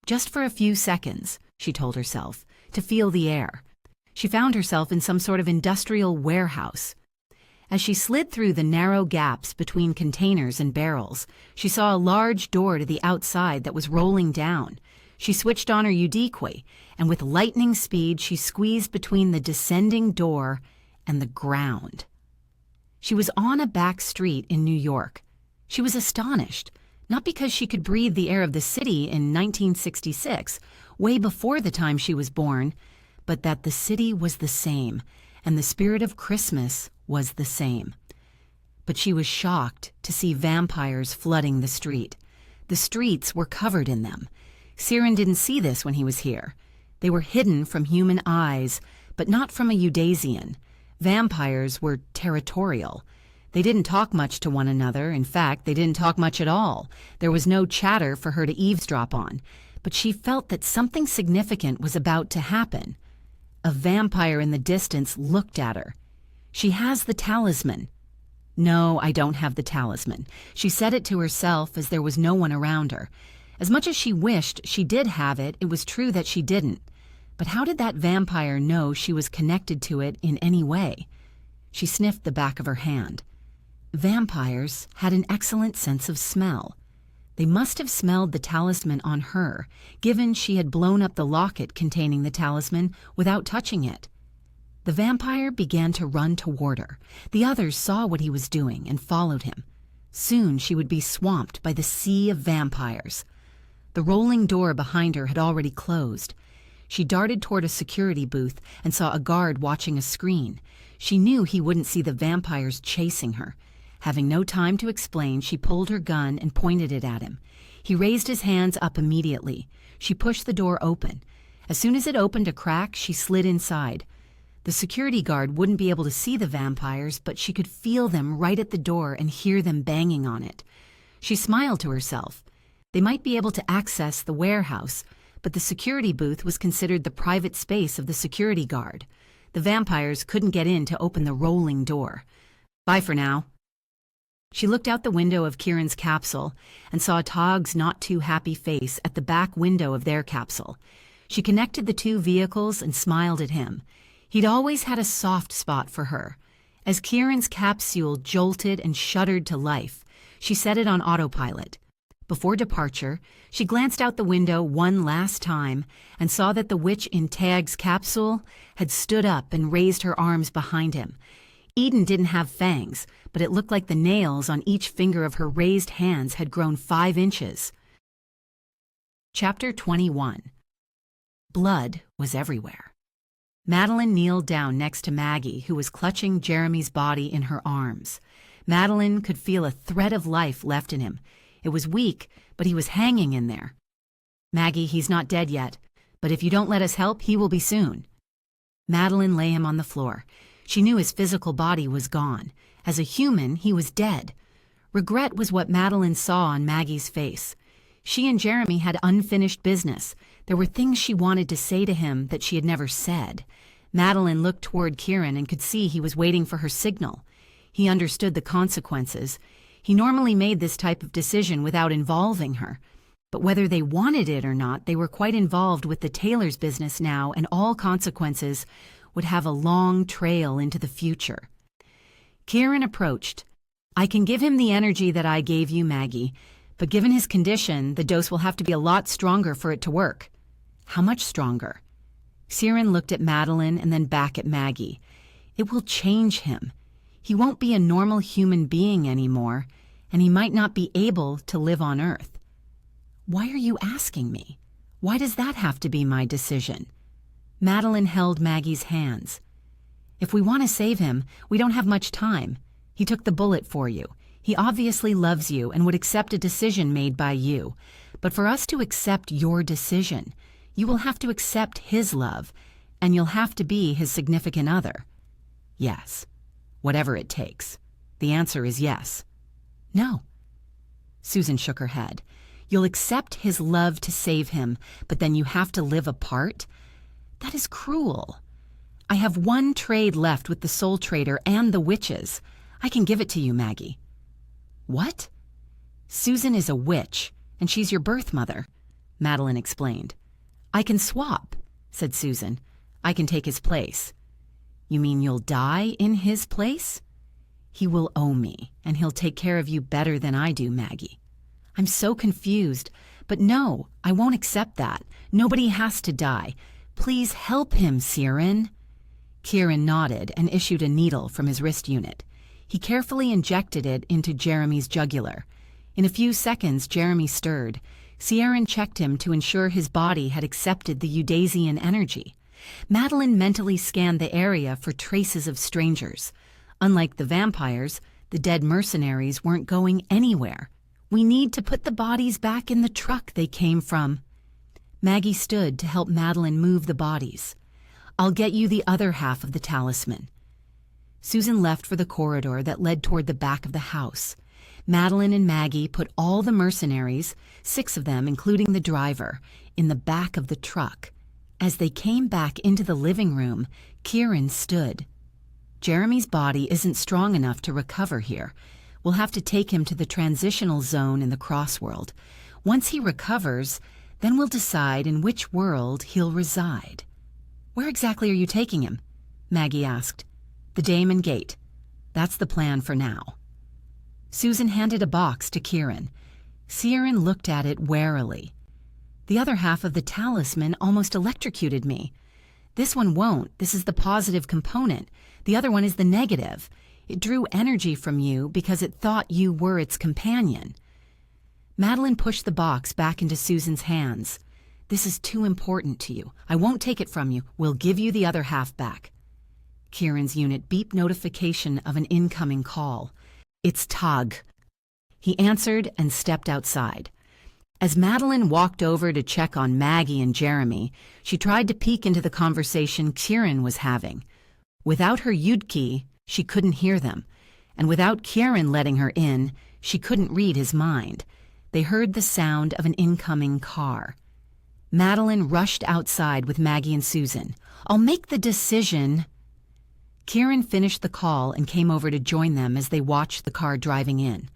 Speaker 1: Just for a few seconds, she told herself, to feel the air. She found herself in some sort of industrial warehouse. As she slid through the narrow gaps between containers and barrels, she saw a large door to the outside that was rolling down. She switched on her Udikwi, and with lightning speed she squeezed between the descending door and the ground. She was on a back street in New York. She was astonished, not because she could breathe the air of the city in 1966, way before the time she was born, but that the city was the same, and the spirit of Christmas was the same. But she was shocked to see vampires flooding the street. The streets were covered in them. Siren didn't see this when he was here. They were hidden from human eyes, but not from a Udasian. Vampires were territorial. They didn't talk much to one another. In fact, they didn't talk much at all. There was no chatter for her to eavesdrop on. But she felt that something significant was about to happen. A vampire in the distance looked at her. "She has the talisman." "No, I don't have the talisman." She said it to herself as there was no one around her. As much as she wished she did have it, it was true that she didn't. But how did that vampire know she was connected to it in any way? She sniffed the back of her hand. Vampires had an excellent sense of smell. They must have smelled the talisman on her, given she had blown up the locket containing the talisman without touching it. The vampire began to run toward her. The others saw what he was doing and followed him. Soon she would be swamped by the sea of vampires. The rolling door behind her had already closed. She darted toward a security booth and saw a guard watching a screen. She knew he wouldn't see the vampires chasing her. Having no time to explain, she pulled her gun and pointed it at him. He raised his hands up immediately. She pushed the door open. As soon as it opened a crack, she slid inside. The security guard wouldn't be able to see the vampires, but she could feel them right at the door and hear them banging on it. She smiled to herself. They might be able to access the warehouse, but the security booth was considered the private space of the security guard. The vampires couldn't get in to open the rolling door. "Bye for now." She looked out the window of Kieran's capsule and saw Togg's not-too-happy face at the back window of their capsule. She connected the two vehicles and smiled at him. He'd always had a soft spot for her. As Kieran's capsule jolted and shuddered to life, she set it on autopilot. Before departure, she glanced out the window one last time and saw that the witch in Tag's capsule had stood up and raised her arms behind him. Eden didn't have fangs, but it looked like the nails on each finger of her raised hands had grown 5 inches. Chapter 21. Blood was everywhere. Madeline kneeled down next to Maggie, who was clutching Jeremy's body in her arms. Madeline could feel a thread of life left in him. It was weak, but he was hanging in there. "Maggie, he's not dead yet, but if you don't let us help, he will be soon." Madeline lay him on the floor. She knew his physical body was gone. As a human, he was dead. Regret was what Madeline saw on Maggie's face. She and Jeremy had unfinished business. There were things she wanted to say to him that she had never said. Madeline looked toward Kieran and could see he was waiting for her signal. He understood the consequences. He normally made this type of decision without involving her. But whether they wanted it or not, they were quite involved with the Taylor's business now, and all consequences would have a long trail into the future. Kieran approached. "I can give him the energy that I gave you, Maggie, but given his condition, the dose will have to be a lot stronger for it to work." "How much stronger?" Kieran looked at Madeline and then back at Maggie. "It will change him. He won't be a normal human being anymore, and he might not be able to live on Earth." "Why are you asking me? Why does that have to be my decision?" Madeline held Maggie's hands. "If we want to save him, we don't have much time. He took the bullet for you. He obviously loves you and would accept a decision made by you. But for us to accept your decision, you will have to accept his love, and you'll have to be his significant other." "Yes, whatever it takes." The answer is yes. "No." Susan shook her head. "You'll accept his love to save him, but then you have to live apart? That is cruel. I have one trade left with the Soul Trader and the witches. I can give it to you, Maggie." "What?" "Susan is a witch, and she's your birth mother," Madeline explained. "I can swap," said Susan. "I can take his place." "You mean you'll die in his place?" "He will owe me, and he'll take care of you better than I do, Maggie." "I'm so confused. But no, I won't accept that. Nobody has to die. Please help him, Kieran." Kieran nodded and issued a needle from his wrist unit. He carefully injected it into Jeremy's jugular. In a few seconds, Jeremy stirred. Kieran checked him to ensure his body had accepted the Udasian energy. Madeline mentally scanned the area for traces of strangers. Unlike the vampires, the dead mercenaries weren't going anywhere. "We need to put the bodies back in the truck they came from." Maggie stood to help Madeline move the bodies. "I'll get you the other half of the talisman." Susan left for the corridor that led toward the back of the house. Madeline and Maggie put all the mercenaries, 6 of them including the driver, in the back of the truck. As they came back into the living room, Kieran stood. "Jeremy's body isn't strong enough to recover here. We'll have to take him to the transitional zone in the crossworld. Once he recovers, then we'll decide in which world he'll reside." "Where exactly are you taking him?" Maggie asked. "The Damon Gate. That's the plan for now." Susan handed a box to Kieran. Kieran looked at it warily. "The other half of the talisman almost electrocuted me." "This one won't. This is the positive component. The other one is the negative. It drew energy from you because it thought you were its companion." Madeline pushed the box back into Susan's hands. "This is too important to you. I won't take it from you. We'll give you the other half back." Kieran's unit beeped notification of an incoming call. "It's Tag." He answered and stepped outside. As Madeline walked over to check on Maggie and Jeremy, she tried to peek into the conversation Kieran was having. Without her Yudki, she couldn't hear them, and without Kieran letting her in, she couldn't read his mind. They heard the sound of an incoming car. Madeline rushed outside with Maggie and Susan. "I'll make the decision." Kieran finished the call and came over to join them as they watched the car driving in.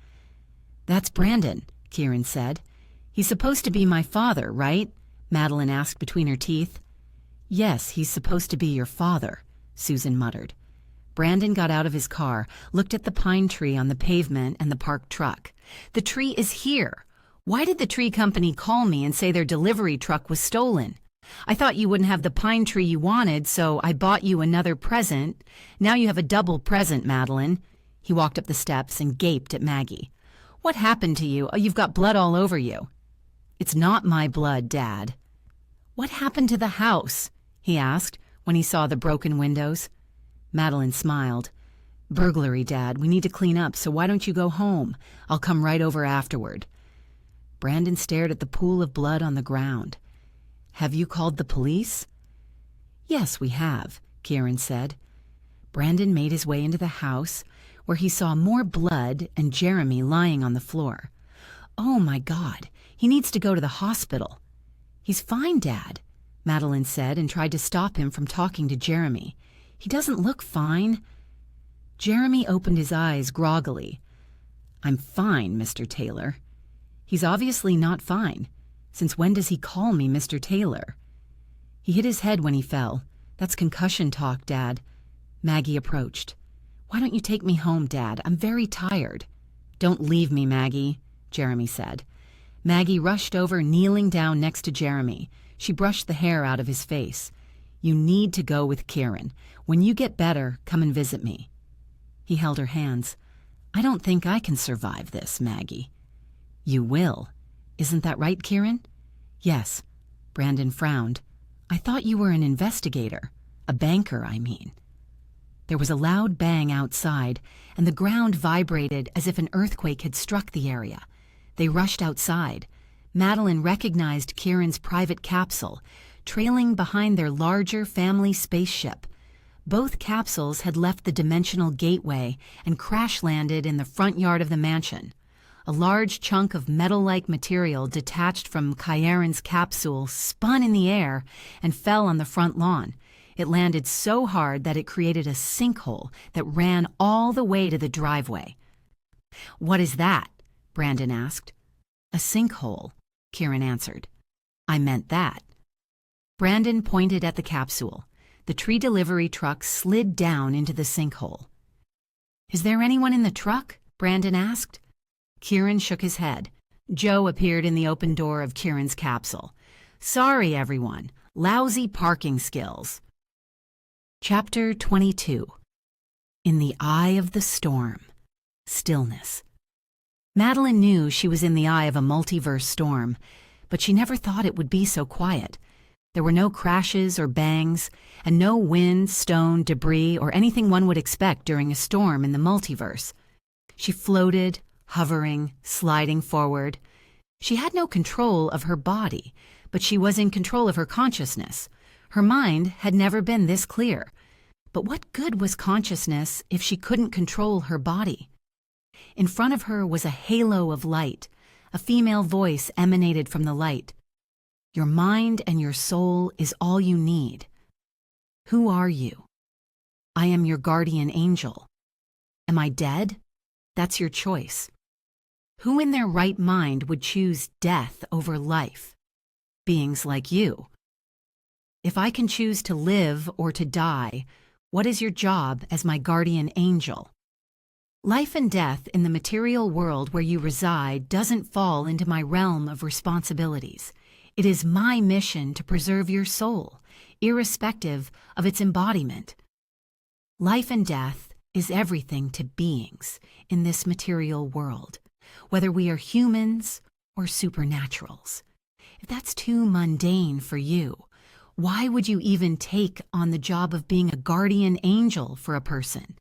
Speaker 1: "That's Brandon," Kieran said. "He's supposed to be my father, right?" Madeline asked between her teeth. "Yes, he's supposed to be your father," Susan muttered. Brandon got out of his car, looked at the pine tree on the pavement and the parked truck. "The tree is here. Why did the tree company call me and say their delivery truck was stolen? I thought you wouldn't have the pine tree you wanted, so I bought you another present. Now you have a double present, Madeline." He walked up the steps and gaped at Maggie. "What happened to you? Oh, you've got blood all over you." "It's not my blood, Dad." "What happened to the house?" he asked when he saw the broken windows. Madeline smiled. "Burglary, Dad. We need to clean up, so why don't you go home? I'll come right over afterward." Brandon stared at the pool of blood on the ground. "Have you called the police?" "Yes, we have," Kieran said. Brandon made his way into the house, where he saw more blood and Jeremy lying on the floor. "Oh, my God. He needs to go to the hospital." "He's fine, Dad," Madeline said and tried to stop him from talking to Jeremy. "He doesn't look fine." Jeremy opened his eyes groggily. "I'm fine, Mr. Taylor." "He's obviously not fine." Since when does he call me Mr. Taylor? He hit his head when he fell. That's concussion talk, Dad. Maggie approached. Why don't you take me home, Dad? I'm very tired. Don't leave me, Maggie, Jeremy said. Maggie rushed over, kneeling down next to Jeremy. She brushed the hair out of his face. You need to go with Kieran. When you get better, come and visit me. He held her hands. I don't think I can survive this, Maggie. You will. Isn't that right, Kieran? Yes. Brandon frowned. I thought you were an investigator. A banker, I mean. There was a loud bang outside, and the ground vibrated as if an earthquake had struck the area. They rushed outside. Madeline recognized Kieran's private capsule, trailing behind their larger family spaceship. Both capsules had left the dimensional gateway and crash-landed in the front yard of the mansion. A large chunk of metal-like material detached from Kieran's capsule spun in the air and fell on the front lawn. It landed so hard that it created a sinkhole that ran all the way to the driveway. What is that? Brandon asked. A sinkhole, Kieran answered. I meant that. Brandon pointed at the capsule. The tree delivery truck slid down into the sinkhole. Is there anyone in the truck? Brandon asked. Kieran shook his head. Joe appeared in the open door of Kieran's capsule. Sorry, everyone. Lousy parking skills. Chapter 22. In the eye of the storm. Stillness. Madeline knew she was in the eye of a multiverse storm, but she never thought it would be so quiet. There were no crashes or bangs, and no wind, stone, debris, or anything one would expect during a storm in the multiverse. She floated, hovering, sliding forward. She had no control of her body, but she was in control of her consciousness. Her mind had never been this clear. But what good was consciousness if she couldn't control her body? In front of her was a halo of light. A female voice emanated from the light. Your mind and your soul is all you need. Who are you? I am your guardian angel. Am I dead? That's your choice. Who in their right mind would choose death over life? Beings like you. If I can choose to live or to die, what is your job as my guardian angel? Life and death in the material world where you reside doesn't fall into my realm of responsibilities. It is my mission to preserve your soul, irrespective of its embodiment. Life and death is everything to beings in this material world, whether we are humans or supernaturals. If that's too mundane for you, why would you even take on the job of being a guardian angel for a person?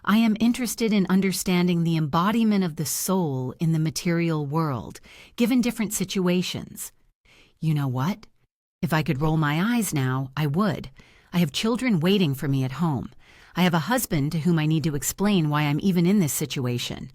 Speaker 1: I am interested in understanding the embodiment of the soul in the material world, given different situations. You know what? If I could roll my eyes now, I would. I have children waiting for me at home. I have a husband to whom I need to explain why I'm even in this situation.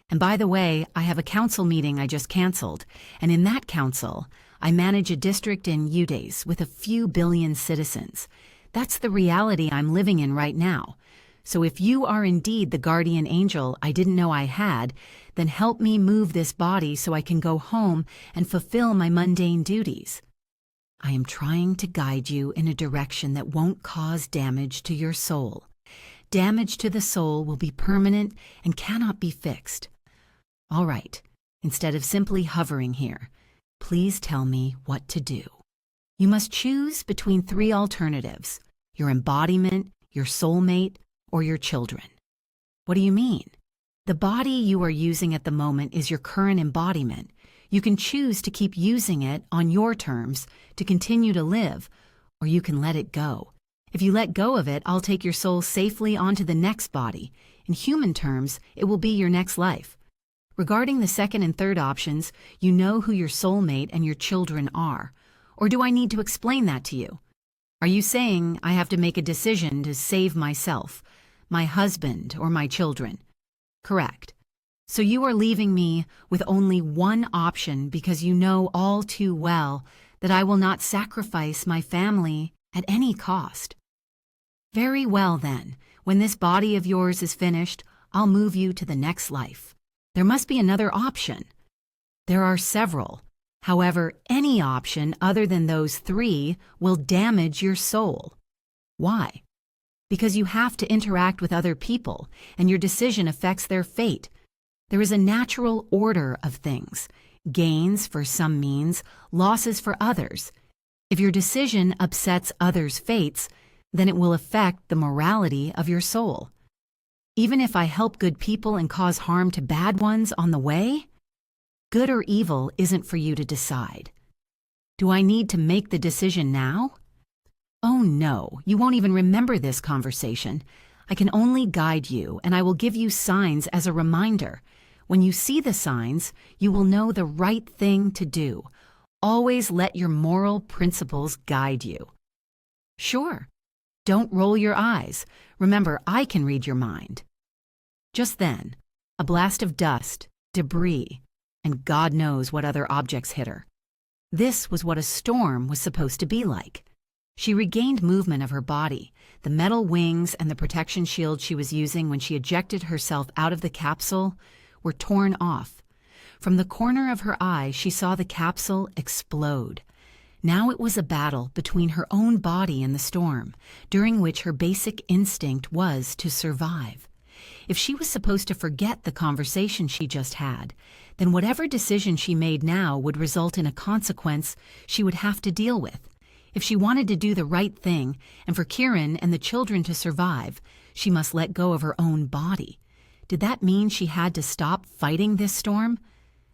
Speaker 1: And by the way, I have a council meeting I just canceled, and in that council, I manage a district in Udays with a few billion citizens. That's the reality I'm living in right now. So if you are indeed the guardian angel I didn't know I had, then help me move this body so I can go home and fulfill my mundane duties. I am trying to guide you in a direction that won't cause damage to your soul. Damage to the soul will be permanent and cannot be fixed. All right, instead of simply hovering here, please tell me what to do. You must choose between 3 alternatives: your embodiment, your soulmate, or your children. What do you mean? The body you are using at the moment is your current embodiment. You can choose to keep using it on your terms to continue to live, or you can let it go. If you let go of it, I'll take your soul safely onto the next body. In human terms, it will be your next life. Regarding the second and third options, you know who your soulmate and your children are. Or do I need to explain that to you? Are you saying I have to make a decision to save myself, my husband, or my children? Correct. So you are leaving me with only one option because you know all too well that I will not sacrifice my family at any cost. Very well then, when this body of yours is finished, I'll move you to the next life. There must be another option. There are several. However, any option other than those three will damage your soul. Why? Because you have to interact with other people, and your decision affects their fate. There is a natural order of things. Gains for some means, losses for others. If your decision upsets others' fates, then it will affect the morality of your soul. Even if I help good people and cause harm to bad ones on the way, good or evil isn't for you to decide. Do I need to make the decision now? Oh no, you won't even remember this conversation. I can only guide you, and I will give you signs as a reminder. When you see the signs, you will know the right thing to do. Always let your moral principles guide you. Sure. Don't roll your eyes. Remember, I can read your mind. Just then, a blast of dust, debris, and God knows what other objects hit her. This was what a storm was supposed to be like. She regained movement of her body. The metal wings and the protection shield she was using when she ejected herself out of the capsule were torn off. From the corner of her eye, she saw the capsule explode. Now it was a battle between her own body and the storm, during which her basic instinct was to survive. If she was supposed to forget the conversation she just had, then whatever decision she made now would result in a consequence she would have to deal with. If she wanted to do the right thing, and for Kieran and the children to survive, she must let go of her own body. Did that mean she had to stop fighting this storm?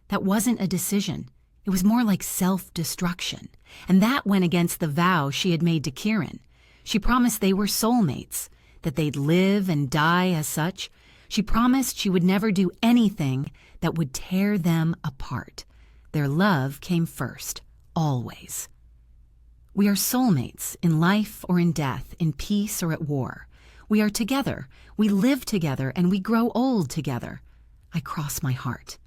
Speaker 1: That wasn't a decision. It was more like self-destruction. And that went against the vow she had made to Kieran. She promised they were soulmates, that they'd live and die as such. She promised she would never do anything that would tear them apart. Their love came first, always. We are soulmates in life or in death, in peace or at war. We are together, we live together, and we grow old together. I cross my heart.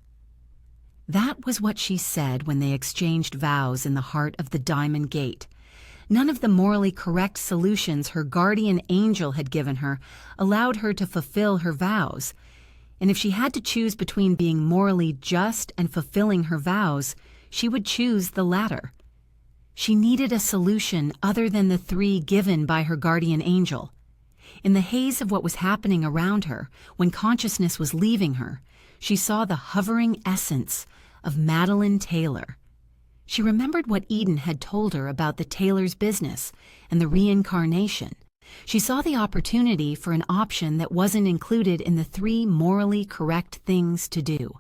Speaker 1: That was what she said when they exchanged vows in the heart of the Diamond Gate. None of the morally correct solutions her guardian angel had given her allowed her to fulfill her vows. And if she had to choose between being morally just and fulfilling her vows, she would choose the latter. She needed a solution other than the three given by her guardian angel. In the haze of what was happening around her, when consciousness was leaving her, she saw the hovering essence of Madeline Taylor. She remembered what Eden had told her about the Taylor's business and the reincarnation. She saw the opportunity for an option that wasn't included in the three morally correct things to do.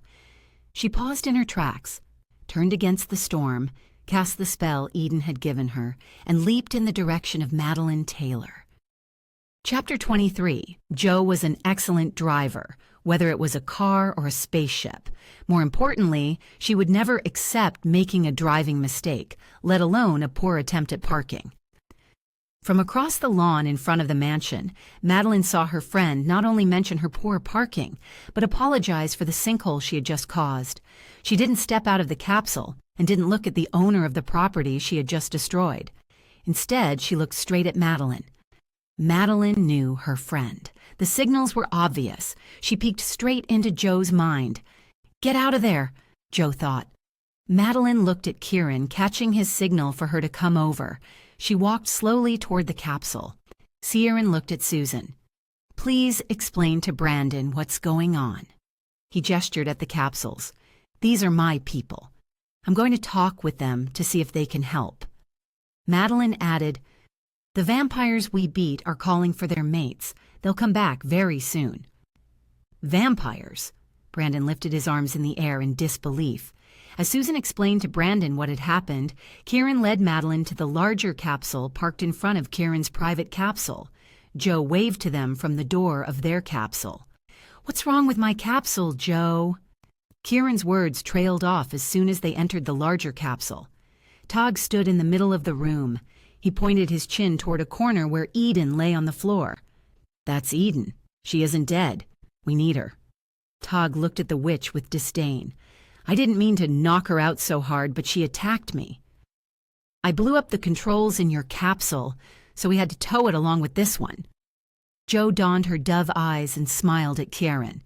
Speaker 1: She paused in her tracks, turned against the storm, cast the spell Eden had given her, and leaped in the direction of Madeline Taylor. Chapter 23. Joe was an excellent driver, whether it was a car or a spaceship. More importantly, she would never accept making a driving mistake, let alone a poor attempt at parking. From across the lawn in front of the mansion, Madeline saw her friend not only mention her poor parking, but apologize for the sinkhole she had just caused. She didn't step out of the capsule and didn't look at the owner of the property she had just destroyed. Instead, she looked straight at Madeline. Madeline knew her friend. The signals were obvious. She peeked straight into Joe's mind. "Get out of there," Joe thought. Madeline looked at Kieran, catching his signal for her to come over. She walked slowly toward the capsule. Kieran looked at Susan. "Please explain to Brandon what's going on." He gestured at the capsules. "These are my people. I'm going to talk with them to see if they can help." Madeline added, "The vampires we beat are calling for their mates. They'll come back very soon." "Vampires?" Brandon lifted his arms in the air in disbelief. As Susan explained to Brandon what had happened, Kieran led Madeline to the larger capsule parked in front of Kieran's private capsule. Joe waved to them from the door of their capsule. "What's wrong with my capsule, Joe?" Kieran's words trailed off as soon as they entered the larger capsule. Tog stood in the middle of the room. He pointed his chin toward a corner where Eden lay on the floor. "That's Eden. She isn't dead. We need her." Tog looked at the witch with disdain. "I didn't mean to knock her out so hard, but she attacked me. I blew up the controls in your capsule, so we had to tow it along with this one." Joe donned her dove eyes and smiled at Kieran.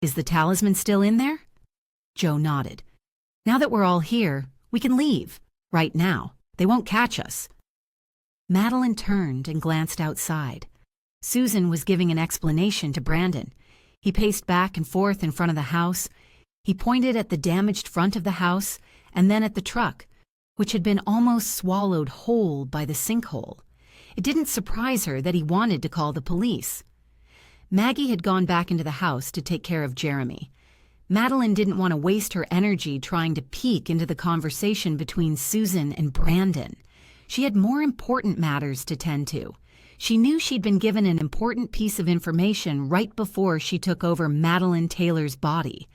Speaker 1: "Is the talisman still in there?" Joe nodded. "Now that we're all here, We can leave. Right now. They won't catch us. Madeline turned and glanced outside. Susan was giving an explanation to Brandon. He paced back and forth in front of the house. He pointed at the damaged front of the house and then at the truck, which had been almost swallowed whole by the sinkhole. It didn't surprise her that he wanted to call the police. Maggie had gone back into the house to take care of Jeremy. Madeline didn't want to waste her energy trying to peek into the conversation between Susan and Brandon. She had more important matters to tend to. She knew she'd been given an important piece of information right before she took over Madeline Taylor's body.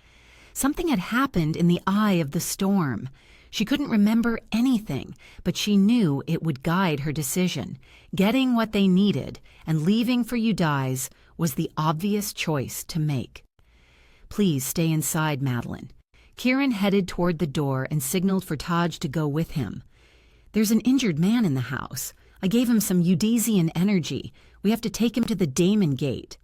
Speaker 1: Something had happened in the eye of the storm. She couldn't remember anything, but she knew it would guide her decision. Getting what they needed and leaving for Udice was the obvious choice to make. Please stay inside, Madeline. Kieran headed toward the door and signaled for Taj to go with him. There's an injured man in the house. I gave him some Udasian energy. We have to take him to the Damon Gate.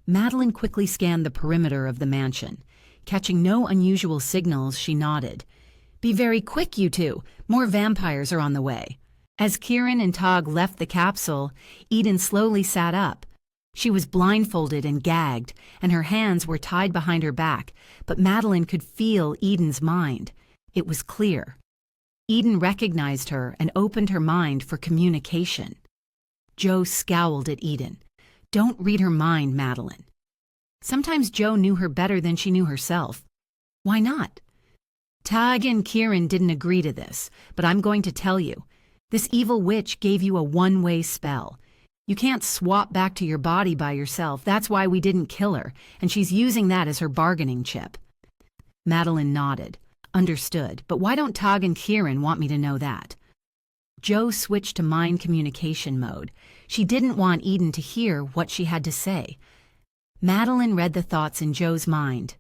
Speaker 1: Madeline quickly scanned the perimeter of the mansion. Catching no unusual signals, she nodded. Be very quick, you two. More vampires are on the way. As Kieran and Tog left the capsule, Eden slowly sat up. She was blindfolded and gagged, and her hands were tied behind her back, but Madeline could feel Eden's mind. It was clear. Eden recognized her and opened her mind for communication. Joe scowled at Eden. Don't read her mind, Madeline. Sometimes Joe knew her better than she knew herself. Why not? Tag and Kieran didn't agree to this, but I'm going to tell you. This evil witch gave you a one-way spell. You can't swap back to your body by yourself. That's why we didn't kill her, and she's using that as her bargaining chip. Madeline nodded. Understood, but why don't Tog and Kieran want me to know that? Joe switched to mind communication mode. She didn't want Eden to hear what she had to say. Madeline read the thoughts in Joe's mind.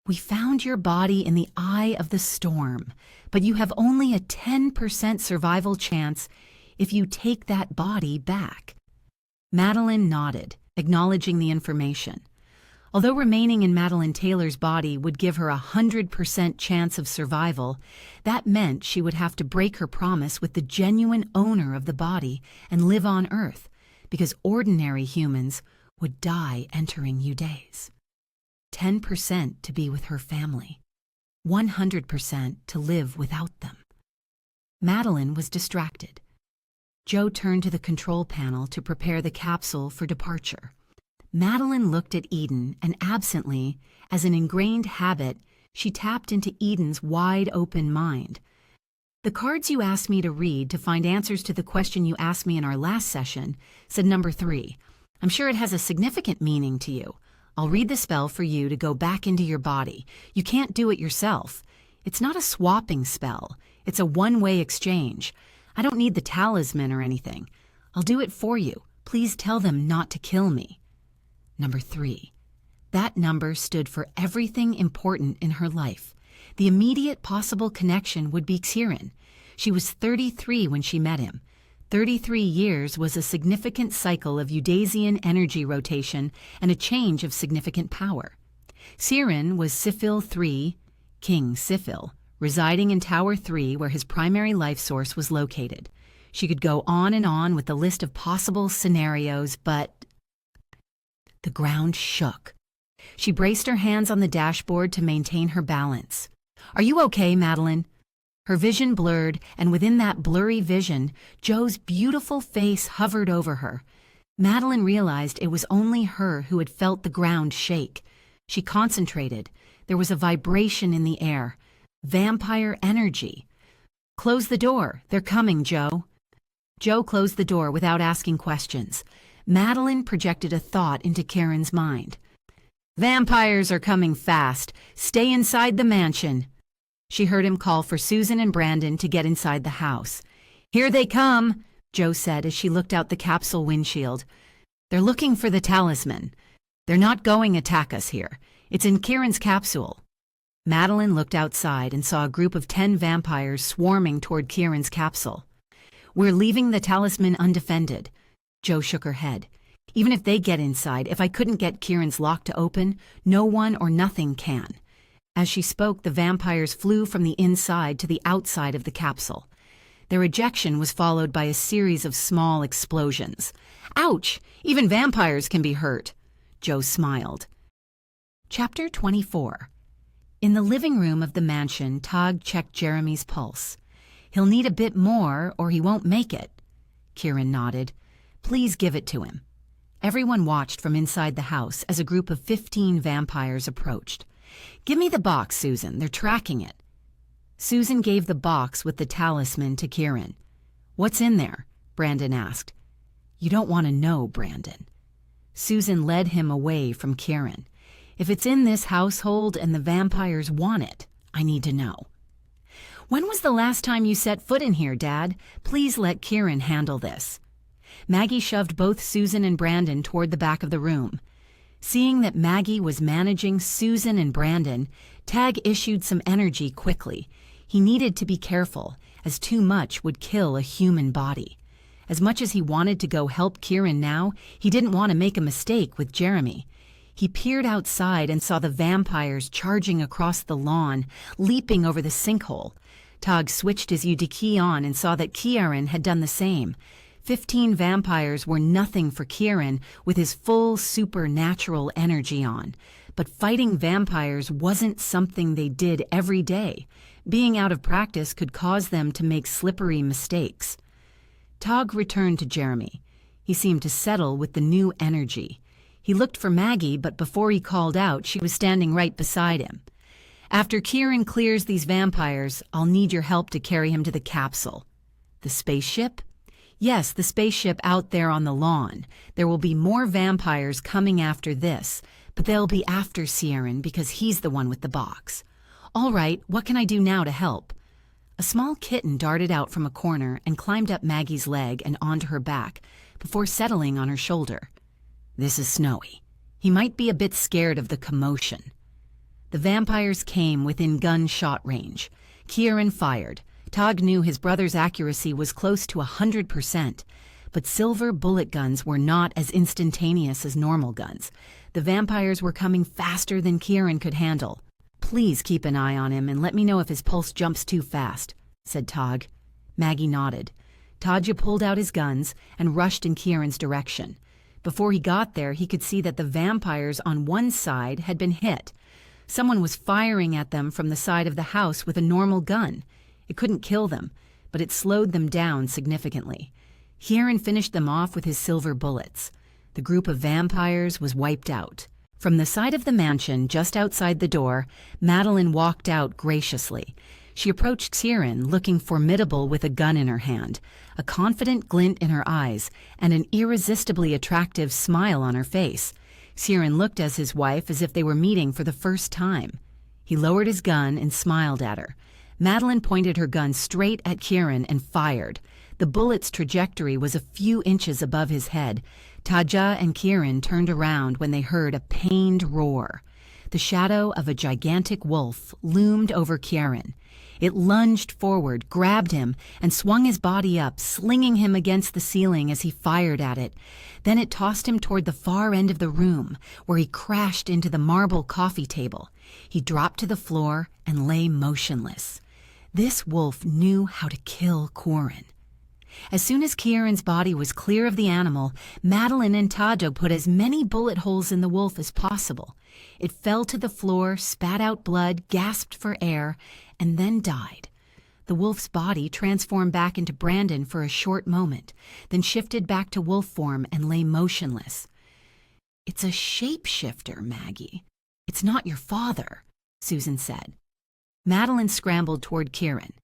Speaker 1: We found your body in the eye of the storm, but you have only a 10% survival chance if you take that body back. Madeline nodded, acknowledging the information. Although remaining in Madeline Taylor's body would give her a 100% chance of survival, that meant she would have to break her promise with the genuine owner of the body and live on Earth, because ordinary humans would die entering Udice. 10% to be with her family, 100% to live without them. Madeline was distracted. Joe turned to the control panel to prepare the capsule for departure. Madeline looked at Eden and absently, as an ingrained habit, she tapped into Eden's wide-open mind. The cards you asked me to read to find answers to the question you asked me in our last session said number 3. I'm sure it has a significant meaning to you. I'll read the spell for you to go back into your body. You can't do it yourself. It's not a swapping spell. It's a one-way exchange. I don't need the talisman or anything. I'll do it for you. Please tell them not to kill me. Number 3. That number stood for everything important in her life. The immediate possible connection would be Kieran. She was 33 when she met him. 33 years was a significant cycle of Udasian energy rotation and a change of significant power. Kieran was Sifil 3, King Sifil, residing in Tower 3 where his primary life source was located. She could go on and on with the list of possible scenarios, but the ground shook. She braced her hands on the dashboard to maintain her balance. Are you okay, Madeline? Her vision blurred, and within that blurry vision, Joe's beautiful face hovered over her. Madeline realized it was only her who had felt the ground shake. She concentrated. There was a vibration in the air. Vampire energy. Close the door. They're coming, Joe. Joe closed the door without asking questions. Madeline projected a thought into Karen's mind. Vampires are coming fast. Stay inside the mansion. She heard him call for Susan and Brandon to get inside the house. Here they come, Joe said as she looked out the capsule windshield. They're looking for the talisman. They're not going to attack us here. It's in Kieran's capsule. Madeline looked outside and saw a group of 10 vampires swarming toward Kieran's capsule. We're leaving the talisman undefended. Joe shook her head. Even if they get inside, if I couldn't get Kieran's lock to open, no one or nothing can. As she spoke, the vampires flew from the inside to the outside of the capsule. Their ejection was followed by a series of small explosions. Ouch! Even vampires can be hurt. Joe smiled. Chapter 24. In the living room of the mansion, Tog checked Jeremy's pulse. He'll need a bit more or he won't make it. Kieran nodded. Please give it to him. Everyone watched from inside the house as a group of 15 vampires approached. Give me the box, Susan. They're tracking it. Susan gave the box with the talisman to Kieran. What's in there? Brandon asked. You don't want to know, Brandon. Susan led him away from Kieran. If it's in this household and the vampires want it, I need to know. When was the last time you set foot in here, Dad? Please let Kieran handle this. Maggie shoved both Susan and Brandon toward the back of the room. Seeing that Maggie was managing Susan and Brandon, Tag issued some energy quickly. He needed to be careful, as too much would kill a human body. As much as he wanted to go help Kieran now, he didn't want to make a mistake with Jeremy. He peered outside and saw the vampires charging across the lawn, leaping over the sinkhole. Tog switched his UD key on and saw that Kieran had done the same. 15 vampires were nothing for Kieran with his full supernatural energy on. But fighting vampires wasn't something they did every day. Being out of practice could cause them to make slippery mistakes. Tog returned to Jeremy. He seemed to settle with the new energy. He looked for Maggie, but before he called out, she was standing right beside him. After Kieran clears these vampires, I'll need your help to carry him to the capsule. The spaceship? Yes, the spaceship out there on the lawn. There will be more vampires coming after this, but they'll be after Kieran because he's the one with the box. All right, what can I do now to help? A small kitten darted out from a corner and climbed up Maggie's leg and onto her back before settling on her shoulder. This is Snowy. He might be a bit scared of the commotion. The vampires came within gunshot range. Kieran fired. Tog knew his brother's accuracy was close to 100%, but silver bullet guns were not as instantaneous as normal guns. The vampires were coming faster than Kieran could handle. Please keep an eye on him and let me know if his pulse jumps too fast, said Tog. Maggie nodded. Tadja pulled out his guns and rushed in Kieran's direction. Before he got there, he could see that the vampires on one side had been hit. Someone was firing at them from the side of the house with a normal gun. It couldn't kill them, but it slowed them down significantly. Kieran finished them off with his silver bullets. The group of vampires was wiped out. From the side of the mansion, just outside the door, Madeline walked out graciously. She approached Kieran, looking formidable with a gun in her hand, a confident glint in her eyes, and an irresistibly attractive smile on her face. Kieran looked at his wife as if they were meeting for the first time. He lowered his gun and smiled at her. Madeline pointed her gun straight at Kieran and fired. The bullet's trajectory was a few inches above his head. Tadja and Kieran turned around when they heard a pained roar. The shadow of a gigantic wolf loomed over Kieran. It lunged forward, grabbed him, and swung his body up, slinging him against the ceiling as he fired at it. Then it tossed him toward the far end of the room, where he crashed into the marble coffee table. He dropped to the floor and lay motionless. This wolf knew how to kill Kieran. As soon as Kieran's body was clear of the animal, Madeline and Tadja put as many bullet holes in the wolf as possible. It fell to the floor, spat out blood, gasped for air, and then died. The wolf's body transformed back into Brandon for a short moment, then shifted back to wolf form and lay motionless. It's a shapeshifter, Maggie. It's not your father, Susan said. Madeline scrambled toward Kieran.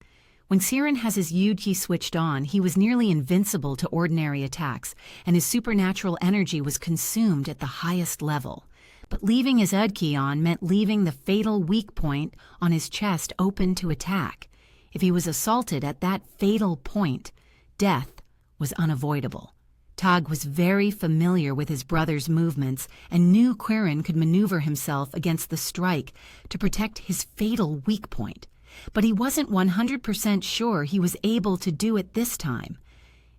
Speaker 1: When Kieran has his UD key switched on, he was nearly invincible to ordinary attacks, and his supernatural energy was consumed at the highest level. But leaving his UD key on meant leaving the fatal weak point on his chest open to attack. If he was assaulted at that fatal point, death was unavoidable. Tog was very familiar with his brother's movements and knew Kieran could maneuver himself against the strike to protect his fatal weak point. But he wasn't 100% sure he was able to do it this time.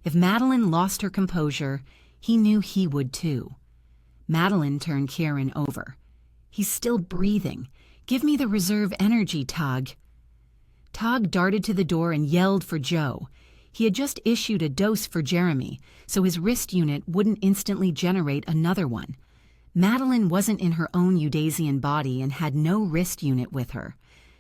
Speaker 1: If Madeline lost her composure, he knew he would too. Madeline turned Kieran over. He's still breathing. Give me the reserve energy, Tug. Tug darted to the door and yelled for Joe. He had just issued a dose for Jeremy, so his wrist unit wouldn't instantly generate another one. Madeline wasn't in her own Eudasian body and had no wrist unit with her.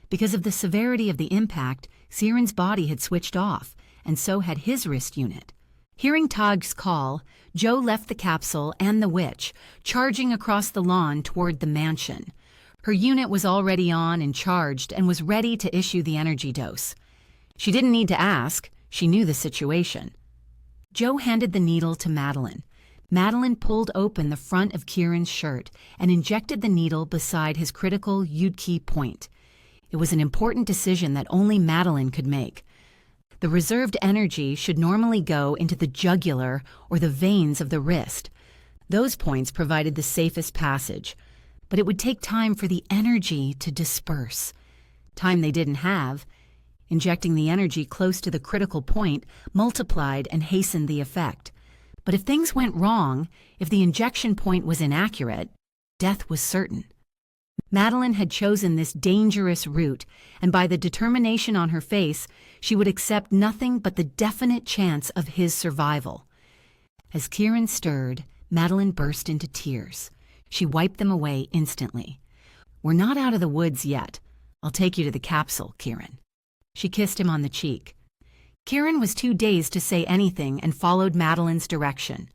Speaker 1: Because of the severity of the impact, Siren's body had switched off, and so had his wrist unit. Hearing Tug's call, Joe left the capsule and the witch, charging across the lawn toward the mansion. Her unit was already on and charged and was ready to issue the energy dose. She didn't need to ask. She knew the situation. Joe handed the needle to Madeline. Madeline pulled open the front of Kieran's shirt and injected the needle beside his critical Yud-Key point. It was an important decision that only Madeline could make. The reserved energy should normally go into the jugular or the veins of the wrist. Those points provided the safest passage, but it would take time for the energy to disperse. Time they didn't have. Injecting the energy close to the critical point multiplied and hastened the effect. But if things went wrong, if the injection point was inaccurate, death was certain. Madeline had chosen this dangerous route, and by the determination on her face, she would accept nothing but the definite chance of his survival. As Kieran stirred, Madeline burst into tears. She wiped them away instantly. "We're not out of the woods yet. I'll take you to the capsule, Kieran." She kissed him on the cheek. Kieran was too dazed to say anything and followed Madeline's direction.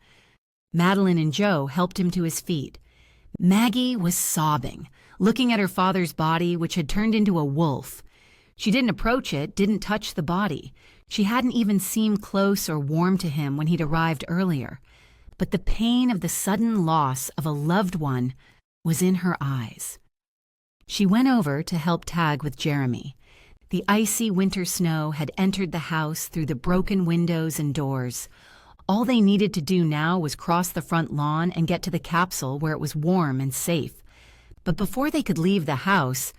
Speaker 1: Madeline and Joe helped him to his feet. Maggie was sobbing, looking at her father's body, which had turned into a wolf. She didn't approach it, didn't touch the body. She hadn't even seemed close or warm to him when he'd arrived earlier. But the pain of the sudden loss of a loved one was in her eyes. She went over to help Tag with Jeremy. The icy winter snow had entered the house through the broken windows and doors. All they needed to do now was cross the front lawn and get to the capsule where it was warm and safe. But before they could leave the house,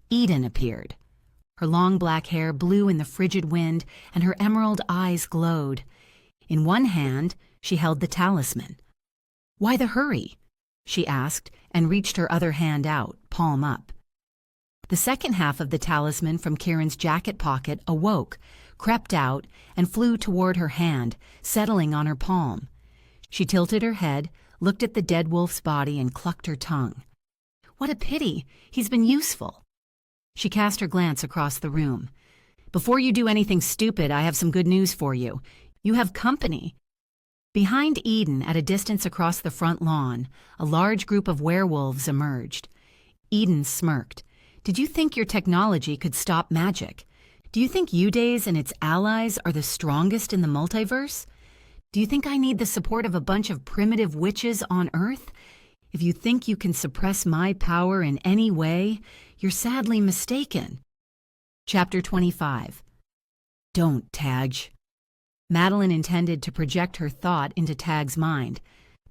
Speaker 1: Eden appeared. Her long black hair blew in the frigid wind, and her emerald eyes glowed. In one hand, she held the talisman. "Why the hurry?" she asked, and reached her other hand out, palm up. The second half of the talisman from Kieran's jacket pocket awoke, crept out, and flew toward her hand, settling on her palm. She tilted her head, looked at the dead wolf's body, and clucked her tongue. "What a pity! He's been useful." She cast her glance across the room. "Before you do anything stupid, I have some good news for you. You have company." Behind Eden, at a distance across the front lawn, a large group of werewolves emerged. Eden smirked. "Did you think your technology could stop magic? Do you think Eudace and its allies are the strongest in the multiverse? Do you think I need the support of a bunch of primitive witches on Earth? If you think you can suppress my power in any way, you're sadly mistaken." Chapter 25. Don't, Tag. Madeline intended to project her thought into Tag's mind,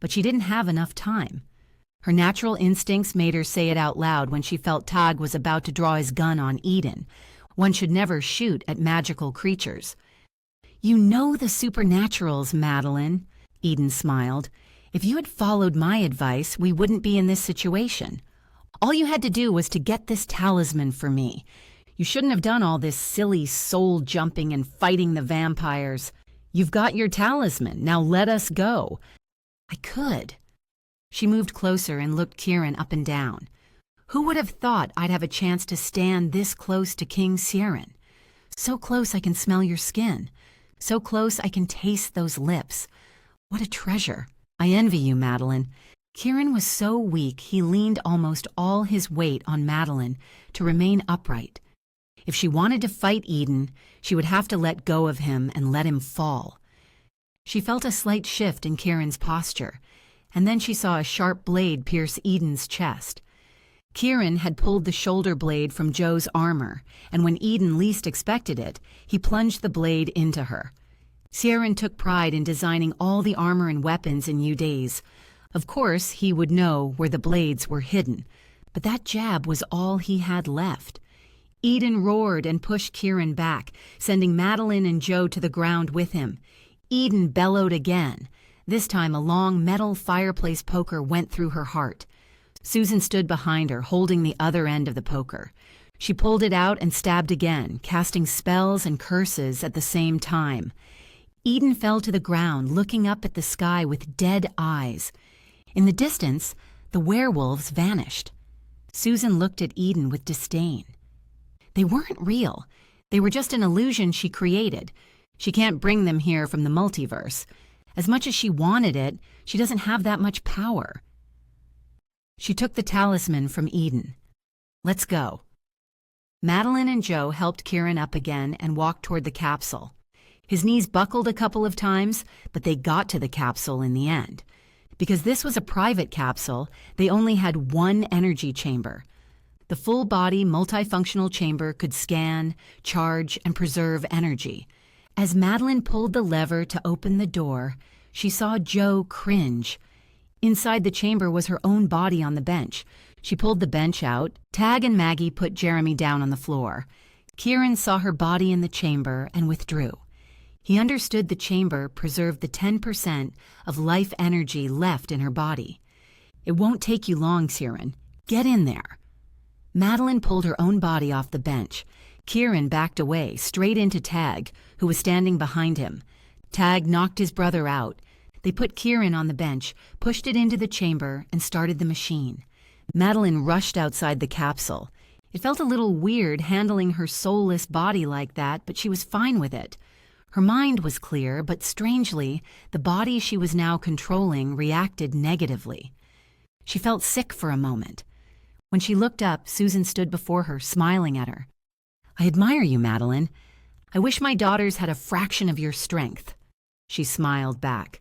Speaker 1: but she didn't have enough time. Her natural instincts made her say it out loud when she felt Tag was about to draw his gun on Eden. One should never shoot at magical creatures. "You know the supernaturals, Madeline," Eden smiled. "If you had followed my advice, we wouldn't be in this situation. All you had to do was to get this talisman for me. You shouldn't have done all this silly soul jumping and fighting the vampires. You've got your talisman, now let us go." "I could." She moved closer and looked Kieran up and down. "Who would have thought I'd have a chance to stand this close to King Siren? So close I can smell your skin. So close I can taste those lips. What a treasure. I envy you, Madeline." Kieran was so weak he leaned almost all his weight on Madeline to remain upright. If she wanted to fight Eden, she would have to let go of him and let him fall. She felt a slight shift in Kieran's posture, and then she saw a sharp blade pierce Eden's chest. Kieran had pulled the shoulder blade from Joe's armor, and when Eden least expected it, he plunged the blade into her. Siren took pride in designing all the armor and weapons in Eudace. Of course, he would know where the blades were hidden, but that jab was all he had left. Eden roared and pushed Kieran back, sending Madeline and Joe to the ground with him. Eden bellowed again. This time a long metal fireplace poker went through her heart. Susan stood behind her, holding the other end of the poker. She pulled it out and stabbed again, casting spells and curses at the same time. Eden fell to the ground, looking up at the sky with dead eyes. In the distance, the werewolves vanished. Susan looked at Eden with disdain. They weren't real. They were just an illusion she created. She can't bring them here from the multiverse. As much as she wanted it, she doesn't have that much power. She took the talisman from Eden. Let's go. Madeline and Joe helped Kieran up again and walked toward the capsule. His knees buckled a couple of times, but they got to the capsule in the end. Because this was a private capsule, they only had one energy chamber. The full-body, multifunctional chamber could scan, charge, and preserve energy. As Madeline pulled the lever to open the door, she saw Joe cringe. Inside the chamber was her own body on the bench. She pulled the bench out. Tag and Maggie put Jeremy down on the floor. Kieran saw her body in the chamber and withdrew. He understood the chamber preserved the 10% of life energy left in her body. It won't take you long, Kieran. Get in there. Madeline pulled her own body off the bench. Kieran backed away, straight into Tag, who was standing behind him. Tag knocked his brother out. They put Kieran on the bench, pushed it into the chamber, and started the machine. Madeline rushed outside the capsule. It felt a little weird handling her soulless body like that, but she was fine with it. Her mind was clear, but strangely, the body she was now controlling reacted negatively. She felt sick for a moment. When she looked up, Susan stood before her, smiling at her. I admire you, Madeline. I wish my daughters had a fraction of your strength. She smiled back.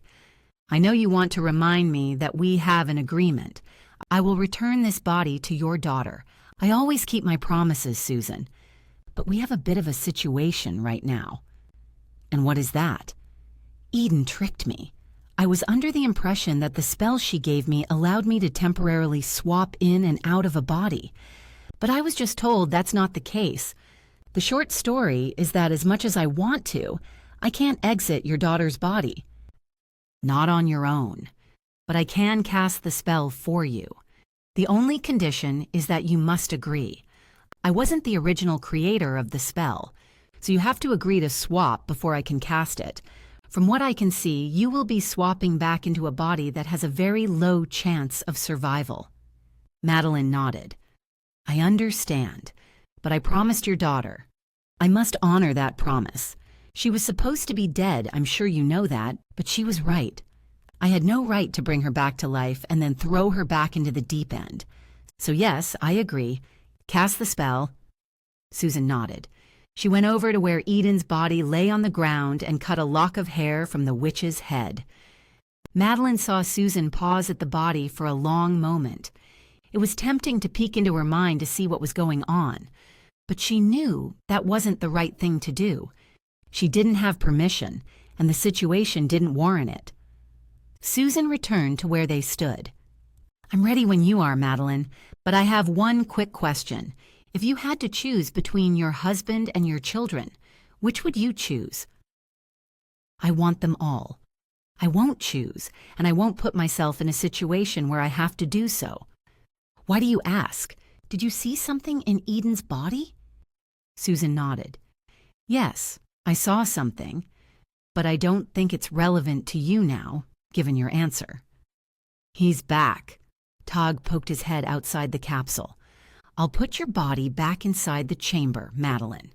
Speaker 1: I know you want to remind me that we have an agreement. I will return this body to your daughter. I always keep my promises, Susan. But we have a bit of a situation right now. And what is that? Eden tricked me. I was under the impression that the spell she gave me allowed me to temporarily swap in and out of a body. But I was just told that's not the case. The short story is that as much as I want to, I can't exit your daughter's body. Not on your own. But I can cast the spell for you. The only condition is that you must agree. I wasn't the original creator of the spell, so you have to agree to swap before I can cast it. From what I can see, you will be swapping back into a body that has a very low chance of survival. Madeline nodded. I understand, but I promised your daughter. I must honor that promise. She was supposed to be dead, I'm sure you know that, but she was right. I had no right to bring her back to life and then throw her back into the deep end. So yes, I agree. Cast the spell. Susan nodded. She went over to where Eden's body lay on the ground and cut a lock of hair from the witch's head. Madeline saw Susan pause at the body for a long moment. It was tempting to peek into her mind to see what was going on, but she knew that wasn't the right thing to do. She didn't have permission, and the situation didn't warrant it. Susan returned to where they stood. I'm ready when you are, Madeline, but I have one quick question. If you had to choose between your husband and your children, which would you choose? I want them all. I won't choose, and I won't put myself in a situation where I have to do so. Why do you ask? Did you see something in Eden's body? Susan nodded. Yes, I saw something, but I don't think it's relevant to you now, given your answer. He's back. Tog poked his head outside the capsule. I'll put your body back inside the chamber, Madeline.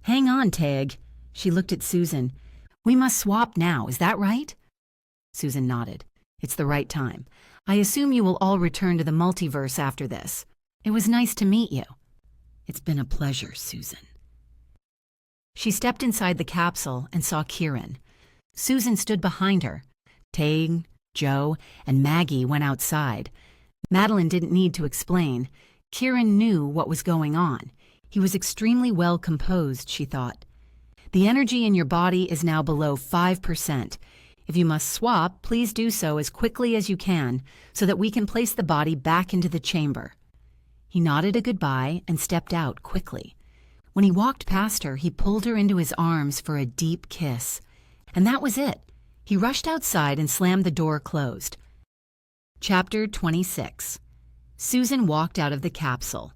Speaker 1: Hang on, Tag. She looked at Susan. We must swap now, is that right? Susan nodded. It's the right time. I assume you will all return to the multiverse after this. It was nice to meet you. It's been a pleasure, Susan. She stepped inside the capsule and saw Kieran. Susan stood behind her. Tag, Joe, and Maggie went outside. Madeline didn't need to explain. Kieran knew what was going on. He was extremely well composed, she thought. The energy in your body is now below 5%. If you must swap, please do so as quickly as you can so that we can place the body back into the chamber. He nodded a goodbye and stepped out quickly. When he walked past her, he pulled her into his arms for a deep kiss. And that was it. He rushed outside and slammed the door closed. Chapter 26. Susan walked out of the capsule.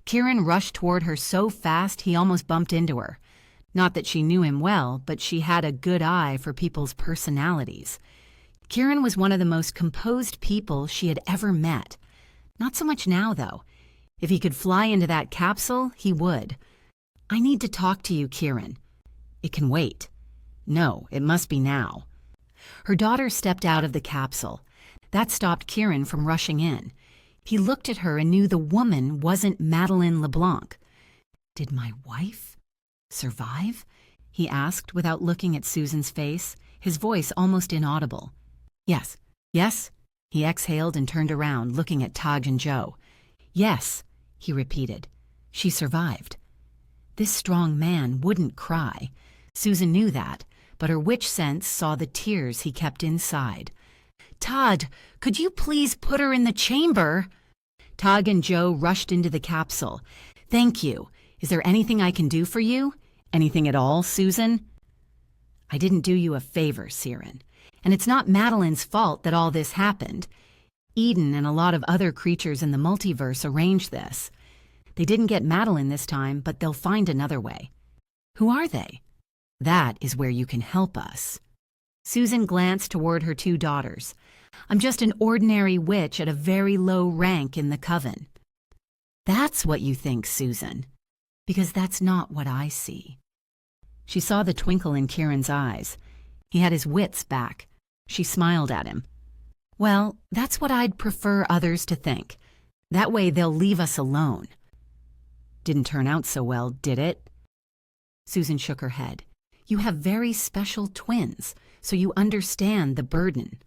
Speaker 1: Kieran rushed toward her so fast he almost bumped into her. Not that she knew him well, but she had a good eye for people's personalities. Kieran was one of the most composed people she had ever met. Not so much now, though. If he could fly into that capsule, he would. "I need to talk to you, Kieran." "It can wait." "No, it must be now." Her daughter stepped out of the capsule. That stopped Kieran from rushing in. He looked at her and knew the woman wasn't Madeleine LeBlanc. "Did my wife survive?" he asked without looking at Susan's face, his voice almost inaudible. "Yes, yes," he exhaled and turned around, looking at Taj and Joe. "Yes," he repeated. "She survived." This strong man wouldn't cry. Susan knew that, but her witch sense saw the tears he kept inside. "Todd, could you please put her in the chamber?" Todd and Joe rushed into the capsule. "Thank you. Is there anything I can do for you?" "Anything at all, Susan?" "I didn't do you a favor, Siren. And it's not Madeleine's fault that all this happened. Eden and a lot of other creatures in the multiverse arranged this. They didn't get Madeleine this time, but they'll find another way." "Who are they?" "That is where you can help us." Susan glanced toward her two daughters. "I'm just an ordinary witch at a very low rank in the coven." "That's what you think, Susan. Because that's not what I see." She saw the twinkle in Kieran's eyes. He had his wits back. She smiled at him. "Well, that's what I'd prefer others to think. That way they'll leave us alone." "Didn't turn out so well, did it?" Susan shook her head. "You have very special twins, so you understand the burden."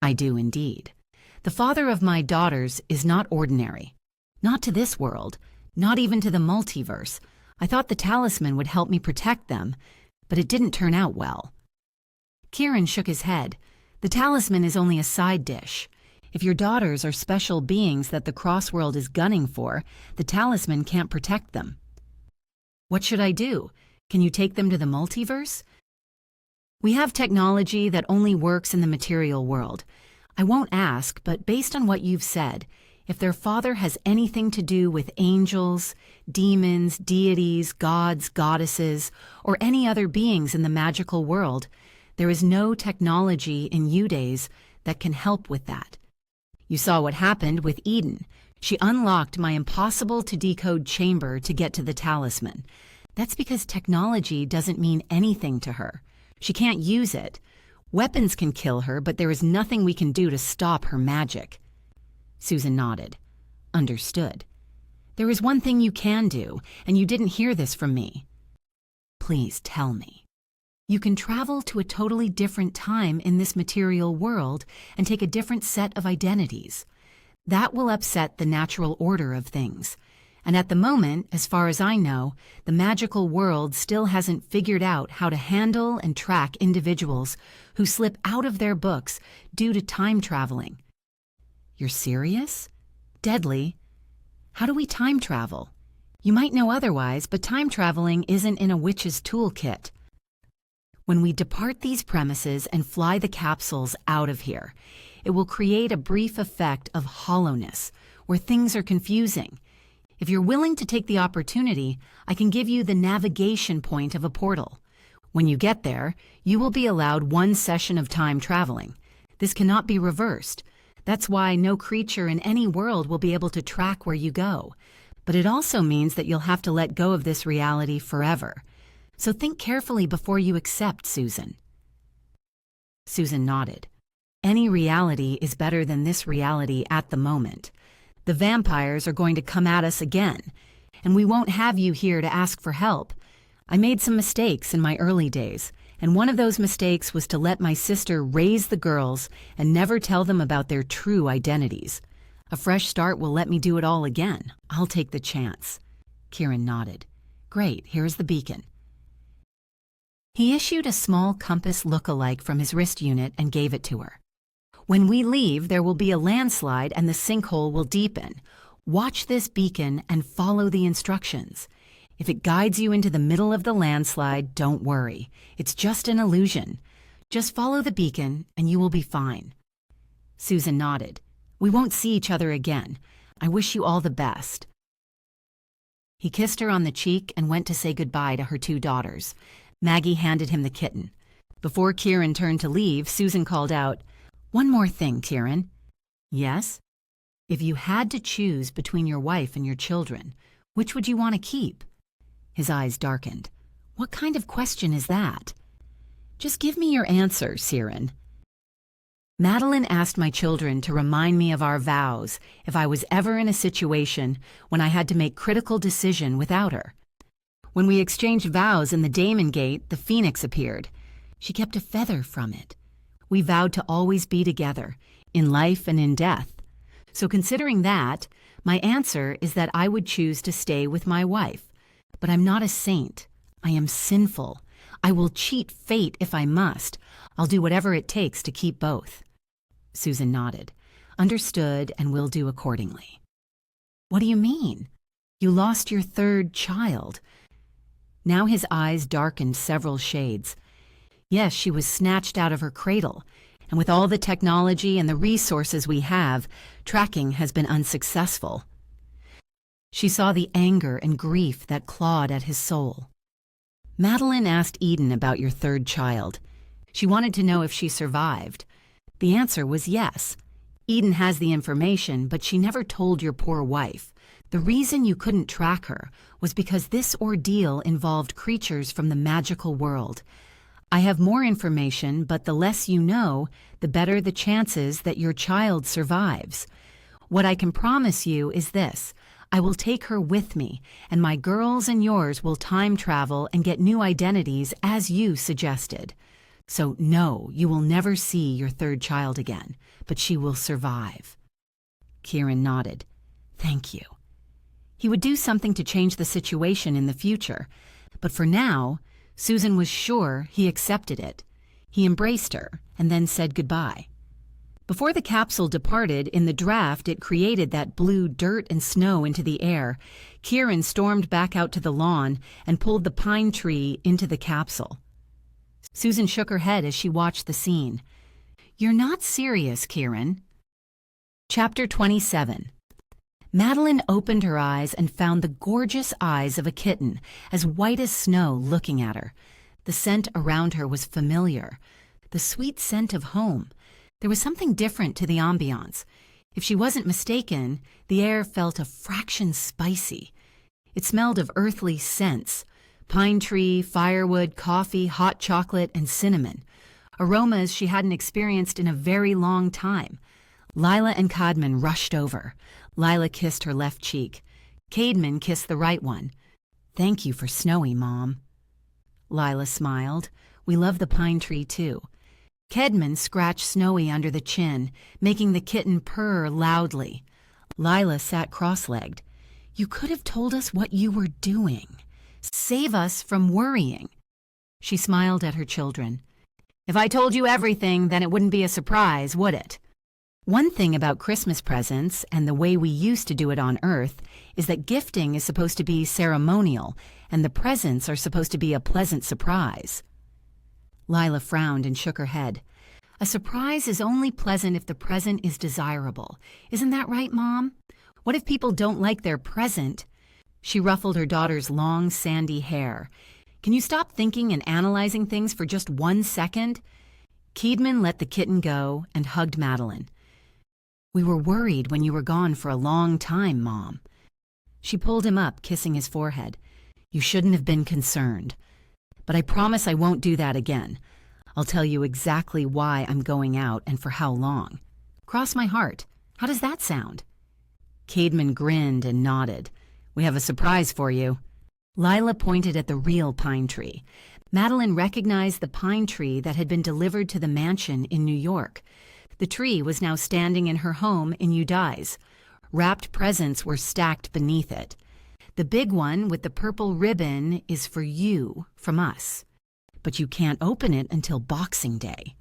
Speaker 1: "I do indeed. The father of my daughters is not ordinary. Not to this world, not even to the multiverse. I thought the talisman would help me protect them, but it didn't turn out well." Kieran shook his head. "The talisman is only a side dish. If your daughters are special beings that the Crossworld is gunning for, the talisman can't protect them." "What should I do? Can you take them to the multiverse?" "We have technology that only works in the material world. I won't ask, but based on what you've said, if their father has anything to do with angels, demons, deities, gods, goddesses, or any other beings in the magical world, there is no technology in Udays that can help with that. You saw what happened with Eden. She unlocked my impossible-to-decode chamber to get to the talisman. That's because technology doesn't mean anything to her. She can't use it. Weapons can kill her, but there is nothing we can do to stop her magic." Susan nodded. "Understood. There is one thing you can do, and you didn't hear this from me." "Please tell me." "You can travel to a totally different time in this material world and take a different set of identities. That will upset the natural order of things. And at the moment, as far as I know, the magical world still hasn't figured out how to handle and track individuals who slip out of their books due to time traveling." "You're serious? Deadly? How do we time travel? You might know otherwise, but time traveling isn't in a witch's toolkit." "When we depart these premises and fly the capsules out of here, it will create a brief effect of hollowness, where things are confusing. If you're willing to take the opportunity, I can give you the navigation point of a portal. When you get there, you will be allowed one session of time traveling. This cannot be reversed. That's why no creature in any world will be able to track where you go. But it also means that you'll have to let go of this reality forever. So think carefully before you accept, Susan." Susan nodded. "Any reality is better than this reality at the moment. The vampires are going to come at us again, and we won't have you here to ask for help. I made some mistakes in my early days, and one of those mistakes was to let my sister raise the girls and never tell them about their true identities. A fresh start will let me do it all again. I'll take the chance." Kieran nodded. "Great, here's the beacon." He issued a small compass look-alike from his wrist unit and gave it to her. "When we leave, there will be a landslide and the sinkhole will deepen. Watch this beacon and follow the instructions. If it guides you into the middle of the landslide, don't worry. It's just an illusion. Just follow the beacon and you will be fine." Susan nodded. We won't see each other again. I wish you all the best." He kissed her on the cheek and went to say goodbye to her 2 daughters. Maggie handed him the kitten. Before Kieran turned to leave, Susan called out, "One more thing, Kieran." "Yes?" "If you had to choose between your wife and your children, which would you want to keep?" His eyes darkened. "What kind of question is that?" "Just give me your answer, Kieran." "Madeline asked my children to remind me of our vows if I was ever in a situation when I had to make critical decision without her. When we exchanged vows in the Damon Gate, the phoenix appeared. She kept a feather from it. We vowed to always be together, in life and in death. So considering that, my answer is that I would choose to stay with my wife. But I'm not a saint. I am sinful. I will cheat fate if I must. I'll do whatever it takes to keep both." Susan nodded. "Understood, and will do accordingly." "What do you mean? You lost your 3rd child." Now his eyes darkened several shades. "Yes, she was snatched out of her cradle, and with all the technology and the resources we have, tracking has been unsuccessful." She saw the anger and grief that clawed at his soul. "Madeline asked Eden about your 3rd child. She wanted to know if she survived. The answer was yes. Eden has the information, but she never told your poor wife. The reason you couldn't track her was because this ordeal involved creatures from the magical world. I have more information, but the less you know, the better the chances that your child survives. What I can promise you is this: I will take her with me, and my girls and yours will time travel and get new identities as you suggested. So no, you will never see your 3rd child again, but she will survive." Kieran nodded. "Thank you." He would do something to change the situation in the future, but for now, Susan was sure he accepted it. He embraced her and then said goodbye. Before the capsule departed, in the draft it created that blew dirt and snow into the air. Kieran stormed back out to the lawn and pulled the pine tree into the capsule. Susan shook her head as she watched the scene. "You're not serious, Kieran." Chapter 27. Madeline opened her eyes and found the gorgeous eyes of a kitten, as white as snow, looking at her. The scent around her was familiar, the sweet scent of home. There was something different to the ambiance. If she wasn't mistaken, the air felt a fraction spicy. It smelled of earthly scents: pine tree, firewood, coffee, hot chocolate, and cinnamon. Aromas she hadn't experienced in a very long time. Lila and Cadman rushed over. Lila kissed her left cheek. Cadman kissed the right one. "Thank you for Snowy, Mom." Lila smiled. "We love the pine tree, too." Cadman scratched Snowy under the chin, making the kitten purr loudly. Lila sat cross-legged. "You could have told us what you were doing. Save us from worrying." She smiled at her children. "If I told you everything, then it wouldn't be a surprise, would it?" One thing about Christmas presents, and the way we used to do it on Earth, is that gifting is supposed to be ceremonial, and the presents are supposed to be a pleasant surprise. Lila frowned and shook her head. "A surprise is only pleasant if the present is desirable. Isn't that right, Mom? What if people don't like their present?" She ruffled her daughter's long, sandy hair. "Can you stop thinking and analyzing things for just 1 second?" Keedman let the kitten go and hugged Madeline. "We were worried when you were gone for a long time, Mom." She pulled him up, kissing his forehead. "You shouldn't have been concerned. But I promise I won't do that again. I'll tell you exactly why I'm going out and for how long. Cross my heart. How does that sound?" Cadman grinned and nodded. "We have a surprise for you." Lila pointed at the real pine tree. Madeline recognized the pine tree that had been delivered to the mansion in New York. The tree was now standing in her home in Udice. Wrapped presents were stacked beneath it. "The big one with the purple ribbon is for you, from us. But you can't open it until Boxing Day,"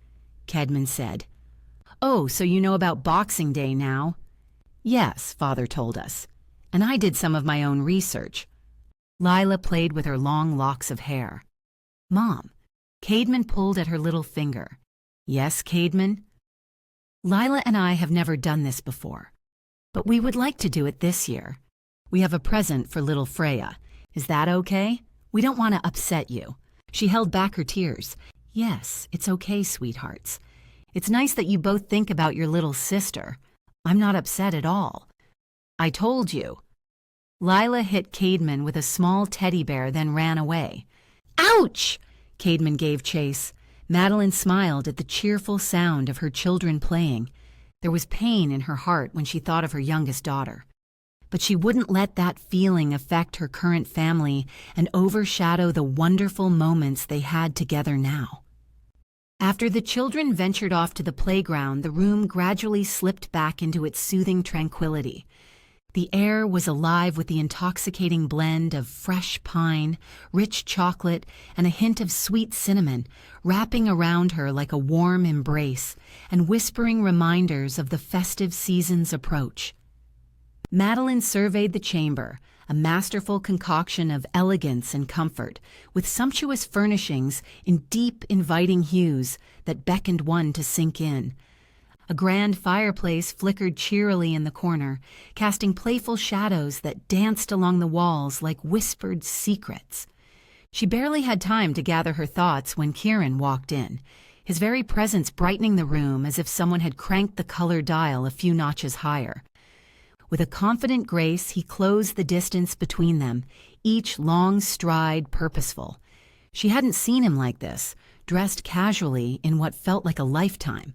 Speaker 1: Cadman said. "Oh, so you know about Boxing Day now?" "Yes," Father told us. "And I did some of my own research." Lila played with her long locks of hair. "Mom," Cadman pulled at her little finger. "Yes, Cadman?" Lila and I have never done this before, but we would like to do it this year. We have a present for little Freya. Is that okay? We don't want to upset you." She held back her tears. "Yes, it's okay, sweethearts. It's nice that you both think about your little sister. I'm not upset at all. I told you." Lila hit Caedmon with a small teddy bear, then ran away. "Ouch!" Caedmon gave chase. Madeline smiled at the cheerful sound of her children playing. There was pain in her heart when she thought of her youngest daughter. But she wouldn't let that feeling affect her current family and overshadow the wonderful moments they had together now. After the children ventured off to the playground, the room gradually slipped back into its soothing tranquility. The air was alive with the intoxicating blend of fresh pine, rich chocolate, and a hint of sweet cinnamon, wrapping around her like a warm embrace and whispering reminders of the festive season's approach. Madeline surveyed the chamber, a masterful concoction of elegance and comfort, with sumptuous furnishings in deep, inviting hues that beckoned one to sink in. A grand fireplace flickered cheerily in the corner, casting playful shadows that danced along the walls like whispered secrets. She barely had time to gather her thoughts when Kieran walked in, his very presence brightening the room as if someone had cranked the color dial a few notches higher. With a confident grace, he closed the distance between them, each long stride purposeful. She hadn't seen him like this, dressed casually in what felt like a lifetime.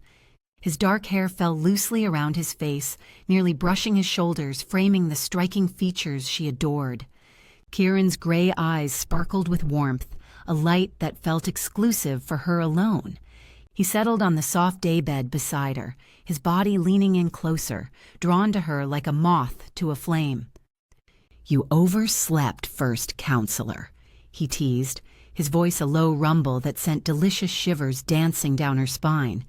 Speaker 1: His dark hair fell loosely around his face, nearly brushing his shoulders, framing the striking features she adored. Kieran's gray eyes sparkled with warmth, a light that felt exclusive for her alone. He settled on the soft daybed beside her, his body leaning in closer, drawn to her like a moth to a flame. "You overslept, first counselor," he teased, his voice a low rumble that sent delicious shivers dancing down her spine.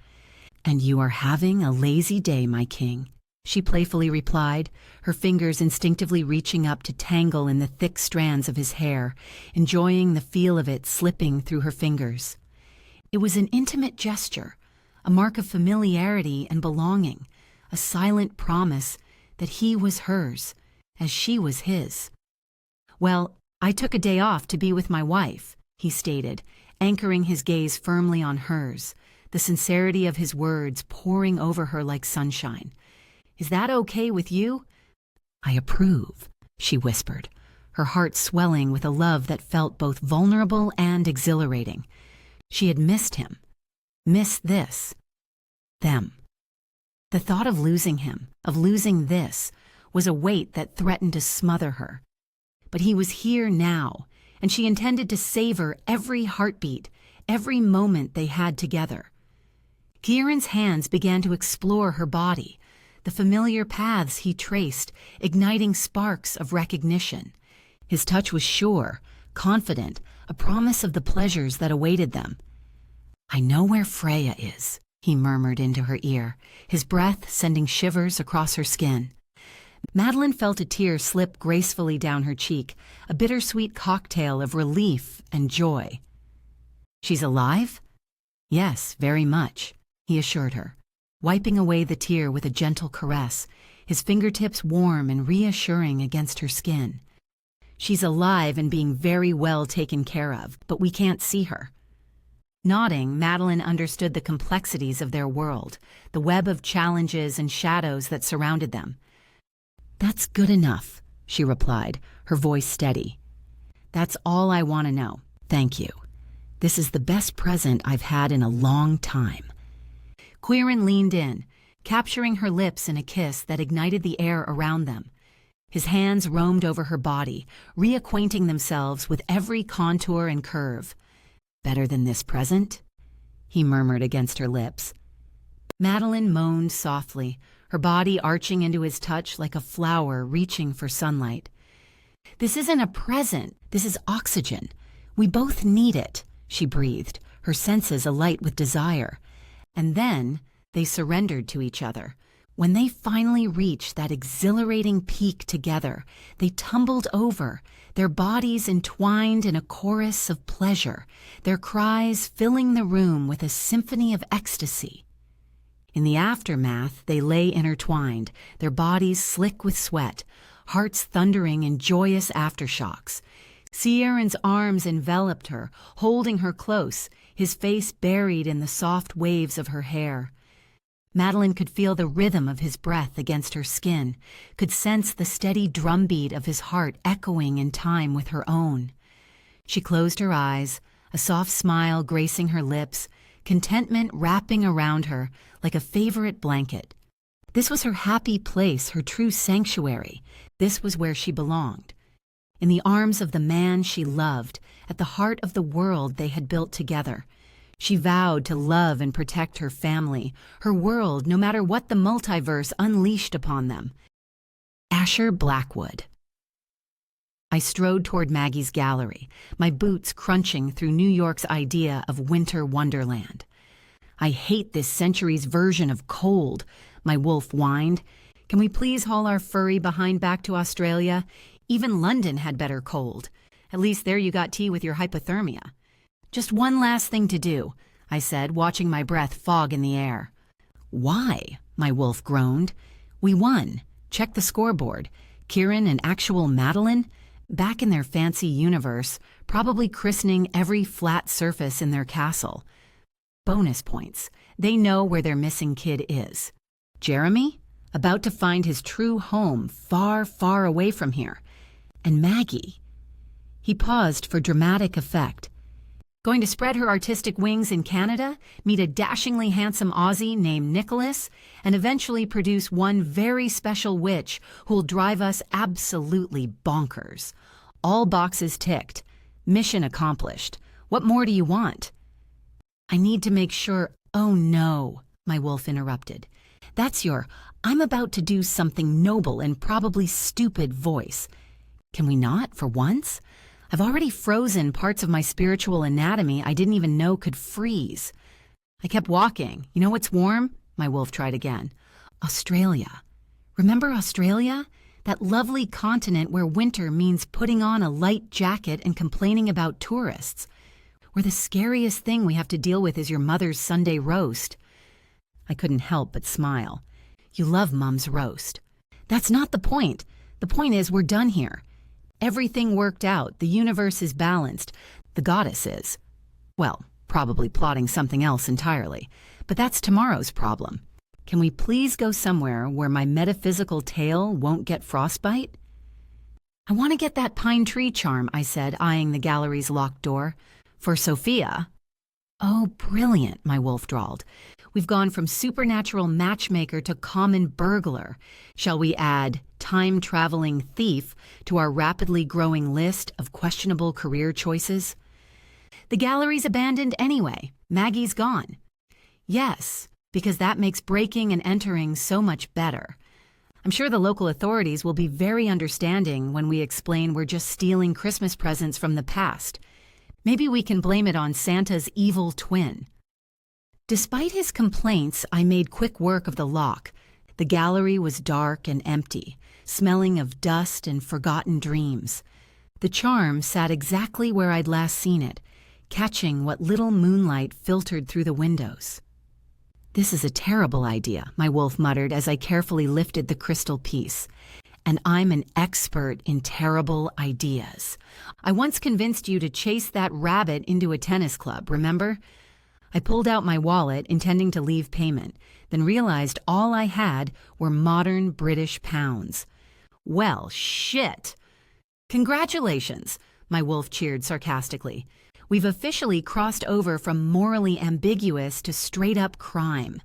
Speaker 1: "And you are having a lazy day, my king," she playfully replied, her fingers instinctively reaching up to tangle in the thick strands of his hair, enjoying the feel of it slipping through her fingers. It was an intimate gesture, a mark of familiarity and belonging, a silent promise that he was hers, as she was his. "Well, I took a day off to be with my wife," he stated, anchoring his gaze firmly on hers, the sincerity of his words pouring over her like sunshine. "Is that okay with you?" "I approve," she whispered, her heart swelling with a love that felt both vulnerable and exhilarating. She had missed him, missed this, them. The thought of losing him, of losing this, was a weight that threatened to smother her. But he was here now, and she intended to savor every heartbeat, every moment they had together. Kieran's hands began to explore her body, the familiar paths he traced, igniting sparks of recognition. His touch was sure, confident, a promise of the pleasures that awaited them. "I know where Freya is," he murmured into her ear, his breath sending shivers across her skin. Madeline felt a tear slip gracefully down her cheek, a bittersweet cocktail of relief and joy. "She's alive?" "Yes, very much," he assured her, wiping away the tear with a gentle caress, his fingertips warm and reassuring against her skin. "She's alive and being very well taken care of, but we can't see her." Nodding, Madeline understood the complexities of their world, the web of challenges and shadows that surrounded them. "That's good enough," she replied, her voice steady. "That's all I want to know. Thank you. This is the best present I've had in a long time." Kieran leaned in, capturing her lips in a kiss that ignited the air around them. His hands roamed over her body, reacquainting themselves with every contour and curve. "Better than this present?" he murmured against her lips. Madeline moaned softly, her body arching into his touch like a flower reaching for sunlight. "This isn't a present, this is oxygen. We both need it," she breathed, her senses alight with desire. And then they surrendered to each other. When they finally reached that exhilarating peak together, they tumbled over, their bodies entwined in a chorus of pleasure, their cries filling the room with a symphony of ecstasy. In the aftermath, they lay intertwined, their bodies slick with sweat, hearts thundering in joyous aftershocks. Ciaran's arms enveloped her, holding her close, his face buried in the soft waves of her hair. Madeline could feel the rhythm of his breath against her skin, could sense the steady drumbeat of his heart echoing in time with her own. She closed her eyes, a soft smile gracing her lips, contentment wrapping around her like a favorite blanket. This was her happy place, her true sanctuary. This was where she belonged. In the arms of the man she loved, at the heart of the world they had built together. She vowed to love and protect her family, her world, no matter what the multiverse unleashed upon them. Asher Blackwood. I strode toward Maggie's gallery, my boots crunching through New York's idea of winter wonderland. I hate this century's version of cold, my wolf whined. Can we please haul our furry behind back to Australia? Even London had better cold. At least there you got tea with your hypothermia. Just one last thing to do, I said, watching my breath fog in the air. Why? My wolf groaned. We won. Check the scoreboard. Kieran and actual Madeline, back in their fancy universe, probably christening every flat surface in their castle. Bonus points. They know where their missing kid is. Jeremy? About to find his true home far, far away from here. And Maggie. He paused for dramatic effect. Going to spread her artistic wings in Canada, meet a dashingly handsome Aussie named Nicholas, and eventually produce one very special witch who'll drive us absolutely bonkers. All boxes ticked. Mission accomplished. What more do you want? I need to make sure— Oh no, my wolf interrupted. That's your I'm about to do something noble and probably stupid voice. Can we not, for once? I've already frozen parts of my spiritual anatomy I didn't even know could freeze. I kept walking. You know what's warm? My wolf tried again. Australia. Remember Australia? That lovely continent where winter means putting on a light jacket and complaining about tourists. Where the scariest thing we have to deal with is your mother's Sunday roast. I couldn't help but smile. You love Mom's roast. That's not the point. The point is we're done here. Everything worked out. The universe is balanced. The goddess is. Well, probably plotting something else entirely. But that's tomorrow's problem. Can we please go somewhere where my metaphysical tail won't get frostbite? I want to get that pine tree charm, I said, eyeing the gallery's locked door. For Sophia. Oh, brilliant, my wolf drawled. We've gone from supernatural matchmaker to common burglar. Shall we add time-traveling thief to our rapidly growing list of questionable career choices? The gallery's abandoned anyway. Maggie's gone. Yes, because that makes breaking and entering so much better. I'm sure the local authorities will be very understanding when we explain we're just stealing Christmas presents from the past. Maybe we can blame it on Santa's evil twin. Despite his complaints, I made quick work of the lock. The gallery was dark and empty, smelling of dust and forgotten dreams. The charm sat exactly where I'd last seen it, catching what little moonlight filtered through the windows. This is a terrible idea, my wolf muttered as I carefully lifted the crystal piece. And I'm an expert in terrible ideas. I once convinced you to chase that rabbit into a tennis club, remember? I pulled out my wallet, intending to leave payment, then realized all I had were modern British pounds. Well, shit! Congratulations, my wolf cheered sarcastically. We've officially crossed over from morally ambiguous to straight-up crime.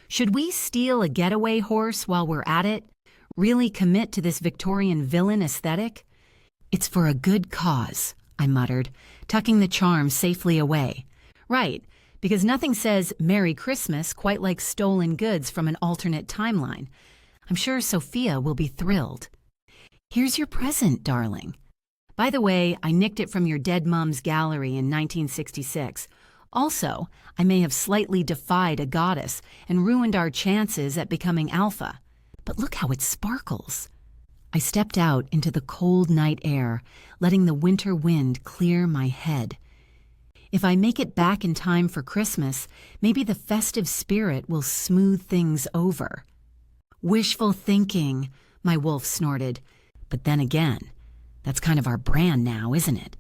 Speaker 1: Should we steal a getaway horse while we're at it? Really commit to this Victorian villain aesthetic? It's for a good cause, I muttered, tucking the charm safely away. Right, because nothing says Merry Christmas quite like stolen goods from an alternate timeline. I'm sure Sophia will be thrilled. Here's your present, darling. By the way, I nicked it from your dead mom's gallery in 1966. Also, I may have slightly defied a goddess and ruined our chances at becoming alpha. But look how it sparkles. I stepped out into the cold night air, letting the winter wind clear my head. If I make it back in time for Christmas, maybe the festive spirit will smooth things over. Wishful thinking, my wolf snorted. But then again, that's kind of our brand now, isn't it?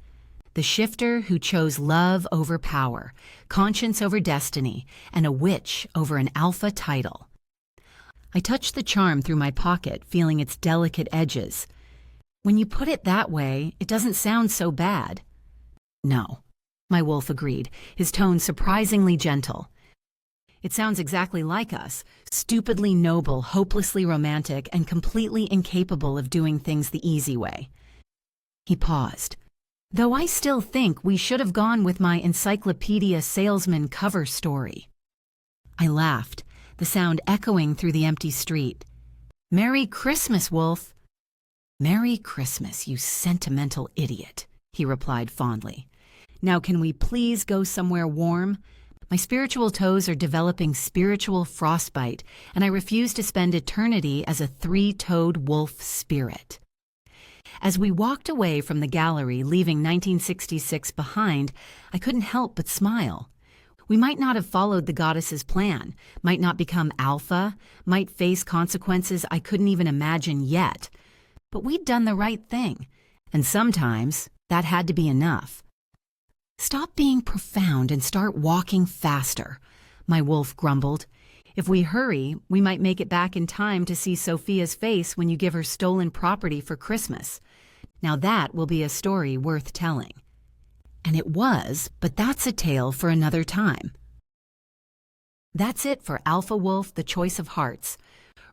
Speaker 1: The shifter who chose love over power, conscience over destiny, and a witch over an alpha title. I touched the charm through my pocket, feeling its delicate edges. When you put it that way, it doesn't sound so bad. No, my wolf agreed, his tone surprisingly gentle. It sounds exactly like us, stupidly noble, hopelessly romantic, and completely incapable of doing things the easy way. He paused. Though I still think we should have gone with my encyclopedia salesman cover story. I laughed, the sound echoing through the empty street. Merry Christmas, Wolf. Merry Christmas, you sentimental idiot, he replied fondly. Now can we please go somewhere warm? My spiritual toes are developing spiritual frostbite, and I refuse to spend eternity as a three-toed wolf spirit. As we walked away from the gallery, leaving 1966 behind, I couldn't help but smile. We might not have followed the goddess's plan, might not become alpha, might face consequences I couldn't even imagine yet. But we'd done the right thing, and sometimes that had to be enough. Stop being profound and start walking faster, my wolf grumbled. If we hurry, we might make it back in time to see Sophia's face when you give her stolen property for Christmas. Now that will be a story worth telling. And it was, but that's a tale for another time. That's it for Alpha Wolf, The Choice of Hearts.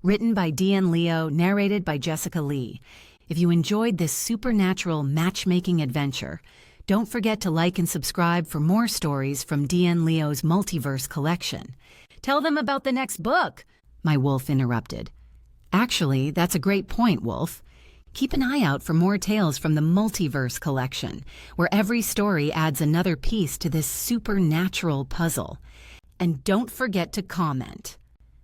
Speaker 1: Written by D.N. Leo, narrated by Jessica Lee. If you enjoyed this supernatural matchmaking adventure, don't forget to like and subscribe for more stories from D.N. Leo's multiverse collection. Tell them about the next book, my wolf interrupted. Actually, that's a great point, Wolf. Keep an eye out for more tales from the multiverse collection, where every story adds another piece to this supernatural puzzle. And don't forget to comment,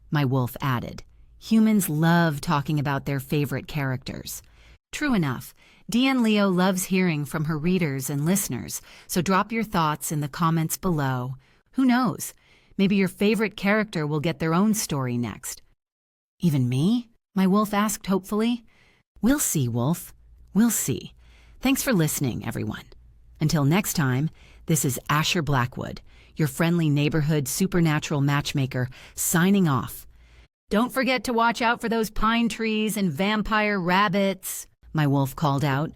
Speaker 1: my wolf added. Humans love talking about their favorite characters. True enough, D.N. Leo loves hearing from her readers and listeners, so drop your thoughts in the comments below. Who knows? Maybe your favorite character will get their own story next. Even me? My wolf asked hopefully. We'll see, Wolf. We'll see. Thanks for listening, everyone. Until next time, this is Asher Blackwood, your friendly neighborhood supernatural matchmaker, signing off. Don't forget to watch out for those pine trees and vampire rabbits, my wolf called out.